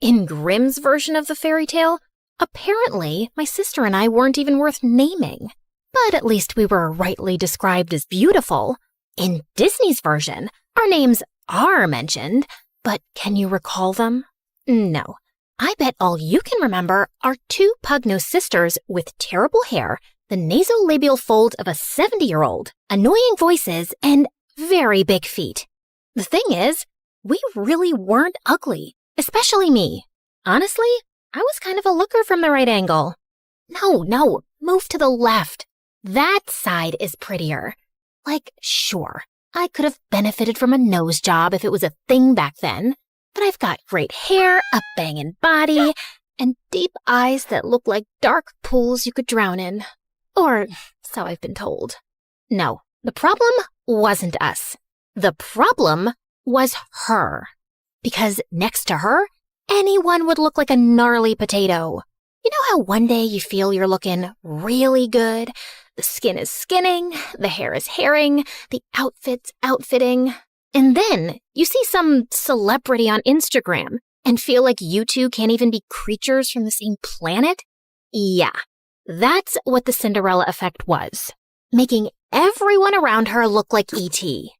In Grimm's version of the fairy tale, apparently my sister and I weren't even worth naming. But at least we were rightly described as beautiful. In Disney's version, our names are mentioned, but can you recall them? No. I bet all you can remember are two pug-nosed sisters with terrible hair, the nasolabial fold of a 70-year-old, annoying voices, and very big feet. The thing is, we really weren't ugly, especially me. Honestly, I was kind of a looker from the right angle. No, move to the left. That side is prettier. Like, sure, I could have benefited from a nose job if it was a thing back then, but I've got great hair, a bangin' body, and deep eyes that look like dark pools you could drown in. Or so I've been told. No, the problem wasn't us. The problem was her. Because next to her, anyone would look like a gnarly potato. You know how one day you feel you're looking really good? The skin is skinning, the hair is hairing, the outfit's outfitting. And then you see some celebrity on Instagram and feel like you two can't even be creatures from the same planet? Yeah, that's what the Cinderella effect was. Making everyone around her look like E.T.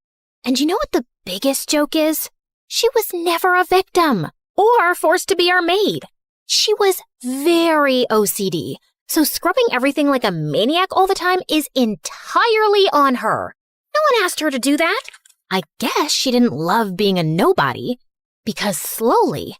And you know what the biggest joke is? She was never a victim or forced to be our maid. She was very OCD, so scrubbing everything like a maniac all the time is entirely on her. No one asked her to do that. I guess she didn't love being a nobody, because slowly,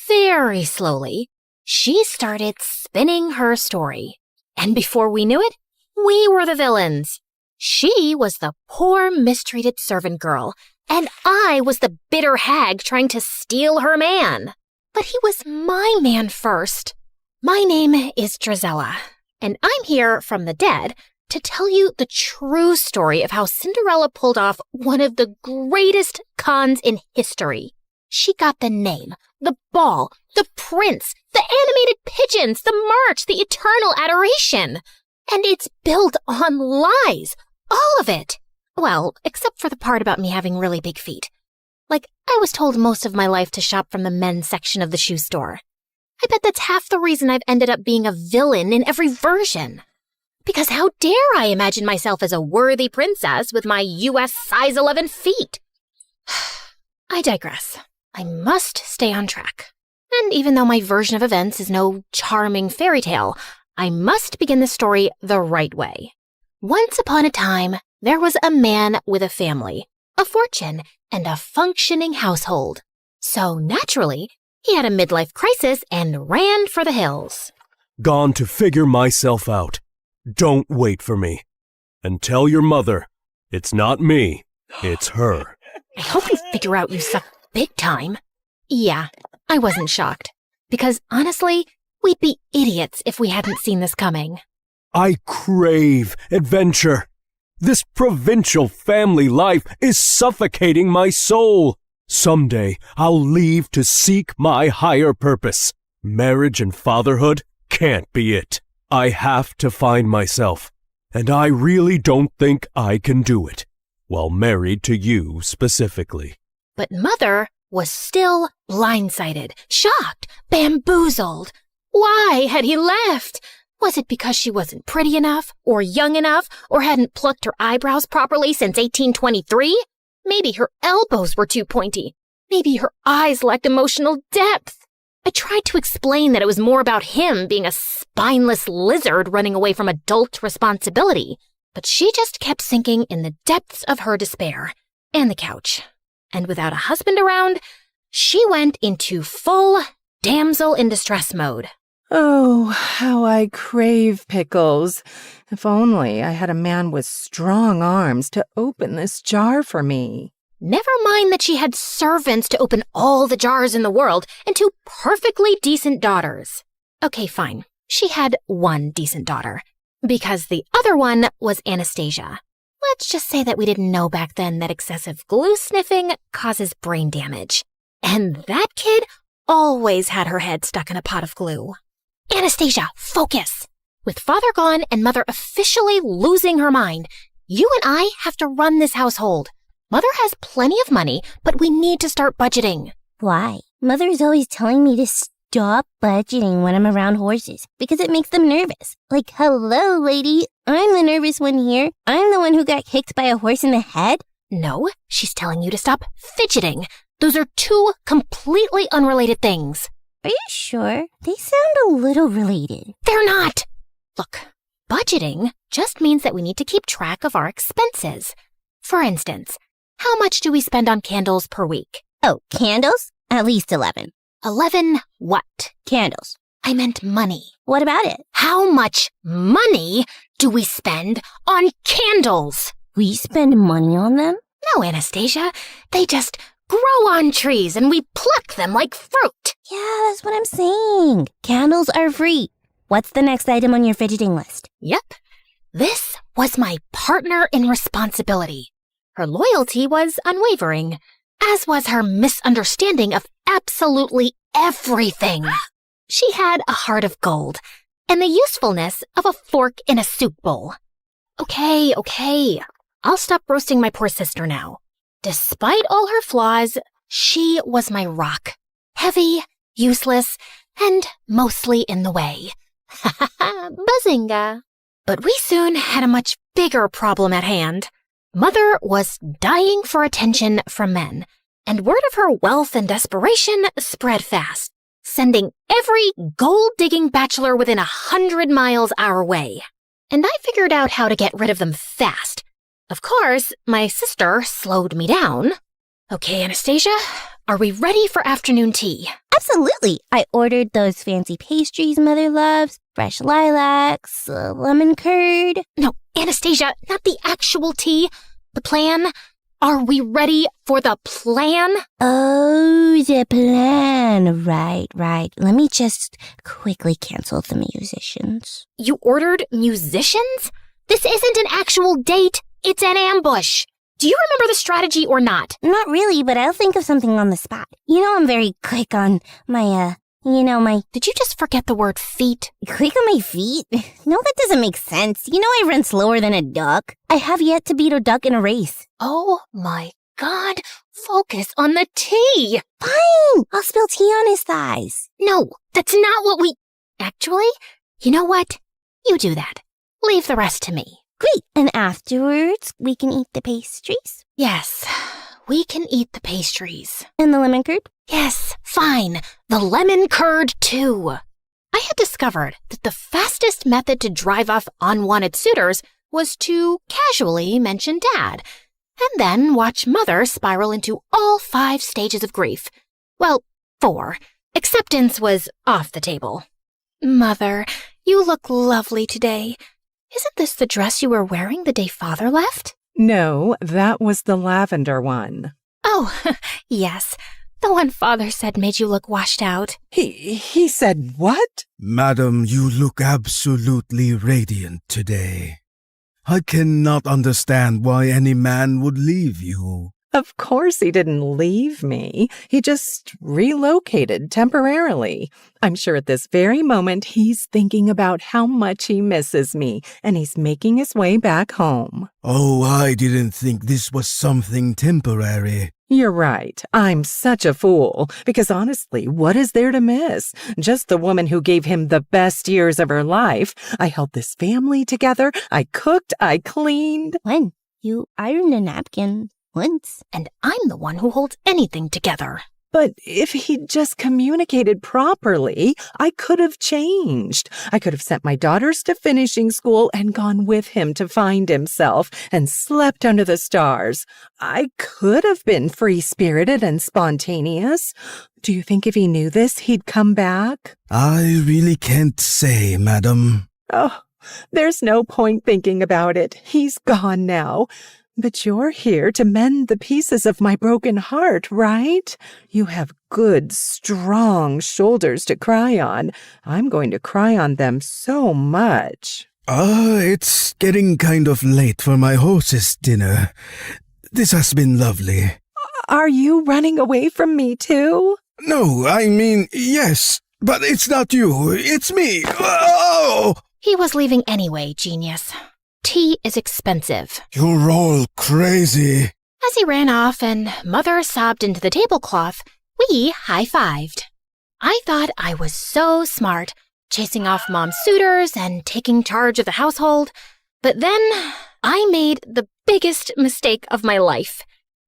very slowly, she started spinning her story. And before we knew it, we were the villains. She was the poor, mistreated servant girl, and I was the bitter hag trying to steal her man. But he was my man first. My name is Drizella, and I'm here from the dead to tell you the true story of how Cinderella pulled off one of the greatest cons in history. She got the name, the ball, the prince, the animated pigeons, the march, the eternal adoration. And it's built on lies, all of it. Well, except for the part about me having really big feet. Like, I was told most of my life to shop from the men's section of the shoe store. I bet that's half the reason I've ended up being a villain in every version. Because how dare I imagine myself as a worthy princess with my US size 11 feet? I digress. I must stay on track. And even though my version of events is no charming fairy tale, I must begin the story the right way. Once upon a time, there was a man with a family, a fortune, and a functioning household. So naturally, he had a midlife crisis and ran for the hills. Gone to figure myself out. Don't wait for me. And tell your mother, it's not me, it's her. I hope you figure out you suck big time. Yeah, I wasn't shocked. Because honestly, we'd be idiots if we hadn't seen this coming. I crave adventure. This provincial family life is suffocating my soul. Someday I'll leave to seek my higher purpose. Marriage and fatherhood can't be it. I have to find myself, and I really don't think I can do it, while married to you specifically. But Mother was still blindsided, shocked, bamboozled. Why had he left? Was it because she wasn't pretty enough, or young enough, or hadn't plucked her eyebrows properly since 1823? Maybe her elbows were too pointy. Maybe her eyes lacked emotional depth. I tried to explain that it was more about him being a spineless lizard running away from adult responsibility, but she just kept sinking in the depths of her despair, and the couch. And without a husband around, she went into full damsel in distress mode. Oh, how I crave pickles. If only I had a man with strong arms to open this jar for me. Never mind that she had servants to open all the jars in the world and two perfectly decent daughters. Okay, fine. She had one decent daughter, because the other one was Anastasia. Let's just say that we didn't know back then that excessive glue sniffing causes brain damage. And that kid always had her head stuck in a pot of glue. Anastasia, focus! With father gone and mother officially losing her mind, you and I have to run this household. Mother has plenty of money, but we need to start budgeting. Why? Mother's always telling me to stop budgeting when I'm around horses because it makes them nervous. Like, hello, lady. I'm the nervous one here. I'm the one who got kicked by a horse in the head. No, she's telling you to stop fidgeting. Those are two completely unrelated things. Are you sure? They sound a little related. They're not. Look, budgeting just means that we need to keep track of our expenses. For instance, how much do we spend on candles per week? Oh, candles? At least 11. 11 what? Candles. I meant money. What about it? How much money do we spend on candles? We spend money on them? No, Anastasia. They just grow on trees and we pluck them like fruit. Yeah, that's what I'm saying. Candles are free. What's the next item on your fidgeting list? Yep. This was my partner in responsibility. Her loyalty was unwavering, as was her misunderstanding of absolutely everything. She had a heart of gold and the usefulness of a fork in a soup bowl. Okay. I'll stop roasting my poor sister now. Despite all her flaws, she was my rock. Heavy, useless, and mostly in the way. Ha ha ha, bazinga. But we soon had a much bigger problem at hand. Mother was dying for attention from men, and word of her wealth and desperation spread fast, sending every gold-digging bachelor within 100 miles our way. And I figured out how to get rid of them fast. Of course, my sister slowed me down. Okay, Anastasia, are we ready for afternoon tea? Absolutely. I ordered those fancy pastries Mother loves, fresh lilacs, lemon curd. No, Anastasia, not the actual tea. The plan. Are we ready for the plan? Oh, the plan. Right. Let me just quickly cancel the musicians. You ordered musicians? This isn't an actual date. It's an ambush. Do you remember the strategy or not? Not really, but I'll think of something on the spot. You know I'm very quick on my. Did you just forget the word feet? Quick on my feet? No, that doesn't make sense. You know I run slower than a duck. I have yet to beat a duck in a race. Oh my God. Focus on the tea. Fine. I'll spill tea on his thighs. No, that's not what we... Actually, you know what? You do that. Leave the rest to me. Great. And afterwards, we can eat the pastries? Yes, we can eat the pastries. And the lemon curd? Yes, fine. The lemon curd, too. I had discovered that the fastest method to drive off unwanted suitors was to casually mention Dad, and then watch Mother spiral into all 5 stages of grief. Well, 4. Acceptance was off the table. Mother, you look lovely today. Isn't this the dress you were wearing the day Father left? No, that was the lavender one. Oh, yes. The one Father said made you look washed out. He said what? Madam, you look absolutely radiant today. I cannot understand why any man would leave you. Of course he didn't leave me. He just relocated temporarily. I'm sure at this very moment he's thinking about how much he misses me, and he's making his way back home. Oh, I didn't think this was something temporary. You're right. I'm such a fool. Because honestly, what is there to miss? Just the woman who gave him the best years of her life. I held this family together. I cooked. I cleaned. When? You ironed a napkin. Once. And I'm the one who holds anything together. But if he'd just communicated properly, I could have changed. I could have sent my daughters to finishing school and gone with him to find himself and slept under the stars. I could have been free-spirited and spontaneous. Do you think if he knew this, he'd come back? I really can't say, madam. Oh, there's no point thinking about it. He's gone now. But you're here to mend the pieces of my broken heart, right? You have good, strong shoulders to cry on. I'm going to cry on them so much. It's getting kind of late for my horse's dinner. This has been lovely. Are you running away from me too? No, I mean, yes, but it's not you, it's me. Oh! He was leaving anyway, genius. Tea is expensive. You're all crazy. As he ran off and Mother sobbed into the tablecloth, we high-fived. I thought I was so smart, chasing off mom's suitors and taking charge of the household. But then I made the biggest mistake of my life.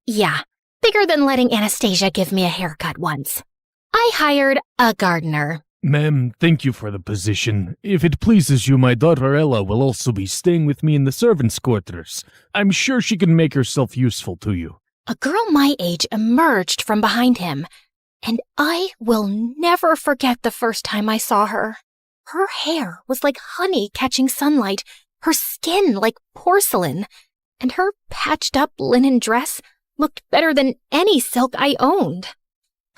Yeah, bigger than letting Anastasia give me a haircut once. I hired a gardener. Ma'am, thank you for the position. If it pleases you, my daughter Ella will also be staying with me in the servants' quarters. I'm sure she can make herself useful to you. A girl my age emerged from behind him, and I will never forget the first time I saw her. Her hair was like honey catching sunlight, her skin like porcelain, and her patched-up linen dress looked better than any silk I owned.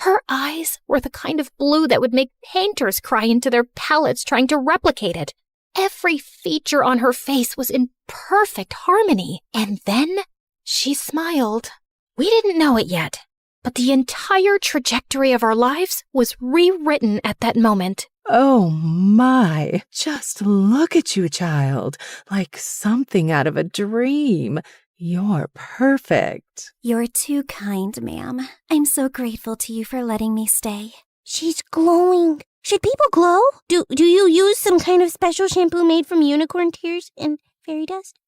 Her eyes were the kind of blue that would make painters cry into their palettes trying to replicate it. Every feature on her face was in perfect harmony, and then she smiled. We didn't know it yet, but the entire trajectory of our lives was rewritten at that moment. Oh my, just look at you, child, like something out of a dream. You're perfect. You're too kind, ma'am. I'm so grateful to you for letting me stay. She's glowing. Should people glow? Do you use some kind of special shampoo made from unicorn tears and fairy dust?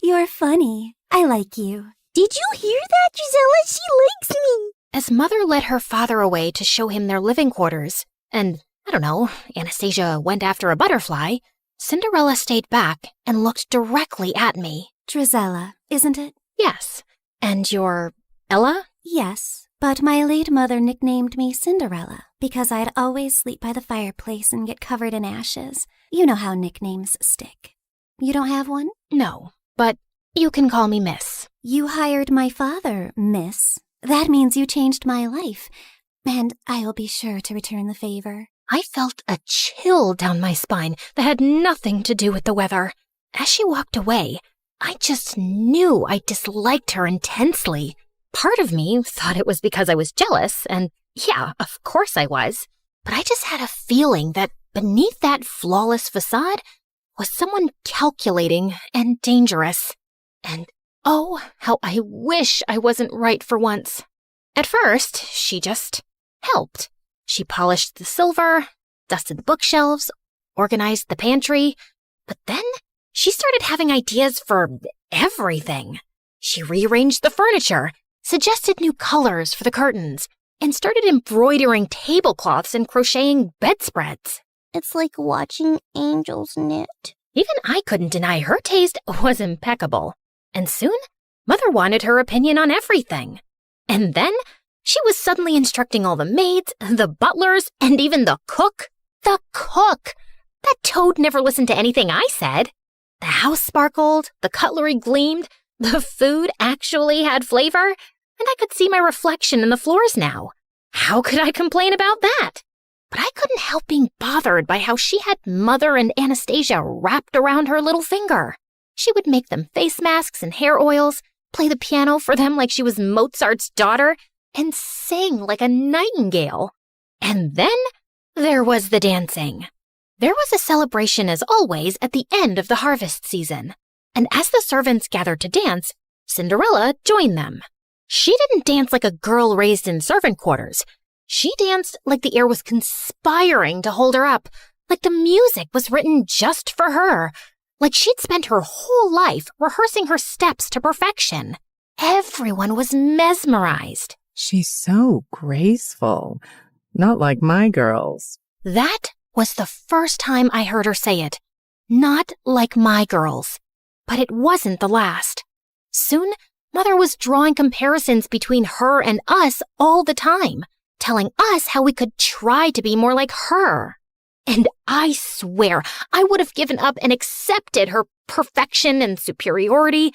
You're funny. I like you. Did you hear that, Gisela? She likes me. As Mother led her father away to show him their living quarters, and, I don't know, Anastasia went after a butterfly, Cinderella stayed back and looked directly at me. Drizella, isn't it? Yes. And you're Ella? Yes, but my late mother nicknamed me Cinderella because I'd always sleep by the fireplace and get covered in ashes. You know how nicknames stick. You don't have one? No, but you can call me Miss. You hired my father, Miss. That means you changed my life, and I'll be sure to return the favor. I felt a chill down my spine that had nothing to do with the weather. As she walked away, I just knew I disliked her intensely. Part of me thought it was because I was jealous, and yeah, of course I was. But I just had a feeling that beneath that flawless facade was someone calculating and dangerous. And oh, how I wish I wasn't right for once. At first, she just helped. She polished the silver, dusted the bookshelves, organized the pantry, but then she started having ideas for everything. She rearranged the furniture, suggested new colors for the curtains, and started embroidering tablecloths and crocheting bedspreads. It's like watching angels knit. Even I couldn't deny her taste was impeccable. And soon, Mother wanted her opinion on everything. And then she was suddenly instructing all the maids, the butlers, and even the cook. The cook! That toad never listened to anything I said. The house sparkled, the cutlery gleamed, the food actually had flavor, and I could see my reflection in the floors now. How could I complain about that? But I couldn't help being bothered by how she had Mother and Anastasia wrapped around her little finger. She would make them face masks and hair oils, play the piano for them like she was Mozart's daughter, and sing like a nightingale. And then there was the dancing. There was a celebration, as always, at the end of the harvest season. And as the servants gathered to dance, Cinderella joined them. She didn't dance like a girl raised in servant quarters. She danced like the air was conspiring to hold her up, like the music was written just for her, like she'd spent her whole life rehearsing her steps to perfection. Everyone was mesmerized. She's so graceful. Not like my girls. That was the first time I heard her say it. Not like my girls. But it wasn't the last. Soon, Mother was drawing comparisons between her and us all the time, telling us how we could try to be more like her. And I swear I would have given up and accepted her perfection and superiority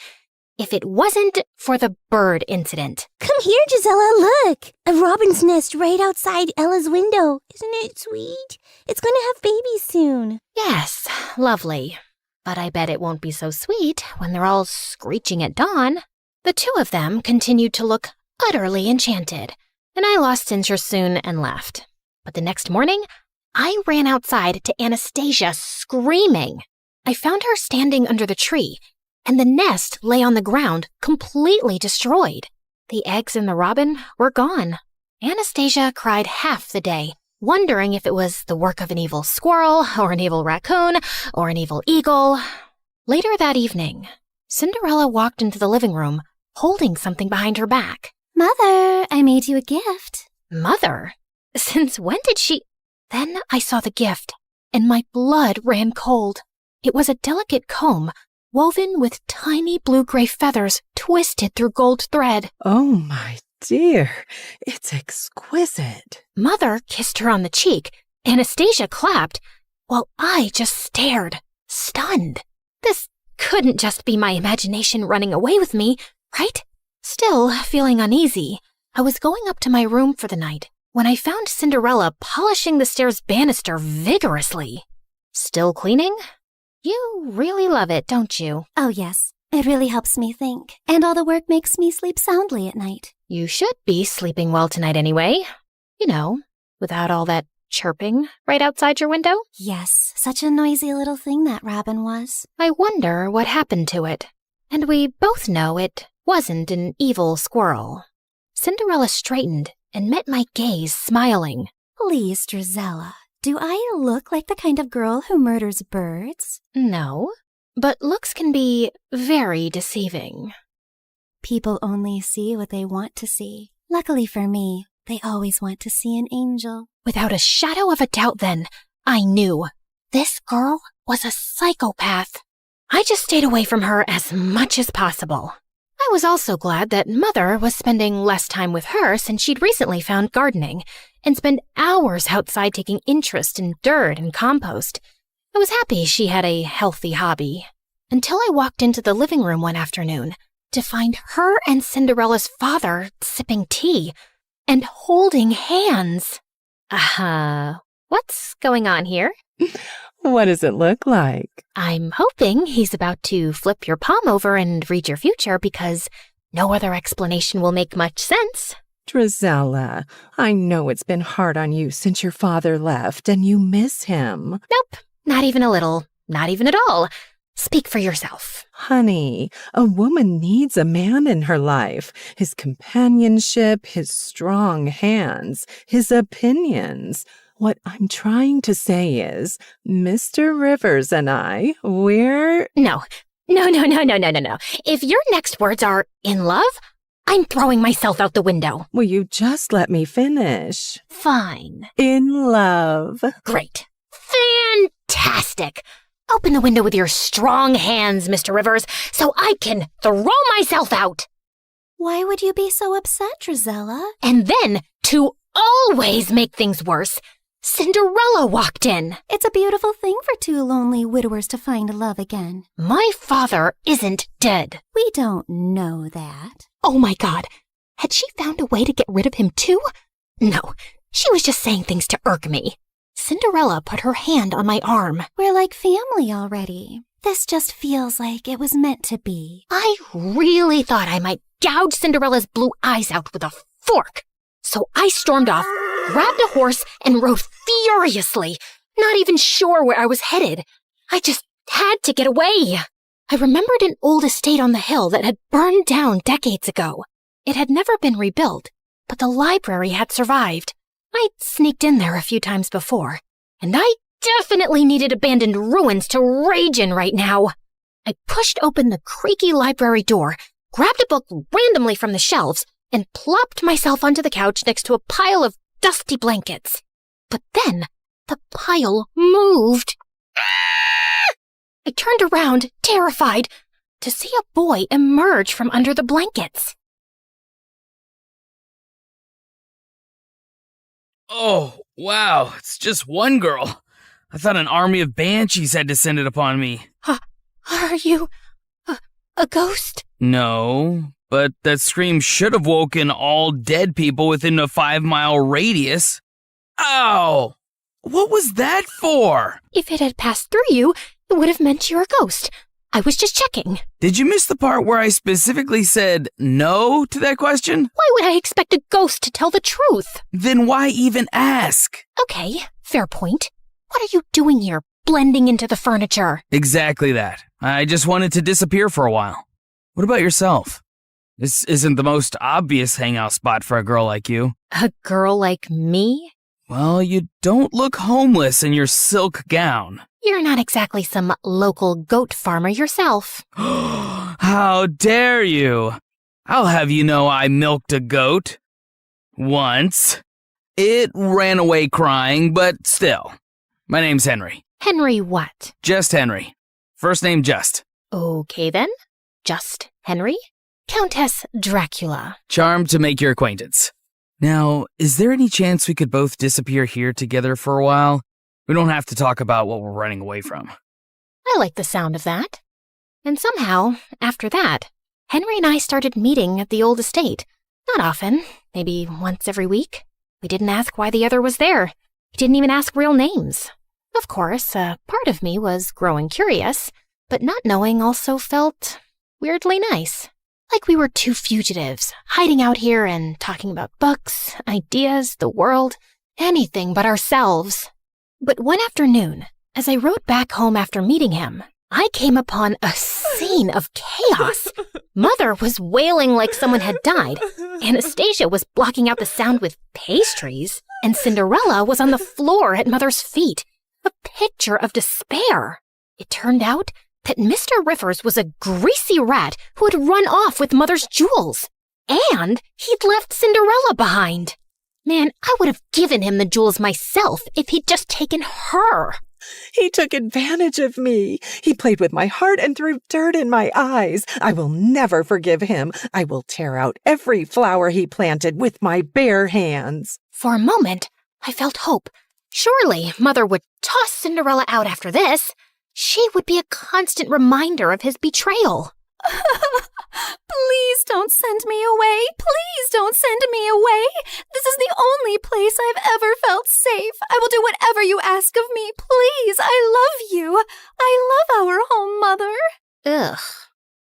if it wasn't for the bird incident. Come here, Gisela, look! A robin's nest right outside Ella's window. Isn't it sweet? It's going to have babies soon. Yes, lovely. But I bet it won't be so sweet when they're all screeching at dawn. The two of them continued to look utterly enchanted, and I lost interest soon and left. But the next morning, I ran outside to Anastasia screaming. I found her standing under the tree, and the nest lay on the ground, completely destroyed. The eggs and the robin were gone. Anastasia cried half the day, wondering if it was the work of an evil squirrel, or an evil raccoon, or an evil eagle. Later that evening, Cinderella walked into the living room, holding something behind her back. Mother, I made you a gift. Mother? Since when did she... Then I saw the gift, and my blood ran cold. It was a delicate comb, woven with tiny blue-gray feathers twisted through gold thread. Oh, my dear, it's exquisite. Mother kissed her on the cheek. Anastasia clapped, while I just stared, stunned. This couldn't just be my imagination running away with me, right? Still feeling uneasy, I was going up to my room for the night when I found Cinderella polishing the stairs banister vigorously. Still cleaning? You really love it, don't you? Oh, yes. It really helps me think. And all the work makes me sleep soundly at night. You should be sleeping well tonight anyway. You know, without all that chirping right outside your window. Yes, such a noisy little thing that robin was. I wonder what happened to it. And we both know it wasn't an evil squirrel. Cinderella straightened and met my gaze, smiling. Please, Drizella, do I look like the kind of girl who murders birds? No, but looks can be very deceiving. People only see what they want to see. Luckily for me, they always want to see an angel. Without a shadow of a doubt then, I knew this girl was a psychopath. I just stayed away from her as much as possible. I was also glad that Mother was spending less time with her since she'd recently found gardening and spent hours outside taking interest in dirt and compost. I was happy she had a healthy hobby, until I walked into the living room one afternoon to find her and Cinderella's father sipping tea and holding hands. What's going on here? What does it look like? I'm hoping he's about to flip your palm over and read your future because no other explanation will make much sense. Drizella, I know it's been hard on you since your father left and you miss him. Nope, not even a little, not even at all. Speak for yourself. Honey, a woman needs a man in her life. His companionship, his strong hands, his opinions. What I'm trying to say is, Mr. Rivers and I, we're... No. If your next words are in love, I'm throwing myself out the window. Will you just let me finish? Fine. In love. Great. Fantastic. Open the window with your strong hands, Mr. Rivers, so I can throw myself out. Why would you be so upset, Drizella? And then, to always make things worse, Cinderella walked in. It's a beautiful thing for two lonely widowers to find love again. My father isn't dead. We don't know that. Oh my God. Had she found a way to get rid of him too? No, she was just saying things to irk me. Cinderella put her hand on my arm. We're like family already. This just feels like it was meant to be. I really thought I might gouge Cinderella's blue eyes out with a fork. So I stormed off, grabbed a horse, and rode furiously, not even sure where I was headed. I just had to get away. I remembered an old estate on the hill that had burned down decades ago. It had never been rebuilt, but the library had survived. I'd sneaked in there a few times before, and I definitely needed abandoned ruins to rage in right now. I pushed open the creaky library door, grabbed a book randomly from the shelves, and plopped myself onto the couch next to a pile of dusty blankets. But then, the pile moved. I turned around, terrified, to see a boy emerge from under the blankets. Oh, wow, it's just one girl. I thought an army of banshees had descended upon me. Are you a ghost? No, but that scream should have woken all dead people within a 5-mile radius. Ow! What was that for? If it had passed through you, it would have meant you're a ghost. I was just checking. Did you miss the part where I specifically said no to that question? Why would I expect a ghost to tell the truth? Then why even ask? Okay, fair point. What are you doing here, blending into the furniture? Exactly that. I just wanted to disappear for a while. What about yourself? This isn't the most obvious hangout spot for a girl like you. A girl like me? Well, you don't look homeless in your silk gown. You're not exactly some local goat farmer yourself. How dare you? I'll have you know I milked a goat. Once. It ran away crying, but still. My name's Henry. Henry what? Just Henry. First name Just. Okay then. Just Henry? Countess Dracula. Charmed to make your acquaintance. Now, is there any chance we could both disappear here together for a while? We don't have to talk about what we're running away from. I like the sound of that. And somehow, after that, Henry and I started meeting at the old estate. Not often, maybe once every week. We didn't ask why the other was there. We didn't even ask real names. Of course, a part of me was growing curious, but not knowing also felt weirdly nice. Like we were two fugitives, hiding out here and talking about books, ideas, the world, anything but ourselves. But one afternoon, as I rode back home after meeting him, I came upon a scene of chaos. Mother was wailing like someone had died. Anastasia was blocking out the sound with pastries, and Cinderella was on the floor at Mother's feet, a picture of despair. It turned out that Mr. Rivers was a greasy rat who had run off with Mother's jewels, and he'd left Cinderella behind. Man, I would have given him the jewels myself if he'd just taken her. He took advantage of me. He played with my heart and threw dirt in my eyes. I will never forgive him. I will tear out every flower he planted with my bare hands. For a moment, I felt hope. Surely Mother would toss Cinderella out after this. She would be a constant reminder of his betrayal. Please don't send me away. Please don't send me away. This is the only place I've ever felt safe. I will do whatever you ask of me. Please, I love you. I love our home, Mother. Ugh.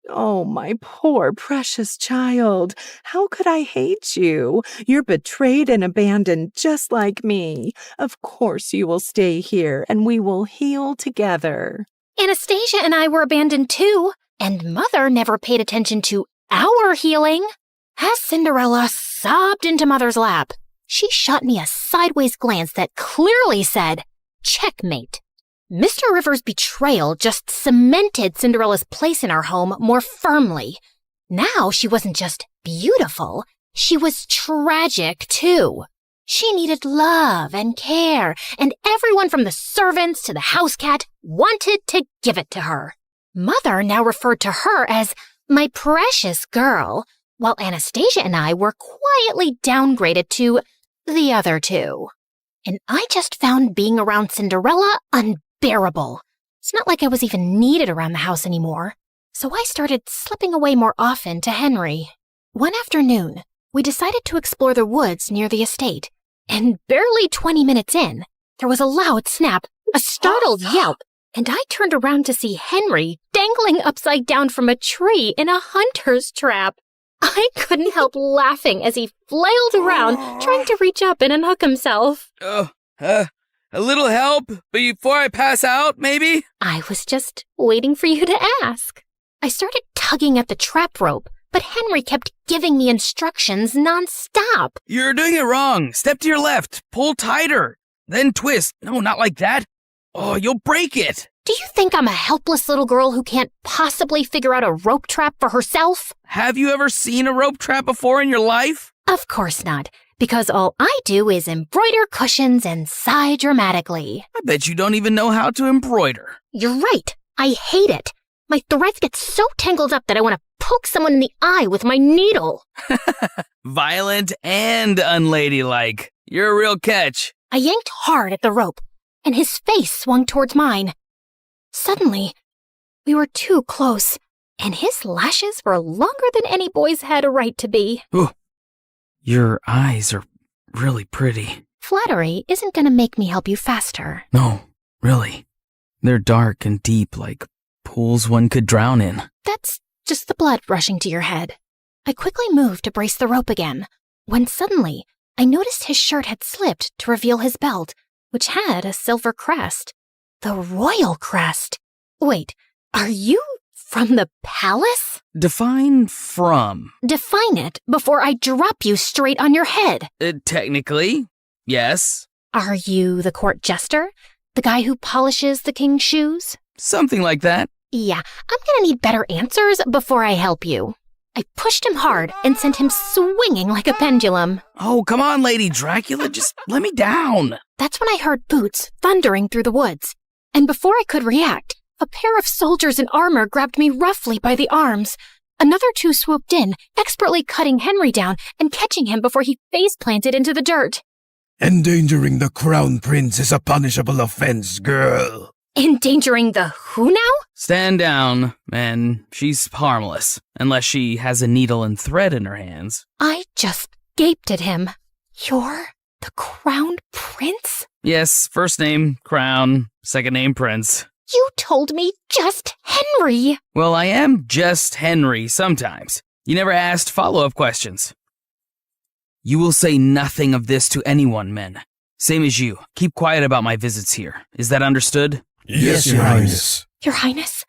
Oh, my poor precious child. How could I hate you? You're betrayed and abandoned just like me. Of course you will stay here and we will heal together. Anastasia and I were abandoned too, and Mother never paid attention to our healing. As Cinderella sobbed into Mother's lap, she shot me a sideways glance that clearly said, "Checkmate." Mr. Rivers' betrayal just cemented Cinderella's place in our home more firmly. Now she wasn't just beautiful, she was tragic too. She needed love and care, and everyone from the servants to the house cat wanted to give it to her. Mother now referred to her as my precious girl, while Anastasia and I were quietly downgraded to the other two. And I just found being around Cinderella unbearable. It's not like I was even needed around the house anymore. So I started slipping away more often to Henry. One afternoon, we decided to explore the woods near the estate. And barely 20 minutes in, there was a loud snap, a startled yelp, and I turned around to see Henry dangling upside down from a tree in a hunter's trap. I couldn't help laughing as he flailed around, trying to reach up and unhook himself. A little help before I pass out, maybe? I was just waiting for you to ask. I started tugging at the trap rope, but Henry kept giving me instructions nonstop. You're doing it wrong. Step to your left. Pull tighter. Then twist. No, not like that. Oh, you'll break it. Do you think I'm a helpless little girl who can't possibly figure out a rope trap for herself? Have you ever seen a rope trap before in your life? Of course not, because all I do is embroider cushions and sigh dramatically. I bet you don't even know how to embroider. You're right. I hate it. My threads get so tangled up that I want to poke someone in the eye with my needle. Violent and unladylike. You're a real catch. I yanked hard at the rope, and his face swung towards mine. Suddenly, we were too close, and his lashes were longer than any boy's had a right to be. Ooh, your eyes are really pretty. Flattery isn't going to make me help you faster. No, really. They're dark and deep like pools one could drown in. That's just the blood rushing to your head. I quickly moved to brace the rope again, when suddenly I noticed his shirt had slipped to reveal his belt, which had a silver crest. The royal crest. Wait, are you from the palace? Define from. Define it before I drop you straight on your head. Technically, yes. Are you the court jester? The guy who polishes the king's shoes? Something like that. Yeah, I'm gonna need better answers before I help you. I pushed him hard and sent him swinging like a pendulum. Oh, come on, Lady Dracula, just let me down. That's when I heard boots thundering through the woods. And before I could react, a pair of soldiers in armor grabbed me roughly by the arms. Another two swooped in, expertly cutting Henry down and catching him before he face-planted into the dirt. Endangering the crown prince is a punishable offense, girl. Endangering the who now? Stand down, men. She's harmless, unless she has a needle and thread in her hands. I just gaped at him. You're the crown prince? Yes, first name, Crown, second name, Prince. You told me just Henry. Well, I am just Henry sometimes. You never asked follow-up questions. You will say nothing of this to anyone, men. Same as you. Keep quiet about my visits here. Is that understood? Yes, Your Highness. Your Highness?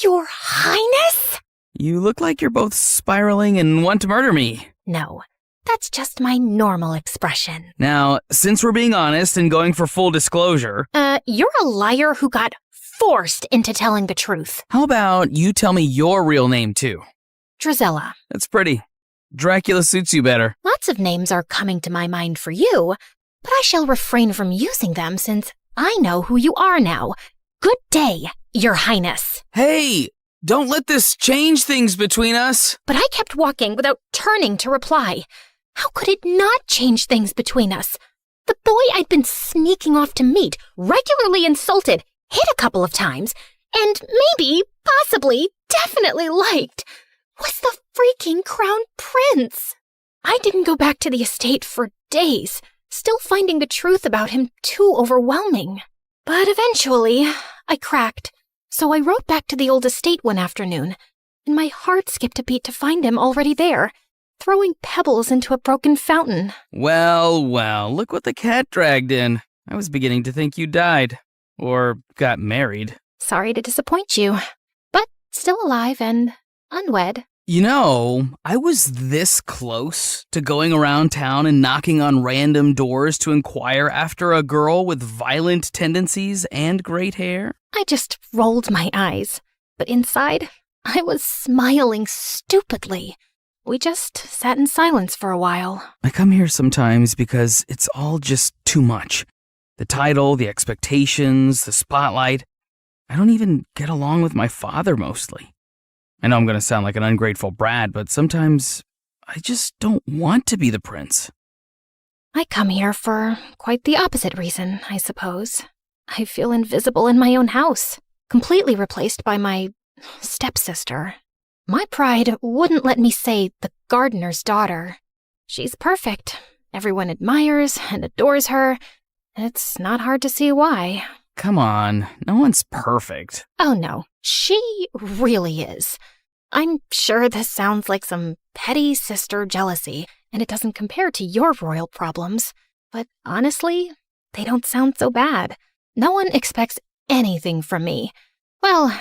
Your Highness? You look like you're both spiraling and want to murder me. No, that's just my normal expression. Now, since we're being honest and going for full disclosure... You're a liar who got forced into telling the truth. How about you tell me your real name, too? Drizella. That's pretty. Dracula suits you better. Lots of names are coming to my mind for you, but I shall refrain from using them since I know who you are now. Good day, Your Highness. Hey, don't let this change things between us. But I kept walking without turning to reply. How could it not change things between us? The boy I'd been sneaking off to meet, regularly insulted, hit a couple of times, and maybe, possibly, definitely liked, was the freaking crown prince. I didn't go back to the estate for days, still finding the truth about him too overwhelming. But eventually, I cracked, so I rode back to the old estate one afternoon, and my heart skipped a beat to find him already there, throwing pebbles into a broken fountain. Well, look what the cat dragged in. I was beginning to think you died. Or got married. Sorry to disappoint you, but still alive and unwed. You know, I was this close to going around town and knocking on random doors to inquire after a girl with violent tendencies and great hair. I just rolled my eyes, but inside, I was smiling stupidly. We just sat in silence for a while. I come here sometimes because it's all just too much. The title, the expectations, the spotlight. I don't even get along with my father mostly. I know I'm going to sound like an ungrateful brat, but sometimes I just don't want to be the prince. I come here for quite the opposite reason, I suppose. I feel invisible in my own house, completely replaced by my stepsister. My pride wouldn't let me say the gardener's daughter. She's perfect. Everyone admires and adores her. It's not hard to see why. Come on, no one's perfect. Oh no, she really is. I'm sure this sounds like some petty sister jealousy, and it doesn't compare to your royal problems. But honestly, they don't sound so bad. No one expects anything from me. Well,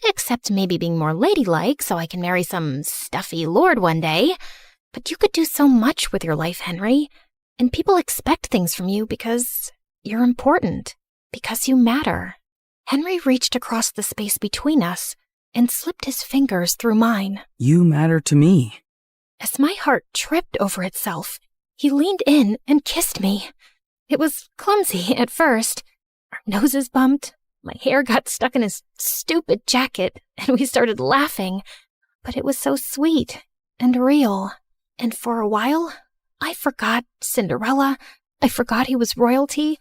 except maybe being more ladylike so I can marry some stuffy lord one day. But you could do so much with your life, Henry. And people expect things from you because you're important. Because you matter. Henry reached across the space between us and slipped his fingers through mine. You matter to me. As my heart tripped over itself, he leaned in and kissed me. It was clumsy at first. Our noses bumped, my hair got stuck in his stupid jacket, and we started laughing. But it was so sweet and real. And for a while, I forgot Cinderella. I forgot he was royalty.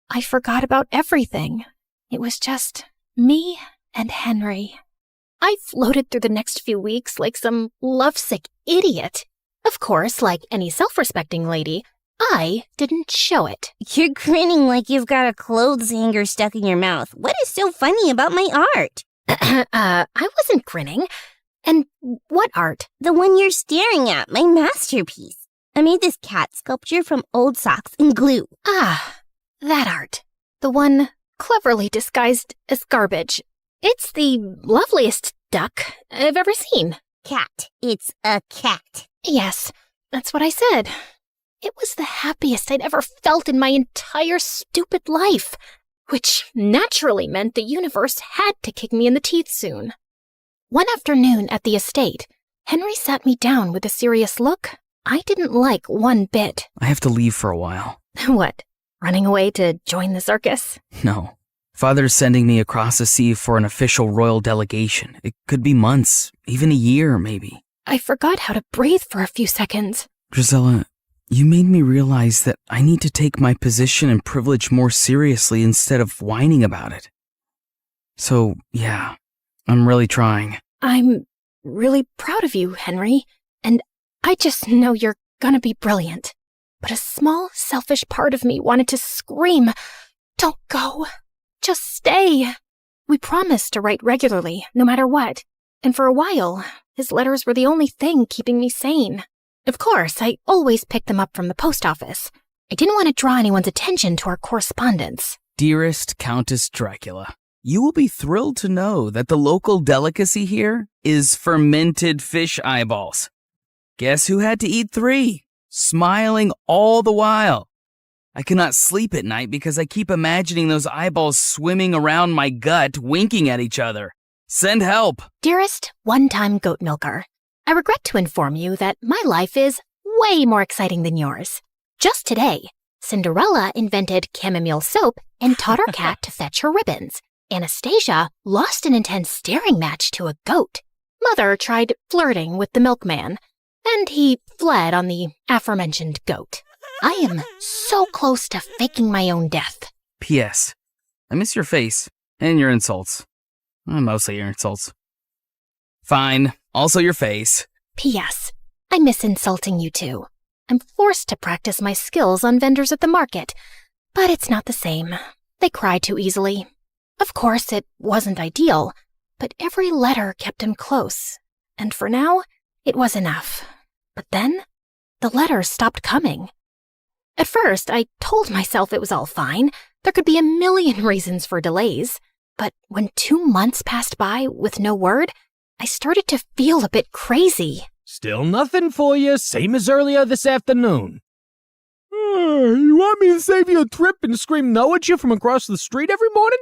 I forgot about everything. It was just me and Henry. I floated through the next few weeks like some lovesick idiot. Of course, like any self-respecting lady, I didn't show it. You're grinning like you've got a clothes hanger stuck in your mouth. What is so funny about my art? I wasn't grinning. And what art? The one you're staring at, my masterpiece. I made this cat sculpture from old socks and glue. Ah, that art. The one cleverly disguised as garbage. It's the loveliest duck I've ever seen. Cat. It's a cat. Yes, that's what I said. It was the happiest I'd ever felt in my entire stupid life, which naturally meant the universe had to kick me in the teeth soon. One afternoon at the estate, Henry sat me down with a serious look I didn't like one bit. I have to leave for a while. What, running away to join the circus? No. Father's sending me across the sea for an official royal delegation. It could be months, even a year, maybe. I forgot how to breathe for a few seconds. Drizella, you made me realize that I need to take my position and privilege more seriously instead of whining about it. So, yeah, I'm really trying. I'm really proud of you, Henry, and I just know you're gonna be brilliant. But a small, selfish part of me wanted to scream, "Don't go. Just stay." We promised to write regularly, no matter what, and for a while, his letters were the only thing keeping me sane. Of course, I always picked them up from the post office. I didn't want to draw anyone's attention to our correspondence. Dearest Countess Dracula, you will be thrilled to know that the local delicacy here is fermented fish eyeballs. Guess who had to eat 3? Smiling all the while. I cannot sleep at night because I keep imagining those eyeballs swimming around my gut, winking at each other. Send help. Dearest one-time goat milker, I regret to inform you that my life is way more exciting than yours. Just today, Cinderella invented chamomile soap and taught our cat to fetch her ribbons. Anastasia lost an intense staring match to a goat. Mother tried flirting with the milkman, and he fled on the aforementioned goat. I am so close to faking my own death. P.S. I miss your face and your insults. Mostly your insults. Fine. Also your face. P.S. I miss insulting you too. I'm forced to practice my skills on vendors at the market, but it's not the same. They cry too easily. Of course, it wasn't ideal, but every letter kept him close, and for now, it was enough. But then, the letters stopped coming. At first, I told myself it was all fine. There could be a million reasons for delays. But when 2 months passed by with no word, I started to feel a bit crazy. Still nothing for you, same as earlier this afternoon. You want me to save you a trip and scream no at you from across the street every morning?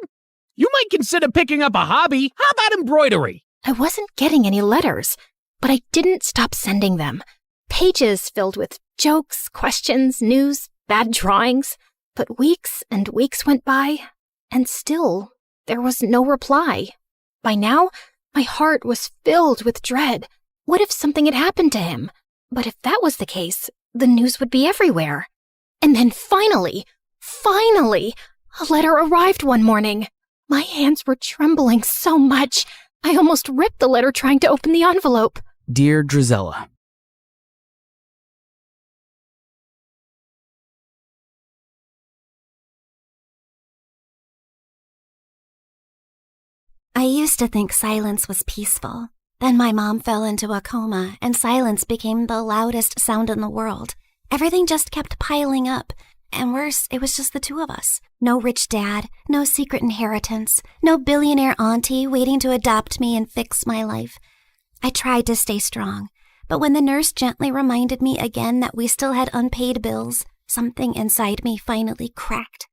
You might consider picking up a hobby. How about embroidery? I wasn't getting any letters, but I didn't stop sending them. Pages filled with jokes, questions, news, bad drawings. But weeks and weeks went by, and still there was no reply. By now, my heart was filled with dread. What if something had happened to him? But if that was the case, the news would be everywhere. And then finally, a letter arrived one morning. My hands were trembling so much, I almost ripped the letter trying to open the envelope. Dear Drizella, I used to think silence was peaceful. Then my mom fell into a coma, and silence became the loudest sound in the world. Everything just kept piling up. And worse, it was just the two of us. No rich dad, no secret inheritance, no billionaire auntie waiting to adopt me and fix my life. I tried to stay strong, but when the nurse gently reminded me again that we still had unpaid bills, something inside me finally cracked.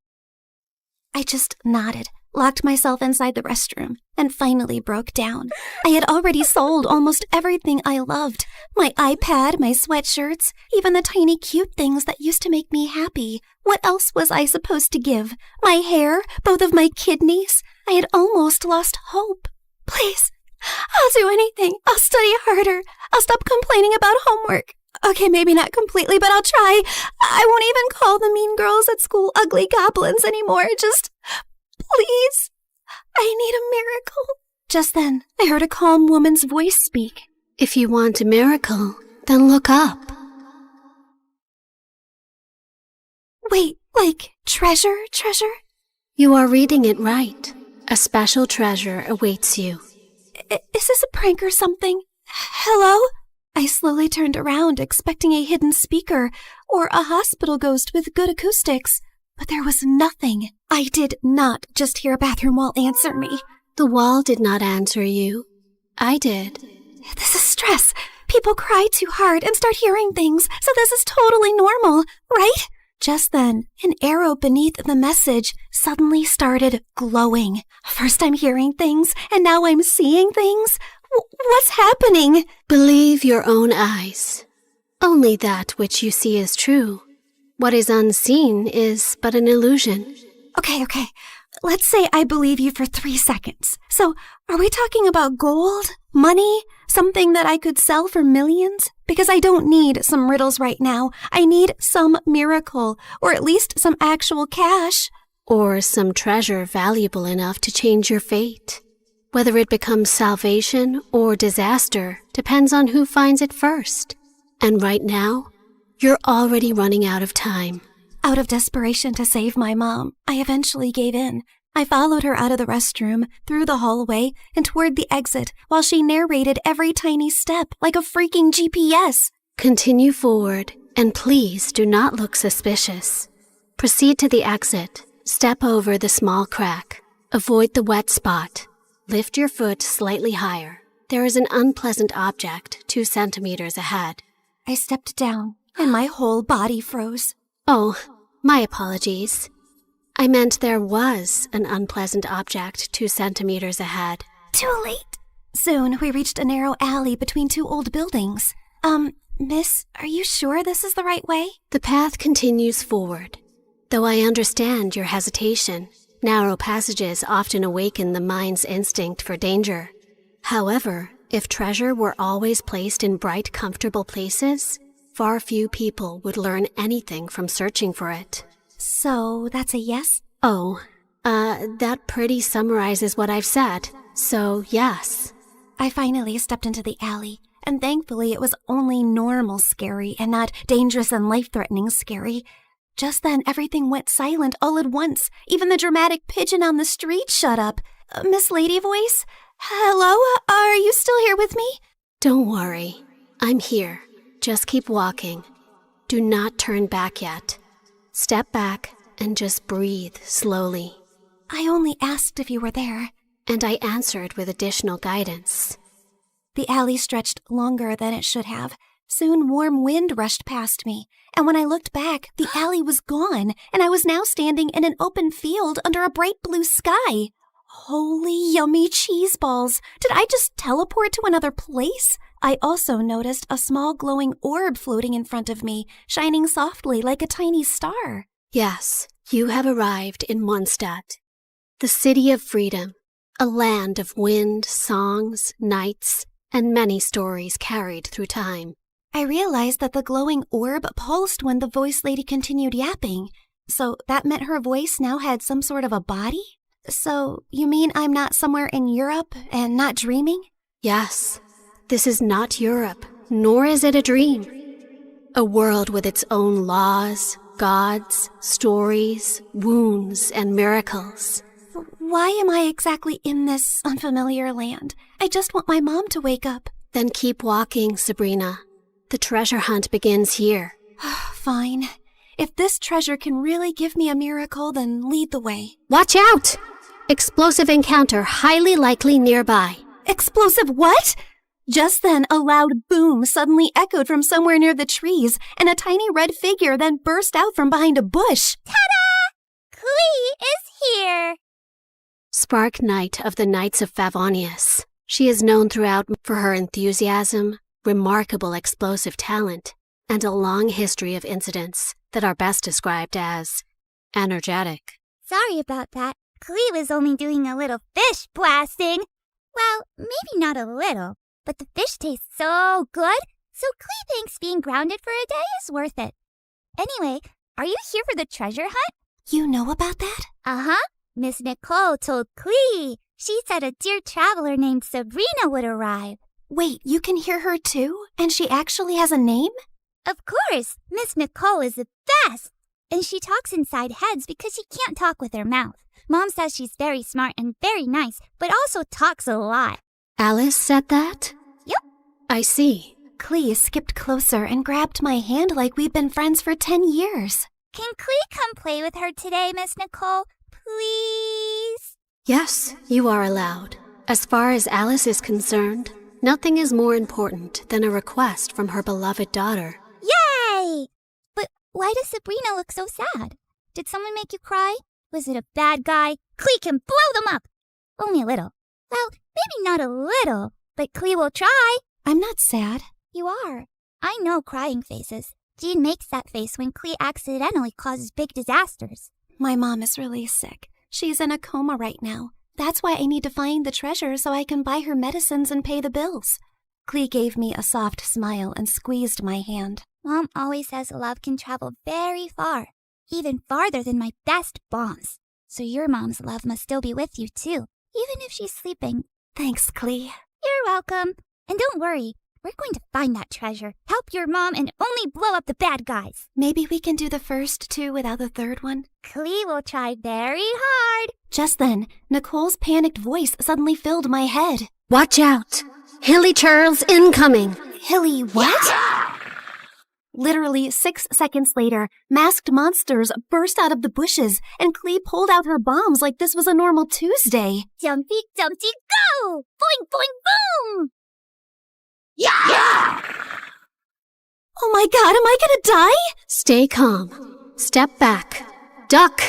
I just nodded, locked myself inside the restroom, and finally broke down. I had already sold almost everything I loved. My iPad, my sweatshirts, even the tiny cute things that used to make me happy. What else was I supposed to give? My hair? Both of my kidneys? I had almost lost hope. Please, I'll do anything. I'll study harder. I'll stop complaining about homework. Okay, maybe not completely, but I'll try. I won't even call the mean girls at school ugly goblins anymore. Just, please, I need a miracle. Just then, I heard a calm woman's voice speak. If you want a miracle, then look up. Wait, like treasure? You are reading it right. A special treasure awaits you. Is this a prank or something? Hello? I slowly turned around, expecting a hidden speaker or a hospital ghost with good acoustics, but there was nothing. I did not just hear a bathroom wall answer me. The wall did not answer you. I did. This is stress. People cry too hard and start hearing things, so this is totally normal, right? Just then, an arrow beneath the message suddenly started glowing. First I'm hearing things, and now I'm seeing things. What's happening? Believe your own eyes. Only that which you see is true. What is unseen is but an illusion. Okay. Let's say I believe you for 3 seconds. So, are we talking about gold? Money? Something that I could sell for millions? Because I don't need some riddles right now. I need some miracle, or at least some actual cash. Or some treasure valuable enough to change your fate. Whether it becomes salvation or disaster depends on who finds it first. And right now, you're already running out of time. Out of desperation to save my mom, I eventually gave in. I followed her out of the restroom, through the hallway, and toward the exit while she narrated every tiny step like a freaking GPS. Continue forward, and please do not look suspicious. Proceed to the exit. Step over the small crack. Avoid the wet spot. Lift your foot slightly higher. There is an unpleasant object 2 centimeters ahead. I stepped down, and my whole body froze. Oh, my apologies. I meant there was an unpleasant object 2 centimeters ahead. Too late. Soon, we reached a narrow alley between 2 old buildings. Miss, are you sure this is the right way? The path continues forward. Though I understand your hesitation, narrow passages often awaken the mind's instinct for danger. However, if treasure were always placed in bright, comfortable places, far few people would learn anything from searching for it. So, that's a yes? Oh, that pretty summarizes what I've said. So, yes. I finally stepped into the alley, and thankfully it was only normal scary and not dangerous and life-threatening scary. Just then, everything went silent all at once. Even the dramatic pigeon on the street shut up. Miss Lady Voice? Hello? Are you still here with me? Don't worry. I'm here. Just keep walking. Do not turn back yet. Step back and just breathe slowly. I only asked if you were there. And I answered with additional guidance. The alley stretched longer than it should have. Soon warm wind rushed past me, and when I looked back, the alley was gone, and I was now standing in an open field under a bright blue sky. Holy yummy cheese balls! Did I just teleport to another place? I also noticed a small glowing orb floating in front of me, shining softly like a tiny star. Yes, you have arrived in Mondstadt, the city of freedom, a land of wind, songs, nights, and many stories carried through time. I realized that the glowing orb pulsed when the voice lady continued yapping. So that meant her voice now had some sort of a body? So you mean I'm not somewhere in Europe and not dreaming? Yes. This is not Europe, nor is it a dream. A world with its own laws, gods, stories, wounds, and miracles. Why am I exactly in this unfamiliar land? I just want my mom to wake up. Then keep walking, Sabrina. The treasure hunt begins here. Fine. If this treasure can really give me a miracle, then lead the way. Watch out! Explosive encounter highly likely nearby. Explosive what? Just then, a loud boom suddenly echoed from somewhere near the trees, and a tiny red figure then burst out from behind a bush. Ta-da! Clee is here! Spark Knight of the Knights of Favonius. She is known throughout for her enthusiasm, remarkable explosive talent, and a long history of incidents that are best described as energetic. Sorry about that. Clee was only doing a little fish blasting. Well, maybe not a little, but the fish tastes so good, so Clee thinks being grounded for a day is worth it. Anyway, are you here for the treasure hunt? You know about that? Uh-huh. Miss Nicole told Clee. She said a dear traveler named Sabrina would arrive. Wait, you can hear her too? And she actually has a name? Of course, Miss Nicole is the best. And she talks inside heads because she can't talk with her mouth. Mom says she's very smart and very nice, but also talks a lot. Alice said that? Yep. I see. Clee skipped closer and grabbed my hand like we'd been friends for 10 years. Can Clee come play with her today, Miss Nicole? Please? Yes, you are allowed. As far as Alice is concerned, Nothing is more important than a request from her beloved daughter. Yay! But why does Sabrina look so sad? Did someone make you cry? Was it a bad guy? Klee can blow them up! Only a little. Well, maybe not a little, but Klee will try. I'm not sad. You are. I know crying faces. Jean makes that face when Klee accidentally causes big disasters. My mom is really sick. She's in a coma right now. That's why I need to find the treasure so I can buy her medicines and pay the bills. Klee gave me a soft smile and squeezed my hand. Mom always says love can travel very far, even farther than my best bombs. So your mom's love must still be with you too, even if she's sleeping. Thanks, Klee. You're welcome. And don't worry, we're going to find that treasure, help your mom, and only blow up the bad guys. Maybe we can do the first two without the third one? Klee will try very hard. Just then, Nicole's panicked voice suddenly filled my head. Watch out! Hilly Charles incoming! Hilly what? Literally 6 seconds later, masked monsters burst out of the bushes, and Klee pulled out her bombs like this was a normal Tuesday. Jumpy, jumpy, go! Boing, boing, boom! Oh my god, am I gonna die? Stay calm. Step back. Duck!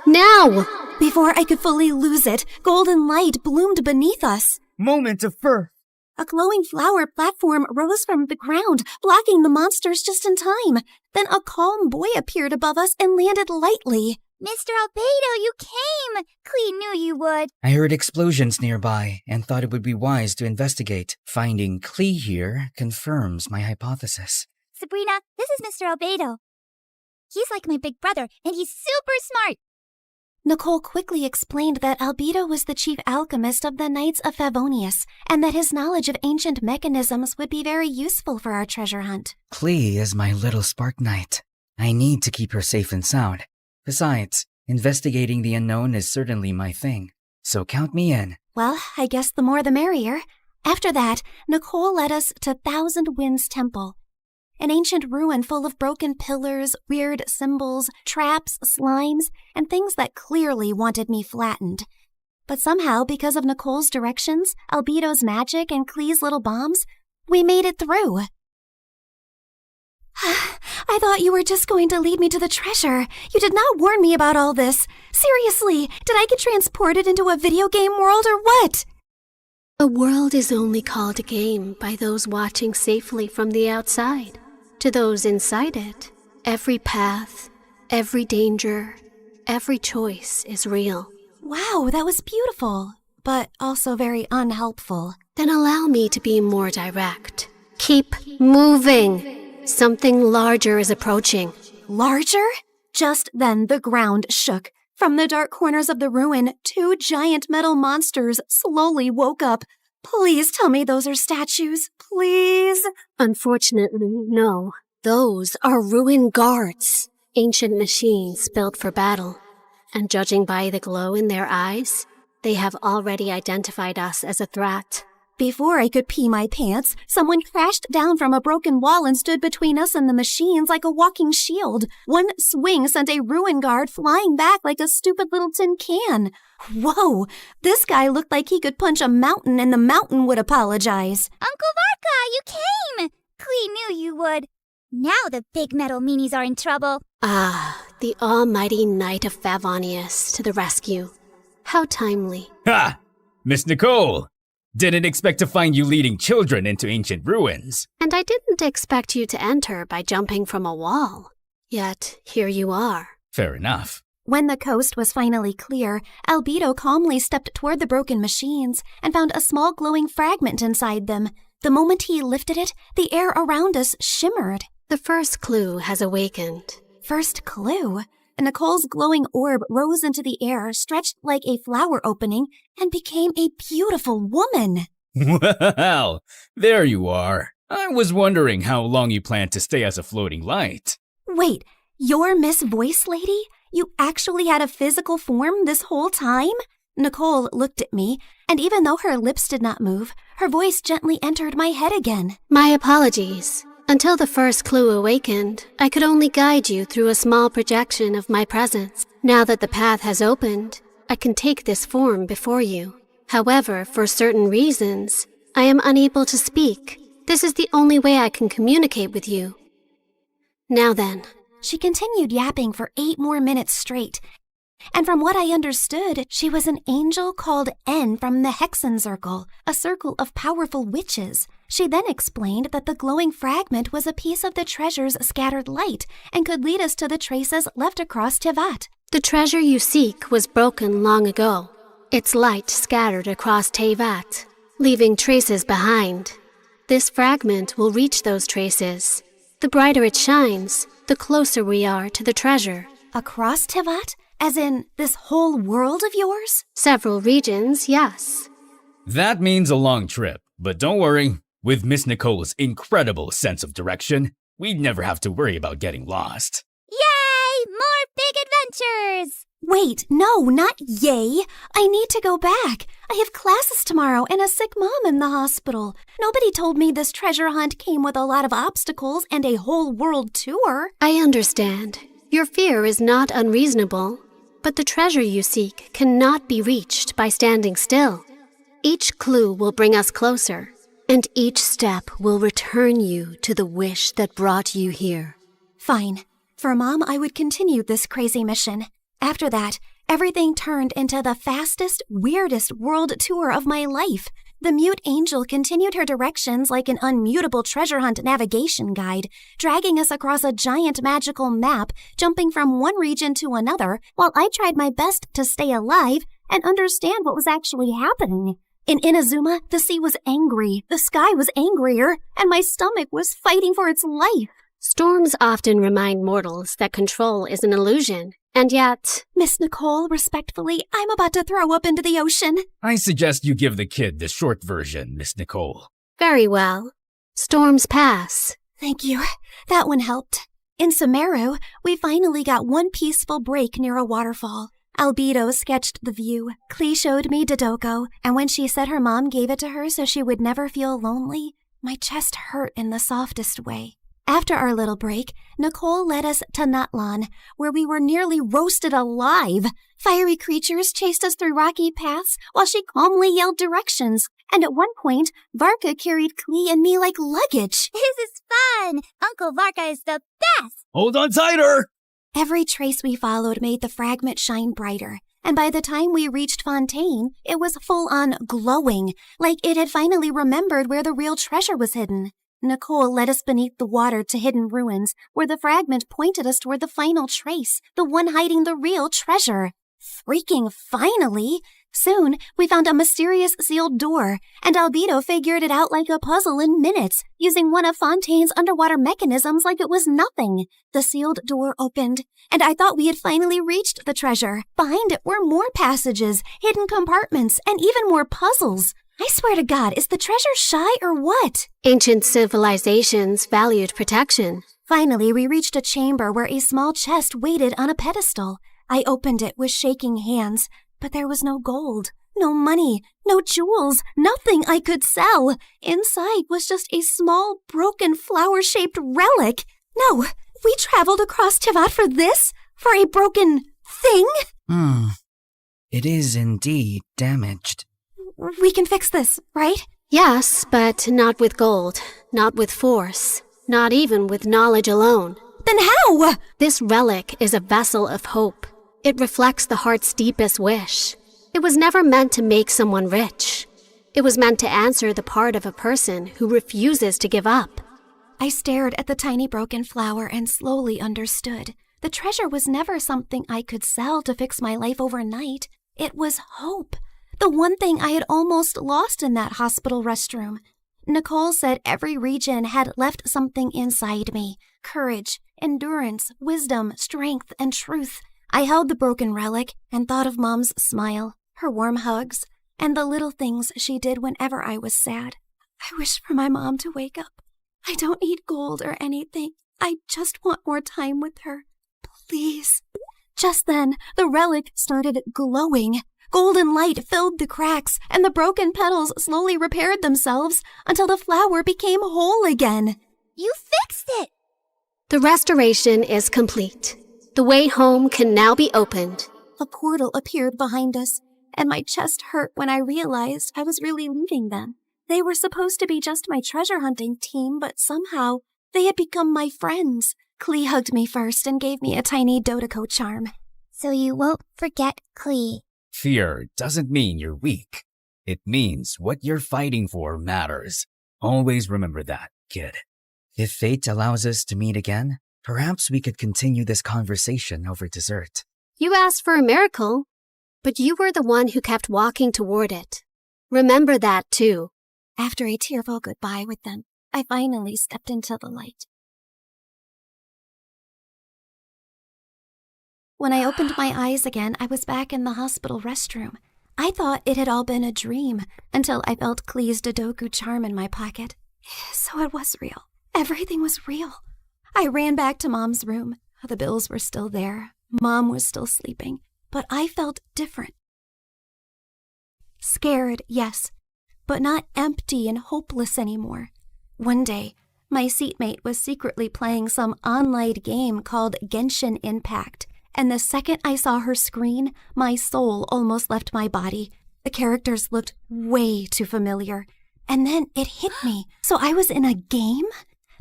Now! Before I could fully lose it, golden light bloomed beneath us. Moment of first. A glowing flower platform rose from the ground, blocking the monsters just in time. Then a calm boy appeared above us and landed lightly. Mr. Albedo, you came! Klee knew you would. I heard explosions nearby and thought it would be wise to investigate. Finding Klee here confirms my hypothesis. Sabrina, this is Mr. Albedo. He's like my big brother, and he's super smart. Nicole quickly explained that Albedo was the chief alchemist of the Knights of Favonius, and that his knowledge of ancient mechanisms would be very useful for our treasure hunt. Klee is my little spark knight. I need to keep her safe and sound. Besides, investigating the unknown is certainly my thing, so count me in. Well, I guess the more the merrier. After that, Nicole led us to Thousand Winds Temple, an ancient ruin full of broken pillars, weird symbols, traps, slimes, and things that clearly wanted me flattened. But somehow, because of Nicole's directions, Albedo's magic, and Klee's little bombs, we made it through. I thought you were just going to lead me to the treasure. You did not warn me about all this. Seriously, did I get transported into a video game world or what? A world is only called a game by those watching safely from the outside. To those inside it, every path, every danger, every choice is real. Wow, that was beautiful, but also very unhelpful. Then allow me to be more direct. Keep moving. Something larger is approaching. Larger? Just then the ground shook. From the dark corners of the ruin, 2 giant metal monsters slowly woke up. Please tell me those are statues. Please. Unfortunately, no. Those are ruin guards. Ancient machines built for battle. And judging by the glow in their eyes, they have already identified us as a threat. Before I could pee my pants, someone crashed down from a broken wall and stood between us and the machines like a walking shield. One swing sent a ruin guard flying back like a stupid little tin can. Whoa, this guy looked like he could punch a mountain and the mountain would apologize. Uncle Varka, you came! Klee knew you would. Now the big metal meanies are in trouble. Ah, the almighty Knight of Favonius to the rescue. How timely. Ha! Miss Nicole! Didn't expect to find you leading children into ancient ruins. And I didn't expect you to enter by jumping from a wall. Yet, here you are. Fair enough. When the coast was finally clear, Albedo calmly stepped toward the broken machines and found a small glowing fragment inside them. The moment he lifted it, the air around us shimmered. The first clue has awakened. First clue? Nicole's glowing orb rose into the air, stretched like a flower opening, and became a beautiful woman. Well, there you are. I was wondering how long you planned to stay as a floating light. Wait, you're Miss Voice Lady? You actually had a physical form this whole time? Nicole looked at me, and even though her lips did not move, her voice gently entered my head again. My apologies. Until the first clue awakened, I could only guide you through a small projection of my presence. Now that the path has opened, I can take this form before you. However, for certain reasons, I am unable to speak. This is the only way I can communicate with you. Now then. She continued yapping for 8 more minutes straight. And from what I understood, she was an angel called N from the Hexen Circle, a circle of powerful witches. She then explained that the glowing fragment was a piece of the treasure's scattered light and could lead us to the traces left across Tivat. The treasure you seek was broken long ago. Its light scattered across Tevat, leaving traces behind. This fragment will reach those traces. The brighter it shines, the closer we are to the treasure. Across Tivat? As in, this whole world of yours? Several regions, yes. That means a long trip, but don't worry. With Miss Nicole's incredible sense of direction, we'd never have to worry about getting lost. Yay! More big adventures! Wait, no, not yay. I need to go back. I have classes tomorrow and a sick mom in the hospital. Nobody told me this treasure hunt came with a lot of obstacles and a whole world tour. I understand. Your fear is not unreasonable, but the treasure you seek cannot be reached by standing still. Each clue will bring us closer, and each step will return you to the wish that brought you here. Fine. For Mom, I would continue this crazy mission. After that, everything turned into the fastest, weirdest world tour of my life. The mute angel continued her directions like an unmutable treasure hunt navigation guide, dragging us across a giant magical map, jumping from one region to another, while I tried my best to stay alive and understand what was actually happening. In Inazuma, the sea was angry, the sky was angrier, and my stomach was fighting for its life. Storms often remind mortals that control is an illusion, and yet... Miss Nicole, respectfully, I'm about to throw up into the ocean. I suggest you give the kid the short version, Miss Nicole. Very well. Storms pass. Thank you. That one helped. In Sumeru, we finally got one peaceful break near a waterfall. Albedo sketched the view. Klee showed me Dodoko, and when she said her mom gave it to her so she would never feel lonely, my chest hurt in the softest way. After our little break, Nicole led us to Natlan, where we were nearly roasted alive. Fiery creatures chased us through rocky paths while she calmly yelled directions. And at one point, Varka carried Klee and me like luggage. This is fun! Uncle Varka is the best! Hold on tighter! Every trace we followed made the fragment shine brighter. And by the time we reached Fontaine, it was full-on glowing, like it had finally remembered where the real treasure was hidden. Nicole led us beneath the water to hidden ruins, where the fragment pointed us toward the final trace, the one hiding the real treasure. Freaking finally! Soon, we found a mysterious sealed door, and Albedo figured it out like a puzzle in minutes, using one of Fontaine's underwater mechanisms like it was nothing. The sealed door opened, and I thought we had finally reached the treasure. Behind it were more passages, hidden compartments, and even more puzzles. I swear to God, is the treasure shy or what? Ancient civilizations valued protection. Finally, we reached a chamber where a small chest waited on a pedestal. I opened it with shaking hands, but there was no gold, no money, no jewels, nothing I could sell. Inside was just a small, broken, flower-shaped relic. No, we traveled across Tivat for this? For a broken thing? It is indeed damaged. We can fix this, right? Yes, but not with gold, not with force, not even with knowledge alone. Then how? This relic is a vessel of hope. It reflects the heart's deepest wish. It was never meant to make someone rich. It was meant to answer the part of a person who refuses to give up. I stared at the tiny broken flower and slowly understood. The treasure was never something I could sell to fix my life overnight. It was hope. The one thing I had almost lost in that hospital restroom. Nicole said every region had left something inside me. Courage, endurance, wisdom, strength, and truth. I held the broken relic and thought of Mom's smile, her warm hugs, and the little things she did whenever I was sad. I wish for my mom to wake up. I don't need gold or anything. I just want more time with her. Please. Just then, the relic started glowing. Golden light filled the cracks, and the broken petals slowly repaired themselves until the flower became whole again. You fixed it! The restoration is complete. The way home can now be opened. A portal appeared behind us, and my chest hurt when I realized I was really leaving them. They were supposed to be just my treasure hunting team, but somehow they had become my friends. Klee hugged me first and gave me a tiny Dodoko charm. So you won't forget Klee. Fear doesn't mean you're weak. It means what you're fighting for matters. Always remember that, kid. If fate allows us to meet again, perhaps we could continue this conversation over dessert. You asked for a miracle, but you were the one who kept walking toward it. Remember that, too. After a tearful goodbye with them, I finally stepped into the light. When I opened my eyes again, I was back in the hospital restroom. I thought it had all been a dream until I felt Klee's Dodoku charm in my pocket. So it was real. Everything was real. I ran back to Mom's room. The bills were still there. Mom was still sleeping. But I felt different. Scared, yes, but not empty and hopeless anymore. One day, my seatmate was secretly playing some online game called Genshin Impact, and the second I saw her screen, my soul almost left my body. The characters looked way too familiar. And then it hit me. So I was in a game?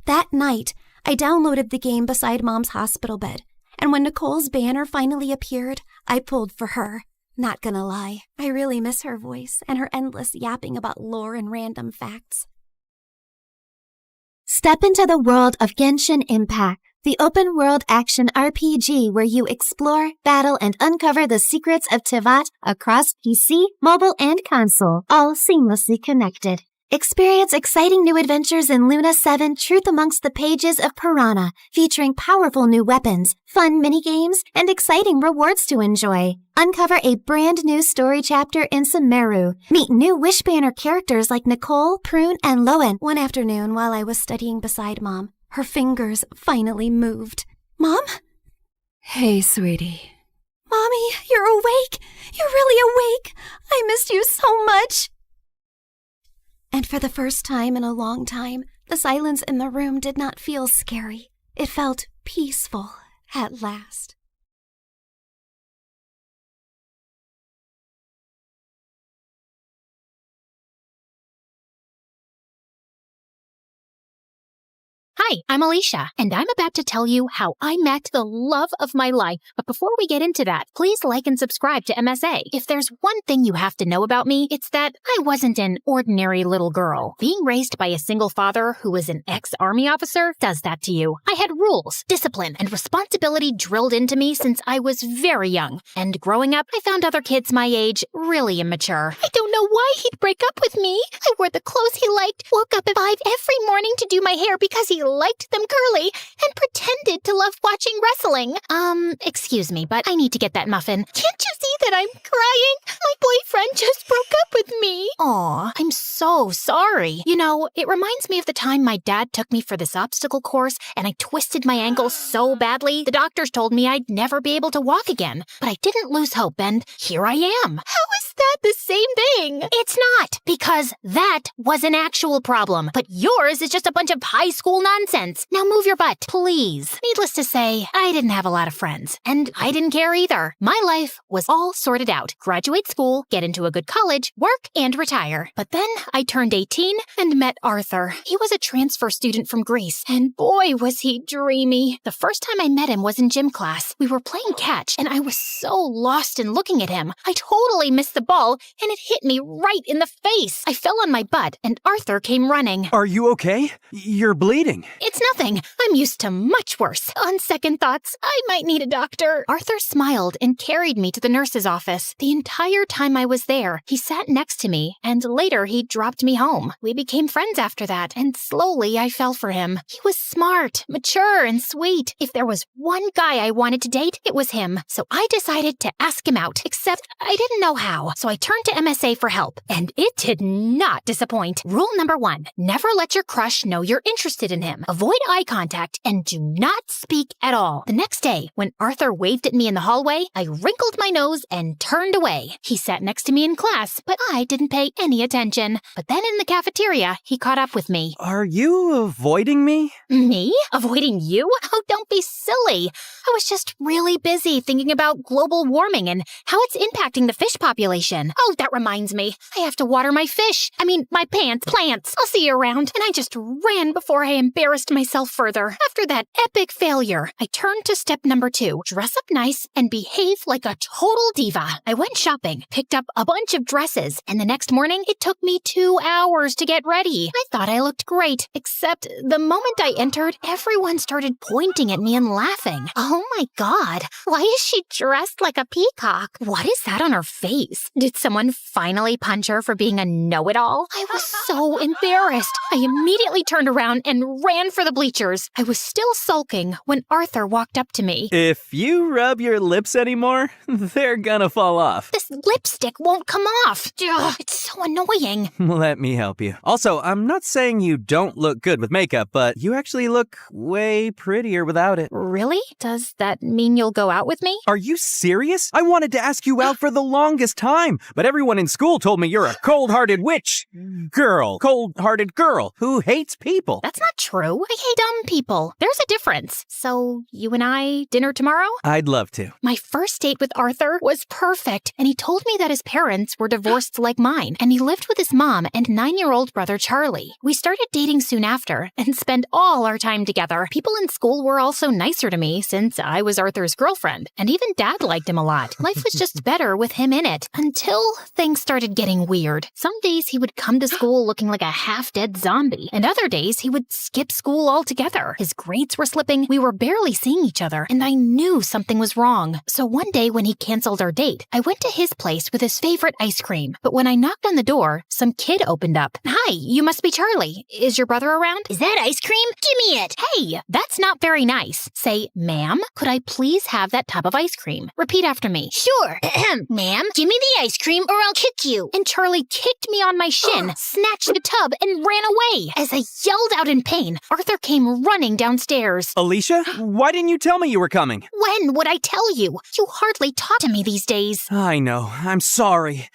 That night, I downloaded the game beside Mom's hospital bed, and when Nicole's banner finally appeared, I pulled for her. Not gonna lie, I really miss her voice and her endless yapping about lore and random facts. Step into the world of Genshin Impact, the open-world action RPG where you explore, battle, and uncover the secrets of Tivat across PC, mobile, and console, all seamlessly connected. Experience exciting new adventures in Luna 7 Truth Amongst the Pages of Piranha, featuring powerful new weapons, fun minigames, and exciting rewards to enjoy. Uncover a brand new story chapter in Sumeru. Meet new Wish Banner characters like Nicole, Prune, and Lowen. One afternoon while I was studying beside Mom, her fingers finally moved. Mom? Hey, sweetie. Mommy, you're awake. You're really awake. I missed you so much. And for the first time in a long time, the silence in the room did not feel scary. It felt peaceful at last. Hi, I'm Alicia, and I'm about to tell you how I met the love of my life. But before we get into that, please like and subscribe to MSA. If there's one thing you have to know about me, it's that I wasn't an ordinary little girl. Being raised by a single father who was an ex-army officer does that to you. I had rules, discipline, and responsibility drilled into me since I was very young. And growing up, I found other kids my age really immature. I don't know why he'd break up with me. I wore the clothes he liked, woke up at 5 every morning to do my hair because he liked them curly, and pretended to love watching wrestling. Excuse me, but I need to get that muffin. Can't you see that I'm crying? My boyfriend just broke up with me. Aw, I'm so sorry. You know, it reminds me of the time my dad took me for this obstacle course, and I twisted my ankle so badly, the doctors told me I'd never be able to walk again. But I didn't lose hope, and here I am. How is that the same thing? It's not, because that was an actual problem, but yours is just a bunch of high school nonsense. Now move your butt, please. Needless to say, I didn't have a lot of friends, and I didn't care either. My life was all sorted out. Graduate school, get into a good college, work, and retire. But then I turned 18 and met Arthur. He was a transfer student from Greece, and boy, was he dreamy. The first time I met him was in gym class. We were playing catch, and I was so lost in looking at him. I totally missed the ball, and it hit me right in the face. I fell on my butt, and Arthur came running. Are you okay? You're bleeding. It's nothing. I'm used to much worse. On second thoughts, I might need a doctor. Arthur smiled and carried me to the nurse's office. The entire time I was there, he sat next to me, and later he dropped me home. We became friends after that, and slowly I fell for him. He was smart, mature, and sweet. If there was one guy I wanted to date, it was him. So I decided to ask him out, except I didn't know how. So I turned to MSA for help, and it did not disappoint. Rule number 1, never let your crush know you're interested in him. Avoid eye contact and do not speak at all. The next day, when Arthur waved at me in the hallway, I wrinkled my nose and turned away. He sat next to me in class, but I didn't pay any attention. But then in the cafeteria, he caught up with me. Are you avoiding me? Me? Avoiding you? Oh, don't be silly. I was just really busy thinking about global warming and how it's impacting the fish population. station. Oh, that reminds me. I have to water my fish. My plants. I'll see you around. And I just ran before I embarrassed myself further. After that epic failure, I turned to step number 2. Dress up nice and behave like a total diva. I went shopping, picked up a bunch of dresses, and the next morning, it took me 2 hours to get ready. I thought I looked great, except the moment I entered, everyone started pointing at me and laughing. Oh my God, why is she dressed like a peacock? What is that on her face? Did someone finally punch her for being a know-it-all? I was so embarrassed. I immediately turned around and ran for the bleachers. I was still sulking when Arthur walked up to me. If you rub your lips anymore, they're gonna fall off. This lipstick won't come off. Ugh, it's so annoying. Let me help you. Also, I'm not saying you don't look good with makeup, but you actually look way prettier without it. Really? Does that mean you'll go out with me? Are you serious? I wanted to ask you out for the longest time, but everyone in school told me you're a cold-hearted cold-hearted girl who hates people. That's not true. I hate dumb people. There's a difference. So, you and I, dinner tomorrow? I'd love to. My first date with Arthur was perfect, and he told me that his parents were divorced like mine, and he lived with his mom and 9-year-old brother Charlie. We started dating soon after, and spent all our time together. People in school were also nicer to me since I was Arthur's girlfriend, and even Dad liked him a lot. Life was just better with him in it, until things started getting weird. Some days he would come to school looking like a half-dead zombie, and other days he would skip school altogether. His grades were slipping, we were barely seeing each other, and I knew something was wrong. So one day when he canceled our date, I went to his place with his favorite ice cream. But when I knocked on the door, some kid opened up. Hi, you must be Charlie. Is your brother around? Is that ice cream? Give me it. Hey, that's not very nice. Say, ma'am, could I please have that tub of ice cream? Repeat after me. Sure. Ma'am, give me the ice cream or I'll kick you. And Charlie kicked me on my shin, snatched the tub, and ran away. As I yelled out in pain, Arthur came running downstairs. Alicia, why didn't you tell me you were coming? When would I tell you? You hardly talk to me these days. I know. I'm sorry.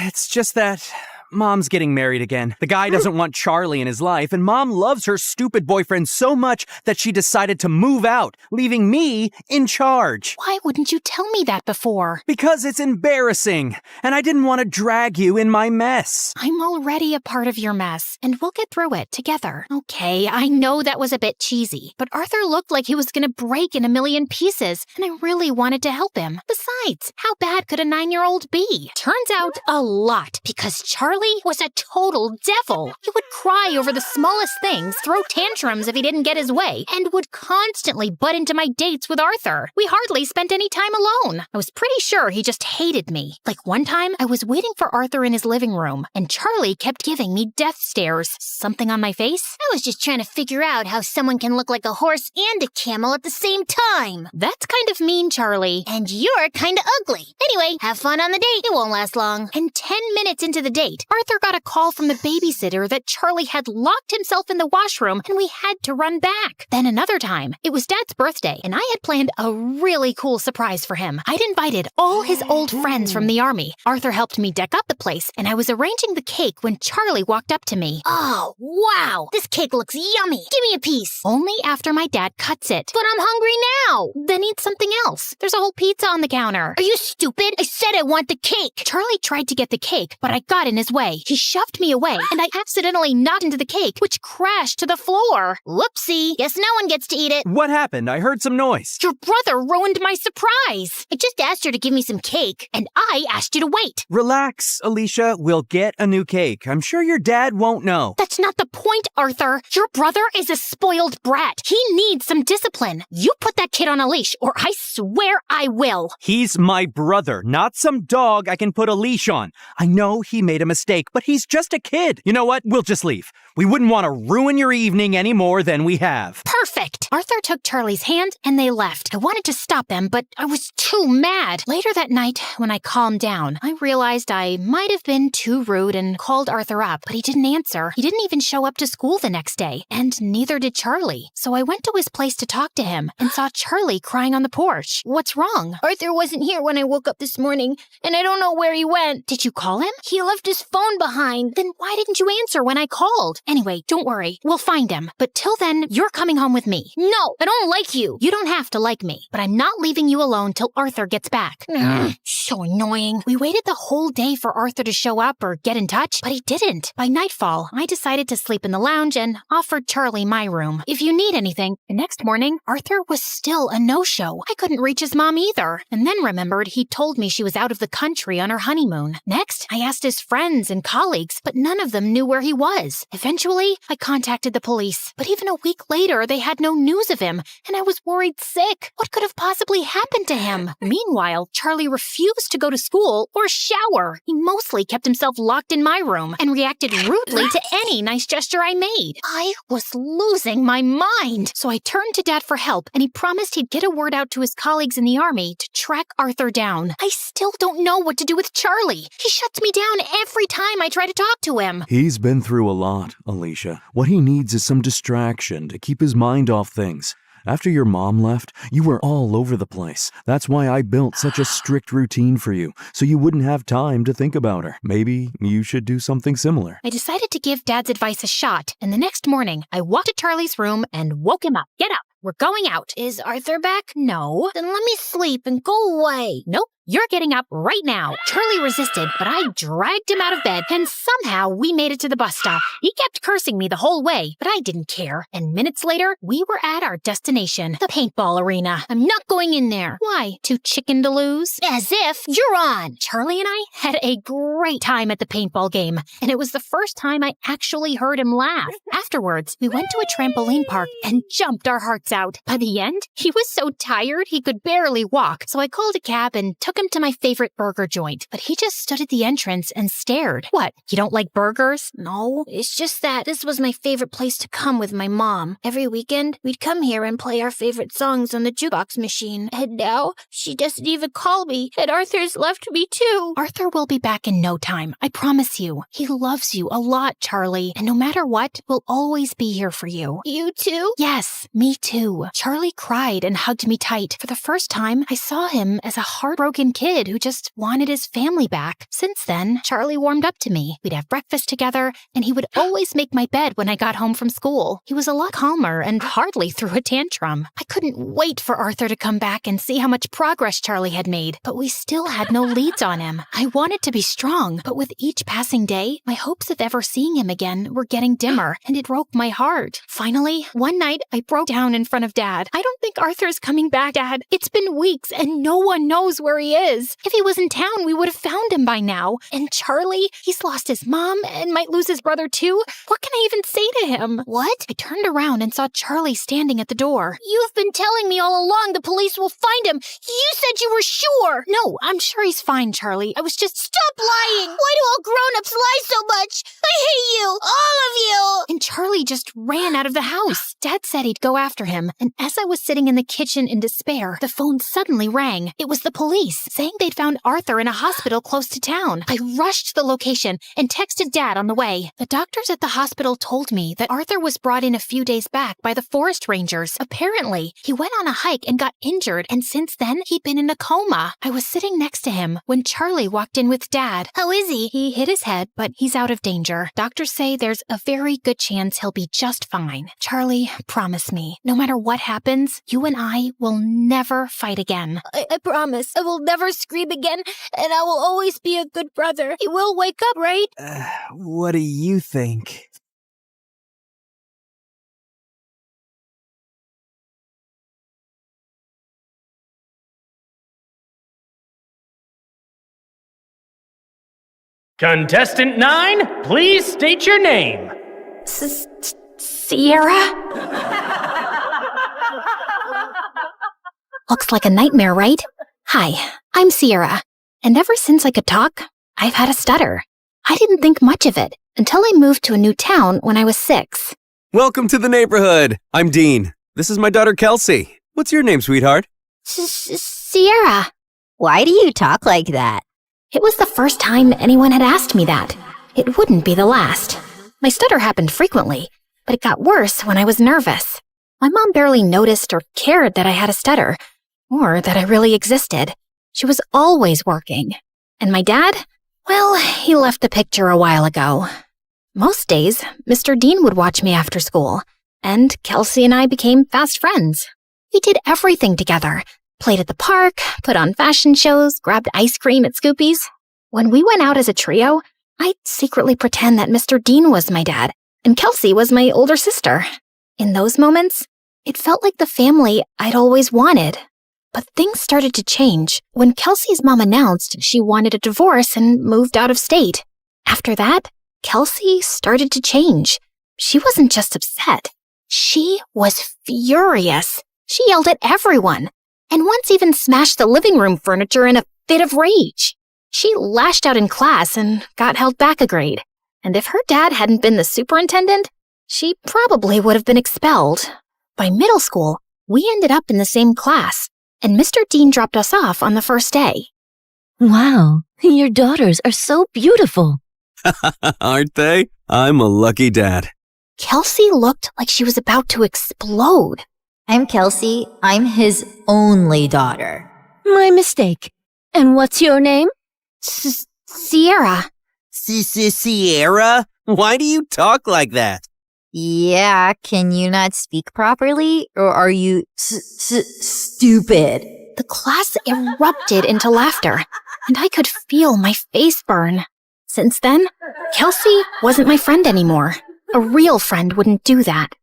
It's just that Mom's getting married again. The guy doesn't want Charlie in his life, and Mom loves her stupid boyfriend so much that she decided to move out, leaving me in charge. Why wouldn't you tell me that before? Because it's embarrassing, and I didn't want to drag you in my mess. I'm already a part of your mess, and we'll get through it together. Okay, I know that was a bit cheesy, but Arthur looked like he was gonna break in a million pieces, and I really wanted to help him. Besides, how bad could a 9-year-old be? Turns out a lot, because Charlie was a total devil. He would cry over the smallest things, throw tantrums if he didn't get his way, and would constantly butt into my dates with Arthur. We hardly spent any time alone. I was pretty sure he just hated me. Like one time, I was waiting for Arthur in his living room, and Charlie kept giving me death stares. Something on my face? I was just trying to figure out how someone can look like a horse and a camel at the same time. That's kind of mean, Charlie. And you're kind of ugly. Anyway, have fun on the date. It won't last long. And 10 minutes into the date, Arthur got a call from the babysitter that Charlie had locked himself in the washroom and we had to run back. Then another time, it was Dad's birthday and I had planned a really cool surprise for him. I'd invited all his old friends from the army. Arthur helped me deck up the place and I was arranging the cake when Charlie walked up to me. Oh, wow. This cake looks yummy. Give me a piece. Only after my dad cuts it. But I'm hungry now. Then eat something else. There's a whole pizza on the counter. Are you stupid? I said I want the cake. Charlie tried to get the cake, but I got in his way. He shoved me away, and I accidentally knocked into the cake, which crashed to the floor. Whoopsie. Guess no one gets to eat it. What happened? I heard some noise. Your brother ruined my surprise. I just asked her to give me some cake. And I asked you to wait. Relax, Alicia. We'll get a new cake. I'm sure your dad won't know. That's not the point, Arthur. Your brother is a spoiled brat. He needs some discipline. You put that kid on a leash, or I swear I will. He's my brother, not some dog I can put a leash on. I know he made a mistake, but he's just a kid. You know what? We'll just leave. We wouldn't want to ruin your evening any more than we have. Perfect. Arthur took Charlie's hand and they left. I wanted to stop them, but I was too mad. Later that night, when I calmed down, I realized I might have been too rude and called Arthur up, but he didn't answer. He didn't even show up to school the next day, and neither did Charlie. So I went to his place to talk to him and saw Charlie crying on the porch. What's wrong? Arthur wasn't here when I woke up this morning, and I don't know where he went. Did you call him? He left his phone behind. Then why didn't you answer when I called? Anyway, don't worry. We'll find him. But till then, you're coming home with me. No, I don't like you. You don't have to like me, but I'm not leaving you alone till Arthur gets back. So annoying. We waited the whole day for Arthur to show up or get in touch, but he didn't. By nightfall, I decided to sleep in the lounge and offered Charlie my room. If you need anything. The next morning, Arthur was still a no-show. I couldn't reach his mom either, and then remembered he'd told me she was out of the country on her honeymoon. Next, I asked his friends and colleagues, but none of them knew where he was. Eventually, I contacted the police, but even a week later, they had no news of him, and I was worried sick. What could have possibly happened to him? Meanwhile, Charlie refused to go to school or shower. He mostly kept himself locked in my room and reacted rudely to any nice gesture I made. I was losing my mind, so I turned to Dad for help, and he promised he'd get a word out to his colleagues in the army to track Arthur down. I still don't know what to do with Charlie. He shuts me down every time I try to talk to him. He's been through a lot, Alicia. What he needs is some distraction to keep his mind off things. After your mom left, you were all over the place. That's why I built such a strict routine for you, so you wouldn't have time to think about her. Maybe you should do something similar. I decided to give Dad's advice a shot, and the next morning, I walked to Charlie's room and woke him up. Get up. We're going out. Is Arthur back? No. Then let me sleep and go away. Nope. You're getting up right now. Charlie resisted, but I dragged him out of bed, and somehow we made it to the bus stop. He kept cursing me the whole way, but I didn't care. And minutes later, we were at our destination, the paintball arena. I'm not going in there. Why? Too chicken to lose? As if you're on. Charlie and I had a great time at the paintball game, and it was the first time I actually heard him laugh. Afterwards, we went to a trampoline park and jumped our hearts out. By the end, he was so tired he could barely walk, so I called a cab and took him to my favorite burger joint, but he just stood at the entrance and stared. What, you don't like burgers? No, it's just that this was my favorite place to come with my mom. Every weekend, we'd come here and play our favorite songs on the jukebox machine. And now, she doesn't even call me, and Arthur's left me too. Arthur will be back in no time, I promise you. He loves you a lot, Charlie, and no matter what, we'll always be here for you. You too? Yes, me too. Charlie cried and hugged me tight. For the first time, I saw him as a heartbroken kid who just wanted his family back. Since then, Charlie warmed up to me. We'd have breakfast together, and he would always make my bed when I got home from school. He was a lot calmer and hardly threw a tantrum. I couldn't wait for Arthur to come back and see how much progress Charlie had made, but we still had no leads on him. I wanted to be strong, but with each passing day, my hopes of ever seeing him again were getting dimmer, and it broke my heart. Finally, one night, I broke down in front of Dad. I don't think Arthur's coming back, Dad. It's been weeks, and no one knows where he is. If he was in town, we would have found him by now. And Charlie, he's lost his mom and might lose his brother too. What can I even say to him? What? I turned around and saw Charlie standing at the door. You've been telling me all along the police will find him. You said you were sure. No, I'm sure he's fine, Charlie. I was just... Stop lying! Why do all grown-ups lie so much? I hate you! All of you! And Charlie just ran out of the house. Dad said he'd go after him, and as I was sitting in the kitchen in despair, the phone suddenly rang. It was the police, saying they'd found Arthur in a hospital close to town. I rushed to the location and texted Dad on the way. The doctors at the hospital told me that Arthur was brought in a few days back by the forest rangers. Apparently, he went on a hike and got injured, and since then, he'd been in a coma. I was sitting next to him when Charlie walked in with Dad. How is he? He hit his head, but he's out of danger. Doctors say there's a very good chance he'll be just fine. Charlie, promise me, no matter what happens, you and I will never fight again. I promise. I will never scream again, and I will always be a good brother. He will wake up, right? What do you think? Contestant 9, please state your name. Sierra? Looks like a nightmare, right? Hi, I'm Sierra, and ever since I could talk, I've had a stutter. I didn't think much of it until I moved to a new town when I was 6. Welcome to the neighborhood. I'm Dean. This is my daughter, Kelsey. What's your name, sweetheart? Sierra. Why do you talk like that? It was the first time anyone had asked me that. It wouldn't be the last. My stutter happened frequently, but it got worse when I was nervous. My mom barely noticed or cared that I had a stutter, or that I really existed. She was always working. And my dad? Well, he left the picture a while ago. Most days, Mr. Dean would watch me after school, and Kelsey and I became fast friends. We did everything together. Played at the park, put on fashion shows, grabbed ice cream at Scoopy's. When we went out as a trio, I'd secretly pretend that Mr. Dean was my dad, and Kelsey was my older sister. In those moments, it felt like the family I'd always wanted. But things started to change when Kelsey's mom announced she wanted a divorce and moved out of state. After that, Kelsey started to change. She wasn't just upset. She was furious. She yelled at everyone, and once even smashed the living room furniture in a fit of rage. She lashed out in class and got held back a grade. And if her dad hadn't been the superintendent, she probably would have been expelled. By middle school, we ended up in the same class, and Mr. Dean dropped us off on the first day. Wow, your daughters are so beautiful. Aren't they? I'm a lucky dad. Kelsey looked like she was about to explode. I'm Kelsey. I'm his only daughter. My mistake. And what's your name? Sierra. Sierra? Why do you talk like that? Yeah, can you not speak properly? Or are you stupid? The class erupted into laughter, and I could feel my face burn. Since then, Kelsey wasn't my friend anymore. A real friend wouldn't do that.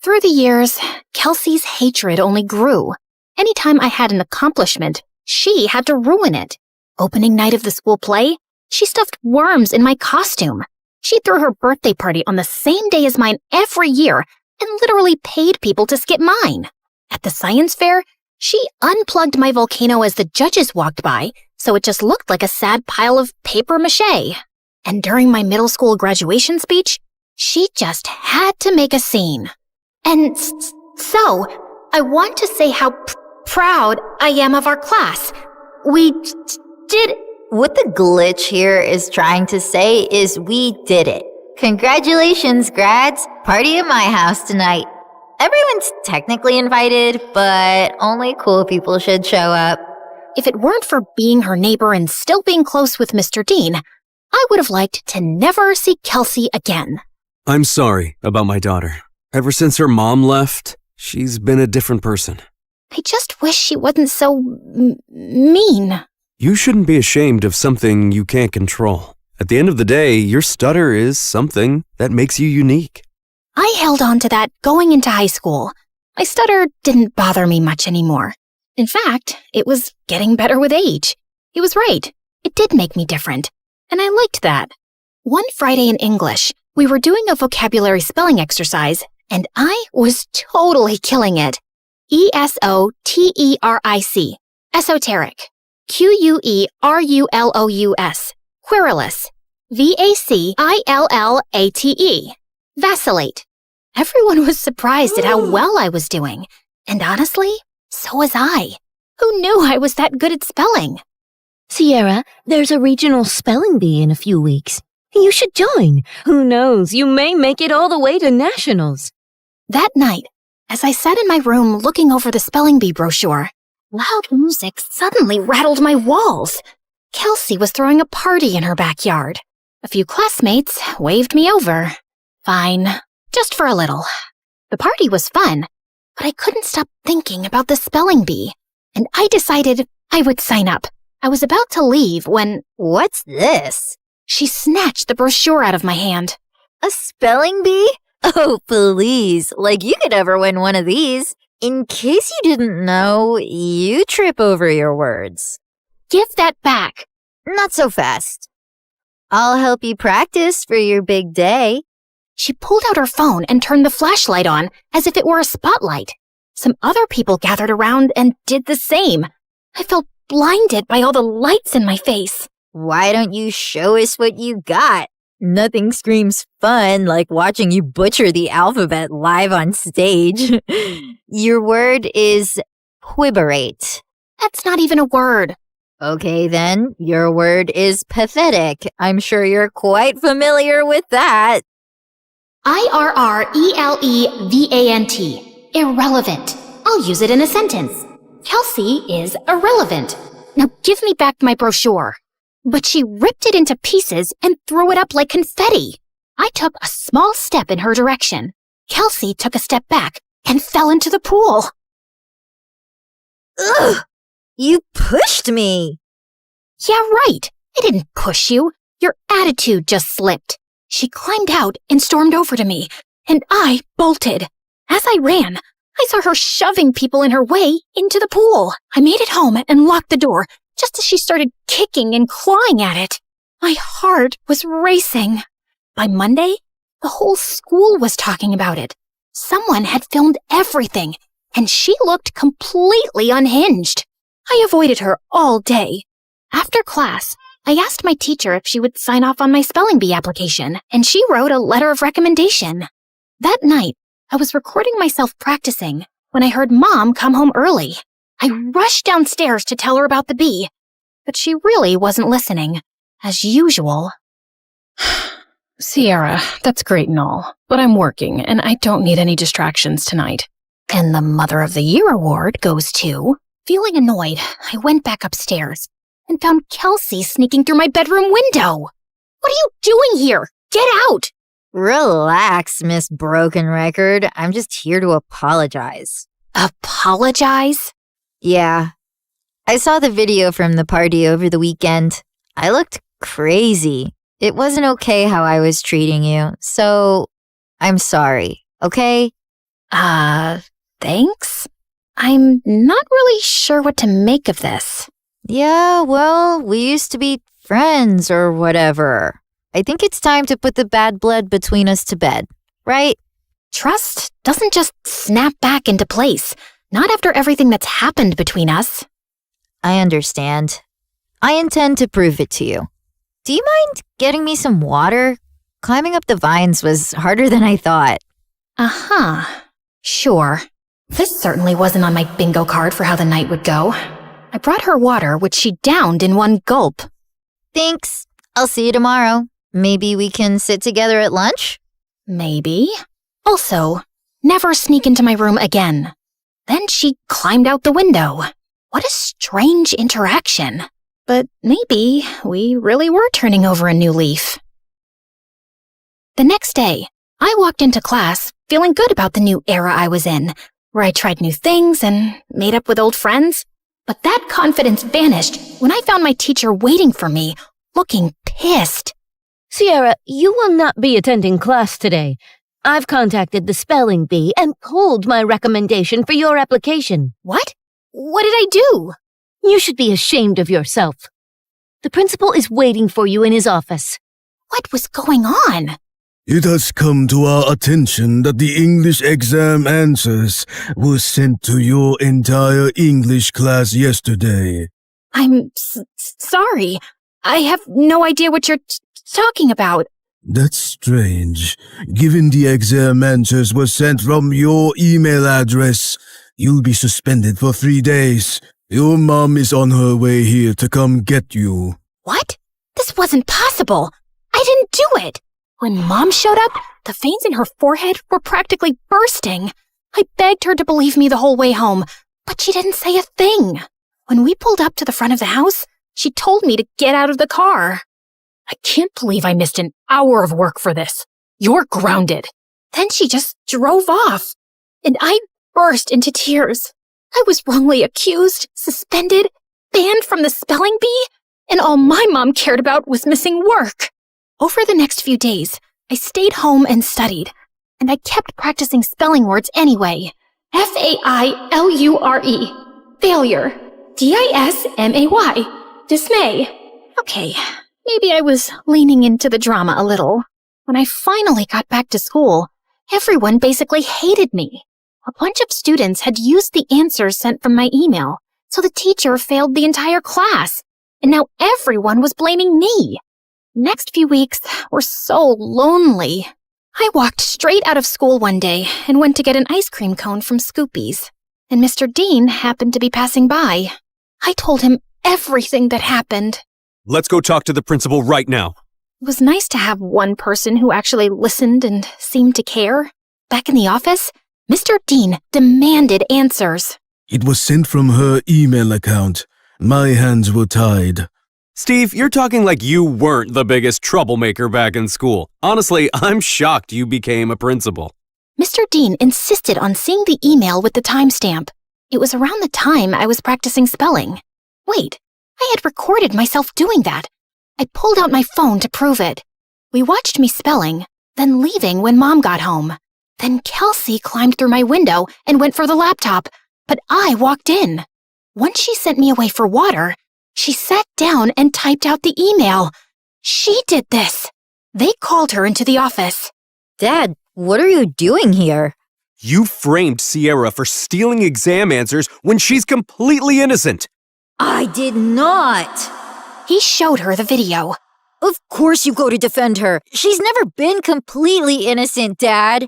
Through the years, Kelsey's hatred only grew. Anytime I had an accomplishment, she had to ruin it. Opening night of the school play, she stuffed worms in my costume. She threw her birthday party on the same day as mine every year and literally paid people to skip mine. At the science fair, she unplugged my volcano as the judges walked by, so it just looked like a sad pile of paper mache. And during my middle school graduation speech, she just had to make a scene. And so, I want to say how proud I am of our class. We did... What the glitch here is trying to say is we did it. Congratulations, grads. Party at my house tonight. Everyone's technically invited, but only cool people should show up. If it weren't for being her neighbor and still being close with Mr. Dean, I would have liked to never see Kelsey again. I'm sorry about my daughter. Ever since her mom left, she's been a different person. I just wish she wasn't so mean. You shouldn't be ashamed of something you can't control. At the end of the day, your stutter is something that makes you unique. I held on to that going into high school. My stutter didn't bother me much anymore. In fact, it was getting better with age. He was right. It did make me different. And I liked that. One Friday in English, we were doing a vocabulary spelling exercise, and I was totally killing it. ESOTERIC. Esoteric. QUERULOUS. Querulous. VACILLATE. Vacillate. Everyone was surprised at how well I was doing. And honestly, so was I. Who knew I was that good at spelling? Sierra, there's a regional spelling bee in a few weeks. You should join. Who knows, you may make it all the way to nationals. That night, as I sat in my room looking over the spelling bee brochure, loud music suddenly rattled my walls. Kelsey was throwing a party in her backyard. A few classmates waved me over. Fine, just for a little. The party was fun, but I couldn't stop thinking about the spelling bee, and I decided I would sign up. I was about to leave when... What's this? She snatched the brochure out of my hand. A spelling bee? Oh, please. Like you could ever win one of these. In case you didn't know, you trip over your words. Give that back. Not so fast. I'll help you practice for your big day. She pulled out her phone and turned the flashlight on as if it were a spotlight. Some other people gathered around and did the same. I felt blinded by all the lights in my face. Why don't you show us what you got? Nothing screams fun like watching you butcher the alphabet live on stage. Your word is quiberate. That's not even a word. Okay then, your word is pathetic. I'm sure you're quite familiar with that. IRRELEVANT. Irrelevant. I'll use it in a sentence. Kelsey is irrelevant. Now give me back my brochure. But she ripped it into pieces and threw it up like confetti. I took a small step in her direction. Kelsey took a step back and fell into the pool. Ugh! You pushed me! Yeah, right. I didn't push you. Your attitude just slipped. She climbed out and stormed over to me, and I bolted. As I ran, I saw her shoving people in her way into the pool. I made it home and locked the door just as she started kicking and clawing at it. My heart was racing. By Monday, the whole school was talking about it. Someone had filmed everything, and she looked completely unhinged. I avoided her all day. After class, I asked my teacher if she would sign off on my spelling bee application, and she wrote a letter of recommendation. That night, I was recording myself practicing when I heard Mom come home early. I rushed downstairs to tell her about the bee, but she really wasn't listening, as usual. Sierra, that's great and all, but I'm working and I don't need any distractions tonight. And the Mother of the Year award goes to... Feeling annoyed, I went back upstairs and found Kelsey sneaking through my bedroom window. What are you doing here? Get out! Relax, Miss Broken Record. I'm just here to apologize. Apologize? Yeah. I saw the video from the party over the weekend. I looked crazy. It wasn't okay how I was treating you, so I'm sorry, okay? Thanks? I'm not really sure what to make of this. Yeah, well, we used to be friends or whatever. I think it's time to put the bad blood between us to bed, right? Trust doesn't just snap back into place, not after everything that's happened between us. I understand. I intend to prove it to you. Do you mind getting me some water? Climbing up the vines was harder than I thought. Uh-huh. Sure. This certainly wasn't on my bingo card for how the night would go. I brought her water, which she downed in one gulp. Thanks. I'll see you tomorrow. Maybe we can sit together at lunch? Maybe. Also, never sneak into my room again. Then she climbed out the window. What a strange interaction. But maybe we really were turning over a new leaf. The next day, I walked into class feeling good about the new era I was in, where I tried new things and made up with old friends. But that confidence vanished when I found my teacher waiting for me, looking pissed. Sierra, you will not be attending class today. I've contacted the spelling bee and pulled my recommendation for your application. What? What did I do? You should be ashamed of yourself. The principal is waiting for you in his office. What was going on? It has come to our attention that the English exam answers were sent to your entire English class yesterday. I'm sorry. I have no idea what you're talking about. That's strange. Given the exam answers were sent from your email address, you'll be suspended for 3 days. Your mom is on her way here to come get you. What? This wasn't possible. I didn't do it. When Mom showed up, the veins in her forehead were practically bursting. I begged her to believe me the whole way home, but she didn't say a thing. When we pulled up to the front of the house, she told me to get out of the car. I can't believe I missed an hour of work for this. You're grounded. Then she just drove off, and I burst into tears. I was wrongly accused, suspended, banned from the spelling bee, and all my mom cared about was missing work. Over the next few days, I stayed home and studied, and I kept practicing spelling words anyway. Failure. Failure. Dismay. Dismay. Okay, maybe I was leaning into the drama a little. When I finally got back to school, everyone basically hated me. A bunch of students had used the answers sent from my email, so the teacher failed the entire class, and now everyone was blaming me. Next few weeks were so lonely. I walked straight out of school one day and went to get an ice cream cone from Scoopy's, and Mr. Dean happened to be passing by. I told him everything that happened. Let's go talk to the principal right now. It was nice to have one person who actually listened and seemed to care. Back in the office, Mr. Dean demanded answers. It was sent from her email account. My hands were tied. Steve, you're talking like you weren't the biggest troublemaker back in school. Honestly, I'm shocked you became a principal. Mr. Dean insisted on seeing the email with the timestamp. It was around the time I was practicing spelling. Wait, I had recorded myself doing that. I pulled out my phone to prove it. We watched me spelling, then leaving when Mom got home. Then Kelsey climbed through my window and went for the laptop, but I walked in. Once she sent me away for water, she sat down and typed out the email. She did this. They called her into the office. Dad, what are you doing here? You framed Sierra for stealing exam answers when she's completely innocent. I did not. He showed her the video. Of course you go to defend her. She's never been completely innocent, Dad.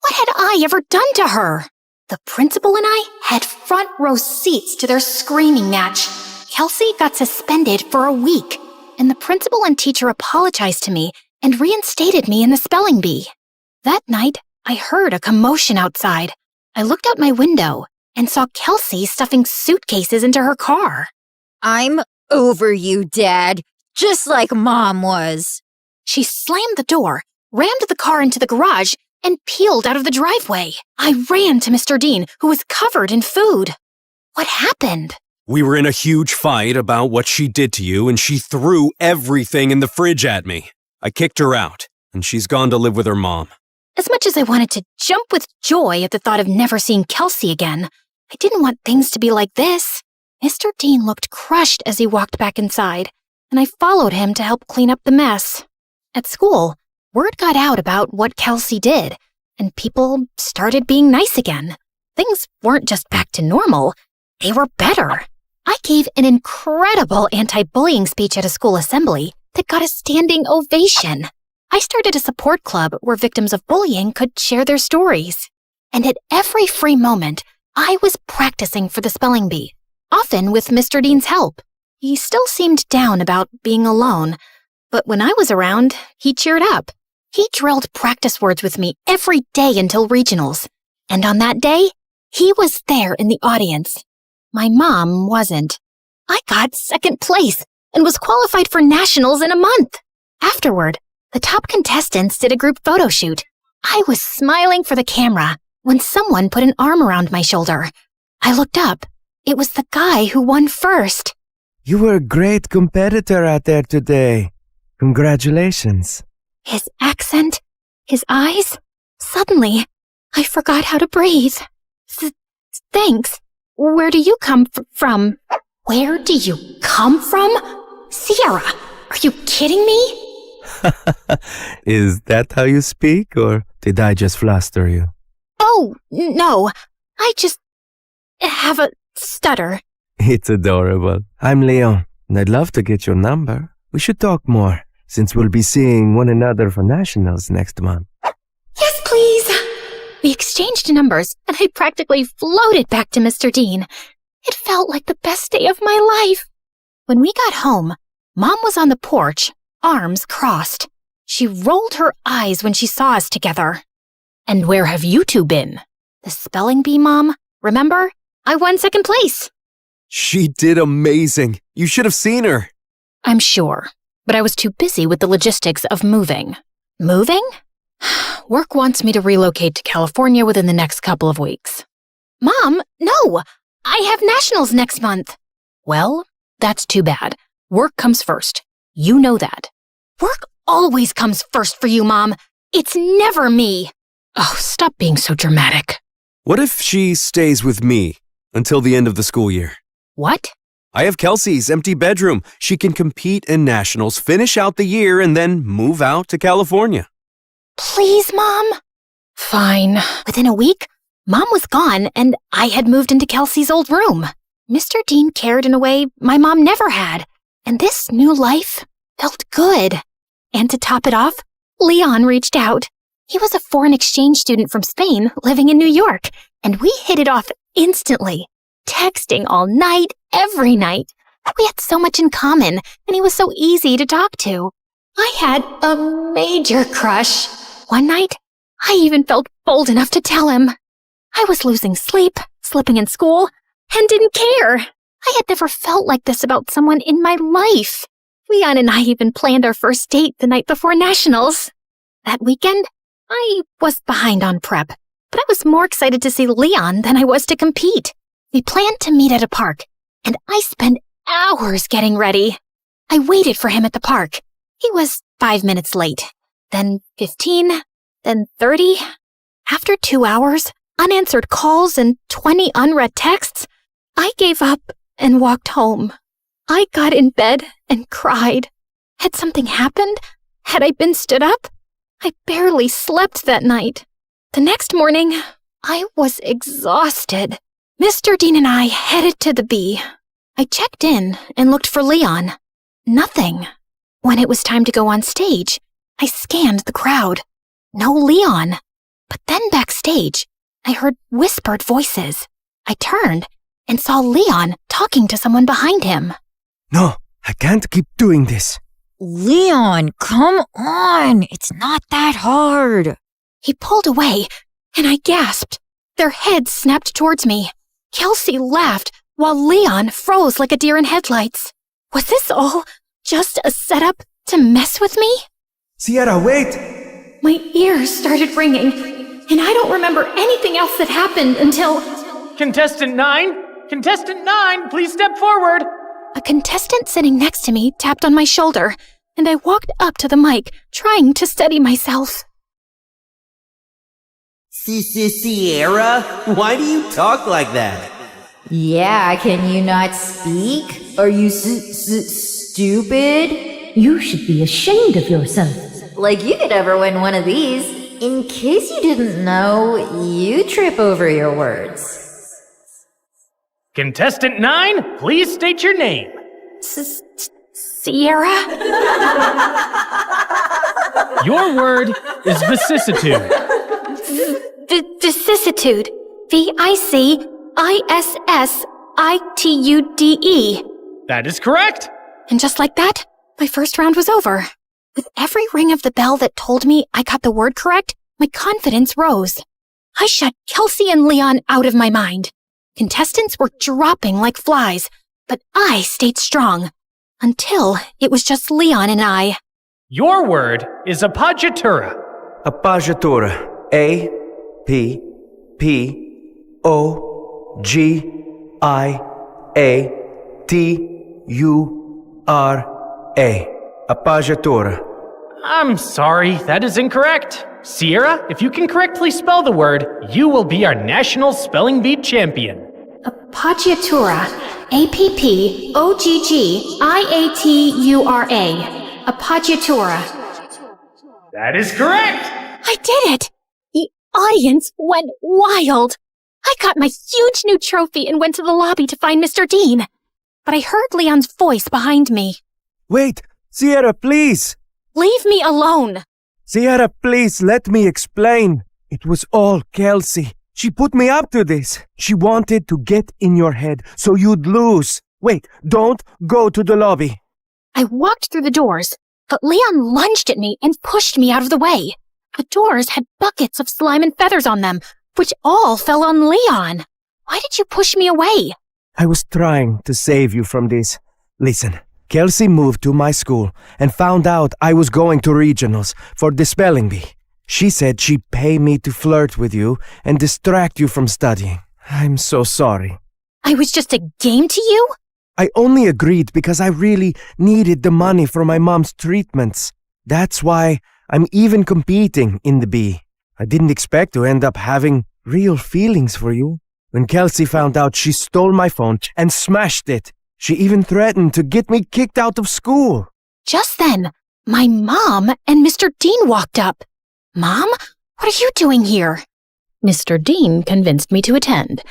What had I ever done to her? The principal and I had front row seats to their screaming match. Kelsey got suspended for a week, and the principal and teacher apologized to me and reinstated me in the spelling bee. That night, I heard a commotion outside. I looked out my window and saw Kelsey stuffing suitcases into her car. I'm over you, Dad, just like Mom was. She slammed the door, rammed the car into the garage, and peeled out of the driveway. I ran to Mr. Dean, who was covered in food. What happened? We were in a huge fight about what she did to you, and she threw everything in the fridge at me. I kicked her out, and she's gone to live with her mom. As much as I wanted to jump with joy at the thought of never seeing Kelsey again, I didn't want things to be like this. Mr. Dean looked crushed as he walked back inside, and I followed him to help clean up the mess. At school, word got out about what Kelsey did, and people started being nice again. Things weren't just back to normal, they were better. I gave an incredible anti-bullying speech at a school assembly that got a standing ovation. I started a support club where victims of bullying could share their stories. And at every free moment, I was practicing for the spelling bee, often with Mr. Dean's help. He still seemed down about being alone, but when I was around, he cheered up. He drilled practice words with me every day until regionals. And on that day, he was there in the audience. My mom wasn't. I got second place and was qualified for nationals in a month. Afterward, the top contestants did a group photo shoot. I was smiling for the camera when someone put an arm around my shoulder. I looked up. It was the guy who won first. You were a great competitor out there today. Congratulations. His accent, his eyes. Suddenly, I forgot how to breathe. Thanks. Where do you come from? Where do you come from? Sierra, are you kidding me? Is that how you speak, or did I just fluster you? Oh, no. I just have a stutter. It's adorable. I'm Leon, and I'd love to get your number. We should talk more, since we'll be seeing one another for nationals next month. Yes, please. We exchanged numbers, and I practically floated back to Mr. Dean. It felt like the best day of my life. When we got home, Mom was on the porch, arms crossed. She rolled her eyes when she saw us together. And where have you two been? The spelling bee, Mom. Remember? I won second place. She did amazing. You should have seen her. I'm sure, but I was too busy with the logistics of moving. Moving? Work wants me to relocate to California within the next couple of weeks. Mom, no! I have nationals next month. Well, that's too bad. Work comes first. You know that. Work always comes first for you, Mom. It's never me. Oh, stop being so dramatic. What if she stays with me until the end of the school year? What? I have Kelsey's empty bedroom. She can compete in nationals, finish out the year, and then move out to California. Please, Mom? Fine. Within a week, Mom was gone, and I had moved into Kelsey's old room. Mr. Dean cared in a way my mom never had, and this new life felt good. And to top it off, Leon reached out. He was a foreign exchange student from Spain living in New York, and we hit it off instantly, texting all night, every night. We had so much in common, and he was so easy to talk to. I had a major crush. One night, I even felt bold enough to tell him. I was losing sleep, slipping in school, and didn't care. I had never felt like this about someone in my life. Leon and I even planned our first date the night before nationals. That weekend, I was behind on prep, but I was more excited to see Leon than I was to compete. We planned to meet at a park, and I spent hours getting ready. I waited for him at the park. He was 5 minutes late, then 15, then 30. After 2 hours, unanswered calls, and 20 unread texts, I gave up and walked home. I got in bed and cried. Had something happened? Had I been stood up? I barely slept that night. The next morning, I was exhausted. Mr. Dean and I headed to the B. I checked in and looked for Leon. Nothing. When it was time to go on stage, I scanned the crowd. No Leon. But then backstage, I heard whispered voices. I turned and saw Leon talking to someone behind him. No, I can't keep doing this. Leon, come on! It's not that hard. He pulled away, and I gasped. Their heads snapped towards me. Kelsey laughed, while Leon froze like a deer in headlights. Was this all just a setup to mess with me? Sierra, wait! My ears started ringing, and I don't remember anything else that happened until... Contestant 9? Contestant 9, please step forward! A contestant sitting next to me tapped on my shoulder, and I walked up to the mic, trying to steady myself. Sierra? Why do you talk like that? Yeah, can you not speak? Are you stupid? You should be ashamed of yourself. Like you could ever win one of these. In case you didn't know, you trip over your words. Contestant 9, please state your name. Sierra? Your word is vicissitude. Vicissitude. VICISSITUDE. That is correct. And just like that, my first round was over. With every ring of the bell that told me I got the word correct, my confidence rose. I shut Kelsey and Leon out of my mind. Contestants were dropping like flies, but I stayed strong. Until it was just Leon and I. Your word is appoggiatura. Appoggiatura. APPOGIATURA. Appoggiatura. I'm sorry, that is incorrect. Sierra, if you can correctly spell the word, you will be our national spelling bee champion. Appoggiatura. APPOGGIATURA. Appoggiatura. That is correct. I did it! The audience went wild. I got my huge new trophy and went to the lobby to find Mr. Dean. But I heard Leon's voice behind me. Wait, Sierra, please! Leave me alone! Sierra, please, let me explain. It was all Kelsey. She put me up to this. She wanted to get in your head so you'd lose. Wait, don't go to the lobby. I walked through the doors, but Leon lunged at me and pushed me out of the way. The doors had buckets of slime and feathers on them, which all fell on Leon. Why did you push me away? I was trying to save you from this. Listen, Kelsey moved to my school and found out I was going to regionals for the spelling bee. She said she'd pay me to flirt with you and distract you from studying. I'm so sorry. I was just a game to you? I only agreed because I really needed the money for my mom's treatments. That's why I'm even competing in the bee. I didn't expect to end up having real feelings for you. When Kelsey found out, she stole my phone and smashed it. She even threatened to get me kicked out of school. Just then, my mom and Mr. Dean walked up. Mom, what are you doing here? Mr. Dean convinced me to attend,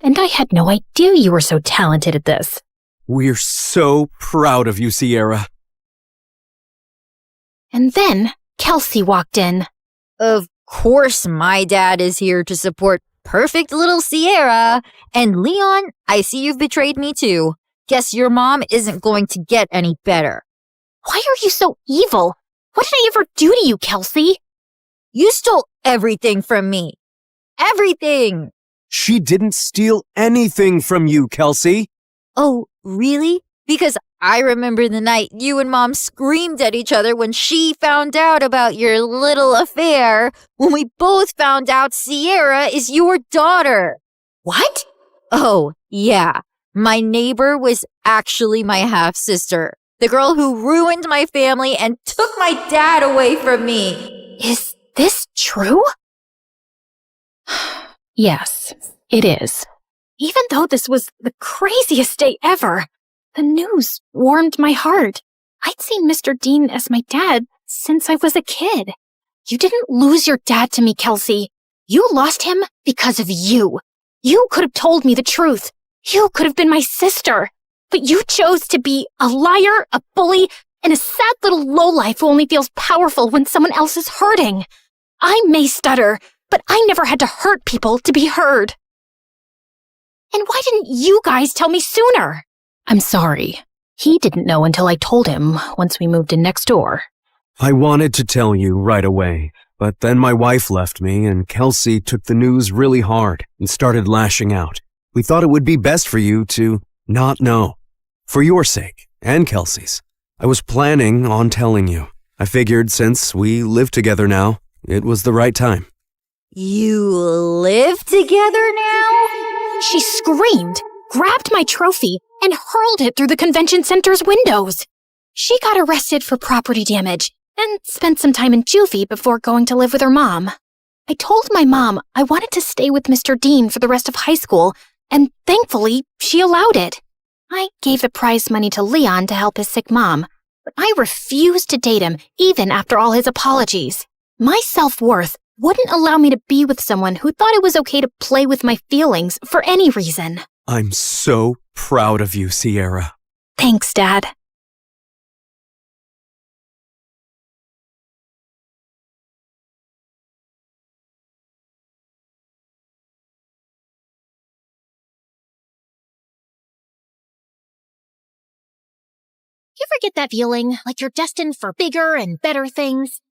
and I had no idea you were so talented at this. We're so proud of you, Sierra. And then Kelsey walked in. Of course my dad is here to support perfect little Sierra. And Leon, I see you've betrayed me too. Guess your mom isn't going to get any better. Why are you so evil? What did I ever do to you, Kelsey? You stole everything from me. Everything! She didn't steal anything from you, Kelsey. Oh, really? Because I remember the night you and Mom screamed at each other when she found out about your little affair, when we both found out Sierra is your daughter. What? Oh, yeah. My neighbor was actually my half-sister. The girl who ruined my family and took my dad away from me. Is this true? Yes, it is. Even though this was the craziest day ever, the news warmed my heart. I'd seen Mr. Dean as my dad since I was a kid. You didn't lose your dad to me, Kelsey. You lost him because of you. You could have told me the truth. You could have been my sister. But you chose to be a liar, a bully, and a sad little lowlife who only feels powerful when someone else is hurting. I may stutter, but I never had to hurt people to be heard. And why didn't you guys tell me sooner? I'm sorry. He didn't know until I told him once we moved in next door. I wanted to tell you right away, but then my wife left me and Kelsey took the news really hard and started lashing out. We thought it would be best for you to not know. For your sake, and Kelsey's. I was planning on telling you. I figured since we live together now, it was the right time. You live together now? She screamed, grabbed my trophy, and hurled it through the convention center's windows. She got arrested for property damage and spent some time in juvie before going to live with her mom. I told my mom I wanted to stay with Mr. Dean for the rest of high school, and thankfully, she allowed it. I gave the prize money to Leon to help his sick mom, but I refused to date him even after all his apologies. My self-worth wouldn't allow me to be with someone who thought it was okay to play with my feelings for any reason. I'm so proud of you, Sierra. Thanks, Dad. You ever get that feeling like you're destined for bigger and better things?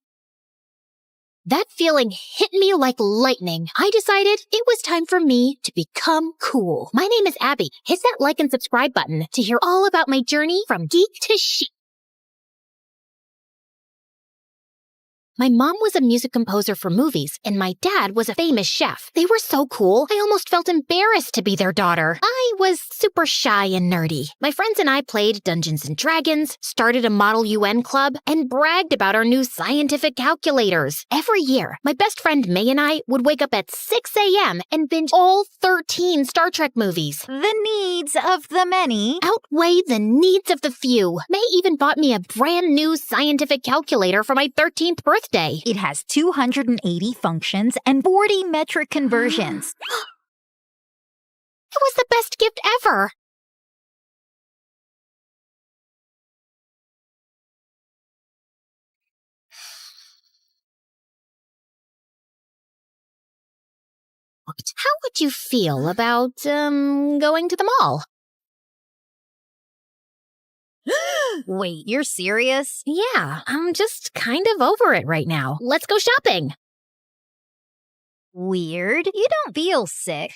That feeling hit me like lightning. I decided it was time for me to become cool. My name is Abby. Hit that like and subscribe button to hear all about my journey from geek to chic. My mom was a music composer for movies, and my dad was a famous chef. They were so cool, I almost felt embarrassed to be their daughter. I was super shy and nerdy. My friends and I played Dungeons & Dragons, started a Model UN club, and bragged about our new scientific calculators. Every year, my best friend May and I would wake up at 6 a.m. and binge all 13 Star Trek movies. The needs of the many outweigh the needs of the few. May even bought me a brand new scientific calculator for my 13th birthday. It has 280 functions and 40 metric conversions. It was the best gift ever. How would you feel about, going to the mall? Wait, you're serious? Yeah, I'm just kind of over it right now. Let's go shopping. Weird. You don't feel sick.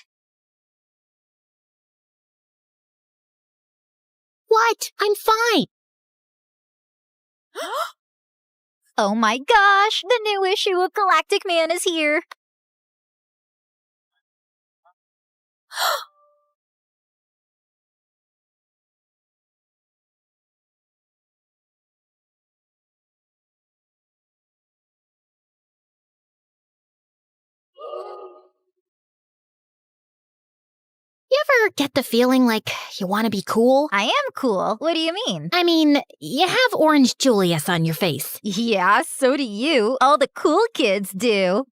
What? I'm fine. Oh my gosh, the new issue of Galactic Man is here. You ever get the feeling like you want to be cool? I am cool. What do you mean? I mean, you have Orange Julius on your face. Yeah, so do you. All the cool kids do.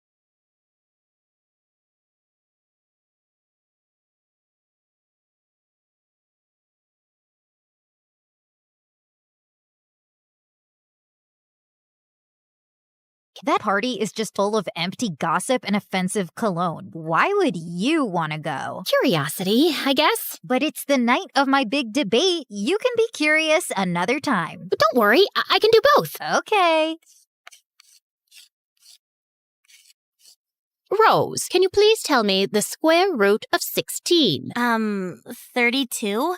That party is just full of empty gossip and offensive cologne. Why would you want to go? Curiosity, I guess. But it's the night of my big debate. You can be curious another time. But don't worry, I can do both. Okay. Rose, can you please tell me the square root of 16? 32?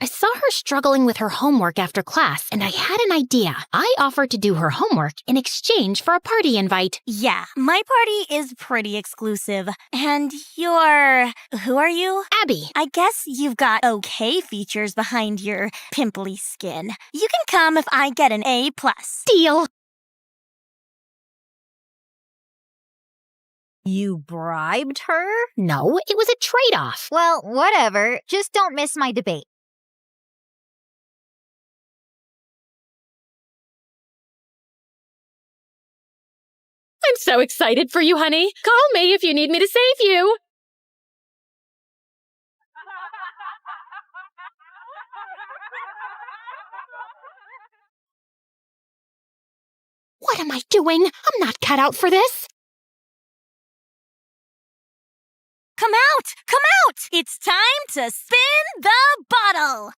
I saw her struggling with her homework after class, and I had an idea. I offered to do her homework in exchange for a party invite. Yeah, my party is pretty exclusive. And you're... who are you? Abby. I guess you've got okay features behind your pimply skin. You can come if I get an A+. Deal. You bribed her? No, it was a trade-off. Well, whatever. Just don't miss my debate. I'm so excited for you, honey. Call me if you need me to save you. What am I doing? I'm not cut out for this. Come out! Come out! It's time to spin the bottle!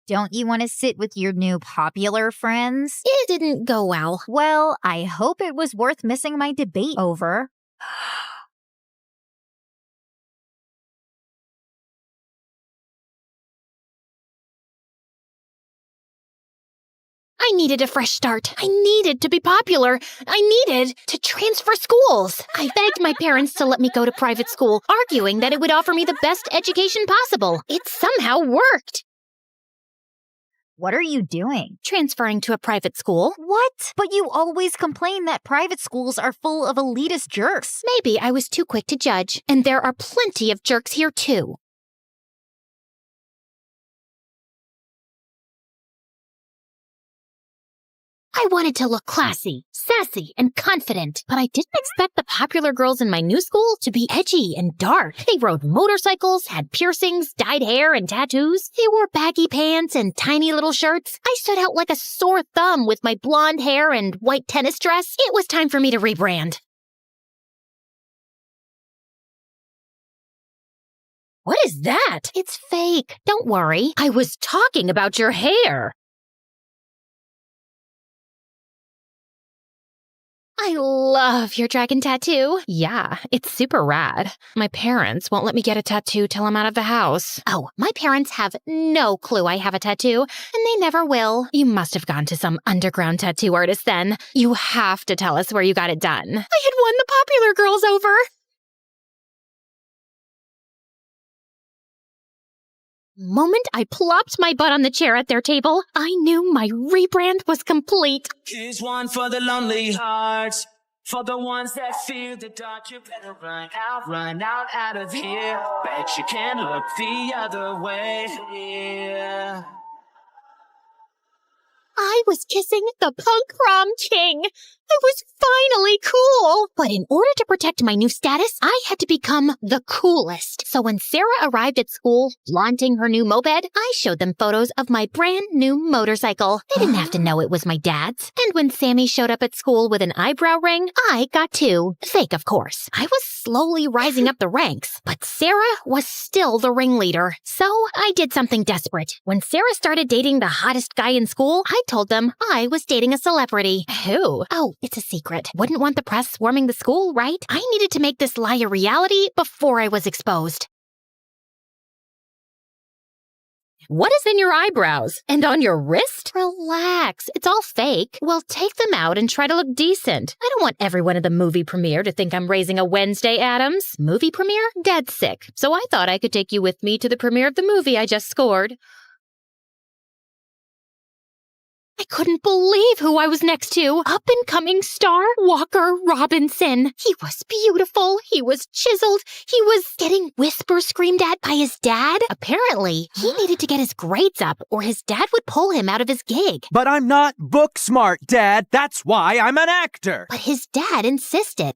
Don't you want to sit with your new popular friends? It didn't go well. Well, I hope it was worth missing my debate over. I needed a fresh start. I needed to be popular. I needed to transfer schools. I begged my parents to let me go to private school, arguing that it would offer me the best education possible. It somehow worked. What are you doing? Transferring to a private school. What? But you always complain that private schools are full of elitist jerks. Maybe I was too quick to judge, and there are plenty of jerks here too. I wanted to look classy, sassy, and confident, but I didn't expect the popular girls in my new school to be edgy and dark. They rode motorcycles, had piercings, dyed hair, and tattoos. They wore baggy pants and tiny little shirts. I stood out like a sore thumb with my blonde hair and white tennis dress. It was time for me to rebrand. What is that? It's fake. Don't worry. I was talking about your hair. I love your dragon tattoo. Yeah, it's super rad. My parents won't let me get a tattoo till I'm out of the house. Oh, my parents have no clue I have a tattoo, and they never will. You must have gone to some underground tattoo artist then. You have to tell us where you got it done. I had won the popular girls over. Moment I plopped my butt on the chair at their table, I knew my rebrand was complete. Here's one for the lonely hearts, for the ones that feel the dark. You better run out of here. Bet you can't look the other way. Yeah. I was kissing the punk prom king. I was finally cool. But in order to protect my new status, I had to become the coolest. So when Sarah arrived at school, flaunting her new moped, I showed them photos of my brand new motorcycle. They didn't have to know it was my dad's. And when Sammy showed up at school with an eyebrow ring, I got two. Fake, of course. I was slowly rising up the ranks, but Sarah was still the ringleader. So I did something desperate. When Sarah started dating the hottest guy in school, I told them I was dating a celebrity. Who? Oh, it's a secret. Wouldn't want the press swarming the school, right? I needed to make this lie a reality before I was exposed. What is in your eyebrows? And on your wrist? Relax. It's all fake. Well, take them out and try to look decent. I don't want everyone at the movie premiere to think I'm raising a Wednesday Addams. Movie premiere? Dead sick. So I thought I could take you with me to the premiere of the movie I just scored. I couldn't believe who I was next to. Up-and-coming star Walker Robinson. He was beautiful. He was chiseled. He was getting whispers screamed at by his dad. Apparently, he needed to get his grades up or his dad would pull him out of his gig. But I'm not book smart, Dad. That's why I'm an actor. But his dad insisted.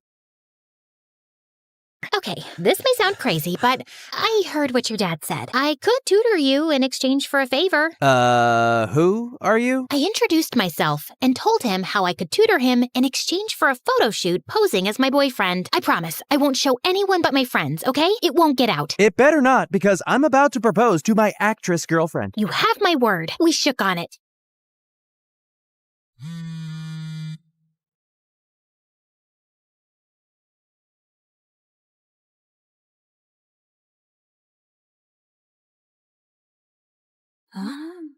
Okay, this may sound crazy, but I heard what your dad said. I could tutor you in exchange for a favor. Who are you? I introduced myself and told him how I could tutor him in exchange for a photo shoot posing as my boyfriend. I promise, I won't show anyone but my friends, okay? It won't get out. It better not, because I'm about to propose to my actress girlfriend. You have my word. We shook on it. I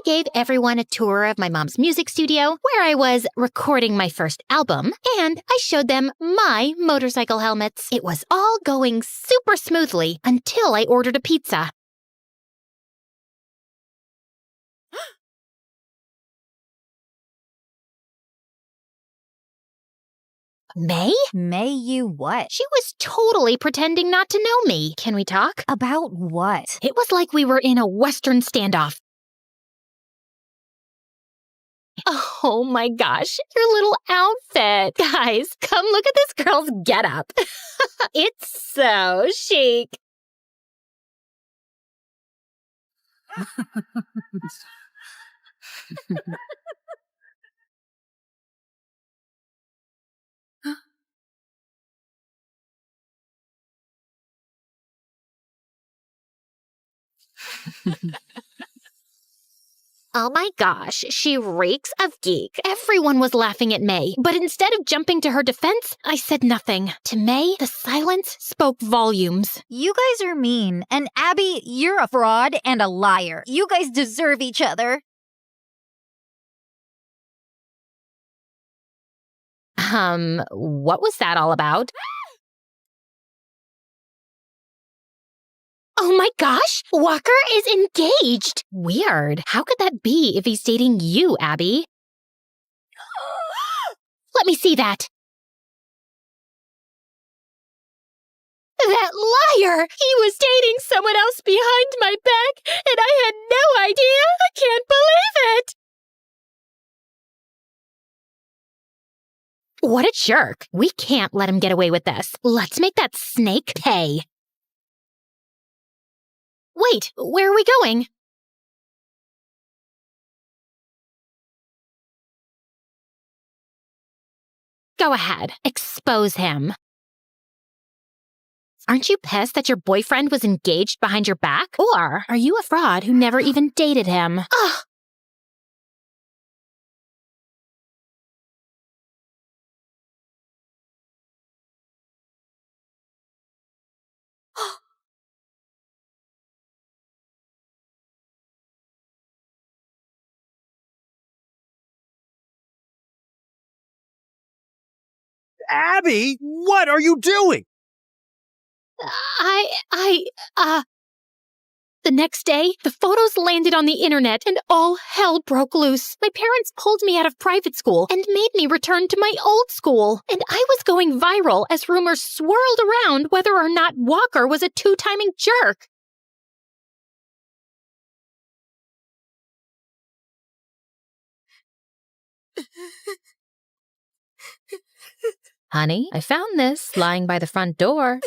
gave everyone a tour of my mom's music studio, where I was recording my first album, and I showed them my motorcycle helmets. It was all going super smoothly until I ordered a pizza. May? May you what? She was totally pretending not to know me. Can we talk? About what? It was like we were in a Western standoff. Oh my gosh, your little outfit. Guys, come look at this girl's getup. It's so chic. Oh my gosh, she reeks of geek. Everyone was laughing at May, but instead of jumping to her defense, I said nothing. To May, the silence spoke volumes. You guys are mean, and Abby, you're a fraud and a liar. You guys deserve each other. What was that all about? Oh my gosh! Walker is engaged! Weird. How could that be if he's dating you, Abby? Let me see that. That liar! He was dating someone else behind my back, and I had no idea! I can't believe it! What a jerk. We can't let him get away with this. Let's make that snake pay. Wait, where are we going? Go ahead, expose him. Aren't you pissed that your boyfriend was engaged behind your back? Or are you a fraud who never even dated him? Ugh! Abby, what are you doing? The next day, the photos landed on the internet and all hell broke loose. My parents pulled me out of private school and made me return to my old school. And I was going viral as rumors swirled around whether or not Walker was a two-timing jerk. Honey, I found this lying by the front door.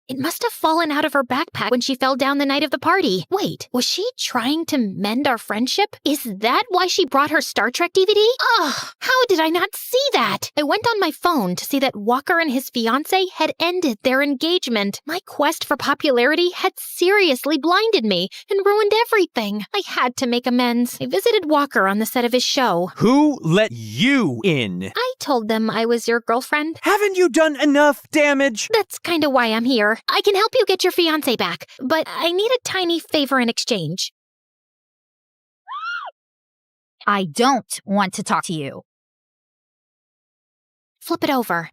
It must have fallen out of her backpack when she fell down the night of the party. Wait, was she trying to mend our friendship? Is that why she brought her Star Trek DVD? Ugh, how did I not see that? I went on my phone to see that Walker and his fiancée had ended their engagement. My quest for popularity had seriously blinded me and ruined everything. I had to make amends. I visited Walker on the set of his show. Who let you in? I told them I was your girlfriend. Haven't you done enough damage? That's kind of why I'm here. Sure, I can help you get your fiancé back, but I need a tiny favor in exchange. I don't want to talk to you. Flip it over.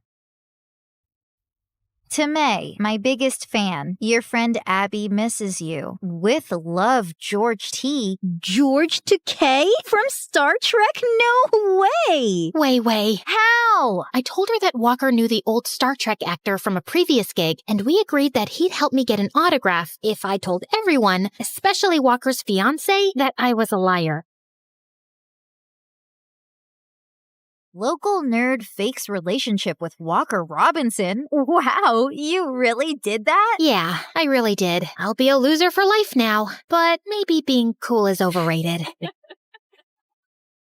To May, my biggest fan, your friend Abby misses you. With love, George T. George Takei from Star Trek? No way! Way. How? I told her that Walker knew the old Star Trek actor from a previous gig, and we agreed that he'd help me get an autograph if I told everyone, especially Walker's fiancé, that I was a liar. Local nerd fakes relationship with Walker Robinson. Wow, you really did that? Yeah, I really did. I'll be a loser for life now, but maybe being cool is overrated.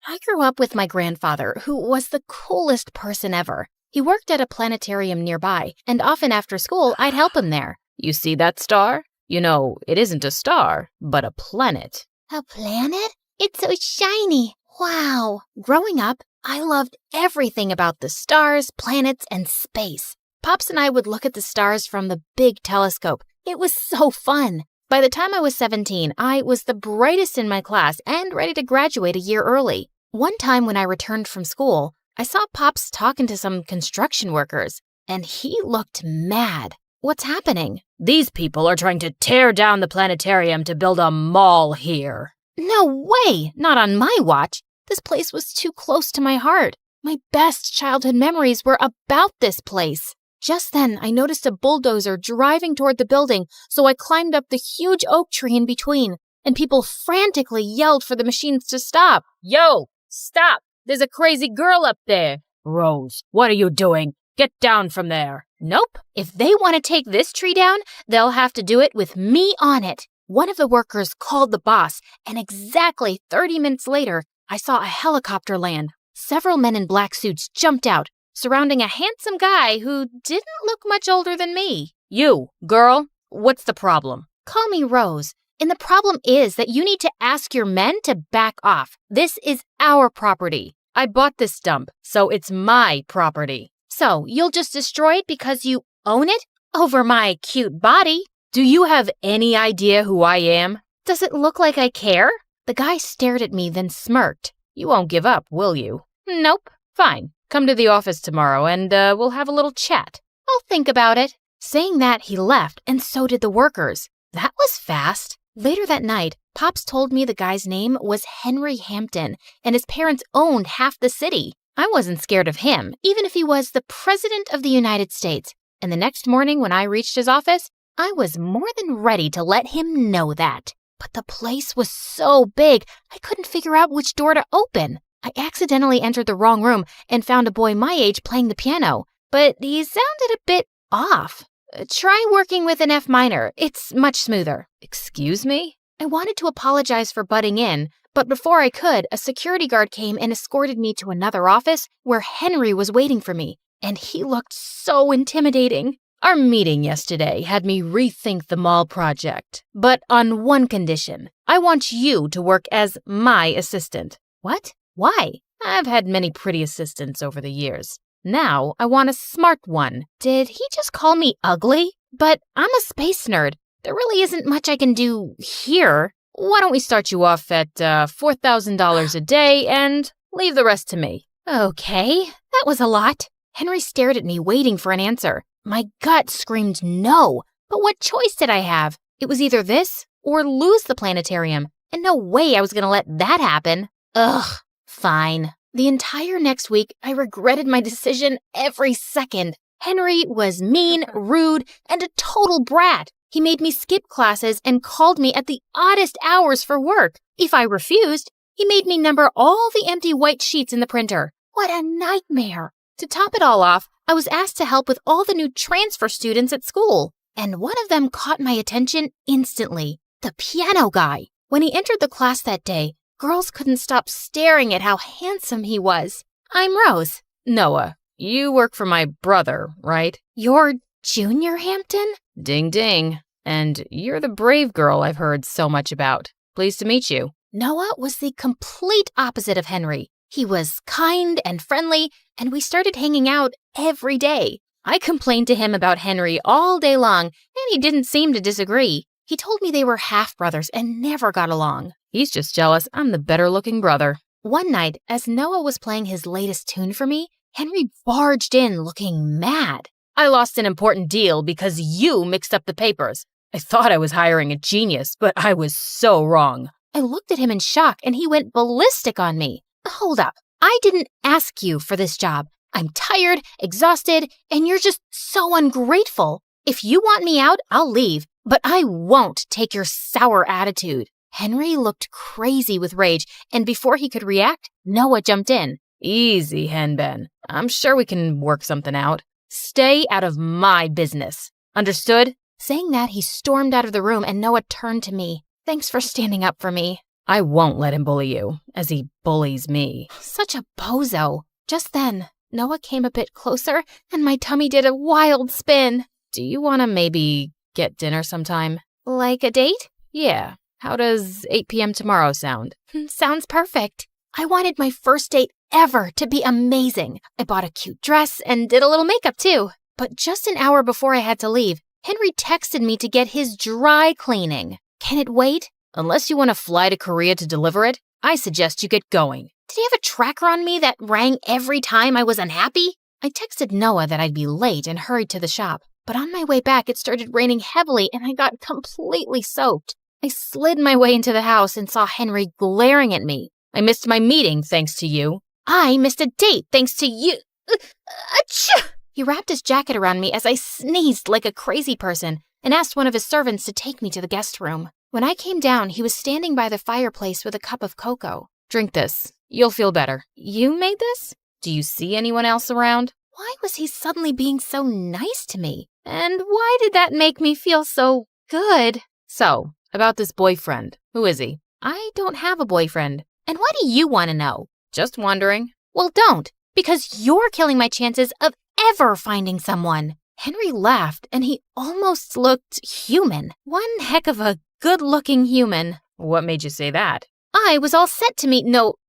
I grew up with my grandfather, who was the coolest person ever. He worked at a planetarium nearby, and often after school, I'd help him there. You see that star? You know, it isn't a star, but a planet. A planet? It's so shiny. Wow. Growing up, I loved everything about the stars, planets, and space. Pops and I would look at the stars from the big telescope. It was so fun. By the time I was 17, I was the brightest in my class and ready to graduate a year early. One time when I returned from school, I saw Pops talking to some construction workers, and he looked mad. What's happening? These people are trying to tear down the planetarium to build a mall here. No way! Not on my watch. This place was too close to my heart. My best childhood memories were about this place. Just then, I noticed a bulldozer driving toward the building, so I climbed up the huge oak tree in between, and people frantically yelled for the machines to stop. Yo, stop! There's a crazy girl up there. Rose, what are you doing? Get down from there. Nope. If they want to take this tree down, they'll have to do it with me on it. One of the workers called the boss, and exactly 30 minutes later, I saw a helicopter land. Several men in black suits jumped out, surrounding a handsome guy who didn't look much older than me. You, girl, what's the problem? Call me Rose. And the problem is that you need to ask your men to back off. This is our property. I bought this dump, so it's my property. So you'll just destroy it because you own it? Over my cute body? Do you have any idea who I am? Does it look like I care? The guy stared at me, then smirked. You won't give up, will you? Nope. Fine. Come to the office tomorrow and we'll have a little chat. I'll think about it. Saying that, he left, and so did the workers. That was fast. Later that night, Pops told me the guy's name was Henry Hampton, and his parents owned half the city. I wasn't scared of him, even if he was the President of the United States. And the next morning when I reached his office, I was more than ready to let him know that. But the place was so big, I couldn't figure out which door to open. I accidentally entered the wrong room and found a boy my age playing the piano, but he sounded a bit off. Try working with an F minor. It's much smoother. Excuse me? I wanted to apologize for butting in, but before I could, a security guard came and escorted me to another office where Henry was waiting for me, and he looked so intimidating. Our meeting yesterday had me rethink the mall project, but on one condition. I want you to work as my assistant. What? Why? I've had many pretty assistants over the years. Now I want a smart one. Did he just call me ugly? But I'm a space nerd. There really isn't much I can do here. Why don't we start you off at $4,000 a day and leave the rest to me? Okay, that was a lot. Henry stared at me, waiting for an answer. My gut screamed no, but what choice did I have? It was either this or lose the planetarium, and no way I was going to let that happen. Ugh, fine. The entire next week, I regretted my decision every second. Henry was mean, rude, and a total brat. He made me skip classes and called me at the oddest hours for work. If I refused, he made me number all the empty white sheets in the printer. What a nightmare. To top it all off, I was asked to help with all the new transfer students at school, and one of them caught my attention instantly, the piano guy. When he entered the class that day, girls couldn't stop staring at how handsome he was. I'm Rose. Noah, you work for my brother, right? You're Junior Hampton? Ding ding. And you're the brave girl I've heard so much about. Pleased to meet you. Noah was the complete opposite of Henry. He was kind and friendly, and we started hanging out every day. I complained to him about Henry all day long, and he didn't seem to disagree. He told me they were half-brothers and never got along. He's just jealous I'm the better-looking brother. One night, as Noah was playing his latest tune for me, Henry barged in looking mad. I lost an important deal because you mixed up the papers. I thought I was hiring a genius, but I was so wrong. I looked at him in shock and he went ballistic on me. Hold up. I didn't ask you for this job. I'm tired, exhausted, and you're just so ungrateful. If you want me out, I'll leave, but I won't take your sour attitude. Henry looked crazy with rage, and before he could react, Noah jumped in. Easy, Henben. I'm sure we can work something out. Stay out of my business. Understood? Saying that, he stormed out of the room and Noah turned to me. Thanks for standing up for me. I won't let him bully you, as he bullies me. Such a bozo. Just then, Noah came a bit closer and my tummy did a wild spin. Do you want to maybe get dinner sometime? Like a date? Yeah. How does 8 p.m. tomorrow sound? Sounds perfect. I wanted my first date ever to be amazing. I bought a cute dress and did a little makeup too. But just an hour before I had to leave, Henry texted me to get his dry cleaning. Can it wait? Unless you want to fly to Korea to deliver it, I suggest you get going. Did he have a tracker on me that rang every time I was unhappy? I texted Noah that I'd be late and hurried to the shop. But on my way back, it started raining heavily and I got completely soaked. I slid my way into the house and saw Henry glaring at me. I missed my meeting thanks to you. I missed a date thanks to you. Achoo! He wrapped his jacket around me as I sneezed like a crazy person and asked one of his servants to take me to the guest room. When I came down, he was standing by the fireplace with a cup of cocoa. Drink this. You'll feel better. You made this? Do you see anyone else around? Why was he suddenly being so nice to me? And why did that make me feel so good? So, about this boyfriend. Who is he? I don't have a boyfriend. And why do you want to know? Just wondering. Well, don't, because you're killing my chances of ever finding someone. Henry laughed, and he almost looked human. One heck of a good-looking human. What made you say that? I was all set to meet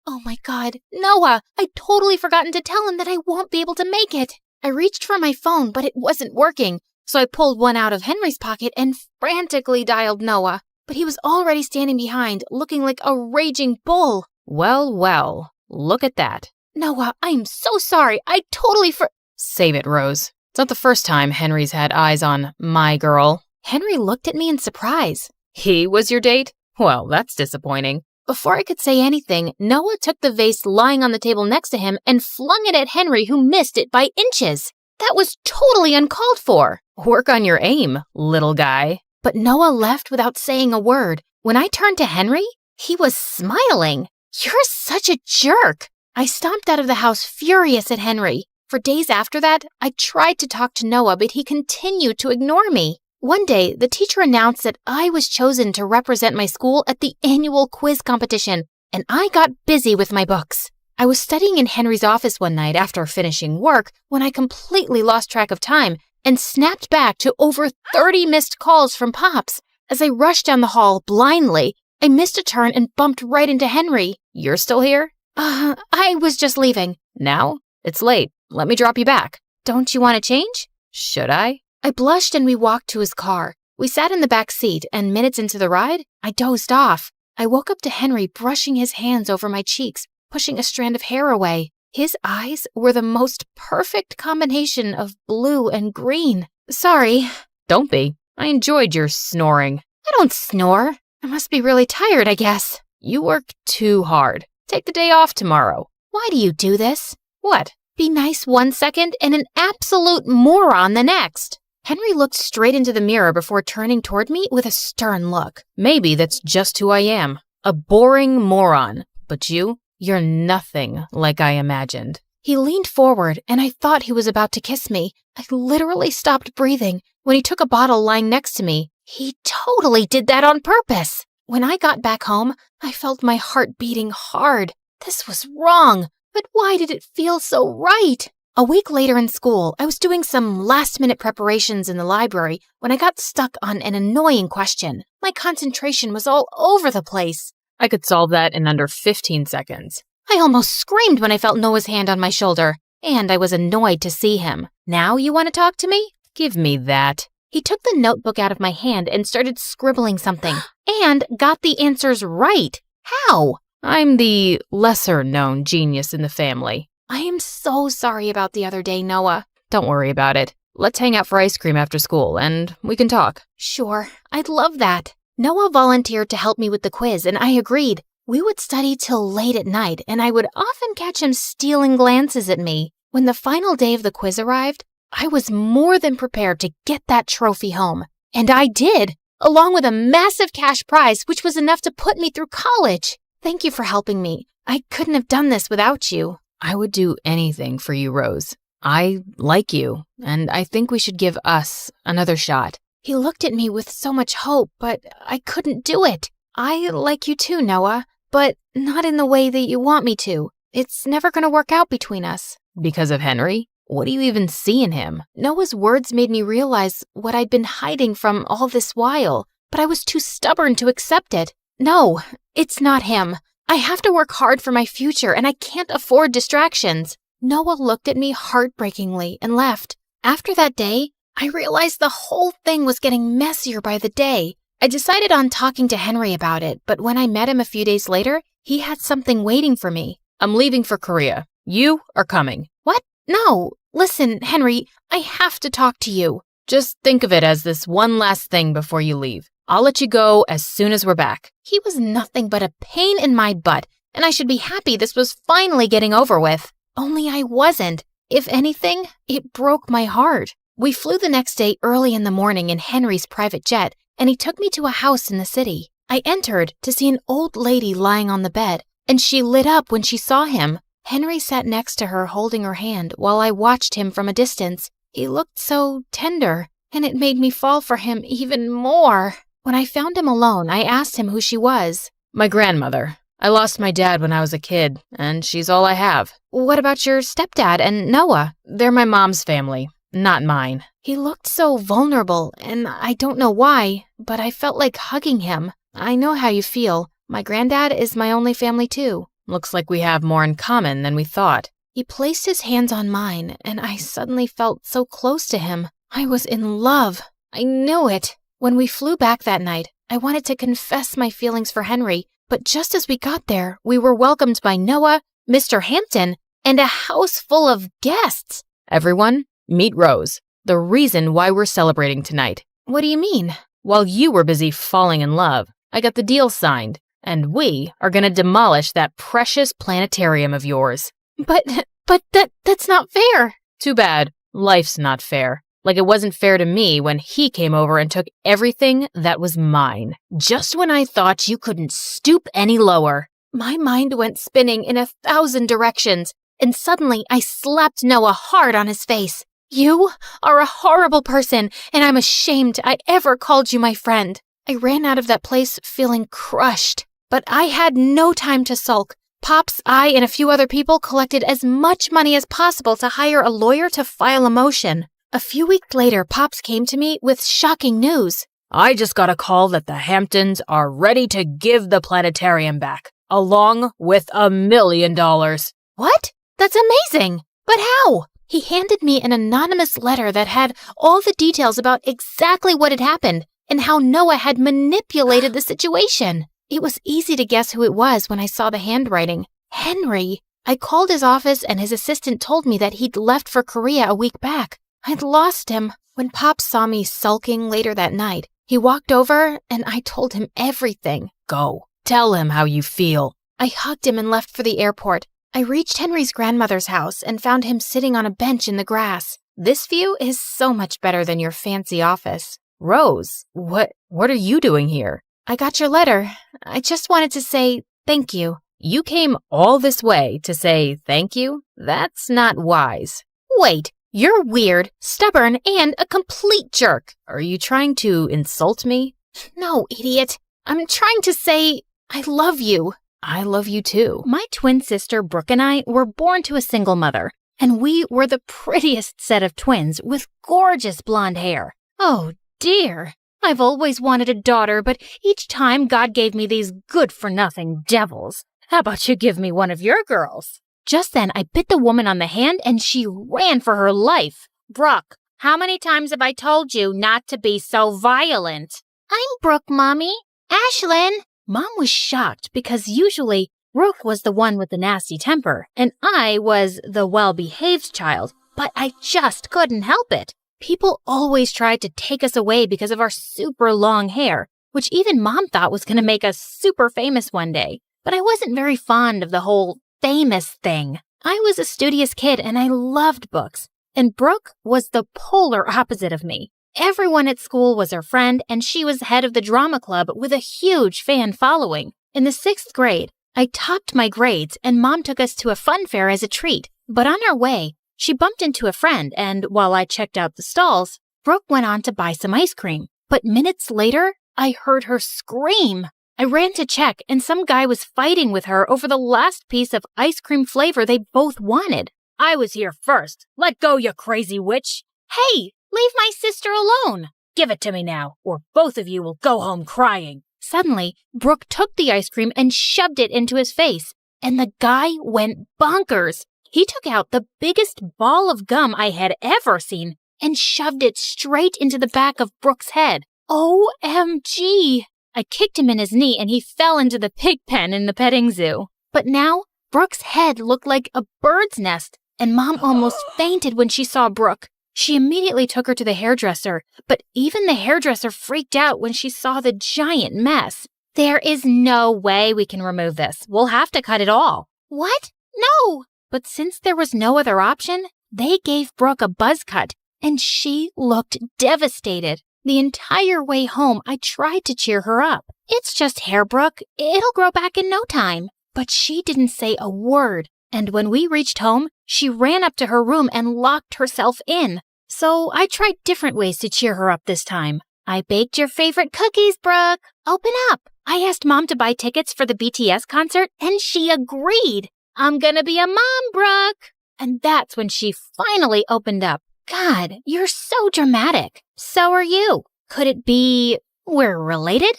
Oh my God, Noah! I'd totally forgotten to tell him that I won't be able to make it. I reached for my phone, but it wasn't working, so I pulled one out of Henry's pocket and frantically dialed Noah. But he was already standing behind, looking like a raging bull. Well, well, look at that. Noah, I'm so sorry. I totally Save it, Rose. It's not the first time Henry's had eyes on my girl. Henry looked at me in surprise. He was your date? Well, that's disappointing. Before I could say anything, Noah took the vase lying on the table next to him and flung it at Henry, who missed it by inches. That was totally uncalled for. Work on your aim, little guy. But Noah left without saying a word. When I turned to Henry, he was smiling. You're such a jerk. I stomped out of the house furious at Henry. For days after that, I tried to talk to Noah, but he continued to ignore me. One day, the teacher announced that I was chosen to represent my school at the annual quiz competition, and I got busy with my books. I was studying in Henry's office one night after finishing work when I completely lost track of time and snapped back to over 30 missed calls from Pops. As I rushed down the hall blindly, I missed a turn and bumped right into Henry. You're still here? I was just leaving. Now? It's late. Let me drop you back. Don't you want to change? Should I? I blushed and we walked to his car. We sat in the back seat and minutes into the ride, I dozed off. I woke up to Henry brushing his hands over my cheeks, pushing a strand of hair away. His eyes were the most perfect combination of blue and green. Sorry. Don't be. I enjoyed your snoring. I don't snore. I must be really tired, I guess. You work too hard. Take the day off tomorrow. Why do you do this? What? Be nice one second and an absolute moron the next. Henry looked straight into the mirror before turning toward me with a stern look. Maybe that's just who I am. A boring moron. But you're nothing like I imagined. He leaned forward and I thought he was about to kiss me. I literally stopped breathing when he took a bottle lying next to me. He totally did that on purpose. When I got back home, I felt my heart beating hard. This was wrong, but why did it feel so right? A week later in school, I was doing some last-minute preparations in the library when I got stuck on an annoying question. My concentration was all over the place. I could solve that in under 15 seconds. I almost screamed when I felt Noah's hand on my shoulder. and I was annoyed to see him. Now you want to talk to me? Give me that. He took the notebook out of my hand and started scribbling something, and got the answers right. How? I'm the lesser-known genius in the family. I am so sorry about the other day, Noah. Don't worry about it. Let's hang out for ice cream after school, and we can talk. Sure, I'd love that. Noah volunteered to help me with the quiz, and I agreed. We would study till late at night, and I would often catch him stealing glances at me. When the final day of the quiz arrived, I was more than prepared to get that trophy home. And I did, along with a massive cash prize, which was enough to put me through college. Thank you for helping me. I couldn't have done this without you. I would do anything for you, Rose. I like you, and I think we should give us another shot. He looked at me with so much hope, but I couldn't do it. I like you too, Noah, but not in the way that you want me to. It's never going to work out between us. Because of Henry? What do you even see in him? Noah's words made me realize what I'd been hiding from all this while, but I was too stubborn to accept it. No, it's not him. I have to work hard for my future, and I can't afford distractions. Noah looked at me heartbreakingly and left. After that day, I realized the whole thing was getting messier by the day. I decided on talking to Henry about it, but when I met him a few days later, he had something waiting for me. I'm leaving for Korea. You are coming. What? No. Listen, Henry, I have to talk to you. Just think of it as this one last thing before you leave. I'll let you go as soon as we're back. He was nothing but a pain in my butt, and I should be happy this was finally getting over with. Only I wasn't. If anything, it broke my heart. We flew the next day early in the morning in Henry's private jet, and he took me to a house in the city. I entered to see an old lady lying on the bed, and she lit up when she saw him. Henry sat next to her holding her hand while I watched him from a distance. He looked so tender, and it made me fall for him even more. When I found him alone, I asked him who she was. My grandmother. I lost my dad when I was a kid, and she's all I have. What about your stepdad and Noah? They're my mom's family, not mine. He looked so vulnerable, and I don't know why, but I felt like hugging him. I know how you feel. My granddad is my only family too. Looks like we have more in common than we thought. He placed his hands on mine, and I suddenly felt so close to him. I was in love. I knew it. When we flew back that night, I wanted to confess my feelings for Henry, but just as we got there, we were welcomed by Noah, Mr. Hampton, and a house full of guests. Everyone, meet Rose, the reason why we're celebrating tonight. What do you mean? While you were busy falling in love, I got the deal signed, and we are going to demolish that precious planetarium of yours. But that's not fair. Too bad. Life's not fair. Like it wasn't fair to me when he came over and took everything that was mine. Just when I thought you couldn't stoop any lower. My mind went spinning in 1,000 directions, and suddenly I slapped Noah hard on his face. You are a horrible person, and I'm ashamed I ever called you my friend. I ran out of that place feeling crushed, but I had no time to sulk. Pops, I, and a few other people collected as much money as possible to hire a lawyer to file a motion. A few weeks later, Pops came to me with shocking news. I just got a call that the Hamptons are ready to give the planetarium back, along with $1 million. What? That's amazing! But how? He handed me an anonymous letter that had all the details about exactly what had happened and how Noah had manipulated the situation. It was easy to guess who it was when I saw the handwriting. Henry. I called his office and his assistant told me that he'd left for Korea a week back. I'd lost him. When Pops saw me sulking later that night, he walked over and I told him everything. Go. Tell him how you feel. I hugged him and left for the airport. I reached Henry's grandmother's house and found him sitting on a bench in the grass. This view is so much better than your fancy office. Rose, what are you doing here? I got your letter. I just wanted to say thank you. You came all this way to say thank you? That's not wise. Wait. You're weird, stubborn, and a complete jerk. Are you trying to insult me? No, idiot. I'm trying to say I love you. I love you too. My twin sister Brooke and I were born to a single mother, and we were the prettiest set of twins with gorgeous blonde hair. Oh dear. I've always wanted a daughter, but each time God gave me these good-for-nothing devils. How about you give me one of your girls? Just then, I bit the woman on the hand and she ran for her life. Brooke, how many times have I told you not to be so violent? I'm Brooke, Mommy. Ashlyn! Mom was shocked because usually Brooke was the one with the nasty temper and I was the well-behaved child, but I just couldn't help it. People always tried to take us away because of our super long hair, which even Mom thought was going to make us super famous one day. But I wasn't very fond of the whole famous thing. I was a studious kid and I loved books, and Brooke was the polar opposite of me. Everyone at school was her friend, and she was head of the drama club with a huge fan following. In the 6th grade, I topped my grades, and Mom took us to a fun fair as a treat. But on our way, she bumped into a friend, and while I checked out the stalls, Brooke went on to buy some ice cream. But minutes later, I heard her scream. I ran to check, and some guy was fighting with her over the last piece of ice cream flavor they both wanted. I was here first. Let go, you crazy witch. Hey, leave my sister alone. Give it to me now, or both of you will go home crying. Suddenly, Brooke took the ice cream and shoved it into his face, and the guy went bonkers. He took out the biggest ball of gum I had ever seen and shoved it straight into the back of Brooke's head. OMG! I kicked him in his knee and he fell into the pig pen in the petting zoo. But now, Brooke's head looked like a bird's nest, and Mom almost fainted when she saw Brooke. She immediately took her to the hairdresser, but even the hairdresser freaked out when she saw the giant mess. There is no way we can remove this. We'll have to cut it all. What? No! But since there was no other option, they gave Brooke a buzz cut, and she looked devastated. The entire way home, I tried to cheer her up. It's just hair, Brooke. It'll grow back in no time. But she didn't say a word, and when we reached home, she ran up to her room and locked herself in. So I tried different ways to cheer her up this time. I baked your favorite cookies, Brooke. Open up. I asked Mom to buy tickets for the BTS concert, and she agreed. I'm gonna be a mom, Brooke. And that's when she finally opened up. God, you're so dramatic. So are you. Could it be we're related?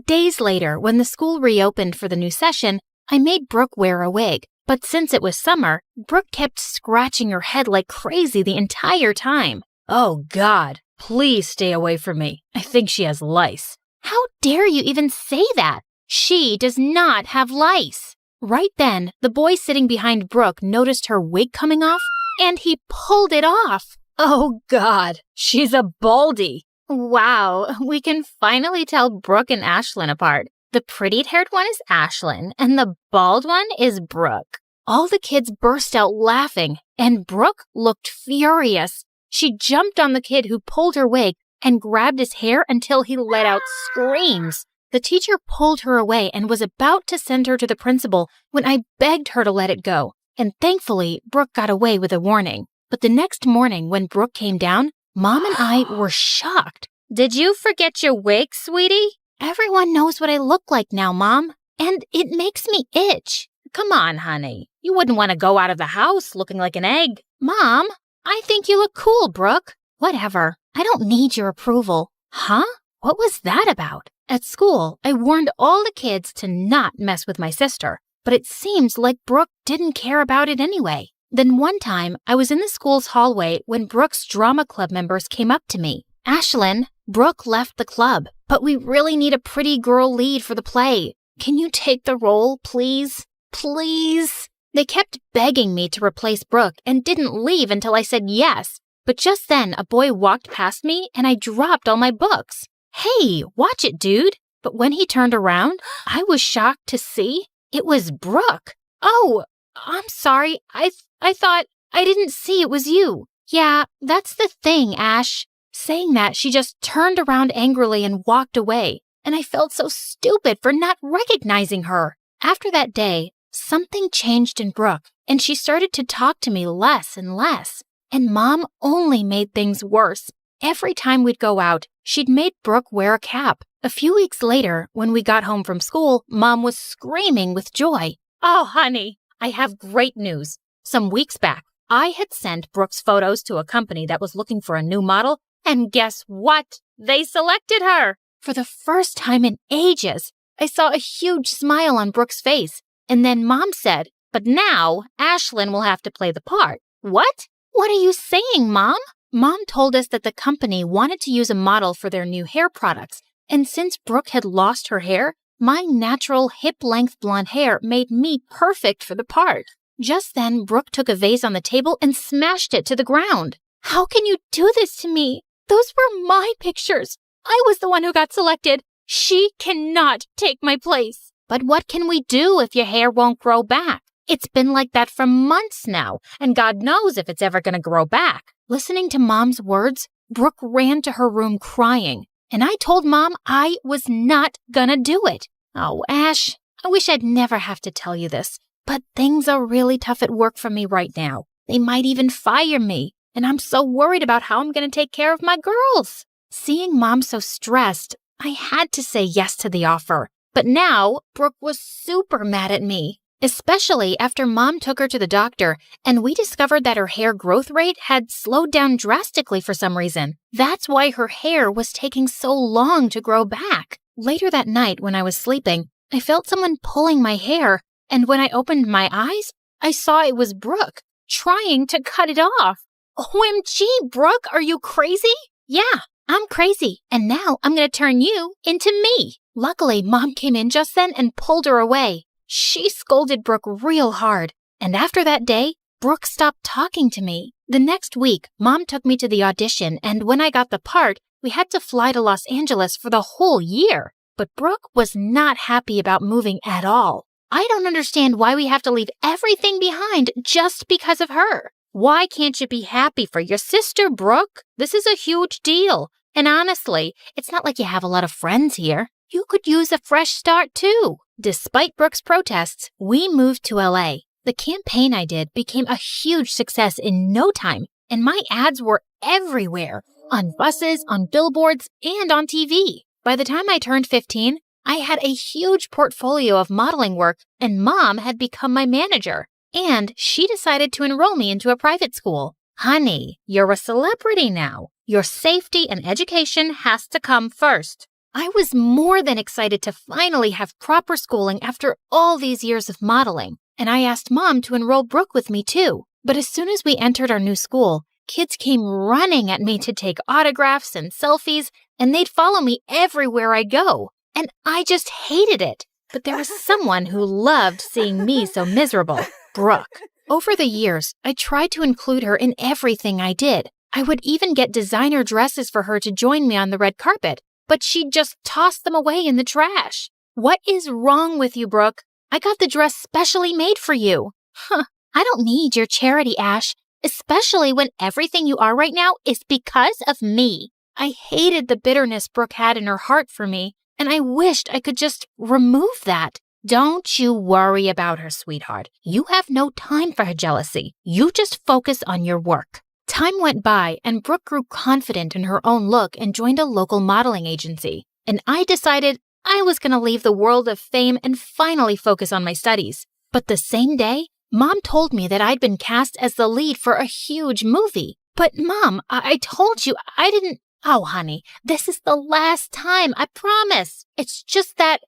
Days later, when the school reopened for the new session, I made Brooke wear a wig. But since it was summer, Brooke kept scratching her head like crazy the entire time. Oh, God, please stay away from me. I think she has lice. How dare you even say that? She does not have lice. Right then, the boy sitting behind Brooke noticed her wig coming off, and he pulled it off. Oh, God, she's a baldy. Wow, we can finally tell Brooke and Ashlyn apart. The pretty-haired one is Ashlyn, and the bald one is Brooke. All the kids burst out laughing, and Brooke looked furious. She jumped on the kid who pulled her wig and grabbed his hair until he let out screams. The teacher pulled her away and was about to send her to the principal when I begged her to let it go. And thankfully, Brooke got away with a warning. But the next morning when Brooke came down, Mom and I were shocked. Did you forget your wig, sweetie? Everyone knows what I look like now, Mom. And it makes me itch. Come on, honey. You wouldn't want to go out of the house looking like an egg. Mom, I think you look cool, Brooke. Whatever. I don't need your approval. Huh? What was that about? At school, I warned all the kids to not mess with my sister, but it seems like Brooke didn't care about it anyway. Then one time, I was in the school's hallway when Brooke's drama club members came up to me. Ashlyn, Brooke left the club, but we really need a pretty girl lead for the play. Can you take the role, please? Please? They kept begging me to replace Brooke and didn't leave until I said yes. But just then, a boy walked past me and I dropped all my books. Hey, watch it, dude. But when he turned around, I was shocked to see it was Brooke. Oh, I'm sorry. I thought I didn't see it was you. Yeah, that's the thing, Ash. Saying that, she just turned around angrily and walked away. And I felt so stupid for not recognizing her. After that day, something changed in Brooke, and she started to talk to me less and less. And Mom only made things worse. Every time we'd go out, she'd made Brooke wear a cap. A few weeks later, when we got home from school, Mom was screaming with joy. Oh, honey, I have great news. Some weeks back, I had sent Brooke's photos to a company that was looking for a new model, and guess what? They selected her. For the first time in ages, I saw a huge smile on Brooke's face, and then Mom said, But now, Ashlyn will have to play the part. What? What are you saying, Mom? Mom told us that the company wanted to use a model for their new hair products, and since Brooke had lost her hair, my natural hip-length blonde hair made me perfect for the part. Just then, Brooke took a vase on the table and smashed it to the ground. How can you do this to me? Those were my pictures. I was the one who got selected. She cannot take my place. But what can we do if your hair won't grow back? It's been like that for months now, and God knows if it's ever going to grow back. Listening to Mom's words, Brooke ran to her room crying, and I told Mom I was not gonna do it. Oh, Ash, I wish I'd never have to tell you this, but things are really tough at work for me right now. They might even fire me, and I'm so worried about how I'm gonna take care of my girls. Seeing Mom so stressed, I had to say yes to the offer. But now, Brooke was super mad at me, especially after Mom took her to the doctor and we discovered that her hair growth rate had slowed down drastically for some reason. That's why her hair was taking so long to grow back. Later that night when I was sleeping, I felt someone pulling my hair, and when I opened my eyes, I saw it was Brooke, trying to cut it off. OMG, Brooke, are you crazy? Yeah, I'm crazy, and now I'm gonna turn you into me. Luckily, Mom came in just then and pulled her away. She scolded Brooke real hard, and after that day, Brooke stopped talking to me. The next week, Mom took me to the audition, and when I got the part, we had to fly to Los Angeles for the whole year. But Brooke was not happy about moving at all. I don't understand why we have to leave everything behind just because of her. Why can't you be happy for your sister, Brooke? This is a huge deal. And honestly, it's not like you have a lot of friends here. You could use a fresh start too. Despite Brooke's protests, we moved to LA. The campaign I did became a huge success in no time, and my ads were everywhere, on buses, on billboards, and on TV. By the time I turned 15, I had a huge portfolio of modeling work, and Mom had become my manager. And she decided to enroll me into a private school. Honey, you're a celebrity now. Your safety and education has to come first. I was more than excited to finally have proper schooling after all these years of modeling, and I asked Mom to enroll Brooke with me too. But as soon as we entered our new school, kids came running at me to take autographs and selfies, and they'd follow me everywhere I go. And I just hated it. But there was someone who loved seeing me so miserable, Brooke. Over the years, I tried to include her in everything I did. I would even get designer dresses for her to join me on the red carpet, but she'd just toss them away in the trash. What is wrong with you, Brooke? I got the dress specially made for you. I don't need your charity, Ash, especially when everything you are right now is because of me. I hated the bitterness Brooke had in her heart for me, and I wished I could just remove that. Don't you worry about her, sweetheart. You have no time for her jealousy. You just focus on your work. Time went by, and Brooke grew confident in her own look and joined a local modeling agency. And I decided I was going to leave the world of fame and finally focus on my studies. But the same day, Mom told me that I'd been cast as the lead for a huge movie. But Mom, I told you I didn't... Oh, honey, this is the last time, I promise. It's just that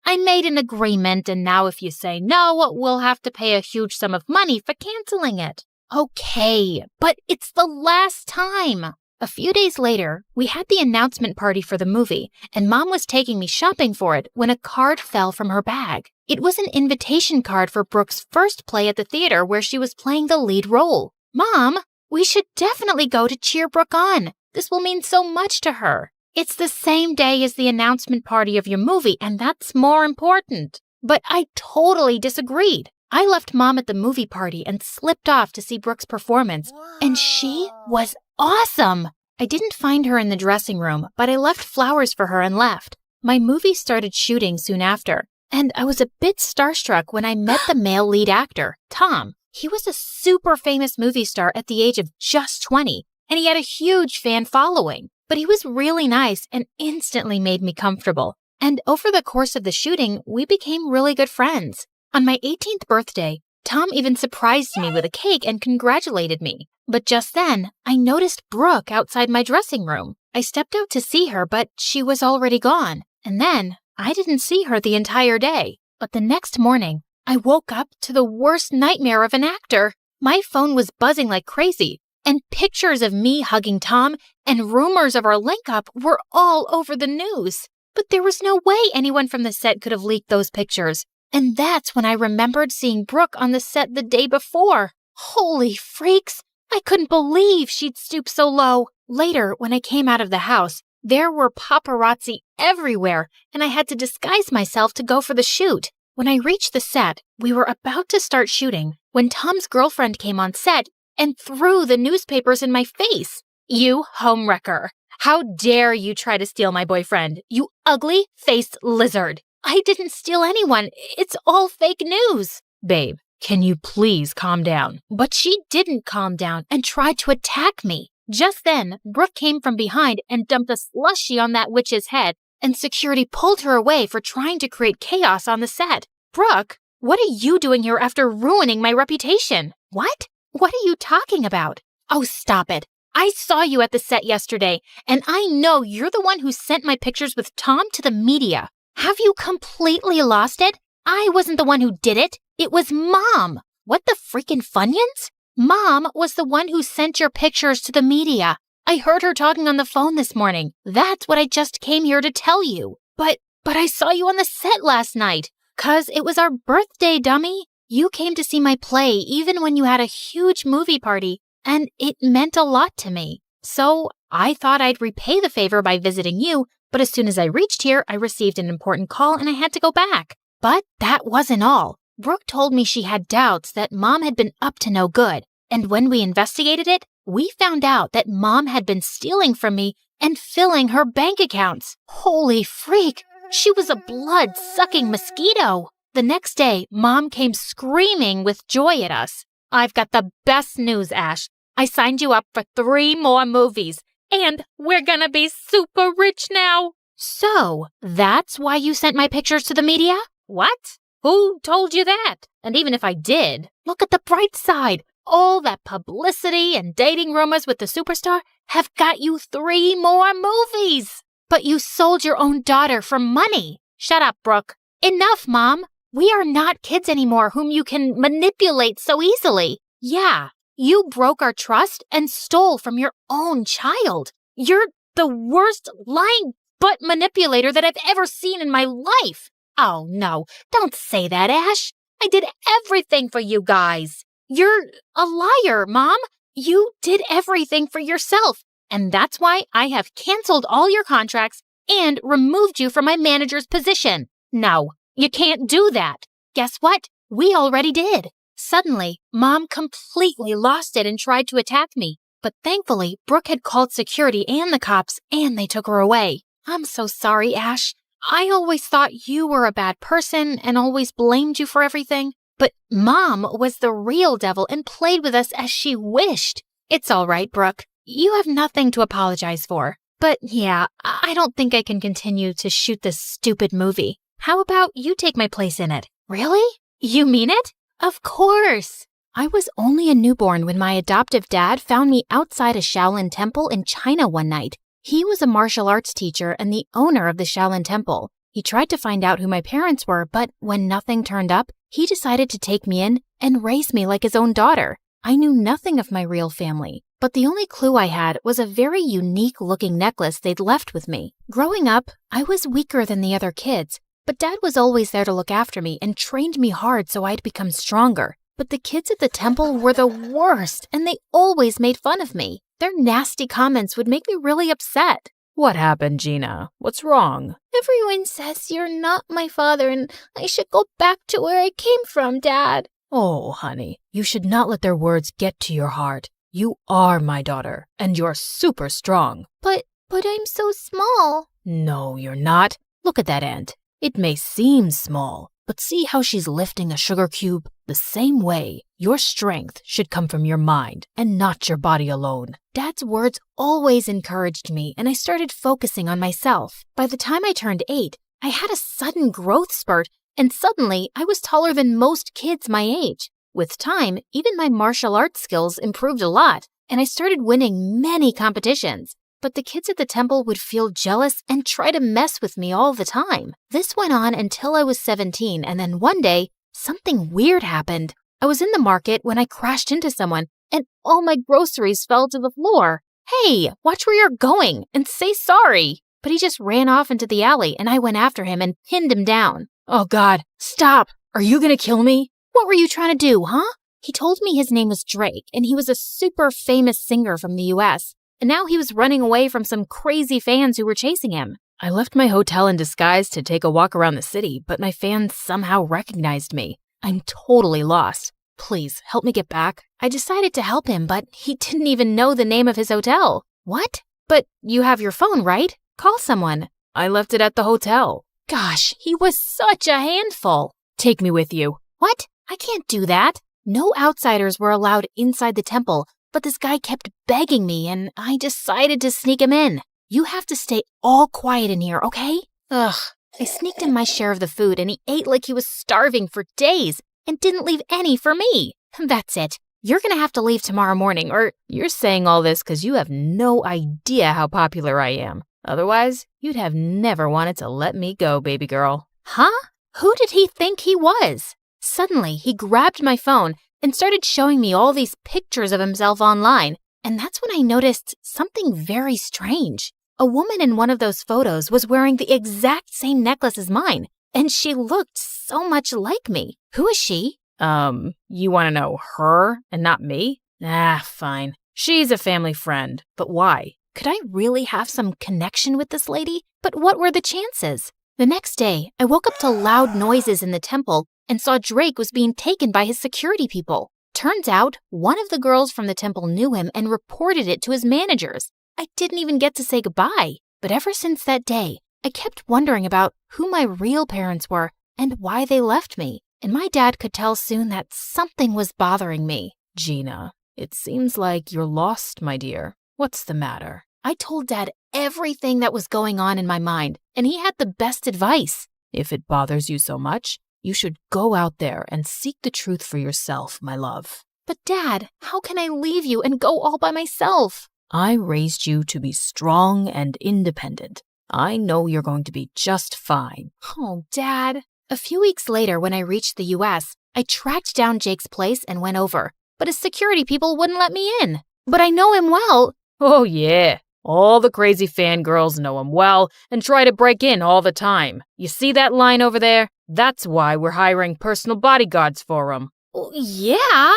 I made an agreement, and now if you say no, we'll have to pay a huge sum of money for canceling it. Okay, but it's the last time. A few days later, we had the announcement party for the movie, and Mom was taking me shopping for it when a card fell from her bag. It was an invitation card for Brooke's first play at the theater where she was playing the lead role. Mom, we should definitely go to cheer Brooke on. This will mean so much to her. It's the same day as the announcement party of your movie, and that's more important. But I totally disagreed. I left Mom at the movie party and slipped off to see Brooke's performance, and she was awesome. I didn't find her in the dressing room, but I left flowers for her and left. My movie started shooting soon after, and I was a bit starstruck when I met the male lead actor, Tom. He was a super famous movie star at the age of just 20, and he had a huge fan following. But he was really nice and instantly made me comfortable. And over the course of the shooting, we became really good friends. On my 18th birthday, Tom even surprised me with a cake and congratulated me. But just then, I noticed Brooke outside my dressing room. I stepped out to see her, but she was already gone. And then, I didn't see her the entire day. But the next morning, I woke up to the worst nightmare of an actor. My phone was buzzing like crazy, and pictures of me hugging Tom and rumors of our link-up were all over the news. But there was no way anyone from the set could have leaked those pictures. And that's when I remembered seeing Brooke on the set the day before. Holy freaks! I couldn't believe she'd stooped so low. Later, when I came out of the house, there were paparazzi everywhere, and I had to disguise myself to go for the shoot. When I reached the set, we were about to start shooting when Tom's girlfriend came on set and threw the newspapers in my face. You homewrecker. How dare you try to steal my boyfriend, you ugly-faced lizard. I didn't steal anyone. It's all fake news. Babe, can you please calm down? But she didn't calm down and tried to attack me. Just then, Brooke came from behind and dumped a slushie on that witch's head, and security pulled her away for trying to create chaos on the set. Brooke, what are you doing here after ruining my reputation? What? What are you talking about? Oh, stop it. I saw you at the set yesterday, and I know you're the one who sent my pictures with Tom to the media. Have you completely lost it? I wasn't the one who did it. It was Mom. What the freaking Funyuns? Mom was the one who sent your pictures to the media. I heard her talking on the phone this morning. That's what I just came here to tell you. But I saw you on the set last night. 'Cause it was our birthday, dummy. You came to see my play even when you had a huge movie party, and it meant a lot to me. So I thought I'd repay the favor by visiting you, but as soon as I reached here, I received an important call and I had to go back. But that wasn't all. Brooke told me she had doubts that Mom had been up to no good, and when we investigated it, we found out that Mom had been stealing from me and filling her bank accounts. Holy freak! She was a blood-sucking mosquito. The next day, Mom came screaming with joy at us. I've got the best news, Ash. I signed you up for 3 more movies, and we're gonna be super rich now. So, that's why you sent my pictures to the media? What? Who told you that? And even if I did, look at the bright side. All that publicity and dating rumors with the superstar have got you 3 more movies. But you sold your own daughter for money. Shut up, Brooke. Enough, Mom. We are not kids anymore whom you can manipulate so easily. Yeah, you broke our trust and stole from your own child. You're the worst lying butt manipulator that I've ever seen in my life. Oh, no, don't say that, Ash. I did everything for you guys. You're a liar, Mom. You did everything for yourself. And that's why I have canceled all your contracts and removed you from my manager's position. No, you can't do that. Guess what? We already did. Suddenly, Mom completely lost it and tried to attack me. But thankfully, Brooke had called security and the cops, and they took her away. I'm so sorry, Ash. I always thought you were a bad person and always blamed you for everything. But Mom was the real devil and played with us as she wished. It's all right, Brooke. You have nothing to apologize for. But yeah, I don't think I can continue to shoot this stupid movie. How about you take my place in it? Really? You mean it? Of course. I was only a newborn when my adoptive dad found me outside a Shaolin temple in China one night. He was a martial arts teacher and the owner of the Shaolin temple. He tried to find out who my parents were, but when nothing turned up, he decided to take me in and raise me like his own daughter. I knew nothing of my real family, but the only clue I had was a very unique-looking necklace they'd left with me. Growing up, I was weaker than the other kids, but Dad was always there to look after me and trained me hard so I'd become stronger. But the kids at the temple were the worst, and they always made fun of me. Their nasty comments would make me really upset. What happened, Gina? What's wrong? Everyone says you're not my father and I should go back to where I came from, Dad. Oh, honey, you should not let their words get to your heart. You are my daughter, and you're super strong. But I'm so small. No, you're not. Look at that ant. It may seem small, but see how she's lifting a sugar cube? The same way, your strength should come from your mind and not your body alone. Dad's words always encouraged me, and I started focusing on myself. By the time I turned 8, I had a sudden growth spurt, and suddenly I was taller than most kids my age. With time, even my martial arts skills improved a lot, and I started winning many competitions. But the kids at the temple would feel jealous and try to mess with me all the time. This went on until I was 17, and then one day, something weird happened. I was in the market when I crashed into someone, and all my groceries fell to the floor. Hey, watch where you're going and say sorry. But he just ran off into the alley, and I went after him and pinned him down. Oh God, stop. Are you gonna kill me? What were you trying to do, huh? He told me his name was Drake, and he was a super famous singer from the US. And now he was running away from some crazy fans who were chasing him. I left my hotel in disguise to take a walk around the city, but my fans somehow recognized me. I'm totally lost. Please, help me get back. I decided to help him, but he didn't even know the name of his hotel. What? But you have your phone, right? Call someone. I left it at the hotel. Gosh, he was such a handful. Take me with you. What? I can't do that. No outsiders were allowed inside the temple, but this guy kept begging me, and I decided to sneak him in. You have to stay all quiet in here, okay? Ugh. I sneaked in my share of the food, and he ate like he was starving for days and didn't leave any for me. That's it. You're gonna have to leave tomorrow morning, or you're saying all this because you have no idea how popular I am. Otherwise, you'd have never wanted to let me go, baby girl. Huh? Who did he think he was? Suddenly, he grabbed my phone and started showing me all these pictures of himself online, and that's when I noticed something very strange. A woman in one of those photos was wearing the exact same necklace as mine, and she looked so much like me. Who is she? You want to know her and not me? Ah, fine. She's a family friend, but why? Could I really have some connection with this lady? But what were the chances? The next day, I woke up to loud noises in the temple and saw Drake was being taken by his security people. Turns out, one of the girls from the temple knew him and reported it to his managers. I didn't even get to say goodbye. But ever since that day, I kept wondering about who my real parents were and why they left me. And my dad could tell soon that something was bothering me. Gina, it seems like you're lost, my dear. What's the matter? I told Dad everything that was going on in my mind, and he had the best advice. If it bothers you so much, you should go out there and seek the truth for yourself, my love. But Dad, how can I leave you and go all by myself? I raised you to be strong and independent. I know you're going to be just fine. Oh, Dad. A few weeks later, when I reached the US, I tracked down Jake's place and went over, but his security people wouldn't let me in. But I know him well. Oh, yeah. All the crazy fangirls know him well and try to break in all the time. You see that line over there? That's why we're hiring personal bodyguards for him. Yeah,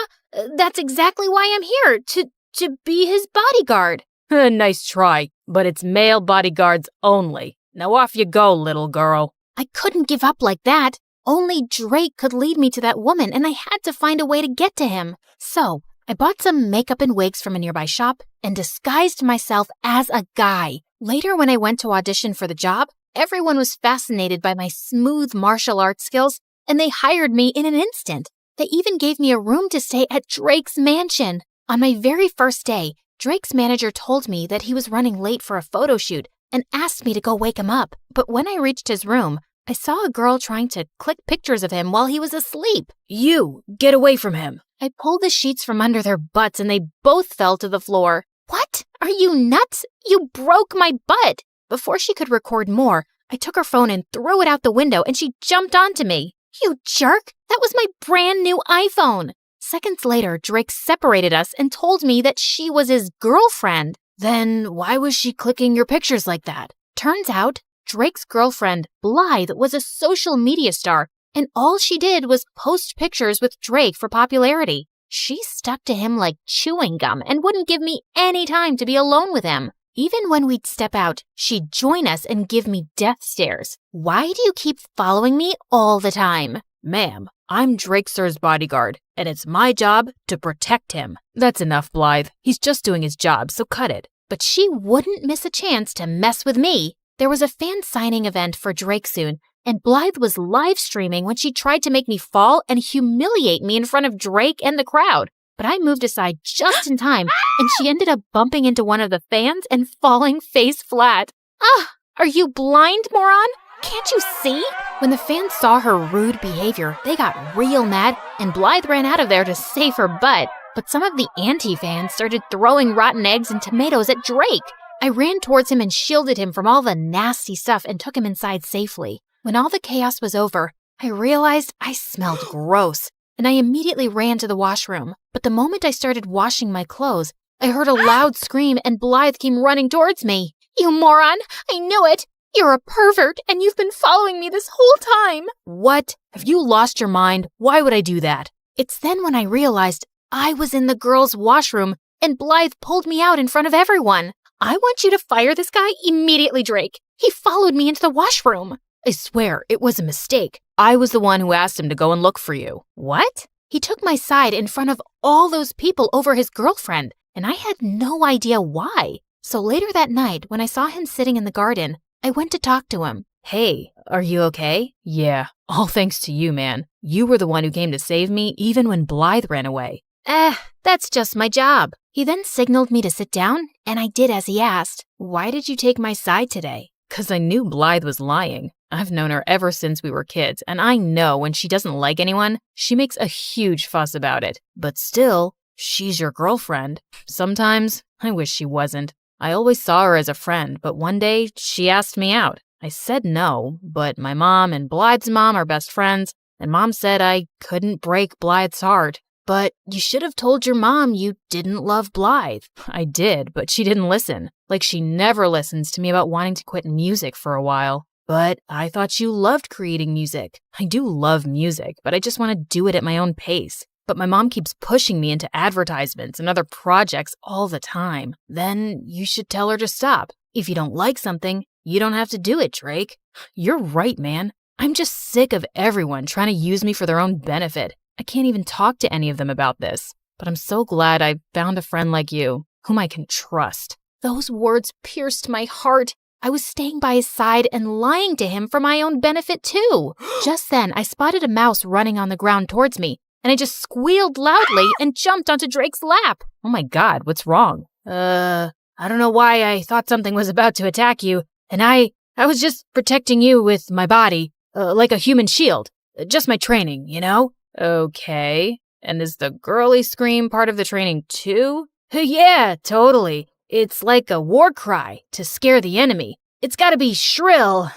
that's exactly why I'm here, to be his bodyguard. Nice try, but it's male bodyguards only. Now off you go, little girl. I couldn't give up like that. Only Drake could lead me to that woman, and I had to find a way to get to him. So I bought some makeup and wigs from a nearby shop and disguised myself as a guy. Later, when I went to audition for the job, everyone was fascinated by my smooth martial arts skills, and they hired me in an instant. They even gave me a room to stay at Drake's mansion. On my very first day, Drake's manager told me that he was running late for a photo shoot and asked me to go wake him up. But when I reached his room, I saw a girl trying to click pictures of him while he was asleep. You, get away from him. I pulled the sheets from under their butts and they both fell to the floor. What? Are you nuts? You broke my butt. Before she could record more, I took her phone and threw it out the window and she jumped onto me. You jerk! That was my brand new iPhone. Seconds later, Drake separated us and told me that she was his girlfriend. Then why was she clicking your pictures like that? Turns out, Drake's girlfriend, Blythe, was a social media star, and all she did was post pictures with Drake for popularity. She stuck to him like chewing gum and wouldn't give me any time to be alone with him. Even when we'd step out, she'd join us and give me death stares. Why do you keep following me all the time? Ma'am, I'm Drake Sir's bodyguard, and it's my job to protect him. That's enough, Blythe. He's just doing his job, so cut it. But she wouldn't miss a chance to mess with me. There was a fan signing event for Drake soon, and Blythe was live streaming when she tried to make me fall and humiliate me in front of Drake and the crowd. But I moved aside just in time, and she ended up bumping into one of the fans and falling face flat. Are you blind, moron? Can't you see? When the fans saw her rude behavior, they got real mad, and Blythe ran out of there to save her butt. But some of the anti-fans started throwing rotten eggs and tomatoes at Drake. I ran towards him and shielded him from all the nasty stuff and took him inside safely. When all the chaos was over, I realized I smelled gross, and I immediately ran to the washroom. But the moment I started washing my clothes, I heard a loud scream and Blythe came running towards me. You moron! I knew it! You're a pervert, and you've been following me this whole time! What? Have you lost your mind? Why would I do that? It's then when I realized I was in the girls' washroom and Blythe pulled me out in front of everyone. I want you to fire this guy immediately, Drake. He followed me into the washroom. I swear, it was a mistake. I was the one who asked him to go and look for you. What? He took my side in front of all those people over his girlfriend, and I had no idea why. So later that night, when I saw him sitting in the garden, I went to talk to him. Hey, are you okay? Yeah, all thanks to you, man. You were the one who came to save me even when Blythe ran away. That's just my job. He then signaled me to sit down, and I did as he asked. Why did you take my side today? 'Cause I knew Blythe was lying. I've known her ever since we were kids, and I know when she doesn't like anyone, she makes a huge fuss about it. But still, she's your girlfriend. Sometimes, I wish she wasn't. I always saw her as a friend, but one day, she asked me out. I said no, but my mom and Blythe's mom are best friends, and Mom said I couldn't break Blythe's heart. But you should have told your mom you didn't love Blythe. I did, but she didn't listen. Like she never listens to me about wanting to quit music for a while. But I thought you loved creating music. I do love music, but I just want to do it at my own pace. But my mom keeps pushing me into advertisements and other projects all the time. Then you should tell her to stop. If you don't like something, you don't have to do it, Drake. You're right, man. I'm just sick of everyone trying to use me for their own benefit. I can't even talk to any of them about this. But I'm so glad I found a friend like you, whom I can trust. Those words pierced my heart. I was staying by his side and lying to him for my own benefit, too. Just then, I spotted a mouse running on the ground towards me, and I just squealed loudly and jumped onto Drake's lap. Oh my God, what's wrong? I don't know why I thought something was about to attack you, and I was just protecting you with my body, like a human shield. Just my training, you know? Okay. And is the girly scream part of the training too? Yeah, totally. It's like a war cry to scare the enemy. It's gotta be shrill.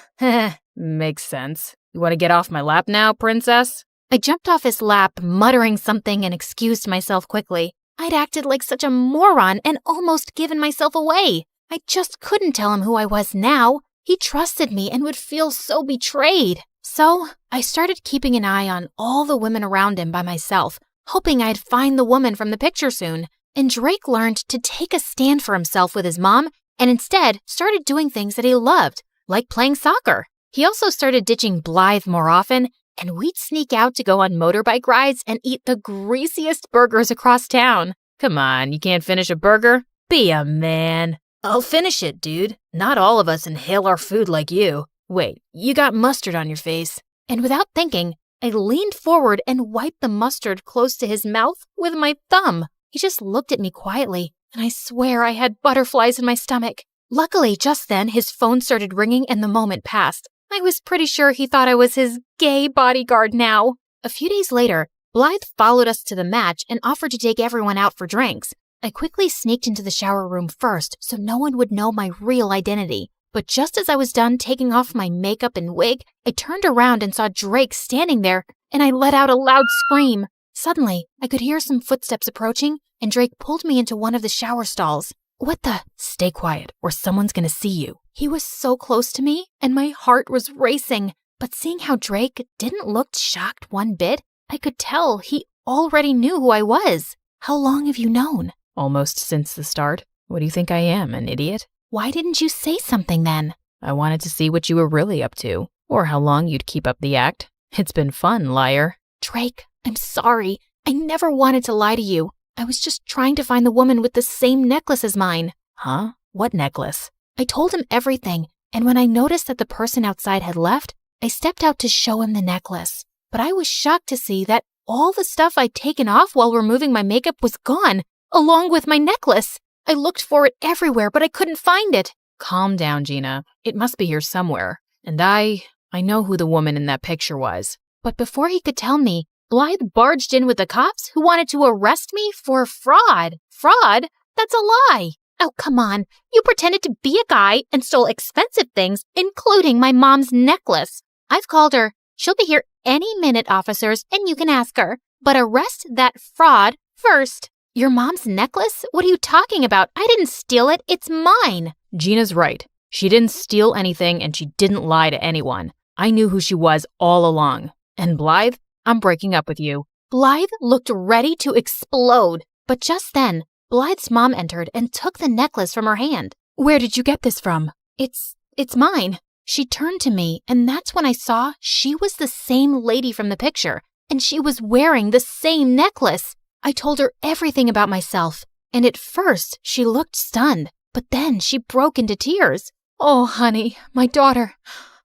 Makes sense. You want to get off my lap now, princess? I jumped off his lap, muttering something, and excused myself quickly. I'd acted like such a moron and almost given myself away. I just couldn't tell him who I was now. He trusted me and would feel so betrayed. So I started keeping an eye on all the women around him by myself, hoping I'd find the woman from the picture soon. And Drake learned to take a stand for himself with his mom and instead started doing things that he loved, like playing soccer. He also started ditching Blythe more often, and we'd sneak out to go on motorbike rides and eat the greasiest burgers across town. Come on, you can't finish a burger? Be a man. I'll finish it, dude. Not all of us inhale our food like you. Wait, you got mustard on your face. And without thinking, I leaned forward and wiped the mustard close to his mouth with my thumb. He just looked at me quietly, and I swear I had butterflies in my stomach. Luckily, just then, his phone started ringing and the moment passed. I was pretty sure he thought I was his gay bodyguard now. A few days later, Blythe followed us to the match and offered to take everyone out for drinks. I quickly sneaked into the shower room first so no one would know my real identity. But just as I was done taking off my makeup and wig, I turned around and saw Drake standing there, and I let out a loud scream. Suddenly, I could hear some footsteps approaching, and Drake pulled me into one of the shower stalls. What the? Stay quiet, or someone's gonna see you. He was so close to me, and my heart was racing. But seeing how Drake didn't look shocked one bit, I could tell he already knew who I was. How long have you known? Almost since the start. What do you think I am, an idiot? Why didn't you say something then? I wanted to see what you were really up to, or how long you'd keep up the act. It's been fun, liar. Drake, I'm sorry. I never wanted to lie to you. I was just trying to find the woman with the same necklace as mine. Huh? What necklace? I told him everything, and when I noticed that the person outside had left, I stepped out to show him the necklace. But I was shocked to see that all the stuff I'd taken off while removing my makeup was gone, along with my necklace. I looked for it everywhere, but I couldn't find it. Calm down, Gina. It must be here somewhere. And I know who the woman in that picture was. But before he could tell me, Blythe barged in with the cops who wanted to arrest me for fraud. Fraud? That's a lie. Oh, come on. You pretended to be a guy and stole expensive things, including my mom's necklace. I've called her. She'll be here any minute, officers, and you can ask her. But arrest that fraud first. Your mom's necklace? What are you talking about? I didn't steal it. It's mine. Gina's right. She didn't steal anything and she didn't lie to anyone. I knew who she was all along. And Blythe, I'm breaking up with you. Blythe looked ready to explode. But just then, Blythe's mom entered and took the necklace from her hand. Where did you get this from? It's mine. She turned to me, and that's when I saw she was the same lady from the picture, and she was wearing the same necklace. I told her everything about myself, and at first she looked stunned, but then she broke into tears. Oh, honey, my daughter,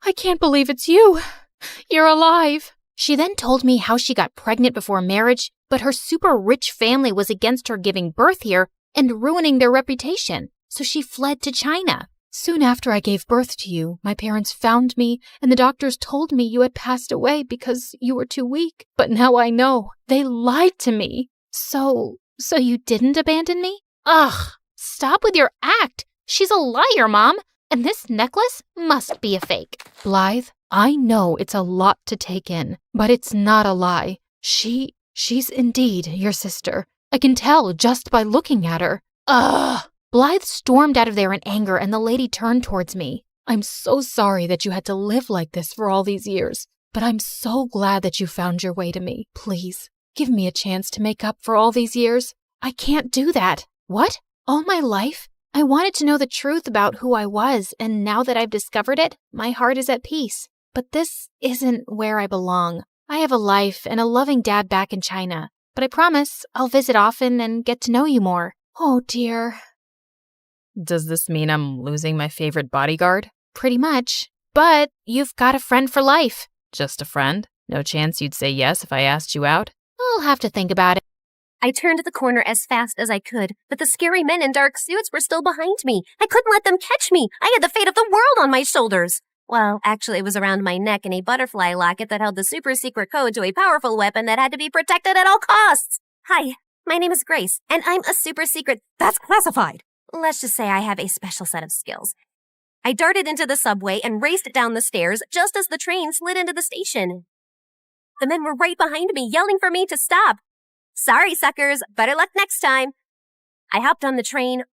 I can't believe it's you. You're alive. She then told me how she got pregnant before marriage, but her super rich family was against her giving birth here and ruining their reputation, so she fled to China. Soon after I gave birth to you, my parents found me, and the doctors told me you had passed away because you were too weak. But now I know. They lied to me. So you didn't abandon me? Ugh, stop with your act. She's a liar, Mom, and this necklace must be a fake. Blythe, I know it's a lot to take in, but it's not a lie. She's indeed your sister. I can tell just by looking at her. Ugh. Blythe stormed out of there in anger, and the lady turned towards me. I'm so sorry that you had to live like this for all these years, but I'm so glad that you found your way to me. Please, give me a chance to make up for all these years. I can't do that. What? All my life? I wanted to know the truth about who I was, and now that I've discovered it, my heart is at peace. But this isn't where I belong. I have a life and a loving dad back in China, but I promise I'll visit often and get to know you more. Oh, dear. Does this mean I'm losing my favorite bodyguard? Pretty much. But you've got a friend for life. Just a friend? No chance you'd say yes if I asked you out? I'll have to think about it. I turned the corner as fast as I could, but the scary men in dark suits were still behind me. I couldn't let them catch me. I had the fate of the world on my shoulders. Well, actually, it was around my neck in a butterfly locket that held the super secret code to a powerful weapon that had to be protected at all costs. Hi, my name is Grace, and I'm a super secret. That's classified. Let's just say I have a special set of skills. I darted into the subway and raced down the stairs just as the train slid into the station. The men were right behind me, yelling for me to stop. Sorry, suckers. Better luck next time. I hopped on the train,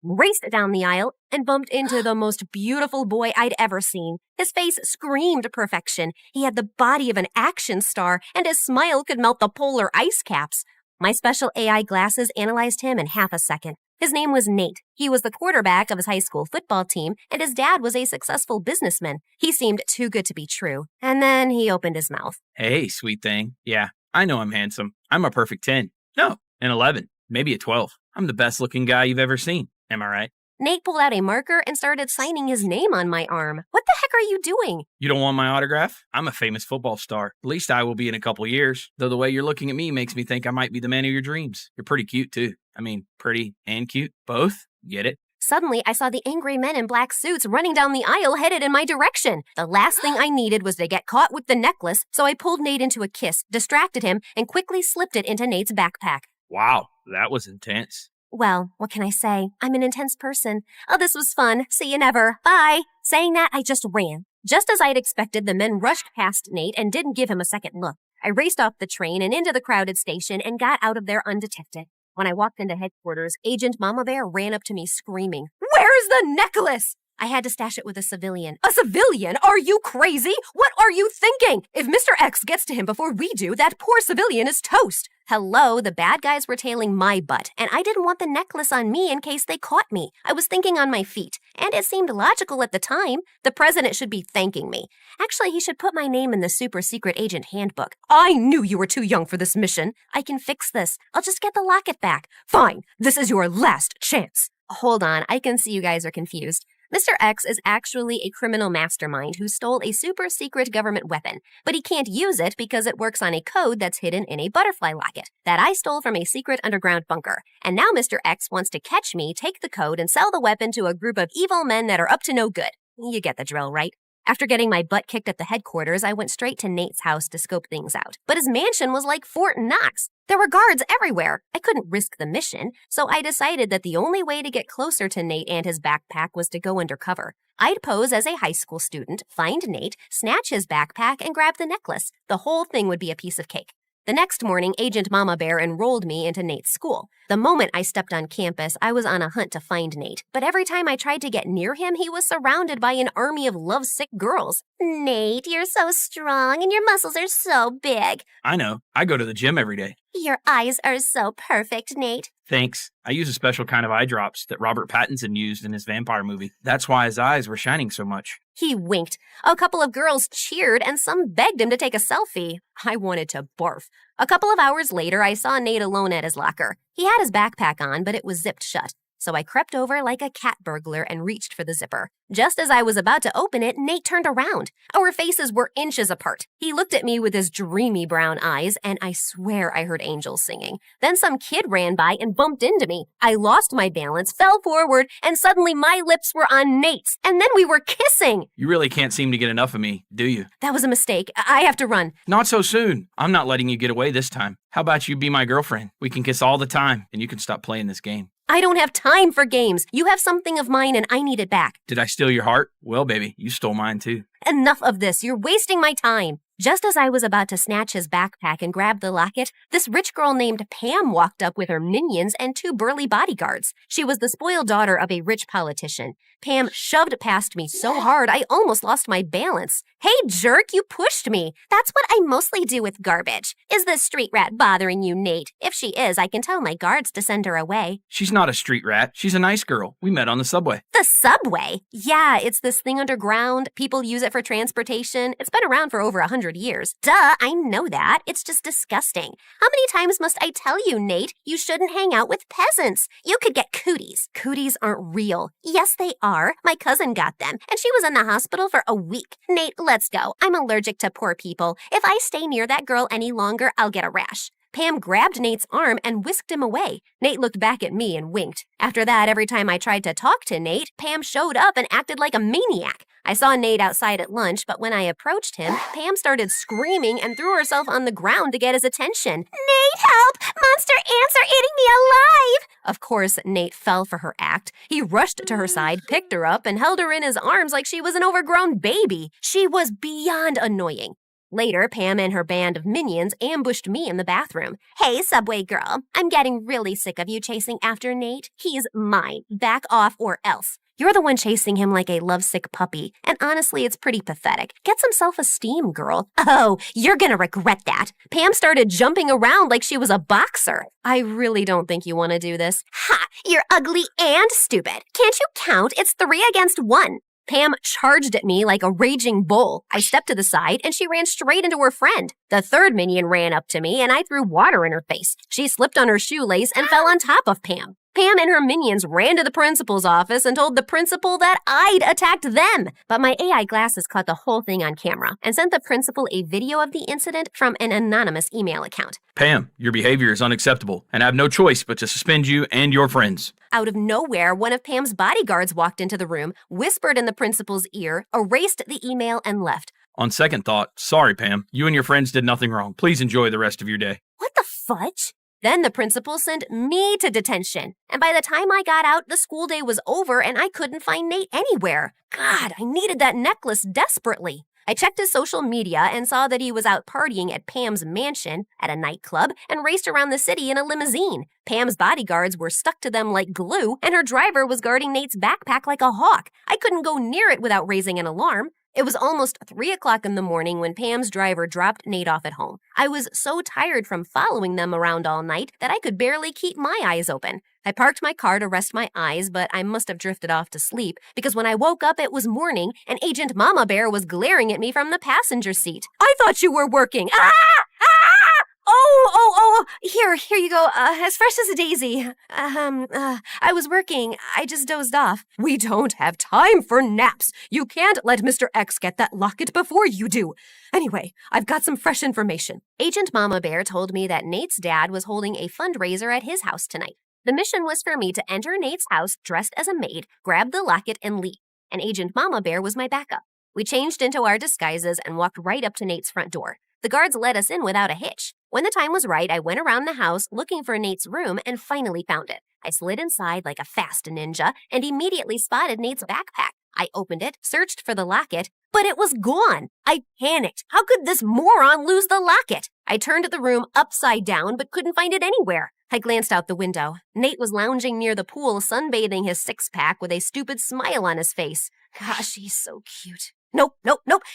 raced down the aisle, and bumped into the most beautiful boy I'd ever seen. His face screamed perfection. He had the body of an action star, and his smile could melt the polar ice caps. My special AI glasses analyzed him in half a second. His name was Nate. He was the quarterback of his high school football team, and his dad was a successful businessman. He seemed too good to be true. And then he opened his mouth. Hey, sweet thing. Yeah, I know I'm handsome. I'm a perfect 10. No, an 11. Maybe a 12. I'm the best looking guy you've ever seen. Am I right? Nate pulled out a marker and started signing his name on my arm. What the heck are you doing? You don't want my autograph? I'm a famous football star. At least I will be in a couple years. Though the way you're looking at me makes me think I might be the man of your dreams. You're pretty cute, too. I mean, pretty and cute. Both? Get it? Suddenly, I saw the angry men in black suits running down the aisle headed in my direction. The last thing I needed was to get caught with the necklace, so I pulled Nate into a kiss, distracted him, and quickly slipped it into Nate's backpack. Wow, that was intense. Well, what can I say? I'm an intense person. Oh, this was fun. See you never. Bye. Saying that, I just ran. Just as I'd expected, the men rushed past Nate and didn't give him a second look. I raced off the train and into the crowded station and got out of there undetected. When I walked into headquarters, Agent Mama Bear ran up to me screaming, "Where's the necklace?" I had to stash it with a civilian. A civilian? Are you crazy? What are you thinking? If Mr. X gets to him before we do, that poor civilian is toast. Hello, the bad guys were tailing my butt, and I didn't want the necklace on me in case they caught me. I was thinking on my feet, and it seemed logical at the time. The president should be thanking me. Actually, he should put my name in the super secret agent handbook. I knew you were too young for this mission. I can fix this. I'll just get the locket back. Fine, this is your last chance. Hold on, I can see you guys are confused. Mr. X is actually a criminal mastermind who stole a super secret government weapon, but he can't use it because it works on a code that's hidden in a butterfly locket that I stole from a secret underground bunker. And now Mr. X wants to catch me, take the code, and sell the weapon to a group of evil men that are up to no good. You get the drill, right? After getting my butt kicked at the headquarters, I went straight to Nate's house to scope things out. But his mansion was like Fort Knox. There were guards everywhere. I couldn't risk the mission, so I decided that the only way to get closer to Nate and his backpack was to go undercover. I'd pose as a high school student, find Nate, snatch his backpack, and grab the necklace. The whole thing would be a piece of cake. The next morning, Agent Mama Bear enrolled me into Nate's school. The moment I stepped on campus, I was on a hunt to find Nate. But every time I tried to get near him, he was surrounded by an army of lovesick girls. Nate, you're so strong and your muscles are so big. I know. I go to the gym every day. Your eyes are so perfect, Nate. Thanks. I use a special kind of eye drops that Robert Pattinson used in his vampire movie. That's why his eyes were shining so much. He winked. A couple of girls cheered and some begged him to take a selfie. I wanted to barf. A couple of hours later, I saw Nate alone at his locker. He had his backpack on, but it was zipped shut. So I crept over like a cat burglar and reached for the zipper. Just as I was about to open it, Nate turned around. Our faces were inches apart. He looked at me with his dreamy brown eyes, and I swear I heard angels singing. Then some kid ran by and bumped into me. I lost my balance, fell forward, and suddenly my lips were on Nate's. And then we were kissing. You really can't seem to get enough of me, do you? That was a mistake. I have to run. Not so soon. I'm not letting you get away this time. How about you be my girlfriend? We can kiss all the time, and you can stop playing this game. I don't have time for games. You have something of mine and I need it back. Did I steal your heart? Well, baby, you stole mine too. Enough of this. You're wasting my time. Just as I was about to snatch his backpack and grab the locket, this rich girl named Pam walked up with her minions and 2 burly bodyguards. She was the spoiled daughter of a rich politician. Pam shoved past me so hard I almost lost my balance. Hey, jerk, you pushed me. That's what I mostly do with garbage. Is this street rat bothering you, Nate? If she is, I can tell my guards to send her away. She's not a street rat. She's a nice girl. We met on the subway. The subway? Yeah, it's this thing underground. People use it for transportation. It's been around for over 100 years. Duh, I know that. It's just disgusting. How many times must I tell you, Nate, you shouldn't hang out with peasants? You could get cooties. Cooties aren't real. Yes, they are. My cousin got them, and she was in the hospital for a week. Nate, let's go. I'm allergic to poor people. If I stay near that girl any longer, I'll get a rash. Pam grabbed Nate's arm and whisked him away. Nate looked back at me and winked. After that, every time I tried to talk to Nate, Pam showed up and acted like a maniac. I saw Nate outside at lunch, but when I approached him, Pam started screaming and threw herself on the ground to get his attention. Nate, help! Monster ants are eating me alive! Of course, Nate fell for her act. He rushed to her side, picked her up, and held her in his arms like she was an overgrown baby. She was beyond annoying. Later, Pam and her band of minions ambushed me in the bathroom. Hey, subway girl, I'm getting really sick of you chasing after Nate. He's mine. Back off or else. You're the one chasing him like a lovesick puppy, and honestly, it's pretty pathetic. Get some self-esteem, girl. Oh, you're gonna regret that. Pam started jumping around like she was a boxer. I really don't think you want to do this. Ha! You're ugly and stupid. Can't you count? It's 3 against 1. Pam charged at me like a raging bull. I stepped to the side, and she ran straight into her friend. The third minion ran up to me, and I threw water in her face. She slipped on her shoelace and fell on top of Pam. Pam and her minions ran to the principal's office and told the principal that I'd attacked them. But my AI glasses caught the whole thing on camera and sent the principal a video of the incident from an anonymous email account. Pam, your behavior is unacceptable, and I have no choice but to suspend you and your friends. Out of nowhere, one of Pam's bodyguards walked into the room, whispered in the principal's ear, erased the email, and left. On second thought, sorry, Pam. You and your friends did nothing wrong. Please enjoy the rest of your day. What the fudge? Then the principal sent me to detention. And by the time I got out, the school day was over and I couldn't find Nate anywhere. God, I needed that necklace desperately. I checked his social media and saw that he was out partying at Pam's mansion, at a nightclub, and raced around the city in a limousine. Pam's bodyguards were stuck to them like glue, and her driver was guarding Nate's backpack like a hawk. I couldn't go near it without raising an alarm. It was almost 3 o'clock in the morning when Pam's driver dropped Nate off at home. I was so tired from following them around all night that I could barely keep my eyes open. I parked my car to rest my eyes, but I must have drifted off to sleep because when I woke up, it was morning and Agent Mama Bear was glaring at me from the passenger seat. I thought you were working. Ah! Here you go. As fresh as a daisy. I was working. I just dozed off. We don't have time for naps. You can't let Mr. X get that locket before you do. Anyway, I've got some fresh information. Agent Mama Bear told me that Nate's dad was holding a fundraiser at his house tonight. The mission was for me to enter Nate's house dressed as a maid, grab the locket, and leave. And Agent Mama Bear was my backup. We changed into our disguises and walked right up to Nate's front door. The guards let us in without a hitch. When the time was right, I went around the house looking for Nate's room and finally found it. I slid inside like a fast ninja and immediately spotted Nate's backpack. I opened it, searched for the locket, but it was gone. I panicked. How could this moron lose the locket? I turned the room upside down, but couldn't find it anywhere. I glanced out the window. Nate was lounging near the pool, sunbathing his six-pack with a stupid smile on his face. Gosh, he's so cute. Nope.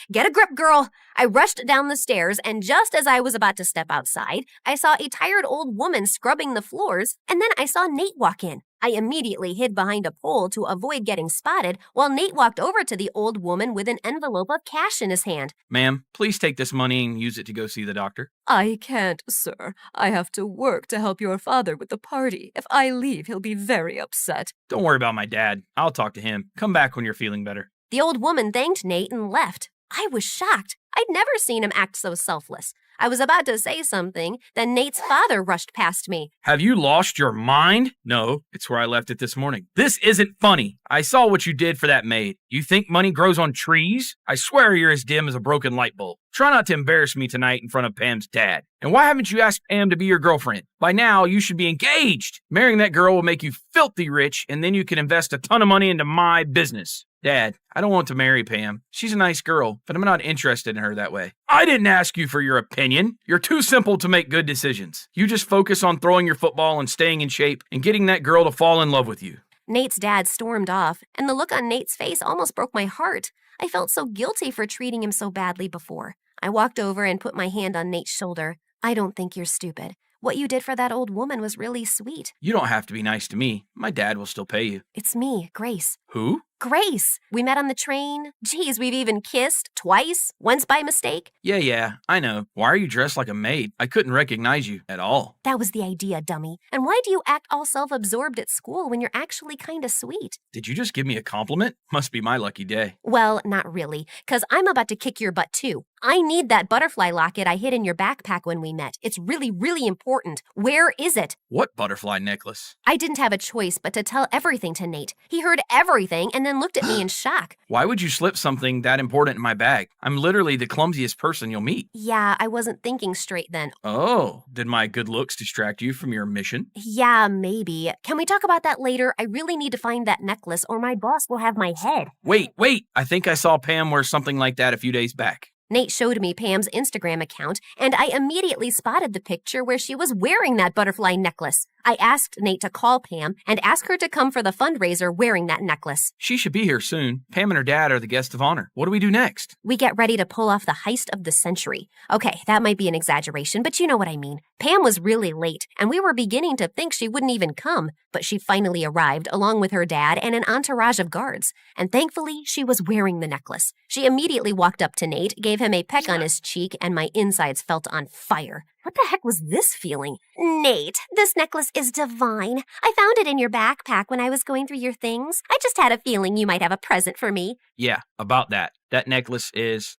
Get a grip, girl. I rushed down the stairs, and just as I was about to step outside, I saw a tired old woman scrubbing the floors, and then I saw Nate walk in. I immediately hid behind a pole to avoid getting spotted while Nate walked over to the old woman with an envelope of cash in his hand. Ma'am, please take this money and use it to go see the doctor. I can't, sir. I have to work to help your father with the party. If I leave, he'll be very upset. Don't worry about my dad. I'll talk to him. Come back when you're feeling better. The old woman thanked Nate and left. I was shocked. I'd never seen him act so selfless. I was about to say something, then Nate's father rushed past me. Have you lost your mind? No, it's where I left it this morning. This isn't funny. I saw what you did for that maid. You think money grows on trees? I swear you're as dim as a broken light bulb. Try not to embarrass me tonight in front of Pam's dad. And why haven't you asked Pam to be your girlfriend? By now, you should be engaged. Marrying that girl will make you filthy rich, and then you can invest a ton of money into my business. Dad, I don't want to marry Pam. She's a nice girl, but I'm not interested in her that way. I didn't ask you for your opinion. You're too simple to make good decisions. You just focus on throwing your football and staying in shape and getting that girl to fall in love with you. Nate's dad stormed off, and the look on Nate's face almost broke my heart. I felt so guilty for treating him so badly before. I walked over and put my hand on Nate's shoulder. I don't think you're stupid. What you did for that old woman was really sweet. You don't have to be nice to me. My dad will still pay you. It's me, Grace. Who? Grace. We met on the train. Geez, we've even kissed twice, once by mistake. Yeah, I know. Why are you dressed like a maid? I couldn't recognize you at all. That was the idea, dummy. And why do you act all self-absorbed at school when you're actually kind of sweet? Did you just give me a compliment? Must be my lucky day. Well, not really, because I'm about to kick your butt too. I need that butterfly locket I hid in your backpack when we met. It's really, really important. Where is it? What butterfly necklace? I didn't have a choice but to tell everything to Nate. He heard everything and then looked at me in shock. Why would you slip something that important in my bag? I'm literally the clumsiest person you'll meet. Yeah, I wasn't thinking straight then. Oh, did my good looks distract you from your mission? Yeah, maybe. Can we talk about that later? I really need to find that necklace or my boss will have my head. Wait. I think I saw Pam wear something like that a few days back. Nate showed me Pam's Instagram account, and I immediately spotted the picture where she was wearing that butterfly necklace. I asked Nate to call Pam and ask her to come for the fundraiser wearing that necklace. She should be here soon. Pam and her dad are the guests of honor. What do we do next? We get ready to pull off the heist of the century. Okay, that might be an exaggeration, but you know what I mean. Pam was really late, and we were beginning to think she wouldn't even come, but she finally arrived along with her dad and an entourage of guards. And thankfully, she was wearing the necklace. She immediately walked up to Nate, gave him a peck on his cheek, and my insides felt on fire. What the heck was this feeling? Nate, this necklace is divine. I found it in your backpack when I was going through your things. I just had a feeling you might have a present for me. Yeah, about that. That necklace is,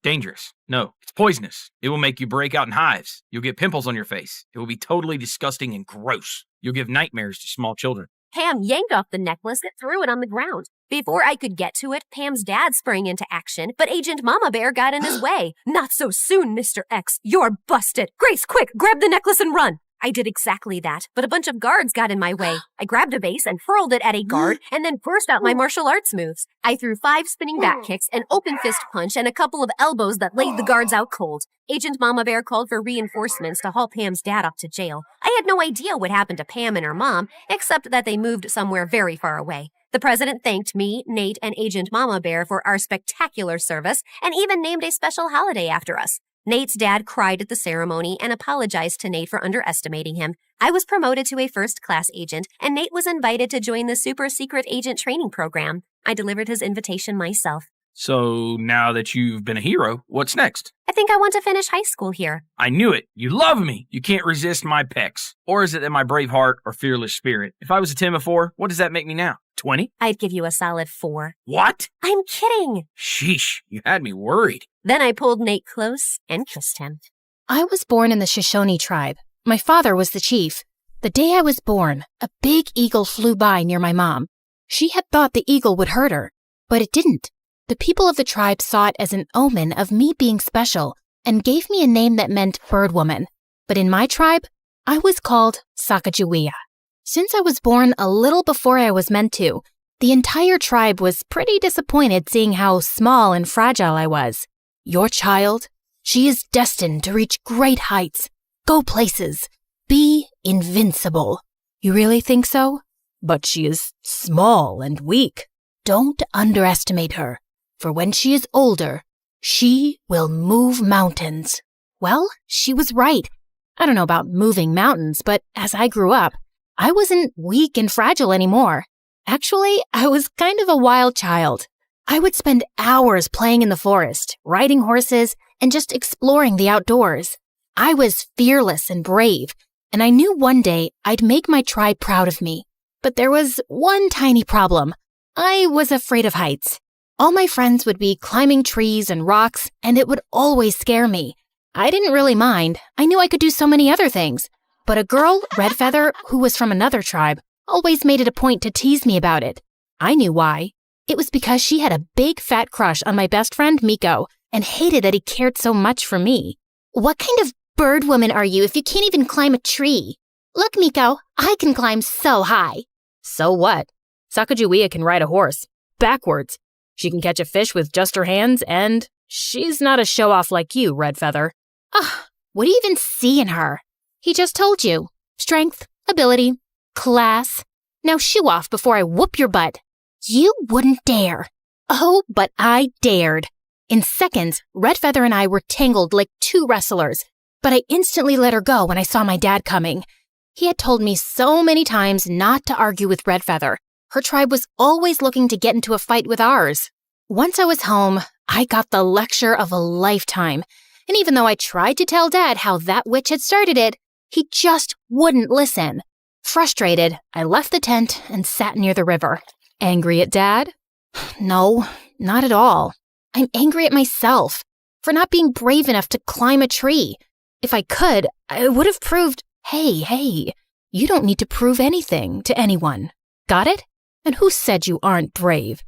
dangerous. No, it's poisonous. It will make you break out in hives. You'll get pimples on your face. It will be totally disgusting and gross. You'll give nightmares to small children. Pam yanked off the necklace and threw it on the ground. Before I could get to it, Pam's dad sprang into action, but Agent Mama Bear got in his way. Not so soon, Mr. X. You're busted. Grace, quick, grab the necklace and run. I did exactly that, but a bunch of guards got in my way. I grabbed a vase and hurled it at a guard and then burst out my martial arts moves. I threw 5 spinning back kicks, an open fist punch, and a couple of elbows that laid the guards out cold. Agent Mama Bear called for reinforcements to haul Pam's dad off to jail. I had no idea what happened to Pam and her mom, except that they moved somewhere very far away. The president thanked me, Nate, and Agent Mama Bear for our spectacular service and even named a special holiday after us. Nate's dad cried at the ceremony and apologized to Nate for underestimating him. I was promoted to a first-class agent, and Nate was invited to join the super-secret agent training program. I delivered his invitation myself. So now that you've been a hero, what's next? I think I want to finish high school here. I knew it. You love me. You can't resist my pecs. Or is it that my brave heart or fearless spirit? If I was a 10 before, what does that make me now? 20? I'd give you a solid 4. What? I'm kidding. Sheesh, you had me worried. Then I pulled Nate close and kissed him. I was born in the Shoshone tribe. My father was the chief. The day I was born, a big eagle flew by near my mom. She had thought the eagle would hurt her, but it didn't. The people of the tribe saw it as an omen of me being special and gave me a name that meant bird woman. But in my tribe, I was called Sacagawea. Since I was born a little before I was meant to, The entire tribe was pretty disappointed seeing how small and fragile I was. Your child, she is destined to reach great heights, go places, be invincible. You really think so? But she is small and weak. Don't underestimate her, for when she is older, she will move mountains. Well, she was right. I don't know about moving mountains, but as I grew up, I wasn't weak and fragile anymore. Actually, I was kind of a wild child. I would spend hours playing in the forest, riding horses, and just exploring the outdoors. I was fearless and brave, and I knew one day I'd make my tribe proud of me. But there was one tiny problem. I was afraid of heights. All my friends would be climbing trees and rocks, and it would always scare me. I didn't really mind. I knew I could do so many other things. But a girl, Redfeather, who was from another tribe, always made it a point to tease me about it. I knew why. It was because she had a big fat crush on my best friend Miko and hated that he cared so much for me. What kind of bird woman are you if you can't even climb a tree? Look, Miko, I can climb so high. So what? Sacagawea can ride a horse. Backwards. She can catch a fish with just her hands, and she's not a show-off like you, Redfeather. Ugh, what do you even see in her? He just told you. Strength, ability, class. Now shoo off before I whoop your butt. You wouldn't dare. Oh, but I dared. In seconds, Redfeather and I were tangled like two wrestlers, but I instantly let her go when I saw my dad coming. He had told me so many times not to argue with Redfeather. Her tribe was always looking to get into a fight with ours. Once I was home, I got the lecture of a lifetime, and even though I tried to tell Dad how that witch had started it, he just wouldn't listen. Frustrated, I left the tent and sat near the river. Angry at Dad? No, not at all. I'm angry at myself for not being brave enough to climb a tree. If I could, I would have proved, hey, you don't need to prove anything to anyone. Got it? And who said you aren't brave?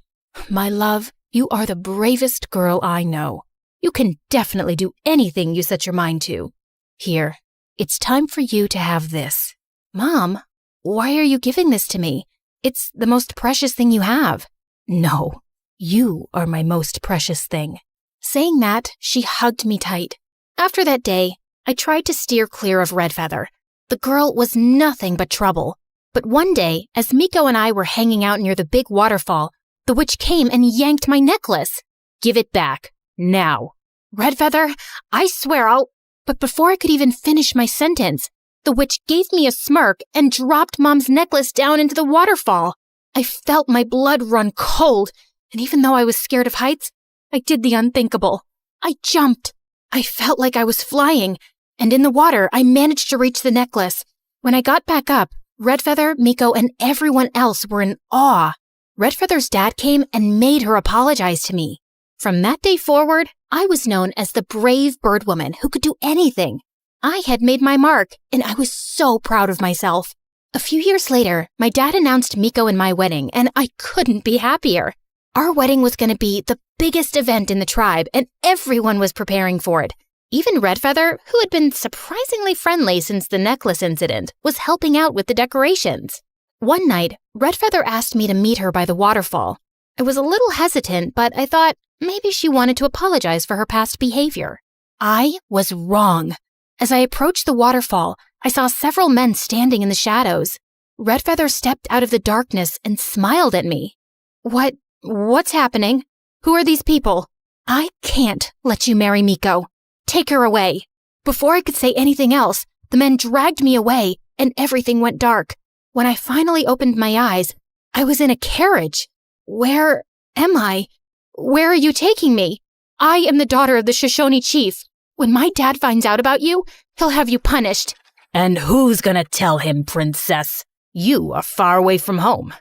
My love, you are the bravest girl I know. You can definitely do anything you set your mind to. Here, it's time for you to have this. Mom, why are you giving this to me? It's the most precious thing you have. No, you are my most precious thing. Saying that, she hugged me tight. After that day, I tried to steer clear of Redfeather. The girl was nothing but trouble. But one day, as Miko and I were hanging out near the big waterfall, the witch came and yanked my necklace. Give it back. Now. Redfeather, I swear I'll... But before I could even finish my sentence, the witch gave me a smirk and dropped Mom's necklace down into the waterfall. I felt my blood run cold, and even though I was scared of heights, I did the unthinkable. I jumped. I felt like I was flying, and in the water, I managed to reach the necklace. When I got back up, Redfeather, Miko, and everyone else were in awe. Redfeather's dad came and made her apologize to me. From that day forward, I was known as the brave bird woman who could do anything. I had made my mark, and I was so proud of myself. A few years later, my dad announced Miko and my wedding, and I couldn't be happier. Our wedding was going to be the biggest event in the tribe, and everyone was preparing for it. Even Redfeather, who had been surprisingly friendly since the necklace incident, was helping out with the decorations. One night, Redfeather asked me to meet her by the waterfall. I was a little hesitant, but I thought maybe she wanted to apologize for her past behavior. I was wrong. As I approached the waterfall, I saw several men standing in the shadows. Redfeather stepped out of the darkness and smiled at me. What's happening? Who are these people? I can't let you marry Miko. Take her away. Before I could say anything else, the men dragged me away and everything went dark. When I finally opened my eyes, I was in a carriage. Where am I? Where are you taking me? I am the daughter of the Shoshone chief. When my dad finds out about you, he'll have you punished. And who's gonna tell him, princess? You are far away from home.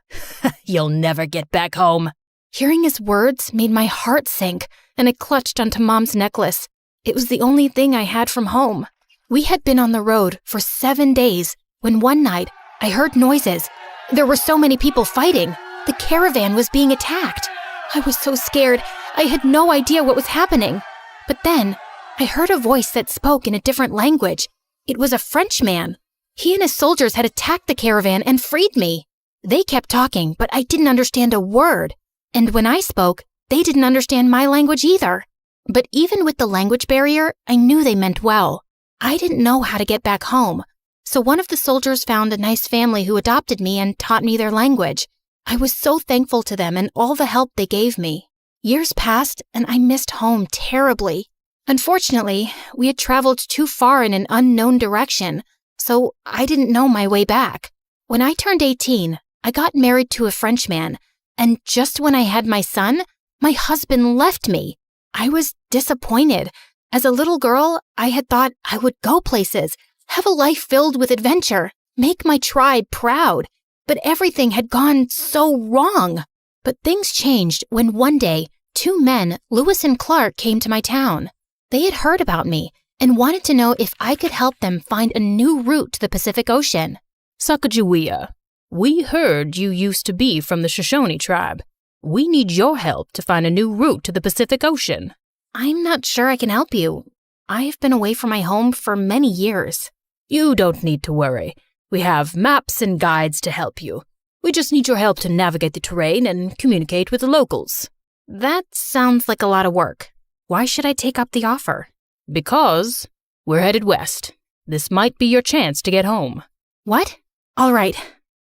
You'll never get back home. Hearing his words made my heart sink, and I clutched onto Mom's necklace. It was the only thing I had from home. We had been on the road for 7 days when one night I heard noises. There were so many people fighting. The caravan was being attacked. I was so scared. I had no idea what was happening. But then I heard a voice that spoke in a different language. It was a Frenchman. He and his soldiers had attacked the caravan and freed me. They kept talking, but I didn't understand a word. And when I spoke, they didn't understand my language either. But even with the language barrier, I knew they meant well. I didn't know how to get back home. So one of the soldiers found a nice family who adopted me and taught me their language. I was so thankful to them and all the help they gave me. Years passed and I missed home terribly. Unfortunately, we had traveled too far in an unknown direction, so I didn't know my way back. When I turned 18, I got married to a Frenchman, and just when I had my son, my husband left me. I was disappointed. As a little girl, I had thought I would go places, have a life filled with adventure, make my tribe proud. But everything had gone so wrong. But things changed when one day, 2 men, Lewis and Clark, came to my town. They had heard about me and wanted to know if I could help them find a new route to the Pacific Ocean. Sacagawea, we heard you used to be from the Shoshone tribe. We need your help to find a new route to the Pacific Ocean. I'm not sure I can help you. I've been away from my home for many years. You don't need to worry. We have maps and guides to help you. We just need your help to navigate the terrain and communicate with the locals. That sounds like a lot of work. Why should I take up the offer? Because we're headed west. This might be your chance to get home. What? All right,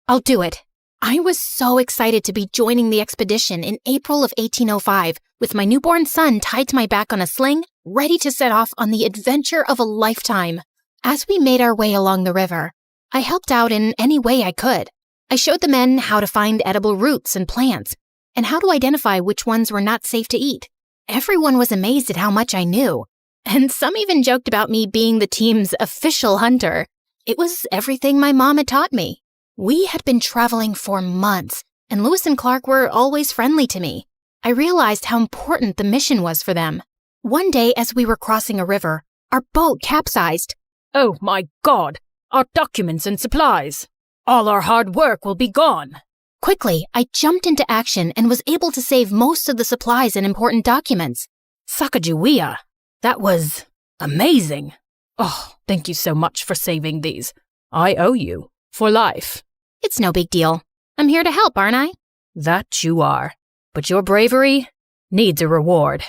I'll do it. I was so excited to be joining the expedition in April of 1805 with my newborn son tied to my back on a sling, ready to set off on the adventure of a lifetime. As we made our way along the river, I helped out in any way I could. I showed the men how to find edible roots and plants, and how to identify which ones were not safe to eat. Everyone was amazed at how much I knew, and some even joked about me being the team's official hunter. It was everything my mom had taught me. We had been traveling for months, and Lewis and Clark were always friendly to me. I realized how important the mission was for them. One day, as we were crossing a river, our boat capsized. Oh my God! Our documents and supplies! All our hard work will be gone! Quickly, I jumped into action and was able to save most of the supplies and important documents. Sacagawea, that was amazing. Oh, thank you so much for saving these. I owe you for life. It's no big deal. I'm here to help, aren't I? That you are. But your bravery needs a reward.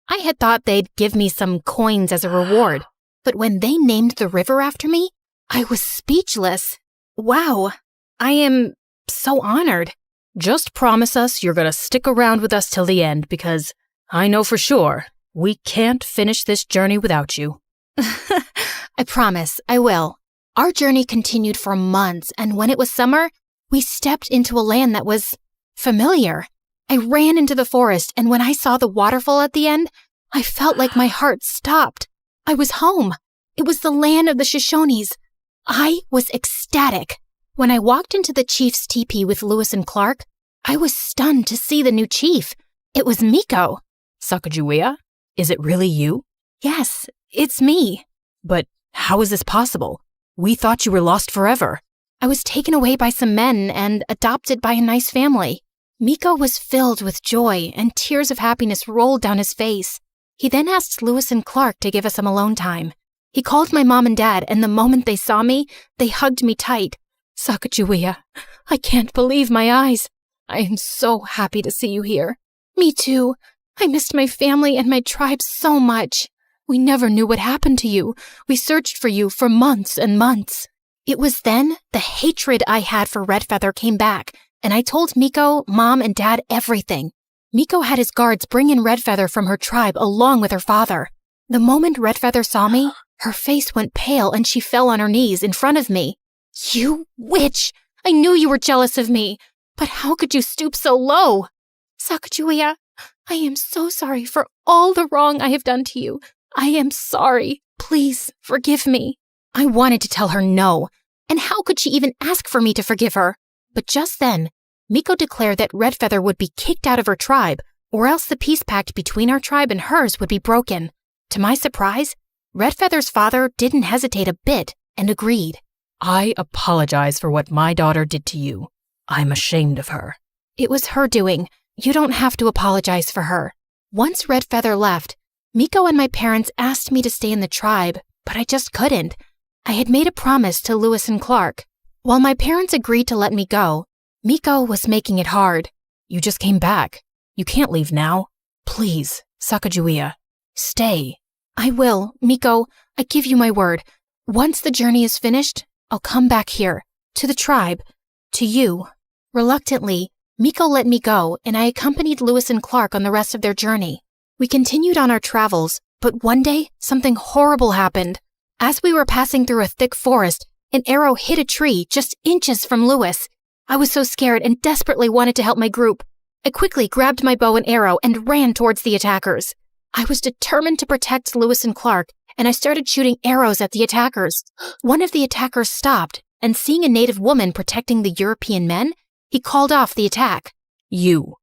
I had thought they'd give me some coins as a reward, but when they named the river after me, I was speechless. Wow, I am so honored. Just promise us you're gonna stick around with us till the end, because I know for sure we can't finish this journey without you. I promise, I will. Our journey continued for months, and when it was summer, we stepped into a land that was familiar. I ran into the forest, and when I saw the waterfall at the end, I felt like my heart stopped. I was home. It was the land of the Shoshones. I was ecstatic. When I walked into the chief's teepee with Lewis and Clark, I was stunned to see the new chief. It was Miko. Sacagawea, is it really you? Yes, it's me. But how is this possible? We thought you were lost forever. I was taken away by some men and adopted by a nice family. Miko was filled with joy, and tears of happiness rolled down his face. He then asked Lewis and Clark to give us some alone time. He called my mom and dad, and the moment they saw me, they hugged me tight. Sacagawea, I can't believe my eyes. I am so happy to see you here. Me too. I missed my family and my tribe so much. We never knew what happened to you. We searched for you for months and months. It was then the hatred I had for Redfeather came back, and I told Miko, Mom, and Dad everything. Miko had his guards bring in Redfeather from her tribe along with her father. The moment Redfeather saw me, her face went pale and she fell on her knees in front of me. You witch! I knew you were jealous of me, but how could you stoop so low? Sacagawea, I am so sorry for all the wrong I have done to you. I am sorry. Please forgive me. I wanted to tell her no, and how could she even ask for me to forgive her? But just then, Miko declared that Redfeather would be kicked out of her tribe, or else the peace pact between our tribe and hers would be broken. To my surprise, Redfeather's father didn't hesitate a bit and agreed. I apologize for what my daughter did to you. I'm ashamed of her. It was her doing. You don't have to apologize for her. Once Redfeather left, Miko and my parents asked me to stay in the tribe, but I just couldn't. I had made a promise to Lewis and Clark. While my parents agreed to let me go, Miko was making it hard. You just came back. You can't leave now. Please, Sacagawea, stay. I will, Miko. I give you my word. Once the journey is finished, I'll come back here, to the tribe, to you. Reluctantly, Miko let me go, and I accompanied Lewis and Clark on the rest of their journey. We continued on our travels, but one day, something horrible happened. As we were passing through a thick forest, an arrow hit a tree just inches from Lewis. I was so scared and desperately wanted to help my group. I quickly grabbed my bow and arrow and ran towards the attackers. I was determined to protect Lewis and Clark, and I started shooting arrows at the attackers. One of the attackers stopped, and seeing a native woman protecting the European men, he called off the attack. You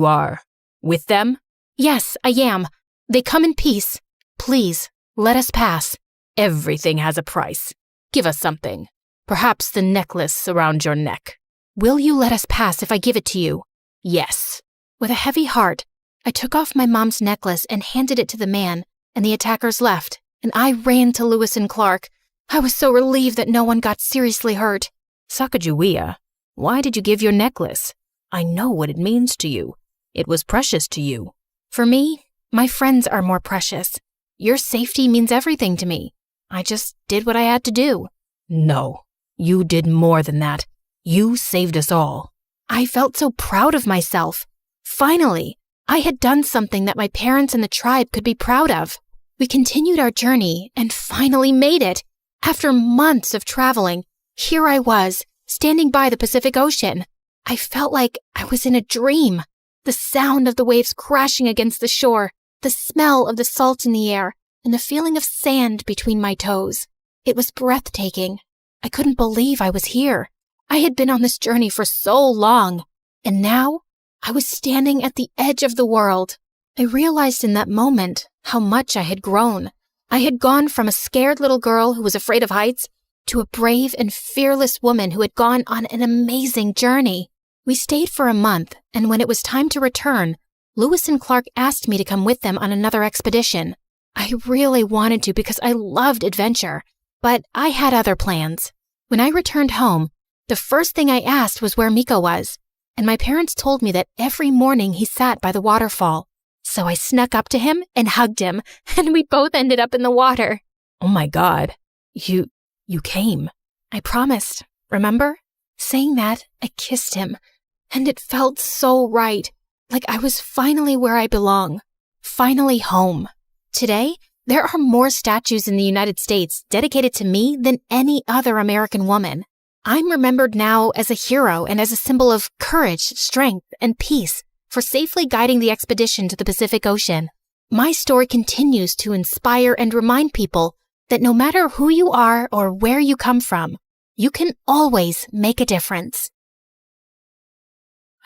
are with them? Yes, I am. They come in peace. Please, let us pass. Everything has a price. Give us something. Perhaps the necklace around your neck. Will you let us pass if I give it to you? Yes. With a heavy heart, I took off my mom's necklace and handed it to the man, and the attackers left, and I ran to Lewis and Clark. I was so relieved that no one got seriously hurt. Sacagawea, why did you give your necklace? I know what it means to you. It was precious to you. For me, my friends are more precious. Your safety means everything to me. I just did what I had to do. No, you did more than that. You saved us all. I felt so proud of myself. Finally, I had done something that my parents and the tribe could be proud of. We continued our journey and finally made it. After months of traveling, here I was, standing by the Pacific Ocean. I felt like I was in a dream. The sound of the waves crashing against the shore, the smell of the salt in the air, and the feeling of sand between my toes. It was breathtaking. I couldn't believe I was here. I had been on this journey for so long, and now I was standing at the edge of the world. I realized in that moment how much I had grown. I had gone from a scared little girl who was afraid of heights to a brave and fearless woman who had gone on an amazing journey. We stayed for a month, and when it was time to return, Lewis and Clark asked me to come with them on another expedition. I really wanted to because I loved adventure, but I had other plans. When I returned home, the first thing I asked was where Miko was, and my parents told me that every morning he sat by the waterfall. So I snuck up to him and hugged him, and we both ended up in the water. Oh my God, you came. I promised, remember? Saying that, I kissed him, and it felt so right, like I was finally where I belong, finally home. Today, there are more statues in the United States dedicated to me than any other American woman. I'm remembered now as a hero and as a symbol of courage, strength, and peace for safely guiding the expedition to the Pacific Ocean. My story continues to inspire and remind people that no matter who you are or where you come from, you can always make a difference.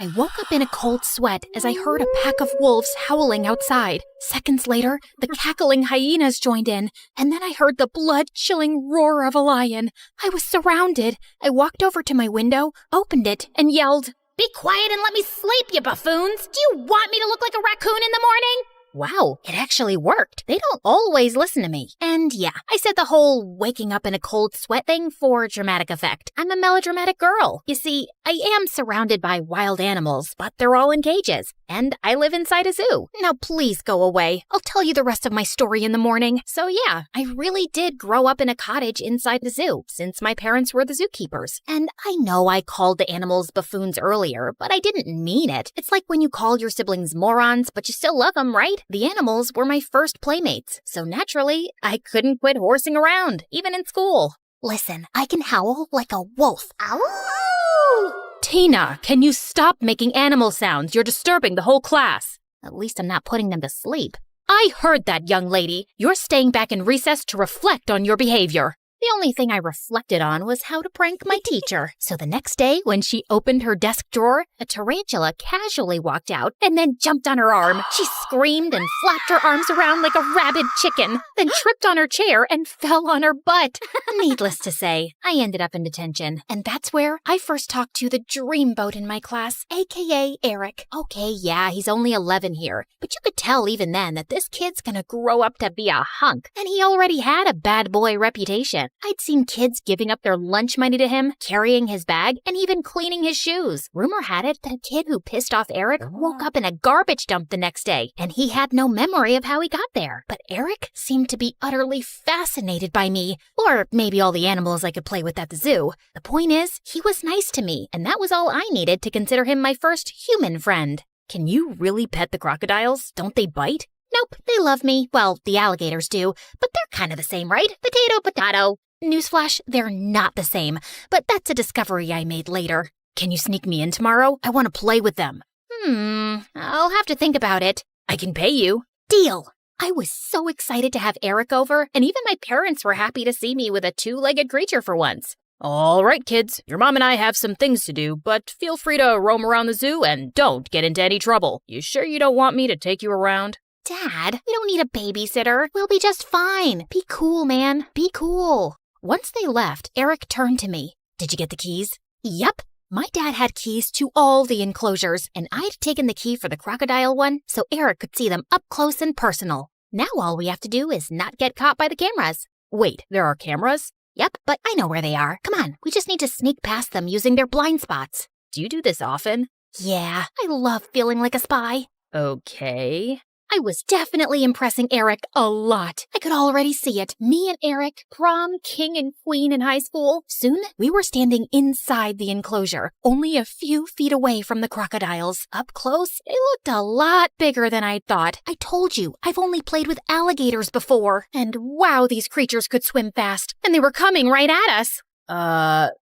I woke up in a cold sweat as I heard a pack of wolves howling outside. Seconds later, the cackling hyenas joined in, and then I heard the blood-chilling roar of a lion. I was surrounded. I walked over to my window, opened it, and yelled, "Be quiet and let me sleep, you buffoons! Do you want me to look like a raccoon in the morning?" Wow, it actually worked. They don't always listen to me. And yeah, I said the whole waking up in a cold sweat thing for dramatic effect. I'm a melodramatic girl. You see, I am surrounded by wild animals, but they're all in cages. And I live inside a zoo. Now please go away. I'll tell you the rest of my story in the morning. So yeah, I really did grow up in a cottage inside the zoo, since my parents were the zookeepers. And I know I called the animals buffoons earlier, but I didn't mean it. It's like when you call your siblings morons, but you still love them, right? The animals were my first playmates, so naturally, I couldn't quit horsing around, even in school. Listen, I can howl like a wolf. Ow! Tina, can you stop making animal sounds? You're disturbing the whole class. At least I'm not putting them to sleep. I heard that, young lady. You're staying back in recess to reflect on your behavior. The only thing I reflected on was how to prank my teacher. So the next day, when she opened her desk drawer, a tarantula casually walked out and then jumped on her arm. She screamed and flapped her arms around like a rabid chicken, then tripped on her chair and fell on her butt. Needless to say, I ended up in detention. And that's where I first talked to the dreamboat in my class, aka Eric. Okay, yeah, he's only 11 here, but you could tell even then that this kid's gonna grow up to be a hunk, and he already had a bad boy reputation. constant. I'd seen kids giving up their lunch money to him, carrying his bag, and even cleaning his shoes. Rumor had it that a kid who pissed off Eric woke up in a garbage dump the next day, and he had no memory of how he got there. But Eric seemed to be utterly fascinated by me, or maybe all the animals I could play with at the zoo. The point is, he was nice to me, and that was all I needed to consider him my first human friend. Can you really pet the crocodiles? Don't they bite? Nope, they love me. Well, the alligators do, but they're kind of the same, right? Potato, potato. Newsflash, they're not the same, but that's a discovery I made later. Can you sneak me in tomorrow? I want to play with them. I'll have to think about it. I can pay you. Deal. I was so excited to have Eric over, and even my parents were happy to see me with a two-legged creature for once. All right, kids, your mom and I have some things to do, but feel free to roam around the zoo and don't get into any trouble. You sure you don't want me to take you around? Dad, we don't need a babysitter. We'll be just fine. Be cool, man. Be cool. Once they left, Eric turned to me. Did you get the keys? Yep. My dad had keys to all the enclosures, and I'd taken the key for the crocodile one so Eric could see them up close and personal. Now all we have to do is not get caught by the cameras. Wait, there are cameras? Yep, but I know where they are. Come on, we just need to sneak past them using their blind spots. Do you do this often? Yeah, I love feeling like a spy. Okay. I was definitely impressing Eric a lot. I could already see it. Me and Eric, prom king and queen in high school. Soon, we were standing inside the enclosure, only a few feet away from the crocodiles. Up close, they looked a lot bigger than I'd thought. I told you, I've only played with alligators before. And wow, these creatures could swim fast. And they were coming right at us.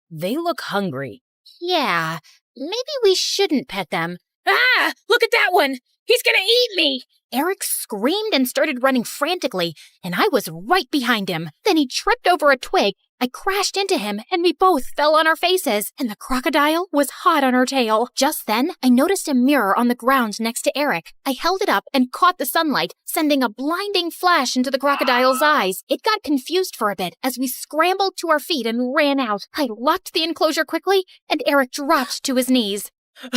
They look hungry. Yeah, maybe we shouldn't pet them. Ah! Look at that one! He's gonna eat me! Eric screamed and started running frantically, and I was right behind him. Then he tripped over a twig. I crashed into him, and we both fell on our faces, and the crocodile was hot on her tail. Just then, I noticed a mirror on the ground next to Eric. I held it up and caught the sunlight, sending a blinding flash into the crocodile's eyes. It got confused for a bit as we scrambled to our feet and ran out. I locked the enclosure quickly, and Eric dropped to his knees.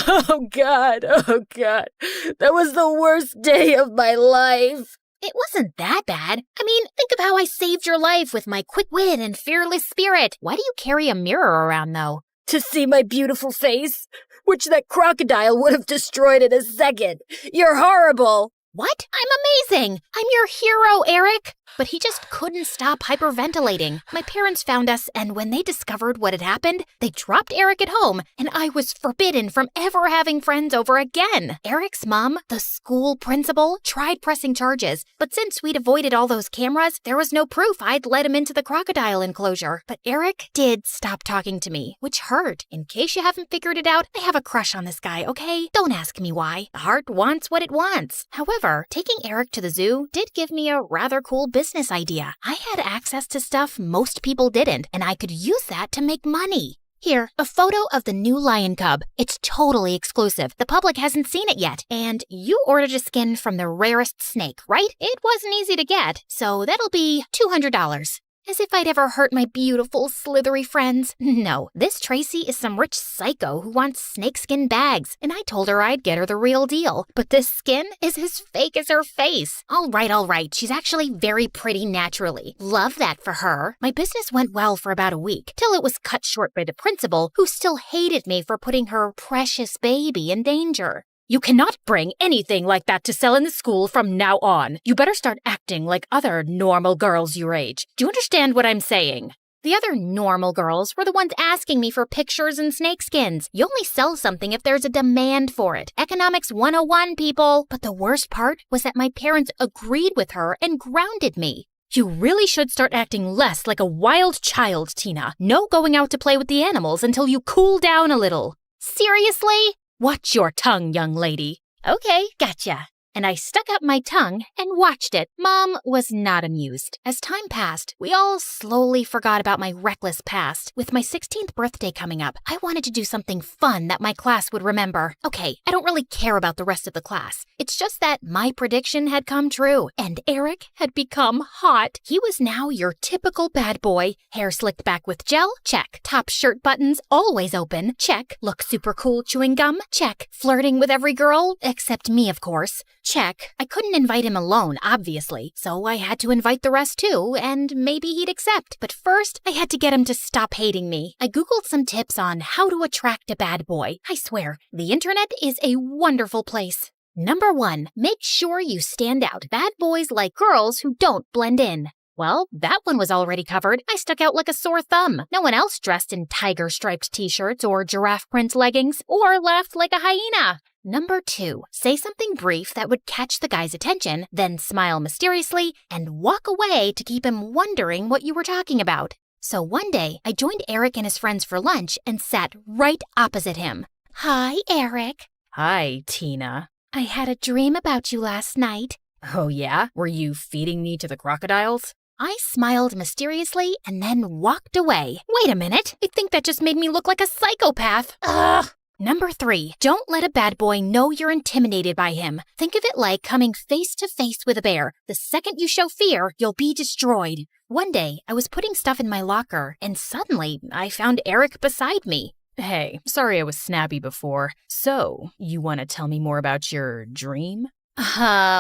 Oh, God. That was the worst day of my life. It wasn't that bad. I mean, think of how I saved your life with my quick wit and fearless spirit. Why do you carry a mirror around, though? To see my beautiful face, which that crocodile would have destroyed in a second. You're horrible. What? I'm amazing. I'm your hero, Eric. But he just couldn't stop hyperventilating. My parents found us, and when they discovered what had happened, they dropped Eric at home, and I was forbidden from ever having friends over again. Eric's mom, the school principal, tried pressing charges, but since we'd avoided all those cameras, there was no proof I'd let him into the crocodile enclosure. But Eric did stop talking to me, which hurt. In case you haven't figured it out, I have a crush on this guy, okay? Don't ask me why. The heart wants what it wants. However, taking Eric to the zoo did give me a rather cool business idea. I had access to stuff most people didn't, and I could use that to make money. Here, a photo of the new lion cub. It's totally exclusive. The public hasn't seen it yet. And you ordered a skin from the rarest snake, right? It wasn't easy to get, so that'll be $200. As if I'd ever hurt my beautiful, slithery friends. No, this Tracy is some rich psycho who wants snakeskin bags, and I told her I'd get her the real deal. But this skin is as fake as her face. All right. She's actually very pretty naturally. Love that for her. My business went well for about a week, till it was cut short by the principal, who still hated me for putting her precious baby in danger. You cannot bring anything like that to sell in the school from now on. You better start acting like other normal girls your age. Do you understand what I'm saying? The other normal girls were the ones asking me for pictures and snakeskins. You only sell something if there's a demand for it. Economics 101, people. But the worst part was that my parents agreed with her and grounded me. You really should start acting less like a wild child, Tina. No going out to play with the animals until you cool down a little. Seriously? Watch your tongue, young lady. Okay, gotcha. And I stuck up my tongue and watched it. Mom was not amused. As time passed, we all slowly forgot about my reckless past. With my 16th birthday coming up, I wanted to do something fun that my class would remember. Okay, I don't really care about the rest of the class. It's just that my prediction had come true, and Eric had become hot. He was now your typical bad boy. Hair slicked back with gel? Check. Top shirt buttons always open? Check. Look super cool chewing gum? Check. Flirting with every girl? Except me, of course. check. I couldn't invite him alone, obviously, so I had to invite the rest too, and maybe he'd accept. But first, I had to get him to stop hating me. I Googled some tips on how to attract a bad boy. I swear, the internet is a wonderful place. Number 1, make sure you stand out. Bad boys like girls who don't blend in. Well, that one was already covered. I stuck out like a sore thumb. No one else dressed in tiger-striped t-shirts or giraffe print leggings or laughed like a hyena. Number 2, say something brief that would catch the guy's attention, then smile mysteriously and walk away to keep him wondering what you were talking about. So one day, I joined Eric and his friends for lunch and sat right opposite him. Hi, Eric. Hi, Tina. I had a dream about you last night. Oh yeah? Were you feeding me to the crocodiles? I smiled mysteriously and then walked away. Wait a minute. I think that just made me look like a psychopath. Ugh. Number 3, don't let a bad boy know you're intimidated by him. Think of it like coming face to face with a bear. The second you show fear, you'll be destroyed. One day, I was putting stuff in my locker, and suddenly, I found Eric beside me. Hey, sorry I was snappy before. So, you want to tell me more about your dream?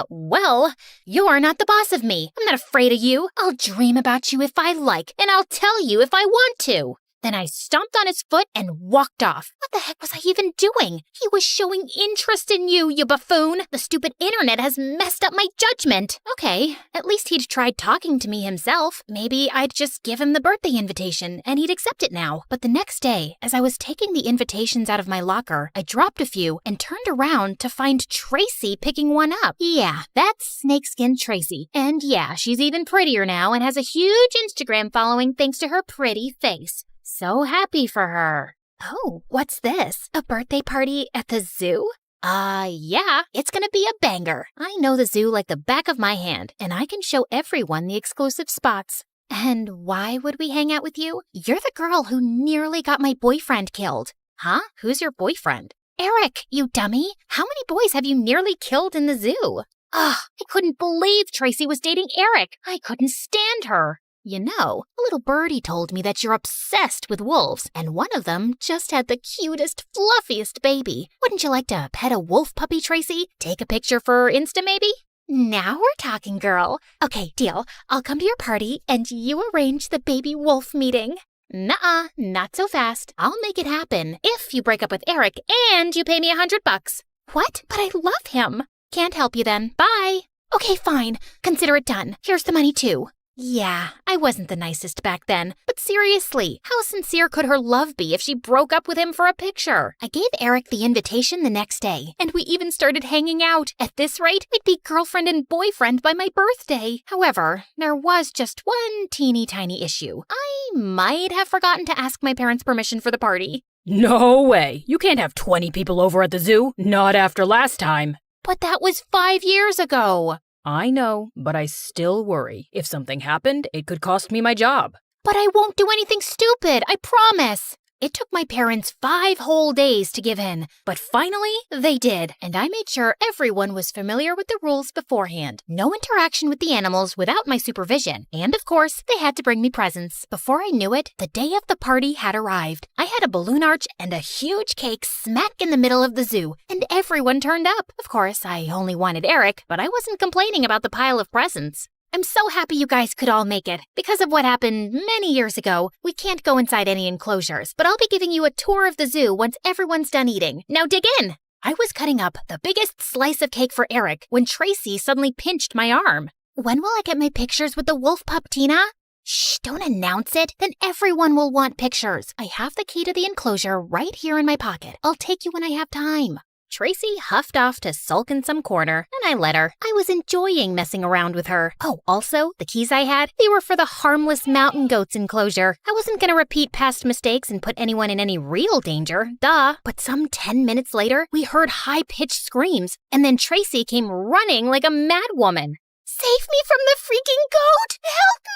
Well, you're not the boss of me. I'm not afraid of you. I'll dream about you if I like, and I'll tell you if I want to. Then I stomped on his foot and walked off. What the heck was I even doing? He was showing interest in you, you buffoon. The stupid internet has messed up my judgment. Okay, at least he'd tried talking to me himself. Maybe I'd just give him the birthday invitation and he'd accept it now. But the next day, as I was taking the invitations out of my locker, I dropped a few and turned around to find Tracy picking one up. Yeah, that's Snakeskin Tracy. And yeah, she's even prettier now and has a huge Instagram following thanks to her pretty face. So happy for her. Oh, what's this? A birthday party at the zoo? Yeah, it's gonna be a banger. I know the zoo like the back of my hand, and I can show everyone the exclusive spots. And why would we hang out with you? You're the girl who nearly got my boyfriend killed. Huh? Who's your boyfriend? Eric, you dummy. How many boys have you nearly killed in the zoo? Ugh, I couldn't believe Tracy was dating Eric. I couldn't stand her. You know, a little birdie told me that you're obsessed with wolves, and one of them just had the cutest, fluffiest baby. Wouldn't you like to pet a wolf puppy, Tracy? Take a picture for Insta, maybe? Now we're talking, girl. Okay, deal. I'll come to your party, and you arrange the baby wolf meeting. Nuh-uh, not so fast. I'll make it happen if you break up with Eric and you pay me $100. What? But I love him. Can't help you then. Bye. Okay, fine. Consider it done. Here's the money, too. Yeah, I wasn't the nicest back then, but seriously, how sincere could her love be if she broke up with him for a picture? I gave Eric the invitation the next day, and we even started hanging out. At this rate, we'd be girlfriend and boyfriend by my birthday. However, there was just one teeny tiny issue. I might have forgotten to ask my parents' permission for the party. No way! You can't have 20 people over at the zoo, not after last time. But that was 5 years ago. I know, but I still worry. If something happened, it could cost me my job. But I won't do anything stupid, I promise. It took my parents 5 whole days to give in, but finally they did, and I made sure everyone was familiar with the rules beforehand. No interaction with the animals without my supervision, and of course, they had to bring me presents. Before I knew it, the day of the party had arrived. I had a balloon arch and a huge cake smack in the middle of the zoo, and everyone turned up. Of course, I only wanted Eric, but I wasn't complaining about the pile of presents. I'm so happy you guys could all make it. Because of what happened many years ago, we can't go inside any enclosures, but I'll be giving you a tour of the zoo once everyone's done eating. Now dig in! I was cutting up the biggest slice of cake for Eric when Tracy suddenly pinched my arm. When will I get my pictures with the wolf pup, Tina? Shh, don't announce it. Then everyone will want pictures. I have the key to the enclosure right here in my pocket. I'll take you when I have time. Tracy huffed off to sulk in some corner, and I let her. I was enjoying messing around with her. Oh, also, the keys I had, they were for the harmless mountain goats enclosure. I wasn't gonna repeat past mistakes and put anyone in any real danger, duh. But some 10 minutes later, we heard high-pitched screams, and then Tracy came running like a mad woman. Save me from the freaking goat! Help me!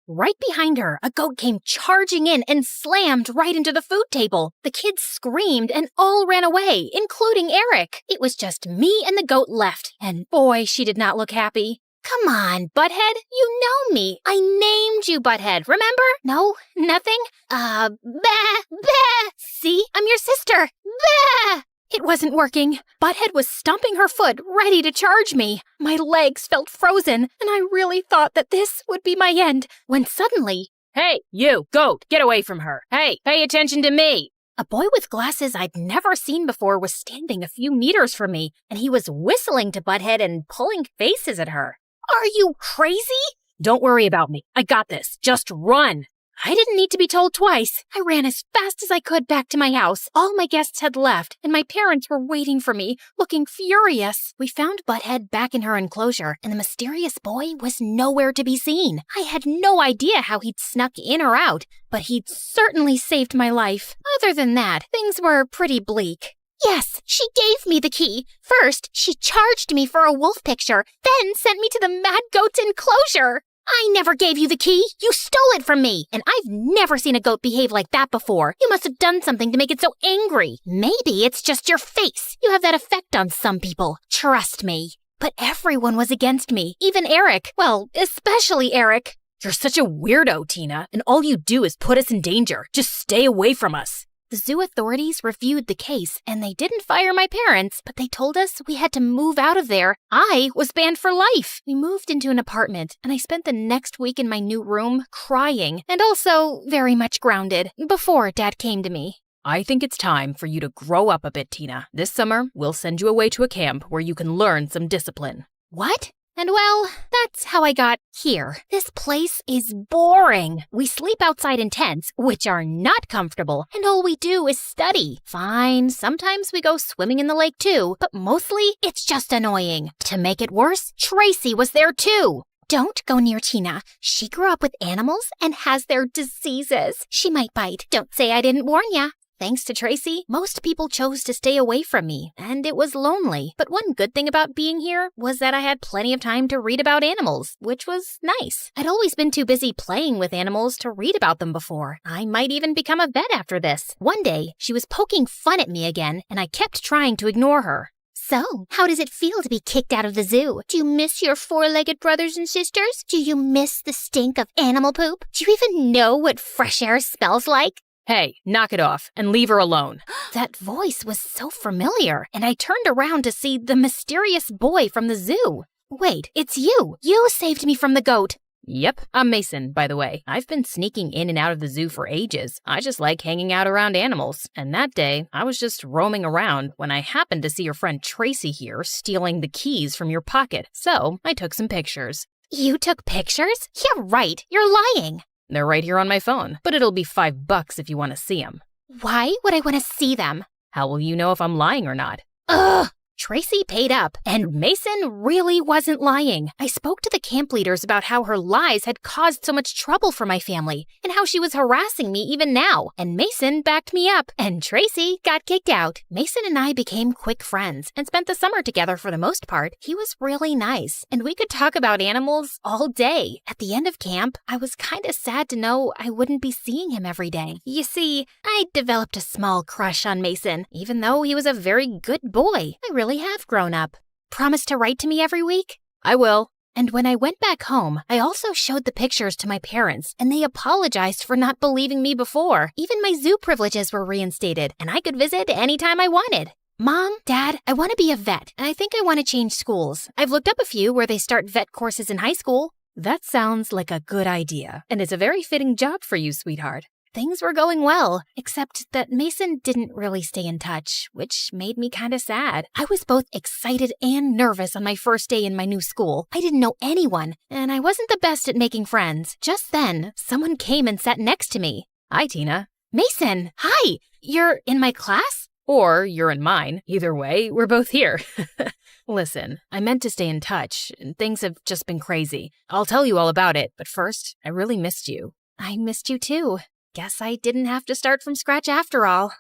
Right behind her, a goat came charging in and slammed right into the food table. The kids screamed and all ran away, including Eric. It was just me and the goat left, and boy, she did not look happy. Come on, Butthead, you know me. I named you Butthead, remember? No? Nothing? Bah! See? I'm your sister. Bah! It wasn't working. Butthead was stomping her foot, ready to charge me. My legs felt frozen, and I really thought that this would be my end, when suddenly, Hey, you, goat, get away from her. Hey, pay attention to me. A boy with glasses I'd never seen before was standing a few meters from me, and he was whistling to Butthead and pulling faces at her. Are you crazy? Don't worry about me. I got this. Just run. I didn't need to be told twice. I ran as fast as I could back to my house. All my guests had left, and my parents were waiting for me, looking furious. We found Butthead back in her enclosure, and the mysterious boy was nowhere to be seen. I had no idea how he'd snuck in or out, but he'd certainly saved my life. Other than that, things were pretty bleak. Yes, she gave me the key. First, she charged me for a wolf picture, then sent me to the mad goat's enclosure. I never gave you the key. You stole it from me. And I've never seen a goat behave like that before. You must have done something to make it so angry. Maybe it's just your face. You have that effect on some people. Trust me. But everyone was against me. Even Eric. Well, especially Eric. You're such a weirdo, Tina, and all you do is put us in danger. Just stay away from us. The zoo authorities reviewed the case, and they didn't fire my parents, but they told us we had to move out of there. I was banned for life. We moved into an apartment, and I spent the next week in my new room crying, and also very much grounded, before Dad came to me. I think it's time for you to grow up a bit, Tina. This summer, we'll send you away to a camp where you can learn some discipline. What? And well, that's how I got here. This place is boring. We sleep outside in tents, which are not comfortable, and all we do is study. Fine, sometimes we go swimming in the lake too, but mostly it's just annoying. To make it worse, Tracy was there too. Don't go near Tina. She grew up with animals and has their diseases. She might bite. Don't say I didn't warn ya. Thanks to Tracy, most people chose to stay away from me, and it was lonely. But one good thing about being here was that I had plenty of time to read about animals, which was nice. I'd always been too busy playing with animals to read about them before. I might even become a vet after this. One day, she was poking fun at me again, and I kept trying to ignore her. So, how does it feel to be kicked out of the zoo? Do you miss your four-legged brothers and sisters? Do you miss the stink of animal poop? Do you even know what fresh air smells like? Hey, knock it off and leave her alone. That voice was so familiar, and I turned around to see the mysterious boy from the zoo. Wait, it's you. You saved me from the goat. Yep, I'm Mason, by the way. I've been sneaking in and out of the zoo for ages. I just like hanging out around animals. And that day, I was just roaming around when I happened to see your friend Tracy here stealing the keys from your pocket. So I took some pictures. You took pictures? Yeah, right. You're lying. They're right here on my phone, but it'll be $5 if you want to see them. Why would I want to see them? How will you know if I'm lying or not? Ugh! Tracy paid up, and Mason really wasn't lying. I spoke to the camp leaders about how her lies had caused so much trouble for my family, and how she was harassing me even now, and Mason backed me up, and Tracy got kicked out. Mason and I became quick friends, and spent the summer together for the most part. He was really nice, and we could talk about animals all day. At the end of camp, I was kinda sad to know I wouldn't be seeing him every day. You see, I developed a small crush on Mason, even though he was a very good boy. I really have grown up. Promise to write to me every week? I will. And when I went back home, I also showed the pictures to my parents, and they apologized for not believing me before. Even my zoo privileges were reinstated, and I could visit anytime I wanted. Mom, Dad, I want to be a vet, and I think I want to change schools. I've looked up a few where they start vet courses in high school. That sounds like a good idea, and it's a very fitting job for you, sweetheart. Things were going well, except that Mason didn't really stay in touch, which made me kind of sad. I was both excited and nervous on my first day in my new school. I didn't know anyone, and I wasn't the best at making friends. Just then, someone came and sat next to me. Hi, Tina. Mason, hi! You're in my class? Or you're in mine. Either way, we're both here. Listen, I meant to stay in touch, and things have just been crazy. I'll tell you all about it, but first, I really missed you. I missed you too. Guess I didn't have to start from scratch after all.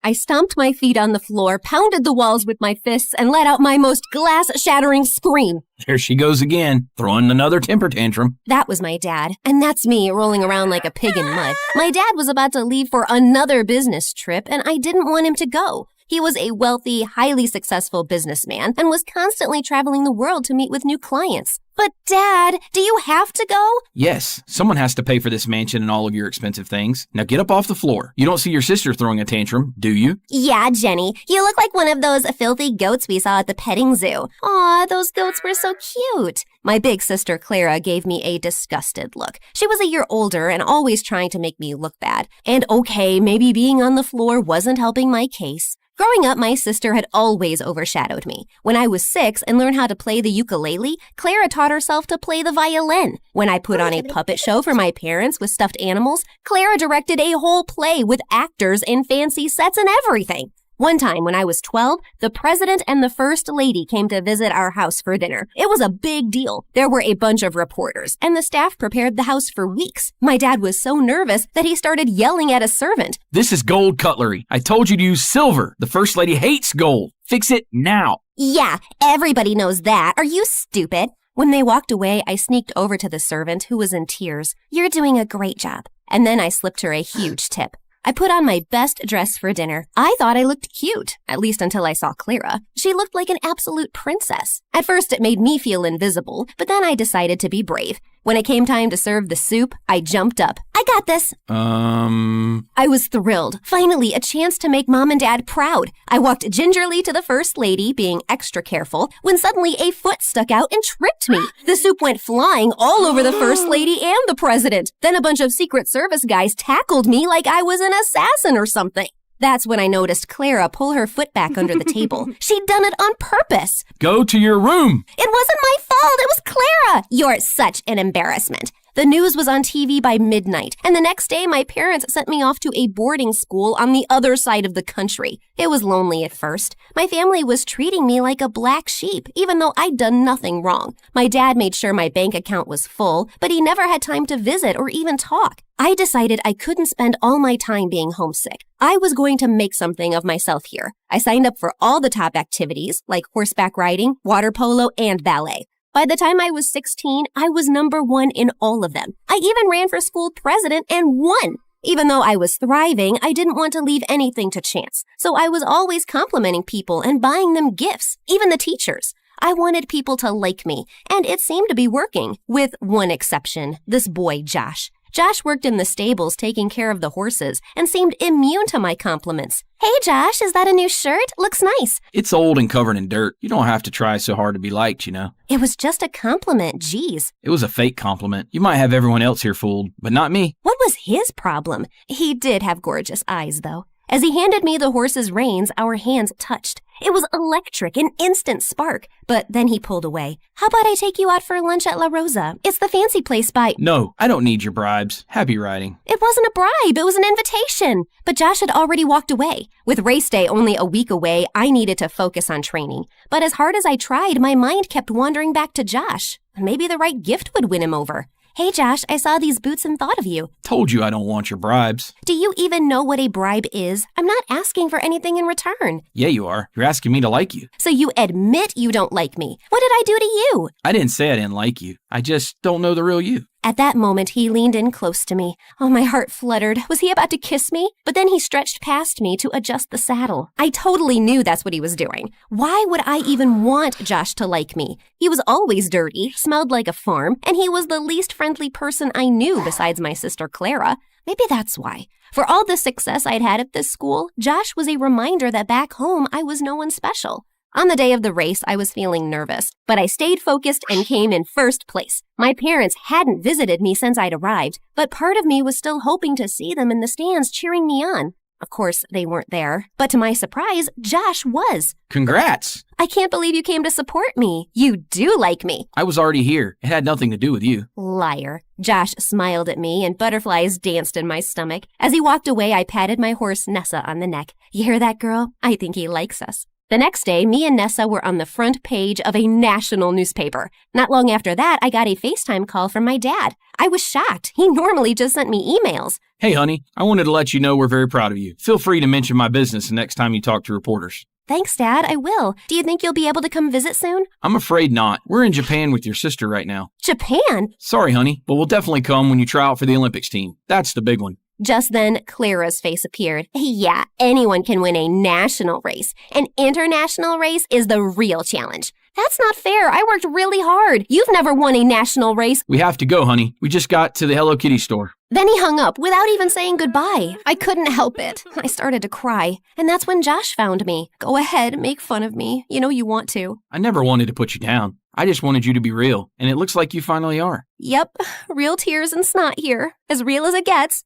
I stomped my feet on the floor, pounded the walls with my fists, and let out my most glass-shattering scream. There she goes again, throwing another temper tantrum. That was my dad, and that's me rolling around like a pig in mud. My dad was about to leave for another business trip, and I didn't want him to go. He was a wealthy, highly successful businessman and was constantly traveling the world to meet with new clients. But Dad, do you have to go? Yes, someone has to pay for this mansion and all of your expensive things. Now get up off the floor. You don't see your sister throwing a tantrum, do you? Yeah, Jenny. You look like one of those filthy goats we saw at the petting zoo. Aw, those goats were so cute. My big sister Clara gave me a disgusted look. She was a year older and always trying to make me look bad. And okay, maybe being on the floor wasn't helping my case. Growing up, my sister had always overshadowed me. When I was 6 and learned how to play the ukulele, Clara taught herself to play the violin. When I put on a puppet show for my parents with stuffed animals, Clara directed a whole play with actors and fancy sets and everything. One time when I was 12, the president and the first lady came to visit our house for dinner. It was a big deal. There were a bunch of reporters, and the staff prepared the house for weeks. My dad was so nervous that he started yelling at a servant. This is gold cutlery. I told you to use silver. The First Lady hates gold. Fix it now. Yeah, everybody knows that. Are you stupid? When they walked away, I sneaked over to the servant, who was in tears. You're doing a great job. And then I slipped her a huge tip. I put on my best dress for dinner. I thought I looked cute, at least until I saw Clara. She looked like an absolute princess. At first, it made me feel invisible, but then I decided to be brave. When it came time to serve the soup, I jumped up. I got this. I was thrilled. Finally, a chance to make Mom and Dad proud. I walked gingerly to the First Lady, being extra careful, when suddenly a foot stuck out and tripped me. The soup went flying all over the First Lady and the President. Then a bunch of Secret Service guys tackled me like I was an assassin or something. That's when I noticed Clara pull her foot back under the table. She'd done it on purpose. Go to your room. It wasn't my fault. It was Clara. You're such an embarrassment. The news was on TV by midnight, and the next day my parents sent me off to a boarding school on the other side of the country. It was lonely at first. My family was treating me like a black sheep, even though I'd done nothing wrong. My dad made sure my bank account was full, but he never had time to visit or even talk. I decided I couldn't spend all my time being homesick. I was going to make something of myself here. I signed up for all the top activities, like horseback riding, water polo, and ballet. By the time I was 16, I was number 1 in all of them. I even ran for school president and won. Even though I was thriving, I didn't want to leave anything to chance. So I was always complimenting people and buying them gifts, even the teachers. I wanted people to like me, and it seemed to be working, with one exception, this boy, Josh. Josh worked in the stables taking care of the horses and seemed immune to my compliments. Hey, Josh, is that a new shirt? Looks nice. It's old and covered in dirt. You don't have to try so hard to be liked, you know. It was just a compliment, geez. It was a fake compliment. You might have everyone else here fooled, but not me. What was his problem? He did have gorgeous eyes, though. As he handed me the horse's reins, our hands touched. It was electric, an instant spark. But then he pulled away. How about I take you out for lunch at La Rosa? It's the fancy place by... No, I don't need your bribes. Happy riding. It wasn't a bribe, it was an invitation. But Josh had already walked away. With race day only a week away, I needed to focus on training. But as hard as I tried, my mind kept wandering back to Josh. Maybe the right gift would win him over. Hey, Josh, I saw these boots and thought of you. Told you I don't want your bribes. Do you even know what a bribe is? I'm not asking for anything in return. Yeah, you are. You're asking me to like you. So you admit you don't like me. What did I do to you? I didn't say I didn't like you. I just don't know the real you. At that moment, he leaned in close to me. Oh, my heart fluttered. Was he about to kiss me? But then he stretched past me to adjust the saddle. I totally knew that's what he was doing. Why would I even want Josh to like me? He was always dirty, smelled like a farm, and he was the least friendly person I knew besides my sister Clara. Maybe that's why. For all the success I'd had at this school, Josh was a reminder that back home I was no one special. On the day of the race, I was feeling nervous, but I stayed focused and came in first place. My parents hadn't visited me since I'd arrived, but part of me was still hoping to see them in the stands cheering me on. Of course, they weren't there, but to my surprise, Josh was. Congrats! I can't believe you came to support me. You do like me. I was already here. It had nothing to do with you. Liar. Josh smiled at me and butterflies danced in my stomach. As he walked away, I patted my horse Nessa on the neck. You hear that, girl? I think he likes us. The next day, me and Nessa were on the front page of a national newspaper. Not long after that, I got a FaceTime call from my dad. I was shocked. He normally just sent me emails. Hey, honey, I wanted to let you know we're very proud of you. Feel free to mention my business the next time you talk to reporters. Thanks, Dad. I will. Do you think you'll be able to come visit soon? I'm afraid not. We're in Japan with your sister right now. Japan? Sorry, honey, but we'll definitely come when you try out for the Olympics team. That's the big one. Just then, Clara's face appeared. Yeah, anyone can win a national race. An international race is the real challenge. That's not fair. I worked really hard. You've never won a national race. We have to go, honey. We just got to the Hello Kitty store. Then he hung up without even saying goodbye. I couldn't help it. I started to cry. And that's when Josh found me. Go ahead, make fun of me. You know you want to. I never wanted to put you down. I just wanted you to be real, and it looks like you finally are. Yep, real tears and snot here. As real as it gets.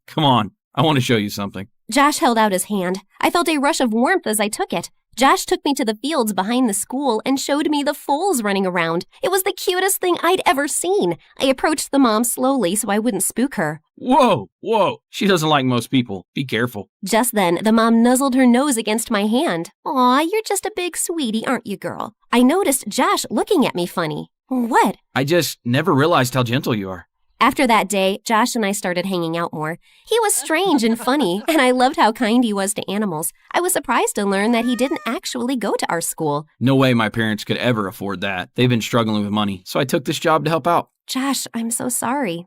Come on, I want to show you something. Josh held out his hand. I felt a rush of warmth as I took it. Josh took me to the fields behind the school and showed me the foals running around. It was the cutest thing I'd ever seen. I approached the mom slowly so I wouldn't spook her. Whoa. She doesn't like most people. Be careful. Just then, the mom nuzzled her nose against my hand. Aw, you're just a big sweetie, aren't you, girl? I noticed Josh looking at me funny. What? I just never realized how gentle you are. After that day, Josh and I started hanging out more. He was strange and funny, and I loved how kind he was to animals. I was surprised to learn that he didn't actually go to our school. No way my parents could ever afford that. They've been struggling with money, so I took this job to help out. Josh, I'm so sorry.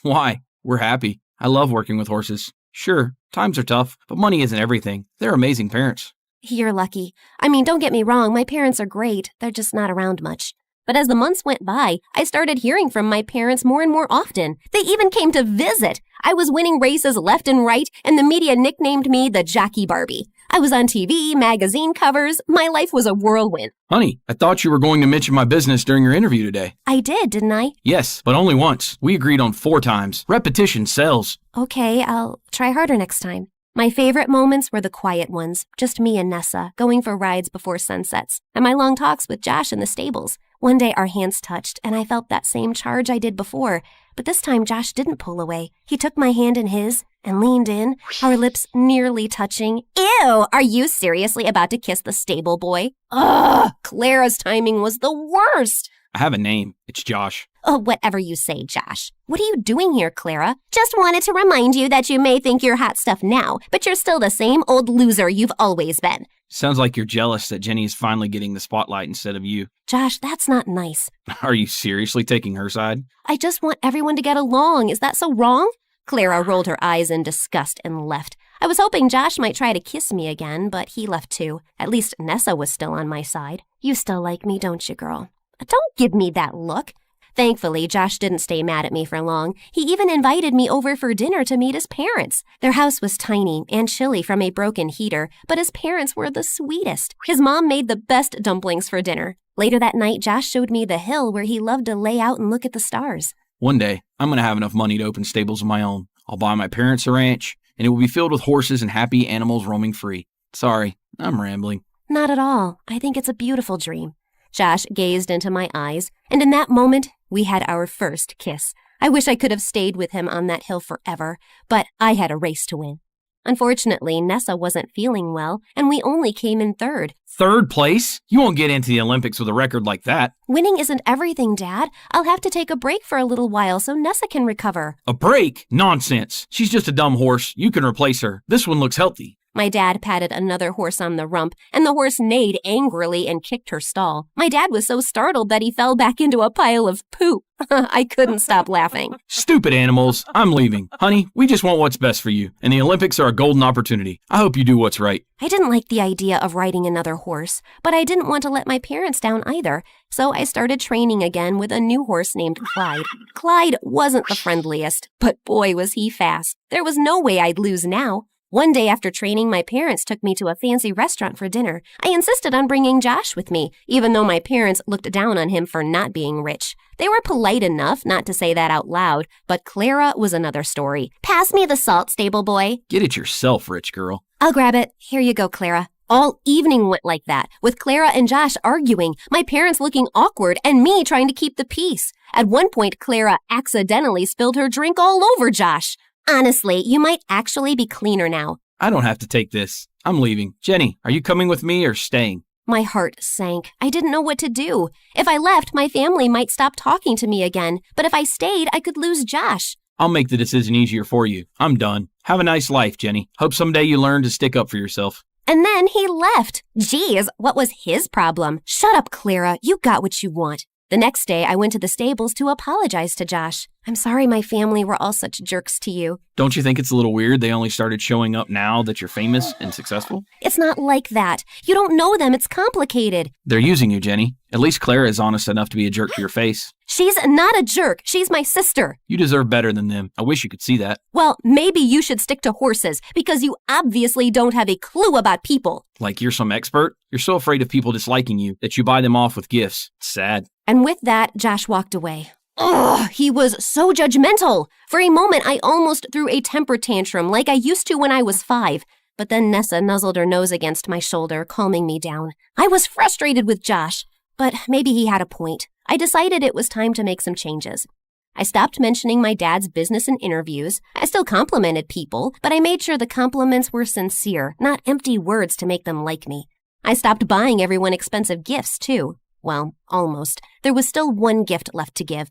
Why? We're happy. I love working with horses. Sure, times are tough, but money isn't everything. They're amazing parents. You're lucky. I mean, don't get me wrong, my parents are great. They're just not around much. But as the months went by, I started hearing from my parents more and more often. They even came to visit. I was winning races left and right, and the media nicknamed me the Jockey Barbie. I was on TV, magazine covers. My life was a whirlwind. Honey, I thought you were going to mention my business during your interview today. I did, didn't I? Yes, but only once. We agreed on 4 times. Repetition sells. Okay, I'll try harder next time. My favorite moments were the quiet ones, just me and Nessa, going for rides before sunsets, and my long talks with Josh in the stables. One day our hands touched, and I felt that same charge I did before, but this time Josh didn't pull away. He took my hand in his and leaned in, our lips nearly touching. Ew! Are you seriously about to kiss the stable boy? Ugh! Clara's timing was the worst! I have a name. It's Josh. Oh, whatever you say, Josh. What are you doing here, Clara? Just wanted to remind you that you may think you're hot stuff now, but you're still the same old loser you've always been. Sounds like you're jealous that Jenny is finally getting the spotlight instead of you. Josh, that's not nice. Are you seriously taking her side? I just want everyone to get along. Is that so wrong? Clara rolled her eyes in disgust and left. I was hoping Josh might try to kiss me again, but he left too. At least Nessa was still on my side. You still like me, don't you, girl? Don't give me that look. Thankfully, Josh didn't stay mad at me for long. He even invited me over for dinner to meet his parents. Their house was tiny and chilly from a broken heater, but his parents were the sweetest. His mom made the best dumplings for dinner. Later that night, Josh showed me the hill where he loved to lay out and look at the stars. One day, I'm going to have enough money to open stables of my own. I'll buy my parents a ranch, and it will be filled with horses and happy animals roaming free. Sorry, I'm rambling. Not at all. I think it's a beautiful dream. Josh gazed into my eyes, and in that moment, we had our first kiss. I wish I could have stayed with him on that hill forever, but I had a race to win. Unfortunately, Nessa wasn't feeling well, and we only came in third. 3rd place? You won't get into the Olympics with a record like that. Winning isn't everything, Dad. I'll have to take a break for a little while so Nessa can recover. A break? Nonsense. She's just a dumb horse. You can replace her. This one looks healthy. My dad patted another horse on the rump, and the horse neighed angrily and kicked her stall. My dad was so startled that he fell back into a pile of poop. I couldn't stop laughing. Stupid animals. I'm leaving. Honey, we just want what's best for you, and the Olympics are a golden opportunity. I hope you do what's right. I didn't like the idea of riding another horse, but I didn't want to let my parents down either, so I started training again with a new horse named Clyde. Clyde wasn't the friendliest, but boy was he fast. There was no way I'd lose now. One day after training, my parents took me to a fancy restaurant for dinner. I insisted on bringing Josh with me, even though my parents looked down on him for not being rich. They were polite enough not to say that out loud, but Clara was another story. Pass me the salt, stable boy. Get it yourself, rich girl. I'll grab it. Here you go, Clara. All evening went like that, with Clara and Josh arguing, my parents looking awkward, and me trying to keep the peace. At one point, Clara accidentally spilled her drink all over Josh. Honestly, you might actually be cleaner now. I don't have to take this. I'm leaving. Jenny, are you coming with me or staying? My heart sank. I didn't know what to do. If I left, my family might stop talking to me again. But if I stayed, I could lose Josh. I'll make the decision easier for you. I'm done. Have a nice life, Jenny. Hope someday you learn to stick up for yourself. And then he left. Geez, what was his problem? Shut up, Clara. You got what you want. The next day, I went to the stables to apologize to Josh. I'm sorry my family were all such jerks to you. Don't you think it's a little weird they only started showing up now that you're famous and successful? It's not like that. You don't know them. It's complicated. They're using you, Jenny. At least Clara is honest enough to be a jerk to your face. She's not a jerk. She's my sister. You deserve better than them. I wish you could see that. Well, maybe you should stick to horses because you obviously don't have a clue about people. Like you're some expert? You're so afraid of people disliking you that you buy them off with gifts. It's sad. And with that, Josh walked away. Ugh, he was so judgmental. For a moment, I almost threw a temper tantrum like I used to when I was 5. But then Nessa nuzzled her nose against my shoulder, calming me down. I was frustrated with Josh, but maybe he had a point. I decided it was time to make some changes. I stopped mentioning my dad's business in interviews. I still complimented people, but I made sure the compliments were sincere, not empty words to make them like me. I stopped buying everyone expensive gifts, too. Well, almost. There was still one gift left to give.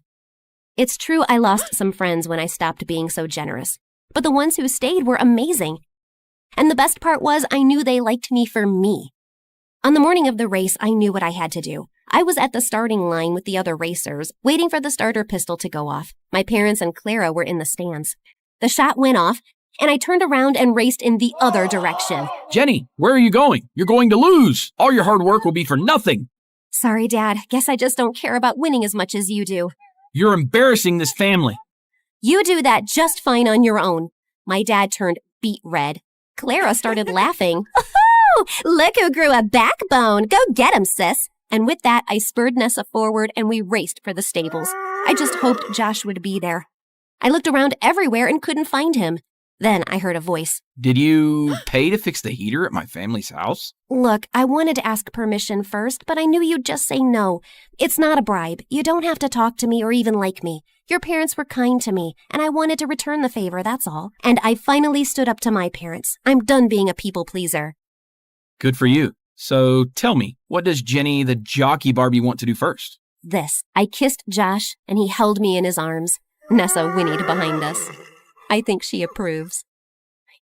It's true I lost some friends when I stopped being so generous, but the ones who stayed were amazing. And the best part was I knew they liked me for me. On the morning of the race, I knew what I had to do. I was at the starting line with the other racers, waiting for the starter pistol to go off. My parents and Clara were in the stands. The shot went off, and I turned around and raced in the other direction. Jenny, where are you going? You're going to lose. All your hard work will be for nothing. Sorry, Dad. Guess I just don't care about winning as much as you do. You're embarrassing this family. You do that just fine on your own. My dad turned beet red. Clara started laughing. Oh, look who grew a backbone. Go get him, sis. And with that, I spurred Nessa forward and we raced for the stables. I just hoped Josh would be there. I looked around everywhere and couldn't find him. Then I heard a voice. Did you pay to fix the heater at my family's house? Look, I wanted to ask permission first, but I knew you'd just say no. It's not a bribe. You don't have to talk to me or even like me. Your parents were kind to me, and I wanted to return the favor, that's all. And I finally stood up to my parents. I'm done being a people pleaser. Good for you. So tell me, what does Jenny the jockey Barbie want to do first? This. I kissed Josh, and he held me in his arms. Nessa whinnied behind us. I think she approves.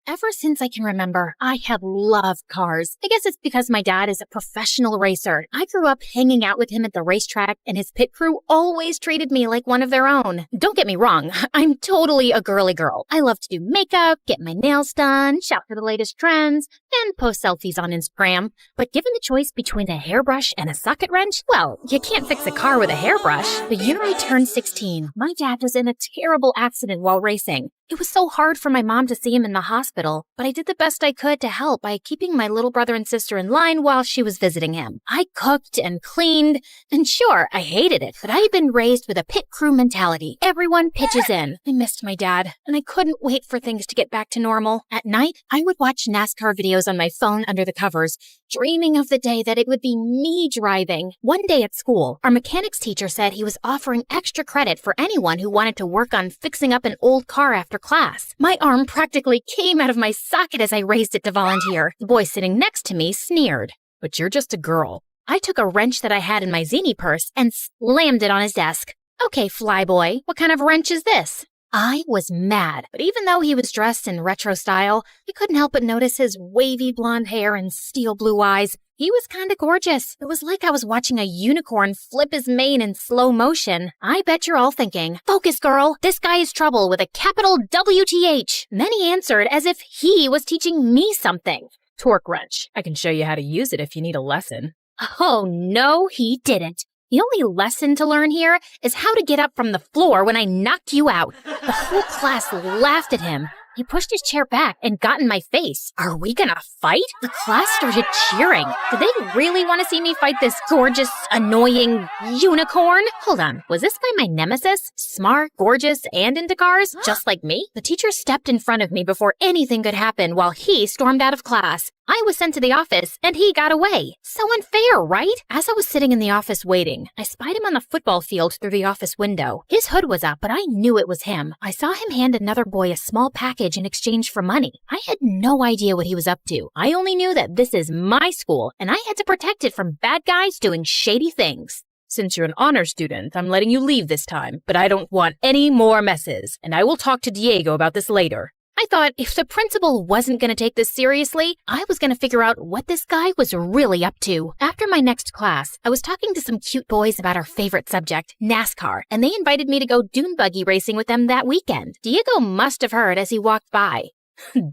Ever since I can remember, I have loved cars. I guess it's because my dad is a professional racer. I grew up hanging out with him at the racetrack, and his pit crew always treated me like one of their own. Don't get me wrong, I'm totally a girly girl. I love to do makeup, get my nails done, shop for the latest trends, and post selfies on Instagram. But given the choice between a hairbrush and a socket wrench, well, you can't fix a car with a hairbrush. The year I turned 16, my dad was in a terrible accident while racing. It was so hard for my mom to see him in the hospital, but I did the best I could to help by keeping my little brother and sister in line while she was visiting him. I cooked and cleaned, and sure, I hated it, but I had been raised with a pit crew mentality. Everyone pitches in. I missed my dad, and I couldn't wait for things to get back to normal. At night, I would watch NASCAR videos on my phone under the covers, dreaming of the day that it would be me driving. One day at school, our mechanics teacher said he was offering extra credit for anyone who wanted to work on fixing up an old car after class. My arm practically came out of my socket as I raised it to volunteer. The boy sitting next to me sneered. But you're just a girl. I took a wrench that I had in my zini purse and slammed it on his desk. Okay, flyboy, what kind of wrench is this? I was mad, but even though he was dressed in retro style, I couldn't help but notice his wavy blonde hair and steel blue eyes. He was kinda gorgeous. It was like I was watching a unicorn flip his mane in slow motion. I bet you're all thinking, focus girl, this guy is trouble with a capital WTH. And then he answered as if he was teaching me something. Torque wrench. I can show you how to use it if you need a lesson. Oh, no, he didn't. The only lesson to learn here is how to get up from the floor when I knock you out. The whole class laughed at him. He pushed his chair back and got in my face. Are we gonna fight? The class started cheering. Did they really want to see me fight this gorgeous, annoying unicorn? Hold on, was this guy my nemesis? Smart, gorgeous, and into cars, just like me? The teacher stepped in front of me before anything could happen while he stormed out of class. I was sent to the office, and he got away. So unfair, right? As I was sitting in the office waiting, I spied him on the football field through the office window. His hood was up, but I knew it was him. I saw him hand another boy a small package in exchange for money. I had no idea what he was up to. I only knew that this is my school, and I had to protect it from bad guys doing shady things. Since you're an honor student, I'm letting you leave this time, but I don't want any more messes, and I will talk to Diego about this later. I thought if the principal wasn't going to take this seriously, I was going to figure out what this guy was really up to. After my next class, I was talking to some cute boys about our favorite subject, NASCAR, and they invited me to go dune buggy racing with them that weekend. Diego must have heard as he walked by.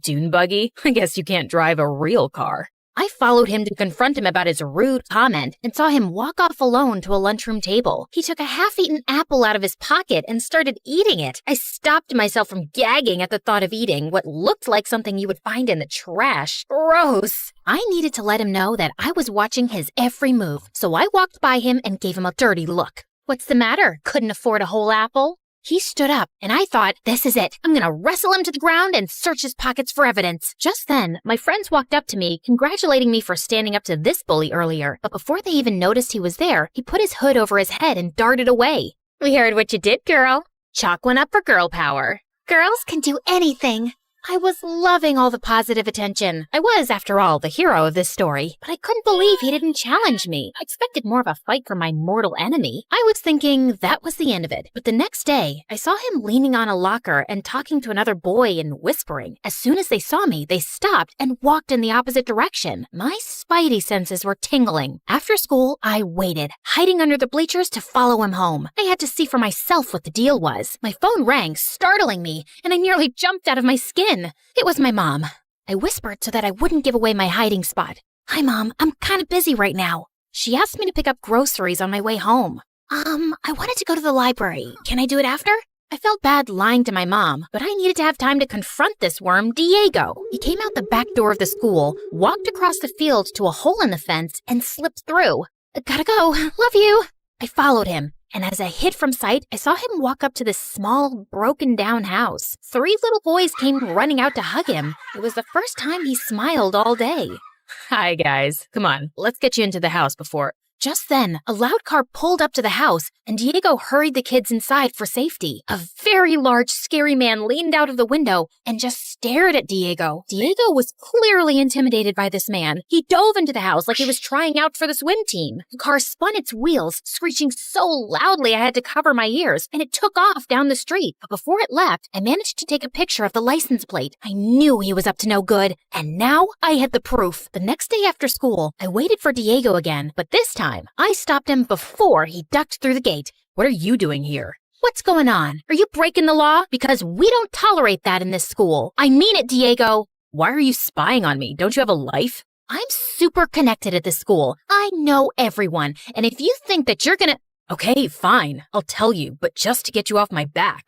Dune buggy? I guess you can't drive a real car. I followed him to confront him about his rude comment and saw him walk off alone to a lunchroom table. He took a half-eaten apple out of his pocket and started eating it. I stopped myself from gagging at the thought of eating what looked like something you would find in the trash. Gross! I needed to let him know that I was watching his every move, so I walked by him and gave him a dirty look. What's the matter? Couldn't afford a whole apple? He stood up, and I thought, this is it. I'm gonna wrestle him to the ground and search his pockets for evidence. Just then, my friends walked up to me, congratulating me for standing up to this bully earlier. But before they even noticed he was there, he put his hood over his head and darted away. We heard what you did, girl. Chalk one up for girl power. Girls can do anything. I was loving all the positive attention. I was, after all, the hero of this story, but I couldn't believe he didn't challenge me. I expected more of a fight from my mortal enemy. I was thinking that was the end of it. But the next day, I saw him leaning on a locker and talking to another boy and whispering. As soon as they saw me, they stopped and walked in the opposite direction. My spidey senses were tingling. After school, I waited, hiding under the bleachers to follow him home. I had to see for myself what the deal was. My phone rang, startling me, and I nearly jumped out of my skin. It was my mom. I whispered so that I wouldn't give away my hiding spot. Hi, Mom. I'm kind of busy right now. She asked me to pick up groceries on my way home. I wanted to go to the library. Can I do it after? I felt bad lying to my mom, but I needed to have time to confront this worm, Diego. He came out the back door of the school, walked across the field to a hole in the fence, and slipped through. Gotta go. Love you. I followed him. And as I hid from sight, I saw him walk up to this small, broken-down house. 3 little boys came running out to hug him. It was the first time he smiled all day. Hi, guys. Come on, let's get you into the house before... Just then, a loud car pulled up to the house, and Diego hurried the kids inside for safety. A very large, scary man leaned out of the window and just stared at Diego. Diego was clearly intimidated by this man. He dove into the house like he was trying out for the swim team. The car spun its wheels, screeching so loudly I had to cover my ears, and it took off down the street. But before it left, I managed to take a picture of the license plate. I knew he was up to no good, and now I had the proof. The next day after school, I waited for Diego again, but this time, I stopped him before he ducked through the gate. What are you doing here? What's going on? Are you breaking the law? Because we don't tolerate that in this school. I mean it, Diego. Why are you spying on me? Don't you have a life? I'm super connected at this school. I know everyone. And if you think that you're gonna... Okay, fine. I'll tell you, but just to get you off my back.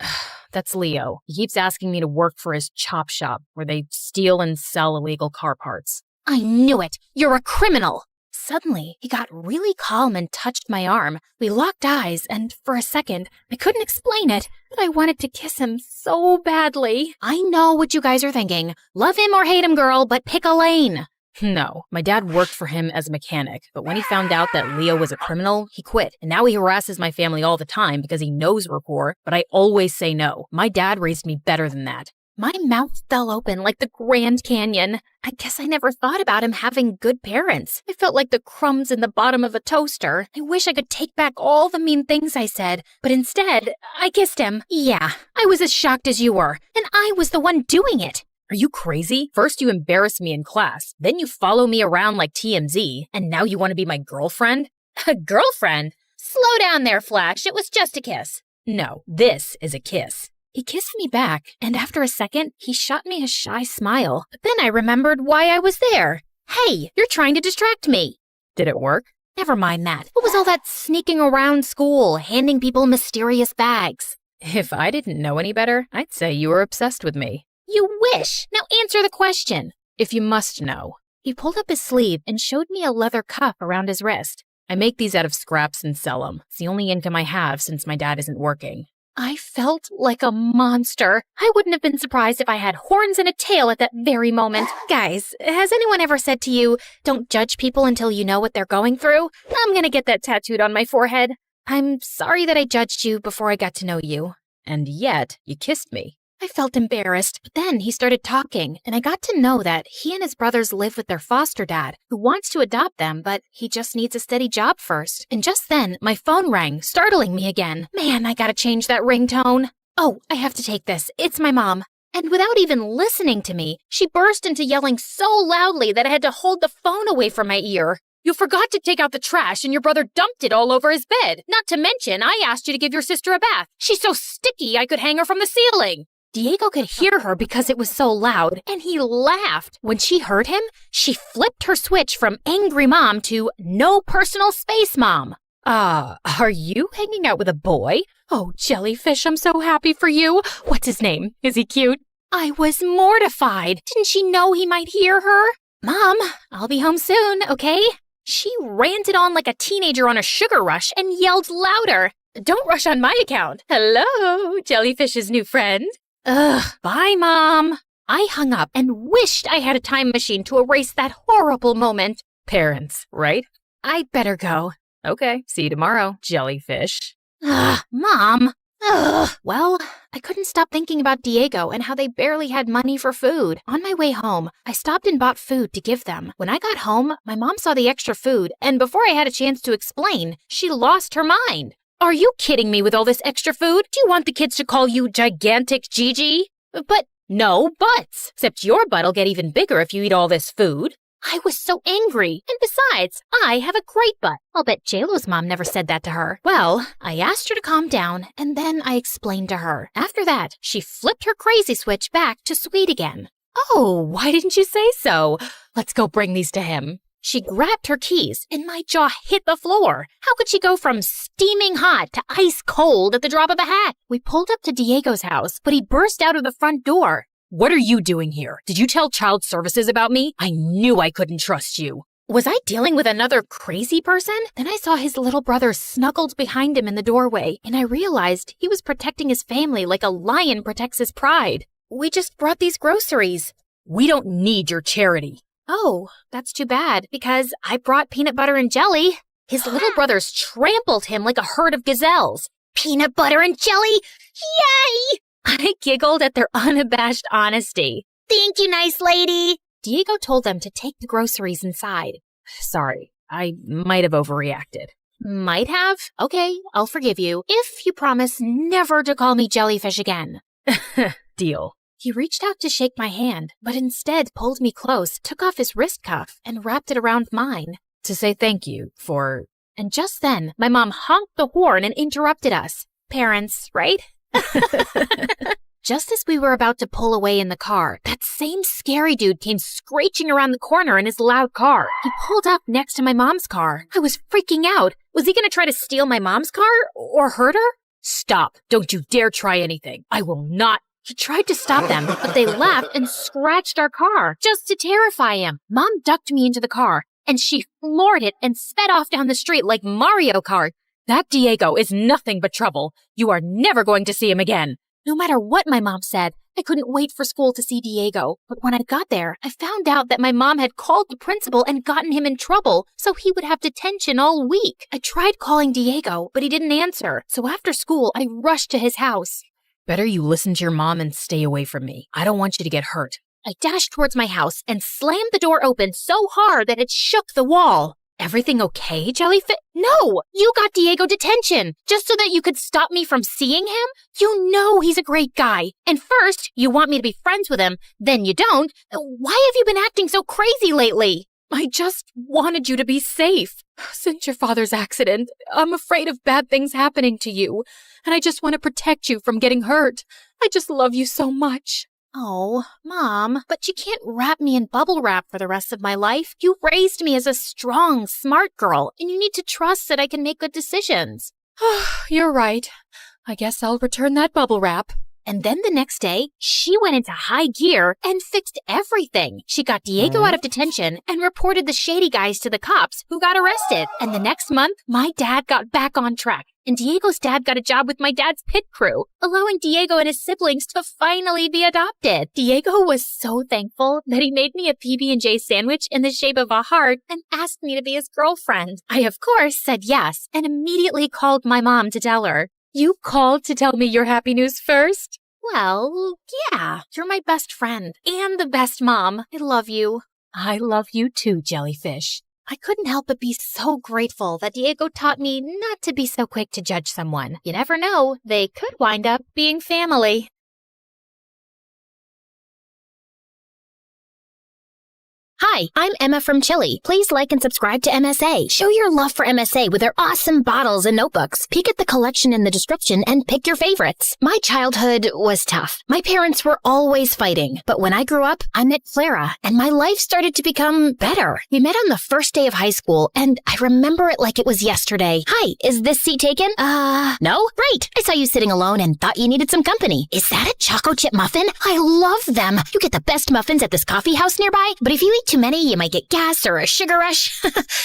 That's Leo. He keeps asking me to work for his chop shop where they steal and sell illegal car parts. I knew it. You're a criminal. Suddenly, he got really calm and touched my arm. We locked eyes, and for a second, I couldn't explain it, but I wanted to kiss him so badly. I know what you guys are thinking. Love him or hate him, girl, but pick a lane. No, my dad worked for him as a mechanic, but when he found out that Leo was a criminal, he quit. And now he harasses my family all the time because he knows we're poor, but I always say no. My dad raised me better than that. My mouth fell open like the Grand Canyon. I guess I never thought about him having good parents. I felt like the crumbs in the bottom of a toaster. I wish I could take back all the mean things I said, but instead, I kissed him. Yeah, I was as shocked as you were, and I was the one doing it. Are you crazy? First you embarrass me in class, then you follow me around like TMZ, and now you want to be my girlfriend? A girlfriend? Slow down there, Flash. It was just a kiss. No, this is a kiss. He kissed me back, and after a second, he shot me a shy smile. But then I remembered why I was there. Hey, you're trying to distract me. Did it work? Never mind that. What was all that sneaking around school, handing people mysterious bags? If I didn't know any better, I'd say you were obsessed with me. You wish. Now answer the question. If you must know. He pulled up his sleeve and showed me a leather cuff around his wrist. I make these out of scraps and sell them. It's the only income I have since my dad isn't working. I felt like a monster. I wouldn't have been surprised if I had horns and a tail at that very moment. Guys, has anyone ever said to you, don't judge people until you know what they're going through? I'm gonna get that tattooed on my forehead. I'm sorry that I judged you before I got to know you. And yet, you kissed me. I felt embarrassed, but then he started talking, and I got to know that he and his brothers live with their foster dad, who wants to adopt them, but he just needs a steady job first. And just then, my phone rang, startling me again. Man, I gotta change that ringtone. Oh, I have to take this. It's my mom. And without even listening to me, she burst into yelling so loudly that I had to hold the phone away from my ear. You forgot to take out the trash and your brother dumped it all over his bed. Not to mention, I asked you to give your sister a bath. She's so sticky I could hang her from the ceiling. Diego could hear her because it was so loud, and he laughed. When she heard him, she flipped her switch from angry mom to no personal space mom. Are you hanging out with a boy? Oh, Jellyfish, I'm so happy for you. What's his name? Is he cute? I was mortified. Didn't she know he might hear her? Mom, I'll be home soon, okay? She ranted on like a teenager on a sugar rush and yelled louder. Don't rush on my account. Hello, Jellyfish's new friend. Ugh, bye, Mom. I hung up and wished I had a time machine to erase that horrible moment. Parents, right? I'd better go. Okay, see you tomorrow, Jellyfish. Ugh, Mom. Ugh. Well, I couldn't stop thinking about Diego and how they barely had money for food. On my way home, I stopped and bought food to give them. When I got home, my mom saw the extra food, and before I had a chance to explain, she lost her mind. Are you kidding me with all this extra food? Do you want the kids to call you Gigantic Gigi? But no buts. Except your butt'll get even bigger if you eat all this food. I was so angry. And besides, I have a great butt. I'll bet JLo's mom never said that to her. Well, I asked her to calm down, and then I explained to her. After that, she flipped her crazy switch back to sweet again. Oh, why didn't you say so? Let's go bring these to him. She grabbed her keys, and my jaw hit the floor. How could she go from steaming hot to ice cold at the drop of a hat? We pulled up to Diego's house, but he burst out of the front door. What are you doing here? Did you tell child services about me? I knew I couldn't trust you. Was I dealing with another crazy person? Then I saw his little brother snuggled behind him in the doorway, and I realized he was protecting his family like a lion protects his pride. We just brought these groceries. We don't need your charity. Oh, that's too bad, because I brought peanut butter and jelly. His little brothers trampled him like a herd of gazelles. Peanut butter and jelly? Yay! I giggled at their unabashed honesty. Thank you, nice lady. Diego told them to take the groceries inside. Sorry, I might have overreacted. Might have? Okay, I'll forgive you, if you promise never to call me Jellyfish again. Deal. He reached out to shake my hand, but instead pulled me close, took off his wrist cuff, and wrapped it around mine. To say thank you for... And just then, my mom honked the horn and interrupted us. Parents, right? Just as we were about to pull away in the car, that same scary dude came screeching around the corner in his loud car. He pulled up next to my mom's car. I was freaking out. Was he going to try to steal my mom's car or hurt her? Stop. Don't you dare try anything. I will not. He tried to stop them, but they laughed and scratched our car just to terrify him. Mom ducked me into the car, and she floored it and sped off down the street like Mario Kart. That Diego is nothing but trouble. You are never going to see him again. No matter what my mom said, I couldn't wait for school to see Diego. But when I got there, I found out that my mom had called the principal and gotten him in trouble, so he would have detention all week. I tried calling Diego, but he didn't answer. So after school, I rushed to his house. Better you listen to your mom and stay away from me. I don't want you to get hurt. I dashed towards my house and slammed the door open so hard that it shook the wall. Everything okay, Jellyfish? No! You got Diego detention, just so that you could stop me from seeing him? You know he's a great guy. And first, you want me to be friends with him, then you don't. Why have you been acting so crazy lately? I just wanted you to be safe. Since your father's accident, I'm afraid of bad things happening to you, and I just want to protect you from getting hurt. I just love you so much. Oh, Mom, but you can't wrap me in bubble wrap for the rest of my life. You raised me as a strong, smart girl, and you need to trust that I can make good decisions. You're right. I guess I'll return that bubble wrap. And then the next day, she went into high gear and fixed everything. She got Diego out of detention and reported the shady guys to the cops who got arrested. And the next month, my dad got back on track. And Diego's dad got a job with my dad's pit crew, allowing Diego and his siblings to finally be adopted. Diego was so thankful that he made me a PB&J sandwich in the shape of a heart and asked me to be his girlfriend. I, of course, said yes and immediately called my mom to tell her. You called to tell me your happy news first? Well, yeah. You're my best friend and the best mom. I love you. I love you too, Jellyfish. I couldn't help but be so grateful that Diego taught me not to be so quick to judge someone. You never know, they could wind up being family. Hi, I'm Emma from Chile. Please like and subscribe to MSA. Show your love for MSA with their awesome bottles and notebooks. Peek at the collection in the description and pick your favorites. My childhood was tough. My parents were always fighting. But when I grew up, I met Clara, and my life started to become better. We met on the first day of high school, and I remember it like it was yesterday. Hi, is this seat taken? No? Great. I saw you sitting alone and thought you needed some company. Is that a choco chip muffin? I love them. You get the best muffins at this coffee house nearby, but if you eat too many, you might get gas or a sugar rush.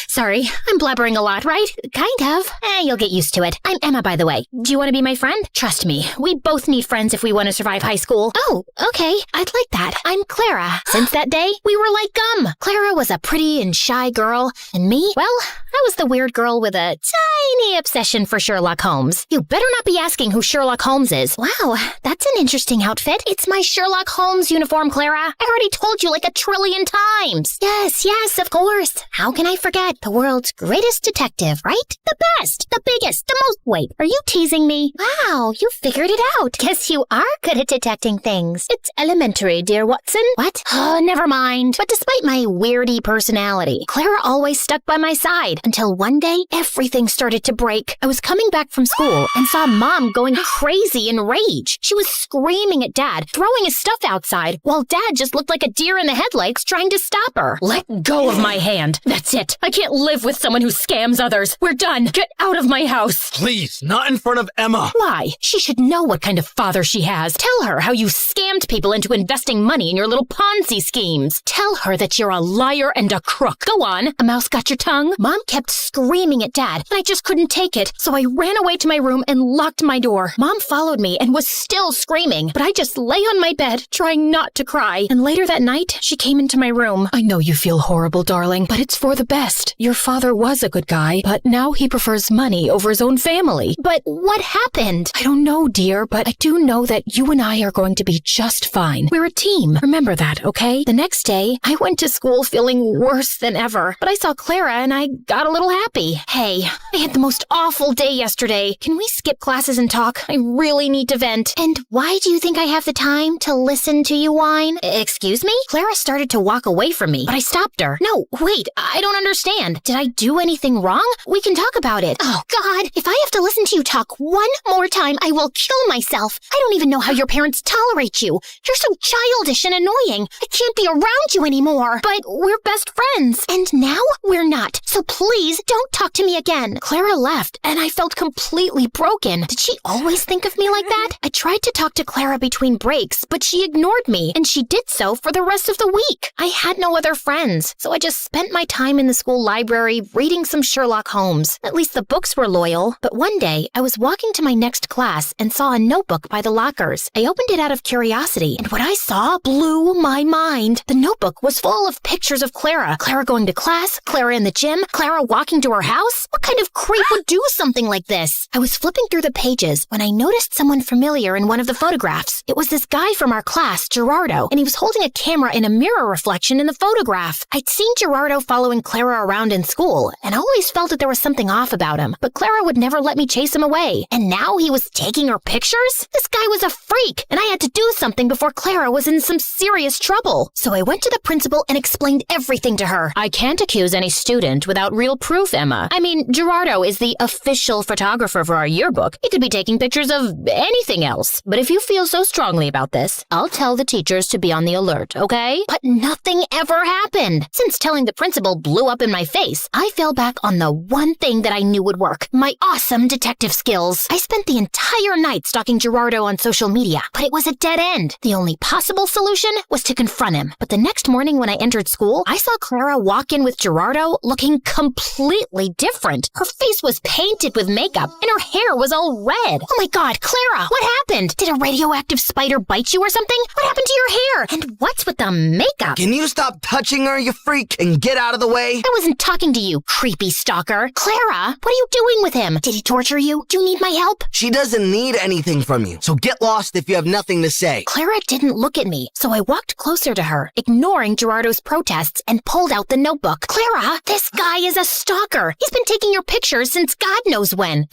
Sorry, I'm blabbering a lot, right? Kind of. You'll get used to it. I'm Emma, by the way. Do you want to be my friend? Trust me, we both need friends if we want to survive high school. Oh, okay. I'd like that. I'm Clara. Since that day, we were like gum. Clara was a pretty and shy girl, and me, well, I was the weird girl with a tiny obsession for Sherlock Holmes. You better not be asking who Sherlock Holmes is. Wow, that's an interesting outfit. It's my Sherlock Holmes uniform, Clara. I already told you like 1 trillion times. Yes, of course. How can I forget? The world's greatest detective, right? The best, the biggest, the most. Wait, are you teasing me? Wow, you figured it out. Guess you are good at detecting things. It's elementary, dear Watson. What? Oh, never mind. But despite my weirdy personality, Clara always stuck by my side until one day everything started to break. I was coming back from school and saw Mom going crazy in rage. She was screaming at Dad, throwing his stuff outside, while Dad just looked like a deer in the headlights trying to stop her. Let go of my hand. That's it. I can't live with someone who scams others. We're done. Get out of my house. Please, not in front of Emma. Why? She should know what kind of father she has. Tell her how you scammed people into investing money in your little Ponzi schemes. Tell her that you're a liar and a crook. Go on. A mouse got your tongue? Mom kept screaming at Dad, and I just couldn't take it, so I ran away to my room and locked my door. Mom followed me and was still screaming, but I just lay on my bed, trying not to cry. And later that night, she came into my room. I know you feel horrible, darling, but it's for the best. Your father was a good guy, but now he prefers money over his own family. But what happened? I don't know, dear, but I do know that you and I are going to be just fine. We're a team. Remember that, okay? The next day, I went to school feeling worse than ever, but I saw Clara and I got a little happy. Hey, I had the most awful day yesterday. Can we skip classes and talk? I really need to vent. And why do you think I have the time to listen to you whine? Excuse me? Clara started to walk away from me, but I stopped her. No, wait, I don't understand. Did I do anything wrong? We can talk about it. Oh, God, if I have to listen to you talk one more time, I will kill myself. I don't even know how your parents tolerate you. You're so childish and annoying. I can't be around you anymore. But we're best friends. And now we're not. So please don't talk to me again. Clara left, and I felt completely broken. Did she always think of me like that? I tried to talk to Clara between breaks, but she ignored me, and she did so for the rest of the week. I had no other friends, so I just spent my time in the school library reading some Sherlock Holmes. At least the books were loyal. But one day, I was walking to my next class and saw a notebook by the lockers. I opened it out of curiosity, and what I saw blew my mind. The notebook was full of pictures of Clara. Clara going to class, Clara in the gym, Clara walking to her house. What kind of creep would do something like this? I was flipping through the pages when I noticed someone familiar in one of the photographs. It was this guy from our class, Gerardo, and he was holding a camera in a mirror reflection in the photograph. I'd seen Gerardo following Clara around in school, and I always felt that there was something off about him, but Clara would never let me chase him away. And now he was taking her pictures? This guy was a freak, and I had to do something before Clara was in some serious trouble. So I went to the principal and explained everything to her. I can't accuse any student without real proof, Emma. I mean, Gerardo is the official photographer for our yearbook. He could be taking pictures of anything else. But if you feel so strongly about this, I'll tell the teachers to be on the alert, okay? But nothing ever happened. Since telling the principal blew up in my face, I fell back on the one thing that I knew would work. My awesome detective skills. I spent the entire night stalking Gerardo on social media, but it was a dead end. The only possible solution was to confront him. But the next morning when I entered school, I saw Clara walk in with Gerardo looking completely different. Her face was painted with makeup, and her hair was all red. Oh my God, Clara, what happened? Did a radioactive spider bite you or something? What happened to your hair? And what's with the makeup? Can you stop touching her, you freak, and get out of the way? I wasn't talking to you, creepy stalker. Clara, what are you doing with him? Did he torture you? Do you need my help? She doesn't need anything from you, so get lost if you have nothing to say. Clara didn't look at me, so I walked closer to her, ignoring Gerardo's protests, and pulled out the notebook. Clara, this guy is a a stalker. He's been taking your pictures since God knows when.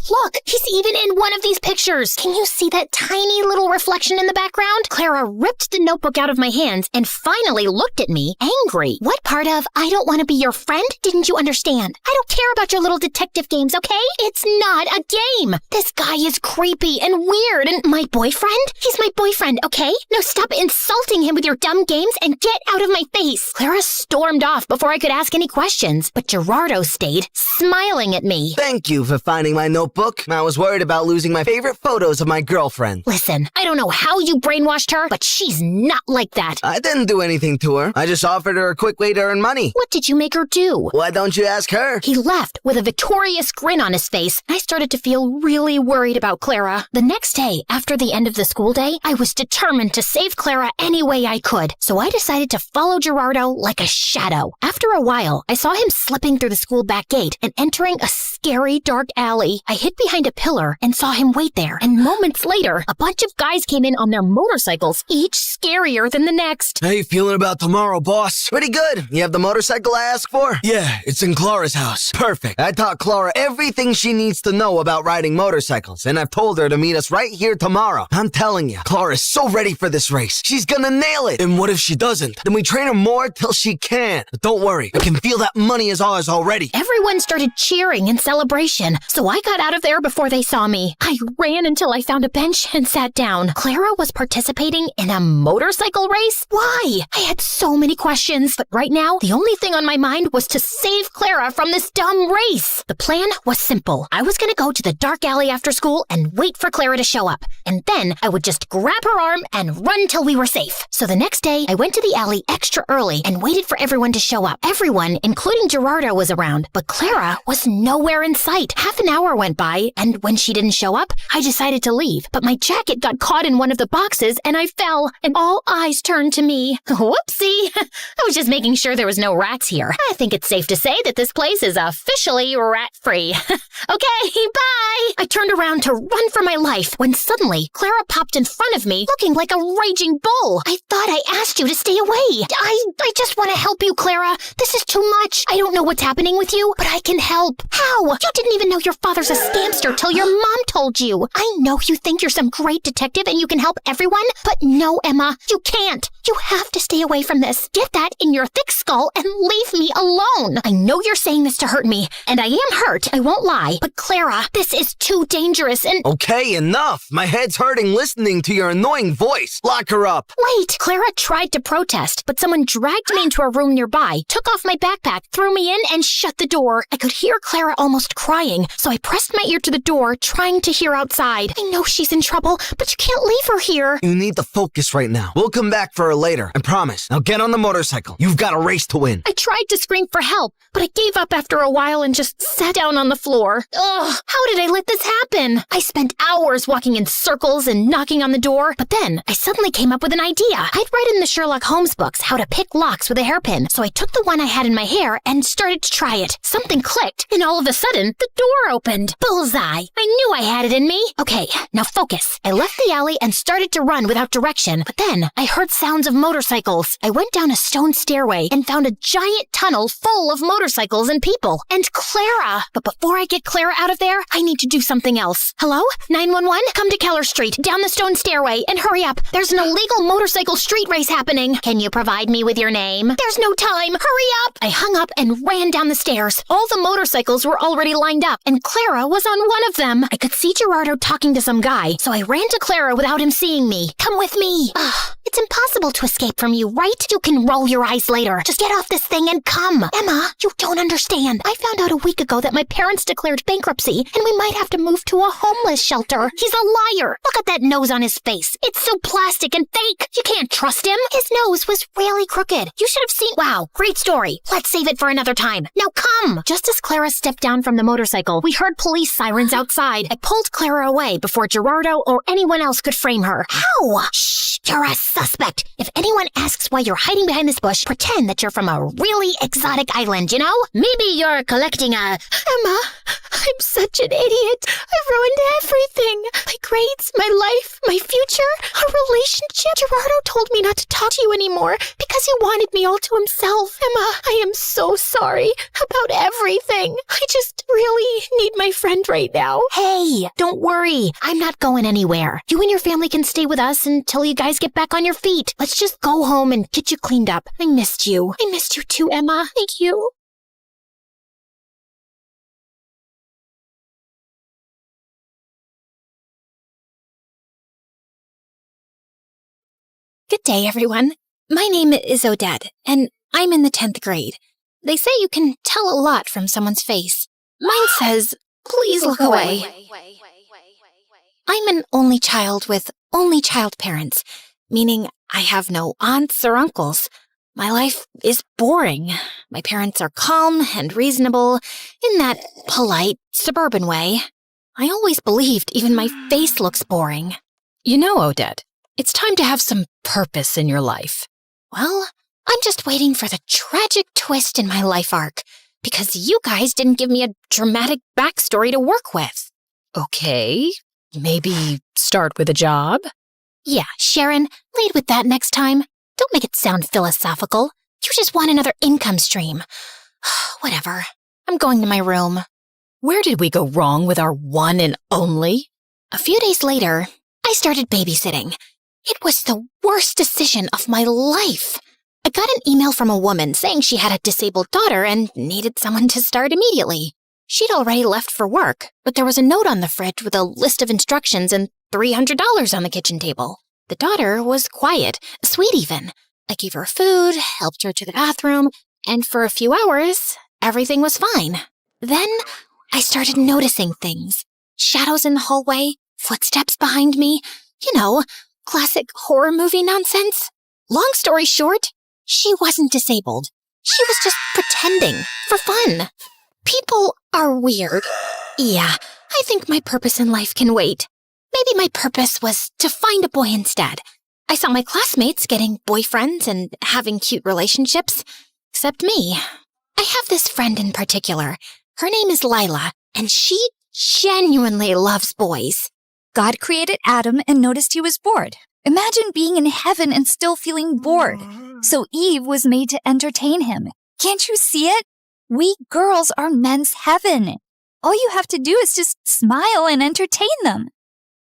Look, he's even in one of these pictures. Can you see that tiny little reflection in the background? Clara ripped the notebook out of my hands and finally looked at me, angry. What part of I don't want to be your friend didn't you understand? I don't care about your little detective games, okay? It's not a game. This guy is creepy and weird, and my boyfriend? He's my boyfriend, okay? Now stop insulting him with your dumb games and get out of my face. Clara stormed off before I could ask any questions, but Gerardo stayed, smiling at me. Thank you for finding my notebook. I was worried about losing my favorite photos of my girlfriend. Listen, I don't know how you brainwashed her, but she's not like that. I didn't do anything to her. I just offered her a quick way to earn money. What did you make her do? Why don't you ask her? He left with a victorious grin on his face. I started to feel really worried about Clara. The next day, after the end of the school day, I was determined to save Clara any way I could. So I decided to follow Gerardo like a shadow. After a while, I saw him slipping through the school back gate and entering a scary dark alley. I hid behind a pillar and saw him wait there. And moments later, a bunch of guys came in on their motorcycles, each scarier than the next. How you feeling about tomorrow, boss? Pretty good. You have the motorcycle I asked for? Yeah, it's in Clara's house. Perfect. I taught Clara everything she needs to know about riding motorcycles, and I've told her to meet us right here tomorrow. I'm telling you, Clara's so ready for this race. She's gonna nail it. And what if she doesn't? Then we train her more till she can. But don't worry, I can feel that money is ours already. Everyone started cheering in celebration, so I got out of there before they saw me. I ran until I found a bench and sat down. Clara was participating in a motorcycle race? Why? I had so many questions, but right now, the only thing on my mind was to save Clara from this dumb race. The plan was simple. I was gonna go to the dark alley after school and wait for Clara to show up, and then I would just grab her arm and run till we were safe. So the next day, I went to the alley extra early and waited for everyone to show up. Everyone, including Gerardo, was around, but Clara was nowhere in sight. Half an hour went by, and when she didn't show up, I decided to leave. But my jacket got caught in one of the boxes, and I fell, and all eyes turned to me. Whoopsie! I was just making sure there was no rats here. I think it's safe to say that this place is officially rat-free. Okay, bye! I turned around to run for my life when suddenly Clara popped in front of me looking like a raging bull. I thought I asked you to stay away. I just want to help you, Clara. This is too much. I don't know what's happening with you, but I can help. How? You didn't even know your father's a scamster till your mom told you. I know you think you're some great detective and you can help everyone, but no, Emma, you can't. You have to stay away from this. Get that in your thick skull and leave me alone. I know you're saying this to hurt me, and I am hurt, I won't lie. But Clara, this is too dangerous and— Okay, enough. My head's hurting listening to your annoying voice. Lock her up. Wait! Clara tried to protest, but someone dragged me into a room nearby, took off my backpack, threw me in, and shut the door. I could hear Clara almost crying, so I pressed my ear to the door, trying to hear outside. I know she's in trouble, but you can't leave her here. You need to focus right now. We'll come back for her later, I promise. Now get on the motorcycle. You've got a race to win. I tried to scream for help, but I gave up after a while and just sat down on the floor. Ugh, how did I let this happen? I spent hours walking in circles and knocking on the door, but then I suddenly came up with an idea. I'd read in the Sherlock Holmes books how to pick locks with a hairpin, so I took the one I had in my hair and started to try it. Something clicked, and all of a sudden, the door opened. Bullseye! I knew I had it in me. Okay, now focus. I left the alley and started to run without direction, but then I heard sounds of motorcycles. I went down a stone stairway and found a giant tunnel full of motorcycles and people. And Clara! But before I get Clara out of there, I need to do something else. Hello? 911? Come to Keller Street, down the stone stairway, and hurry up. There's an illegal motorcycle street race happening. Can you provide me with your name? There's no time. Hurry up! I hung up and ran down the stairs. All the motorcycles were already lined up, and Clara was on one of them. I could see Gerardo talking to some guy, so I ran to Clara without him seeing me. Come with me. It's impossible to escape from you, right? You can roll your eyes later. Just get off this thing and come. Emma, you don't understand. I found out a week ago that my parents declared bankruptcy, and we might have to move to a homeless shelter. He's a liar. Look at that nose on his face. It's so plastic and fake. You can't trust him. His nose was really crooked. You should have seen— Wow, great story. Let's save it for another time. Now come. Just as Clara stepped down from the motorcycle, we heard police sirens outside. I pulled Clara away before Gerardo or anyone else could frame her. How? Shh, you're a suspect. If anyone asks why you're hiding behind this bush, pretend that you're from a really exotic island, you know? Maybe you're collecting a— Emma, I'm such an idiot. I've ruined everything. My grades, my life, my future, our relationship. Gerardo told me not to talk to you anymore because he wanted me all to himself. Emma, I am so sorry about everything. I just really need my friend right now. Hey, don't worry. I'm not going anywhere. You and your family can stay with us until you guys get back on your feet. Let's just go home and get you cleaned up. I missed you. I missed you too, Emma. Thank you. Good day, everyone. My name is Odette, and I'm in the 10th grade. They say you can tell a lot from someone's face. Mine says, please look away. I'm an only child with only child parents, meaning I have no aunts or uncles. My life is boring. My parents are calm and reasonable in that polite, suburban way. I always believed even my face looks boring. You know, Odette, it's time to have some purpose in your life. Well, I'm just waiting for the tragic twist in my life arc, because you guys didn't give me a dramatic backstory to work with. Okay, maybe start with a job? Yeah, Sharon, lead with that next time. Don't make it sound philosophical. You just want another income stream. Whatever. I'm going to my room. Where did we go wrong with our one and only? A few days later, I started babysitting. It was the worst decision of my life. I got an email from a woman saying she had a disabled daughter and needed someone to start immediately. She'd already left for work, but there was a note on the fridge with a list of instructions and $300 on the kitchen table. The daughter was quiet, sweet even. I gave her food, helped her to the bathroom, and for a few hours, everything was fine. Then I started noticing things. Shadows in the hallway, footsteps behind me. You know, classic horror movie nonsense. Long story short, she wasn't disabled. She was just pretending, for fun. People are weird. Yeah, I think my purpose in life can wait. Maybe my purpose was to find a boy instead. I saw my classmates getting boyfriends and having cute relationships. Except me. I have this friend in particular. Her name is Lila, and she genuinely loves boys. God created Adam and noticed he was bored. Imagine being in heaven and still feeling bored. So Eve was made to entertain him. Can't you see it? We girls are men's heaven. All you have to do is just smile and entertain them.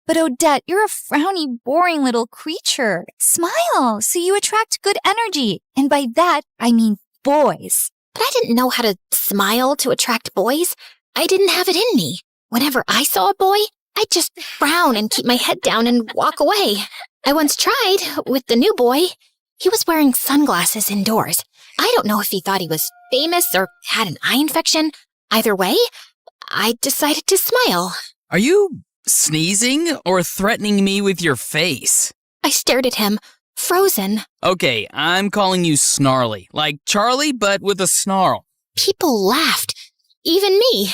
But Odette, you're a frowny, boring little creature. Smile so you attract good energy. And by that, I mean boys. But I didn't know how to smile to attract boys. I didn't have it in me. Whenever I saw a boy, I'd just frown and keep my head down and walk away. I once tried with the new boy. He was wearing sunglasses indoors. I don't know if he thought he was famous or had an eye infection. Either way, I decided to smile. Are you sneezing or threatening me with your face? I stared at him, frozen. Okay, I'm calling you Snarly, like Charlie, but with a snarl. People laughed, even me.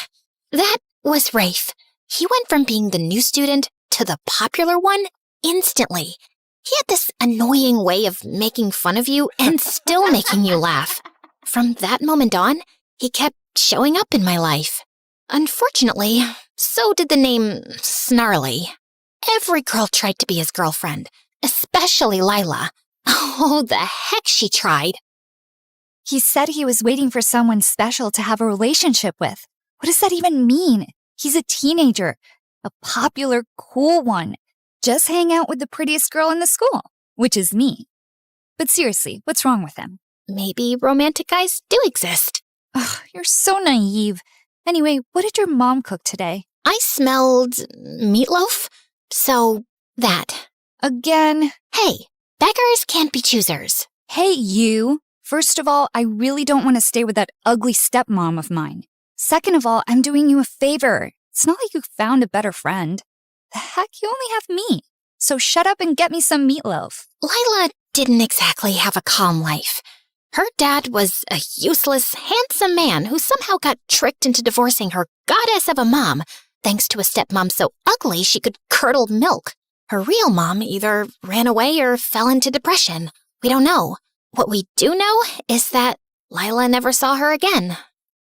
That was Rafe. He went from being the new student to the popular one instantly. He had this annoying way of making fun of you and still making you laugh. From that moment on, he kept showing up in my life. Unfortunately, so did the name Snarly. Every girl tried to be his girlfriend, especially Lila. Oh, the heck she tried. He said he was waiting for someone special to have a relationship with. What does that even mean? He's a teenager, a popular, cool one. Just hang out with the prettiest girl in the school, which is me. But seriously, what's wrong with him? Maybe romantic guys do exist. Ugh, you're so naive. Anyway, what did your mom cook today? I smelled meatloaf, so that. Again? Hey, beggars can't be choosers. Hey, you. First of all, I really don't want to stay with that ugly stepmom of mine. Second of all, I'm doing you a favor. It's not like you found a better friend. The heck, you only have me. So shut up and get me some meatloaf. Lila didn't exactly have a calm life. Her dad was a useless, handsome man who somehow got tricked into divorcing her goddess of a mom, thanks to a stepmom so ugly she could curdle milk. Her real mom either ran away or fell into depression. We don't know. What we do know is that Lila never saw her again.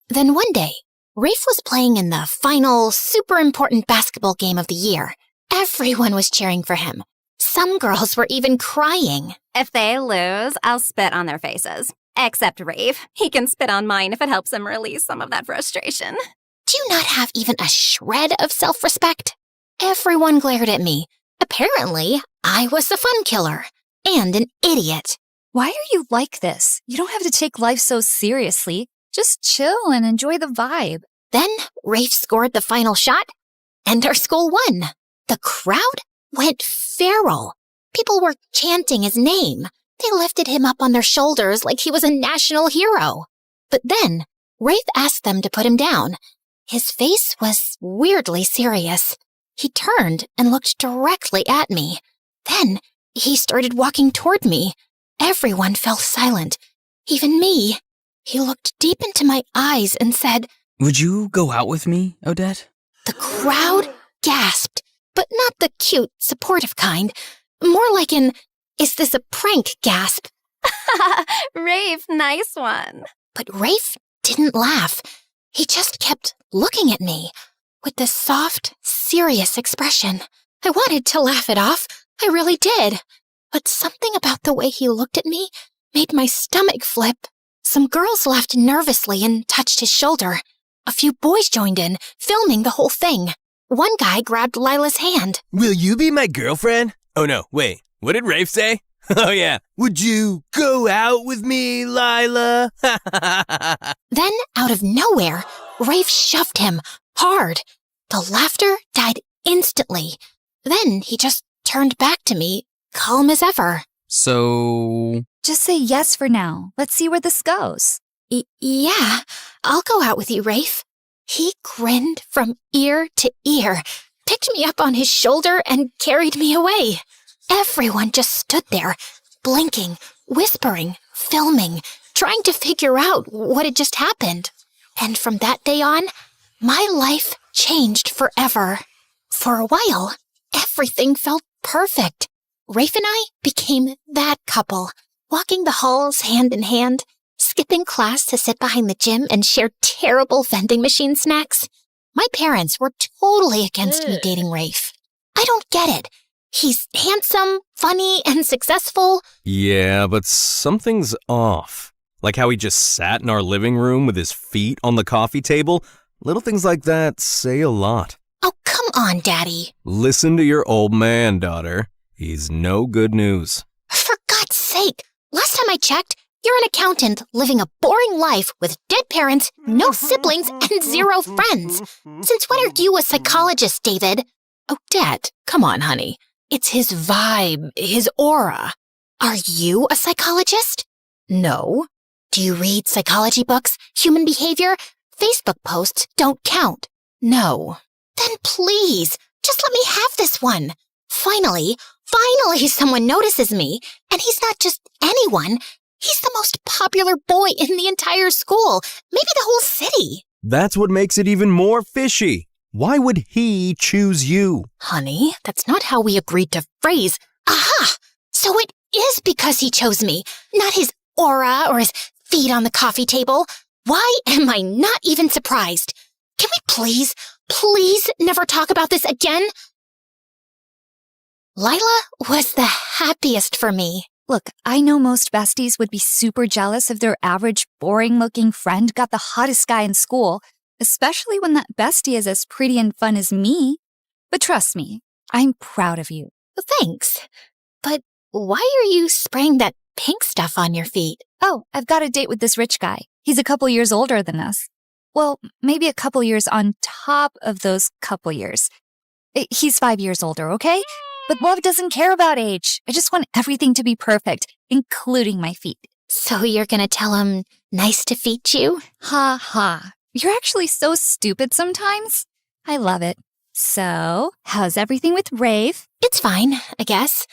Then one day, Rafe was playing in the final, super important basketball game of the year. Everyone was cheering for him. Some girls were even crying. If they lose, I'll spit on their faces. Except Rafe. He can spit on mine if it helps him release some of that frustration. Do you not have even a shred of self-respect? Everyone glared at me. Apparently, I was the fun killer. And an idiot. Why are you like this? You don't have to take life so seriously. Just chill and enjoy the vibe. Then Rafe scored the final shot, and our school won. The crowd went feral. People were chanting his name. They lifted him up on their shoulders like he was a national hero. But then Rafe asked them to put him down. His face was weirdly serious. He turned and looked directly at me. Then he started walking toward me. Everyone fell silent, even me. He looked deep into my eyes and said, "Would you go out with me, Odette?" The crowd gasped, but not the cute, supportive kind. More like an, "Is this a prank?" gasp. Rafe, nice one. But Rafe didn't laugh. He just kept looking at me with this soft, serious expression. I wanted to laugh it off. I really did. But something about the way he looked at me made my stomach flip. Some girls laughed nervously and touched his shoulder. A few boys joined in, filming the whole thing. One guy grabbed Lila's hand. Will you be my girlfriend? Oh no, wait. What did Rafe say? Oh yeah. Would you go out with me, Lila? Then, out of nowhere, Rafe shoved him hard. The laughter died instantly. Then he just turned back to me, calm as ever. So... Just say yes for now. Let's see where this goes. Yeah, I'll go out with you, Rafe. He grinned from ear to ear, picked me up on his shoulder, and carried me away. Everyone just stood there, blinking, whispering, filming, trying to figure out what had just happened. And from that day on, my life changed forever. For a while, everything felt perfect. Rafe and I became that couple, walking the halls hand in hand, skipping class to sit behind the gym and share terrible vending machine snacks. My parents were totally against me dating Rafe. I don't get it. He's handsome, funny, and successful. Yeah, but something's off. Like how he just sat in our living room with his feet on the coffee table. Little things like that say a lot. Oh, come on, Daddy. Listen to your old man, daughter. He's no good news. For God's sake, last time I checked, you're an accountant living a boring life with dead parents, no siblings, and 0 friends. Since when are you a psychologist, David? Odette, come on, honey. It's his vibe, his aura. Are you a psychologist? No. Do you read psychology books, human behavior? Facebook posts don't count. No. Then please, just let me have this one. Finally someone notices me, and he's not just anyone. He's the most popular boy in the entire school, maybe the whole city. That's what makes it even more fishy. Why would he choose you? Honey, that's not how we agreed to phrase. Aha! So it is because he chose me, not his aura or his feet on the coffee table. Why am I not even surprised? Can we please never talk about this again? Lila was the happiest for me. Look, I know most besties would be super jealous if their average, boring-looking friend got the hottest guy in school, especially when that bestie is as pretty and fun as me. But trust me, I'm proud of you. Thanks. But why are you spraying that pink stuff on your feet? Oh, I've got a date with this rich guy. He's a couple years older than us. Well, maybe a couple years on top of those couple years. He's 5 years older, okay? But love doesn't care about age. I just want everything to be perfect, including my feet. So you're gonna tell him nice to feet you? Ha ha. You're actually so stupid sometimes. I love it. So, how's everything with Rafe? It's fine, I guess.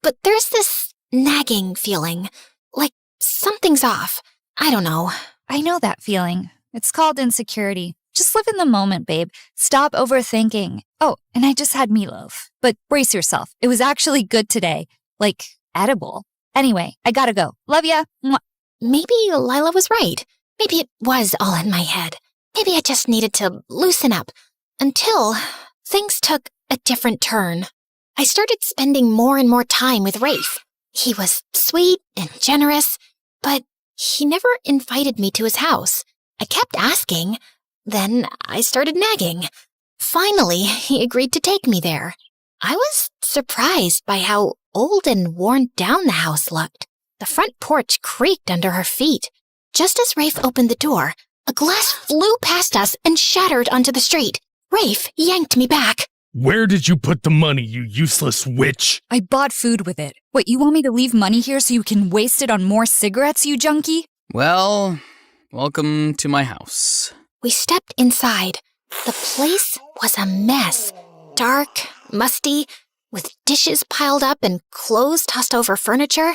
But there's this nagging feeling. Like something's off. I don't know. I know that feeling. It's called insecurity. Just live in the moment, babe. Stop overthinking. Oh, and I just had meatloaf. But brace yourself. It was actually good today. Like, edible. Anyway, I gotta go. Love ya. Mwah. Maybe Lila was right. Maybe it was all in my head. maybe I just needed to loosen up until things took a different turn. I started spending more and more time with Rafe. He was sweet and generous, but he never invited me to his house. I kept asking, then I started nagging. Finally, he agreed to take me there. I was surprised by how old and worn down the house looked. The front porch creaked under her feet. Just as Rafe opened the door, a glass flew past us and shattered onto the street. Rafe yanked me back. Where did you put the money, you useless witch? I bought food with it. What, you want me to leave money here so you can waste it on more cigarettes, you junkie? Well, welcome to my house. We stepped inside. The place was a mess. Dark, musty, with dishes piled up and clothes tossed over furniture.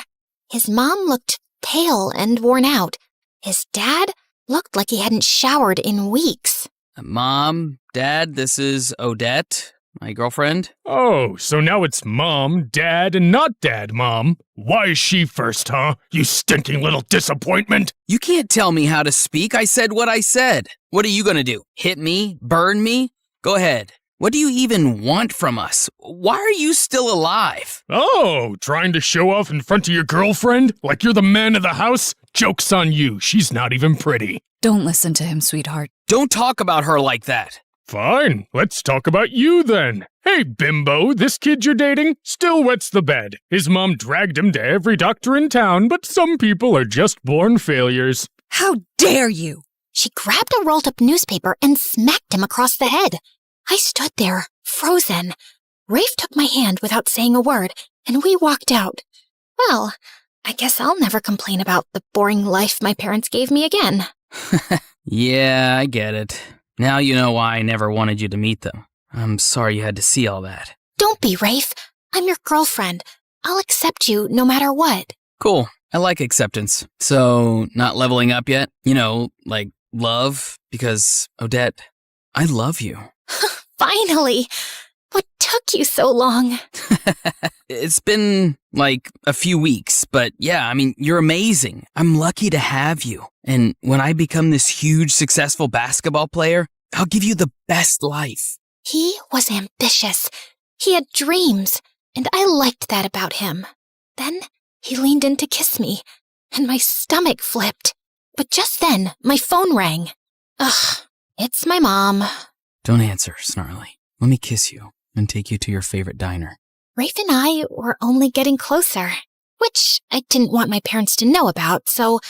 His mom looked pale and worn out. His dad looked like he hadn't showered in weeks. Mom, Dad, this is Odette, my girlfriend. Oh, so now it's Mom, Dad, and not Dad, Mom. Why is she first, huh? You stinking little disappointment. You can't tell me how to speak. I said what I said. What are you gonna do? Hit me? Burn me? Go ahead. What do you even want from us? Why are you still alive? Oh, trying to show off in front of your girlfriend? Like you're the man of the house? Joke's on you. She's not even pretty. Don't listen to him, sweetheart. Don't talk about her like that. Fine, let's talk about you then. Hey, bimbo, this kid you're dating still wets the bed. His mom dragged him to every doctor in town, but some people are just born failures. How dare you? She grabbed a rolled-up newspaper and smacked him across the head. I stood there, frozen. Rafe took my hand without saying a word, and we walked out. Well, I guess I'll never complain about the boring life my parents gave me again. Yeah, I get it. Now you know why I never wanted you to meet them. I'm sorry you had to see all that. Don't be, Rafe. I'm your girlfriend. I'll accept you no matter what. Cool. I like acceptance. So, not leveling up yet? You know, like love? Because, Odette, I love you. Finally! What took you so long? It's been, like, a few weeks, but yeah, I mean, you're amazing. I'm lucky to have you. And when I become this huge, successful basketball player, I'll give you the best life. He was ambitious. He had dreams, and I liked that about him. Then he leaned in to kiss me, and my stomach flipped. But just then, my phone rang. Ugh, it's my mom. Don't answer, Snarly. Let me kiss you and take you to your favorite diner. Rafe and I were only getting closer, which I didn't want my parents to know about, so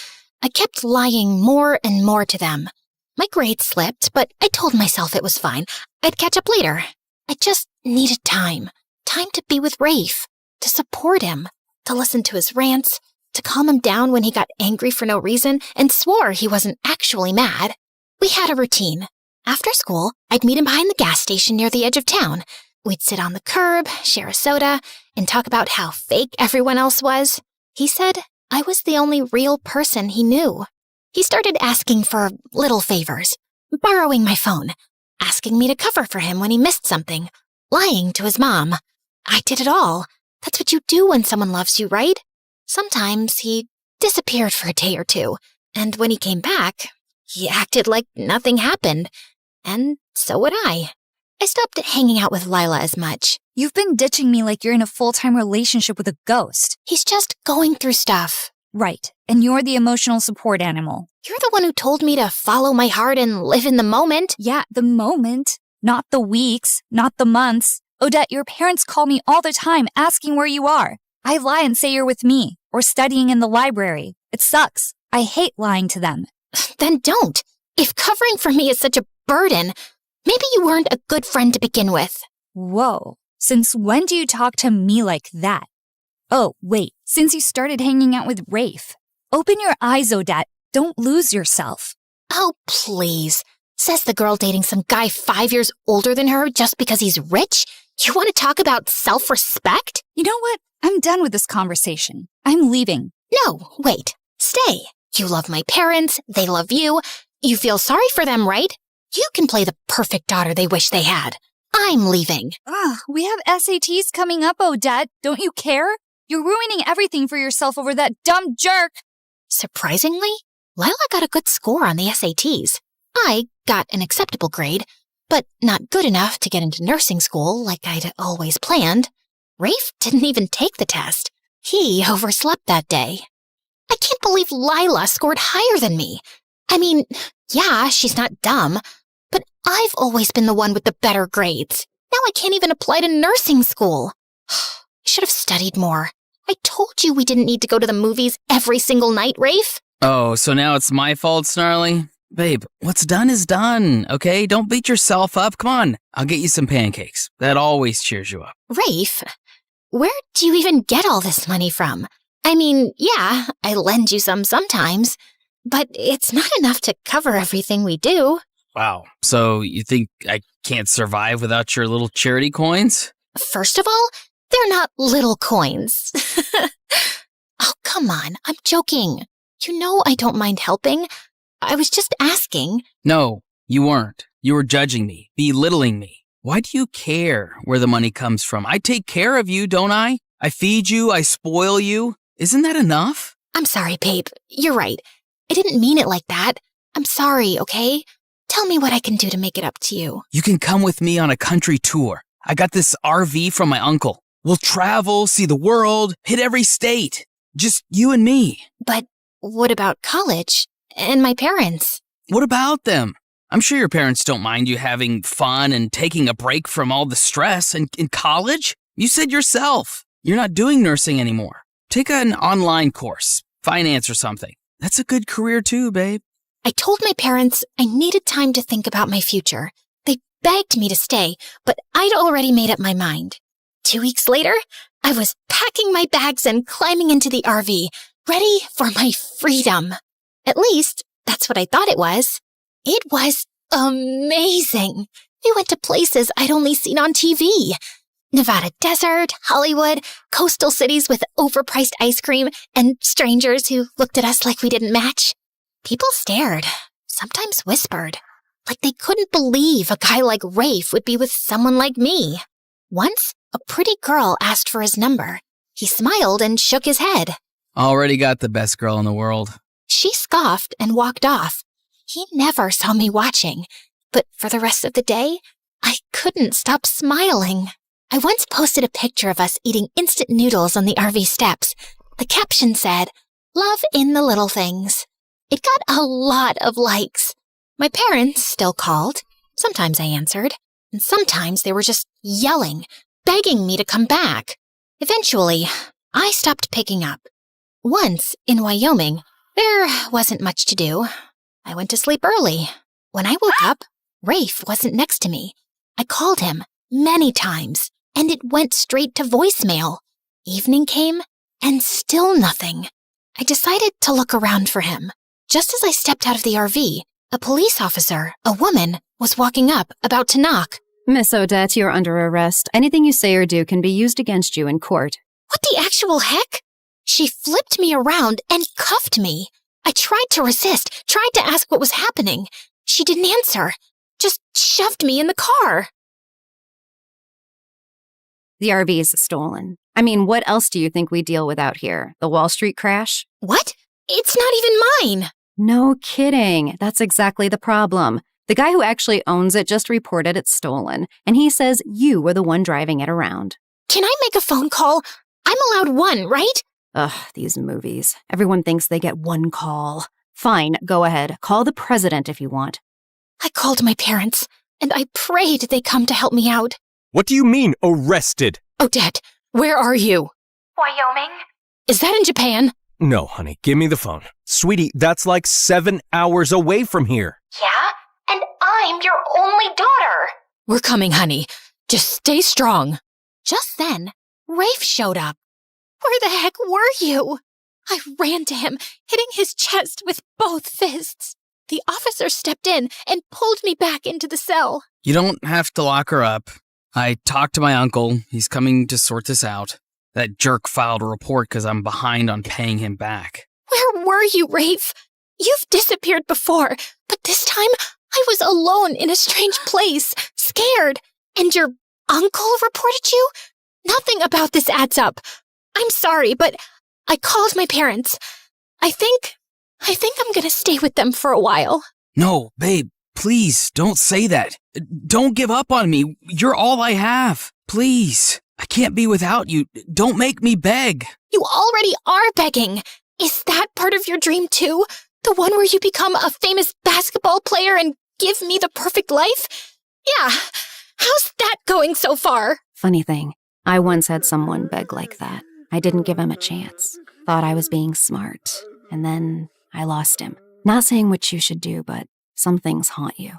I kept lying more and more to them. My grades slipped, but I told myself it was fine. I'd catch up later. I just needed time. Time to be with Rafe, to support him, to listen to his rants, to calm him down when he got angry for no reason and swore he wasn't actually mad. We had a routine. After school, I'd meet him behind the gas station near the edge of town. We'd sit on the curb, share a soda, and talk about how fake everyone else was. He said I was the only real person he knew. He started asking for little favors, borrowing my phone, asking me to cover for him when he missed something, lying to his mom. I did it all. That's what you do when someone loves you, right? Sometimes he disappeared for a day or two, and when he came back, he acted like nothing happened. And so would I. I stopped hanging out with Lila as much. You've been ditching me like you're in a full-time relationship with a ghost. He's just going through stuff. Right, and you're the emotional support animal. You're the one who told me to follow my heart and live in the moment. Yeah, the moment. Not the weeks, not the months. Odette, your parents call me all the time asking where you are. I lie and say you're with me, or studying in the library. It sucks. I hate lying to them. Then don't. If covering for me is such a burden, maybe you weren't a good friend to begin with. Whoa. Since when do you talk to me like that? Oh, wait. Since you started hanging out with Rafe. Open your eyes, Odette. Don't lose yourself. Oh, please. Says the girl dating some guy 5 years older than her just because he's rich? You want to talk about self-respect? You know what? I'm done with this conversation. I'm leaving. No, wait. Stay. You love my parents. They love you. You feel sorry for them, right? You can play the perfect daughter they wish they had. I'm leaving. We have SATs coming up, Odette. Don't you care? You're ruining everything for yourself over that dumb jerk. Surprisingly, Lila got a good score on the SATs. I got an acceptable grade, but not good enough to get into nursing school like I'd always planned. Rafe didn't even take the test. He overslept that day. I can't believe Lila scored higher than me. I mean, yeah, she's not dumb, but I've always been the one with the better grades. Now I can't even apply to nursing school. I should have studied more. I told you we didn't need to go to the movies every single night, Rafe. Oh, so now it's my fault, Snarly? Babe, what's done is done, okay? Don't beat yourself up. Come on, I'll get you some pancakes. That always cheers you up. Rafe, where do you even get all this money from? I mean, yeah, I lend you some sometimes, but it's not enough to cover everything we do. Wow. So you think I can't survive without your little charity coins? First of all, they're not little coins. Oh, come on, I'm joking. You know I don't mind helping. I was just asking. No, you weren't. You were judging me, belittling me. Why do you care where the money comes from? I take care of you, don't I? I feed you, I spoil you. Isn't that enough? I'm sorry, babe. You're right. I didn't mean it like that. I'm sorry, okay? Tell me what I can do to make it up to you. You can come with me on a country tour. I got this RV from my uncle. We'll travel, see the world, hit every state. Just you and me. But what about college? And my parents? What about them? I'm sure your parents don't mind you having fun and taking a break from all the stress. And in college, you said yourself, you're not doing nursing anymore. Take an online course, finance or something. That's a good career too, babe. I told my parents I needed time to think about my future. They begged me to stay, but I'd already made up my mind. 2 weeks later, I was packing my bags and climbing into the RV, ready for my freedom. At least, that's what I thought it was. It was amazing. We went to places I'd only seen on TV. Nevada desert, Hollywood, coastal cities with overpriced ice cream, and strangers who looked at us like we didn't match. People stared, sometimes whispered, like they couldn't believe a guy like Rafe would be with someone like me. Once, a pretty girl asked for his number. He smiled and shook his head. Already got the best girl in the world. She scoffed and walked off. He never saw me watching, but for the rest of the day, I couldn't stop smiling. I once posted a picture of us eating instant noodles on the RV steps. The caption said, "Love in the little things." It got a lot of likes. My parents still called. Sometimes I answered, and sometimes they were just yelling, begging me to come back. Eventually, I stopped picking up. Once, in Wyoming, there wasn't much to do. I went to sleep early. When I woke up, Rafe wasn't next to me. I called him many times, and it went straight to voicemail. Evening came, and still nothing. I decided to look around for him. Just as I stepped out of the RV, a police officer, a woman, was walking up, about to knock. Miss Odette, you're under arrest. Anything you say or do can be used against you in court. What the actual heck? She flipped me around and cuffed me. I tried to resist, tried to ask what was happening. She didn't answer, just shoved me in the car. The RV is stolen. I mean, what else do you think we deal with out here? The Wall Street crash? What? It's not even mine. No kidding. That's exactly the problem. The guy who actually owns it just reported it's stolen, and he says you were the one driving it around. Can I make a phone call? I'm allowed one, right? Ugh, these movies. Everyone thinks they get one call. Fine, go ahead. Call the president if you want. I called my parents, and I prayed they come to help me out. What do you mean, arrested? Odette, where are you? Wyoming? Is that in Japan? No, honey, give me the phone. Sweetie, that's like 7 hours away from here. Yeah? And I'm your only daughter. We're coming, honey. Just stay strong. Just then, Rafe showed up. Where the heck were you? I ran to him, hitting his chest with both fists. The officer stepped in and pulled me back into the cell. You don't have to lock her up. I talked to my uncle. He's coming to sort this out. That jerk filed a report because I'm behind on paying him back. Where were you, Rafe? You've disappeared before, but this time I was alone in a strange place, scared. And your uncle reported you? Nothing about this adds up. I'm sorry, but I called my parents. I think I'm gonna stay with them for a while. No, babe, please, don't say that. Don't give up on me. You're all I have. Please. I can't be without you. Don't make me beg. You already are begging. Is that part of your dream too? The one where you become a famous basketball player and give me the perfect life? Yeah. How's that going so far? Funny thing, I once had someone beg like that. I didn't give him a chance. Thought I was being smart. And then I lost him. Not saying what you should do, but some things haunt you.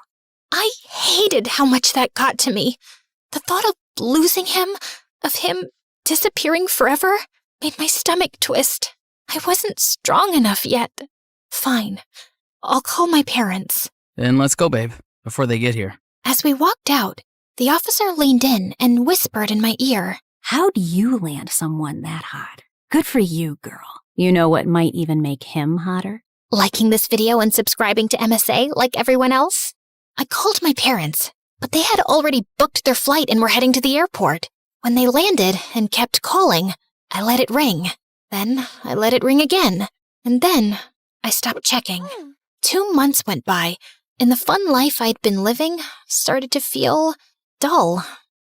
I hated how much that got to me. The thought of losing him, of him disappearing forever, made my stomach twist. I wasn't strong enough yet. Fine. I'll call my parents. Then let's go, babe, before they get here. As we walked out, the officer leaned in and whispered in my ear. How'd you land someone that hot? Good for you, girl. You know what might even make him hotter? Liking this video and subscribing to MSA like everyone else? I called my parents, but they had already booked their flight and were heading to the airport. When they landed and kept calling, I let it ring. Then I let it ring again. And then I stopped checking. 2 months went by, and the fun life I'd been living started to feel dull.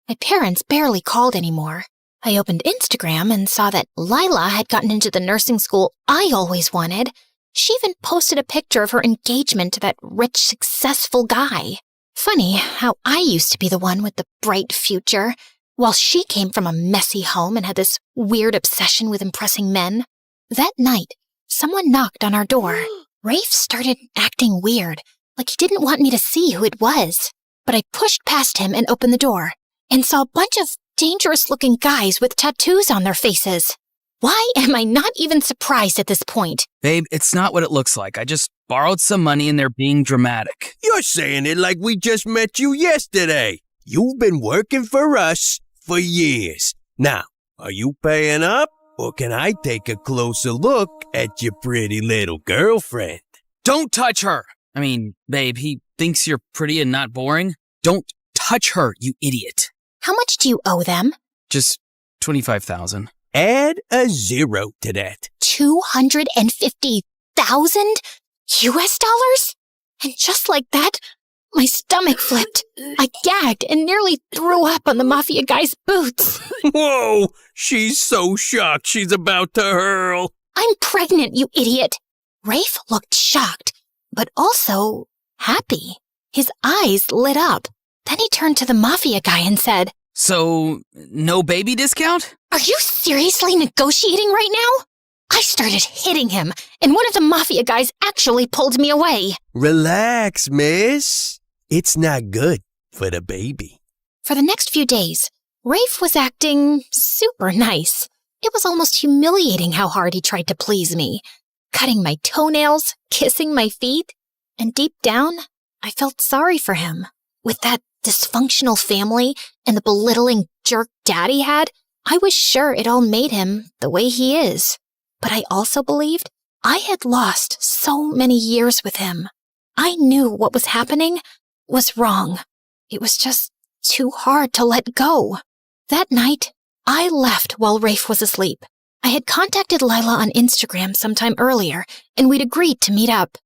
My parents barely called anymore. I opened Instagram and saw that Lila had gotten into the nursing school I always wanted. She even posted a picture of her engagement to that rich, successful guy. Funny how I used to be the one with the bright future, while she came from a messy home and had this weird obsession with impressing men. That night, someone knocked on our door. Rafe started acting weird, like he didn't want me to see who it was. But I pushed past him and opened the door, and saw a bunch of dangerous-looking guys with tattoos on their faces. Why am I not even surprised at this point? Babe, it's not what it looks like. I just borrowed some money and they're being dramatic. You're saying it like we just met you yesterday. You've been working for us for years. Now, are you paying up, or can I take a closer look at your pretty little girlfriend? Don't touch her! I mean, babe, he thinks you're pretty and not boring. Don't touch her, you idiot. How much do you owe them? Just $25,000. Add a zero to that. 250,000 US dollars? And just like that, my stomach flipped. I gagged and nearly threw up on the mafia guy's boots. Whoa! She's so shocked she's about to hurl. I'm pregnant, you idiot. Rafe looked shocked, but also happy. His eyes lit up. Then he turned to the mafia guy and said, So, no baby discount? Are you seriously negotiating right now? I started hitting him, and one of the mafia guys actually pulled me away. Relax, miss. It's not good for the baby. For the next few days, Rafe was acting super nice. It was almost humiliating how hard he tried to please me, cutting my toenails, kissing my feet, and deep down, I felt sorry for him. With that dysfunctional family and the belittling jerk dad he had, I was sure it all made him the way he is. But I also believed I had lost so many years with him. I knew what was happening was wrong. It was just too hard to let go. That night, I left while Rafe was asleep. I had contacted Lila on Instagram sometime earlier, and we'd agreed to meet up.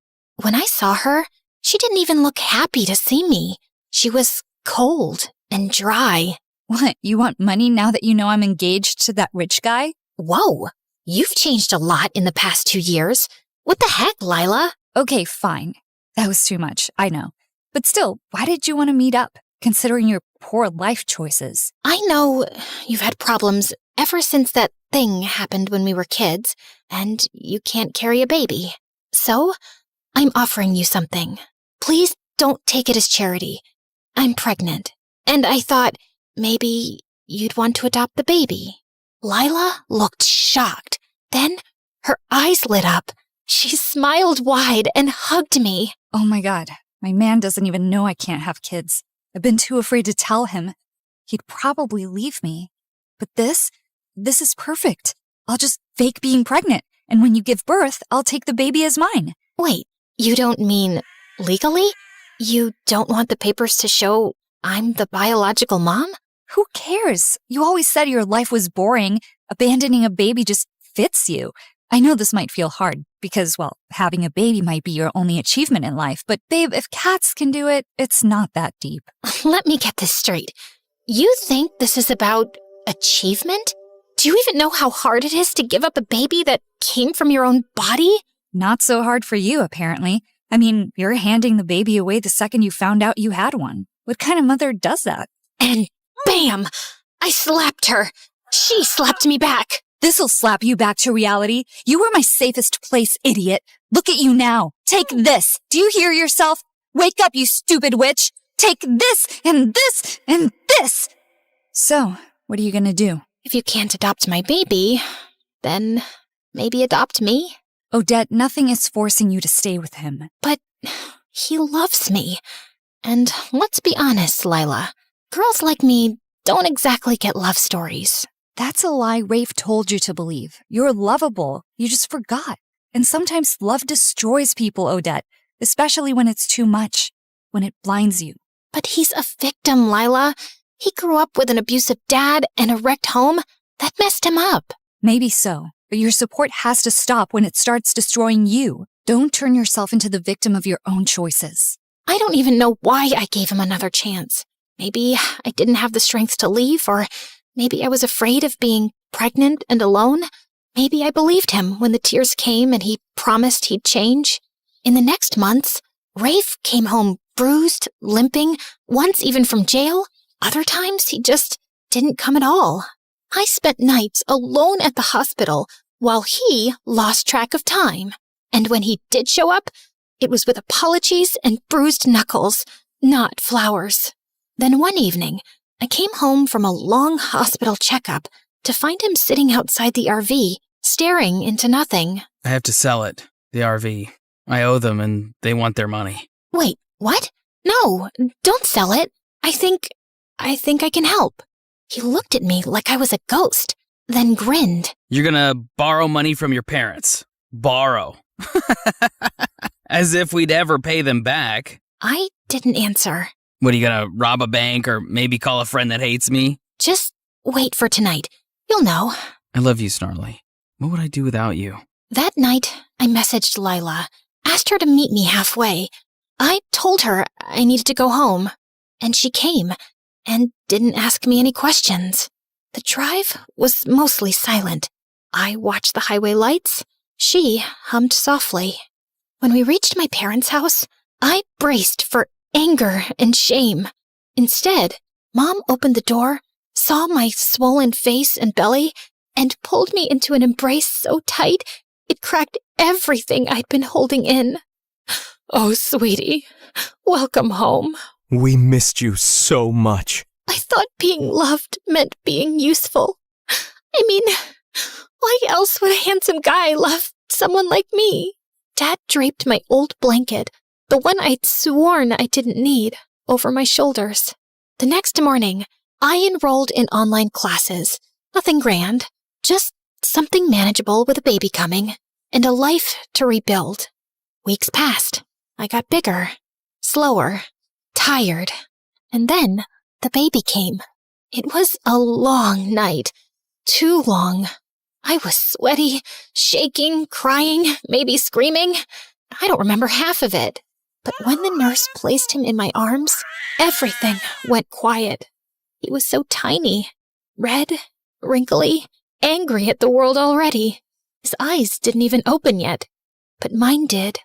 When I saw her, she didn't even look happy to see me. She was cold and dry. What, you want money now that you know I'm engaged to that rich guy? Whoa, you've changed a lot in the past 2 years. What the heck, Lila? Okay, fine. That was too much, I know. But still, why did you want to meet up, considering your poor life choices? I know you've had problems ever since that thing happened when we were kids, and you can't carry a baby. So, I'm offering you something. Please don't take it as charity. I'm pregnant, and I thought maybe you'd want to adopt the baby. Lila looked shocked. Then her eyes lit up. She smiled wide and hugged me. Oh my God, my man doesn't even know I can't have kids. I've been too afraid to tell him. He'd probably leave me. But this is perfect. I'll just fake being pregnant, and when you give birth, I'll take the baby as mine. Wait, you don't mean legally? You don't want the papers to show I'm the biological mom? Who cares? You always said your life was boring. Abandoning a baby just fits you. I know this might feel hard because, well, having a baby might be your only achievement in life, but babe, if cats can do it, it's not that deep. Let me get this straight. You think this is about achievement? Do you even know how hard it is to give up a baby that came from your own body? Not so hard for you, apparently. I mean, you're handing the baby away the second you found out you had one. What kind of mother does that? And bam! I slapped her. She slapped me back. This'll slap you back to reality. You were my safest place, idiot. Look at you now. Take this. Do you hear yourself? Wake up, you stupid witch. Take this and this and this. So, what are you gonna do? If you can't adopt my baby, then maybe adopt me. Odette, nothing is forcing you to stay with him. But he loves me. And let's be honest, Lila. Girls like me don't exactly get love stories. That's a lie Rafe told you to believe. You're lovable. You just forgot. And sometimes love destroys people, Odette, especially when it's too much, when it blinds you. But he's a victim, Lila. He grew up with an abusive dad and a wrecked home. That messed him up. Maybe so, but your support has to stop when it starts destroying you. Don't turn yourself into the victim of your own choices. I don't even know why I gave him another chance. Maybe I didn't have the strength to leave, or maybe I was afraid of being pregnant and alone. Maybe I believed him when the tears came and he promised he'd change. In the next months, Rafe came home bruised, limping, once even from jail. Other times, he just didn't come at all. I spent nights alone at the hospital while he lost track of time. And when he did show up, it was with apologies and bruised knuckles, not flowers. Then one evening, I came home from a long hospital checkup to find him sitting outside the RV, staring into nothing. I have to sell it, the RV. I owe them and they want their money. Wait, what? No, don't sell it. I think I can help. He looked at me like I was a ghost, then grinned. You're gonna borrow money from your parents. Borrow. As if we'd ever pay them back. I didn't answer. What, are you gonna rob a bank or maybe call a friend that hates me? Just wait for tonight. You'll know. I love you, Snarly. What would I do without you? That night, I messaged Lila, asked her to meet me halfway. I told her I needed to go home, and she came and didn't ask me any questions. The drive was mostly silent. I watched the highway lights. She hummed softly. When we reached my parents' house, I braced for anger and shame. Instead, Mom opened the door, saw my swollen face and belly, and pulled me into an embrace so tight it cracked everything I'd been holding in. Oh, sweetie, welcome home. We missed you so much. I thought being loved meant being useful. I mean, why else would a handsome guy love someone like me? Dad draped my old blanket, the one I'd sworn I didn't need, over my shoulders. The next morning, I enrolled in online classes. Nothing grand, just something manageable with a baby coming, and a life to rebuild. Weeks passed. I got bigger, slower, tired, and then the baby came. It was a long night, too long. I was sweaty, shaking, crying, maybe screaming. I don't remember half of it. But when the nurse placed him in my arms, everything went quiet. He was so tiny, red, wrinkly, angry at the world already. His eyes didn't even open yet, but mine did.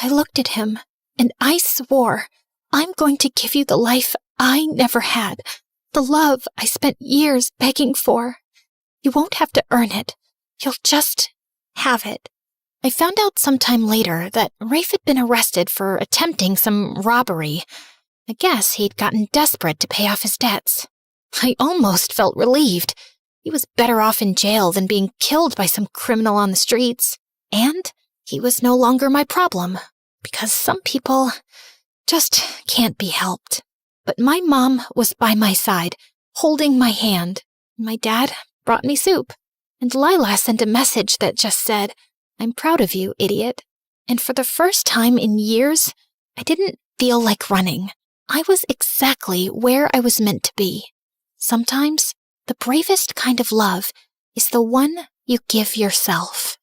I looked at him, and I swore, I'm going to give you the life I never had, the love I spent years begging for. You won't have to earn it. You'll just have it. I found out sometime later that Rafe had been arrested for attempting some robbery. I guess he'd gotten desperate to pay off his debts. I almost felt relieved. He was better off in jail than being killed by some criminal on the streets. And he was no longer my problem, because some people just can't be helped. But my mom was by my side, holding my hand. My dad brought me soup, and Lila sent a message that just said, I'm proud of you, idiot. And for the first time in years, I didn't feel like running. I was exactly where I was meant to be. Sometimes, the bravest kind of love is the one you give yourself.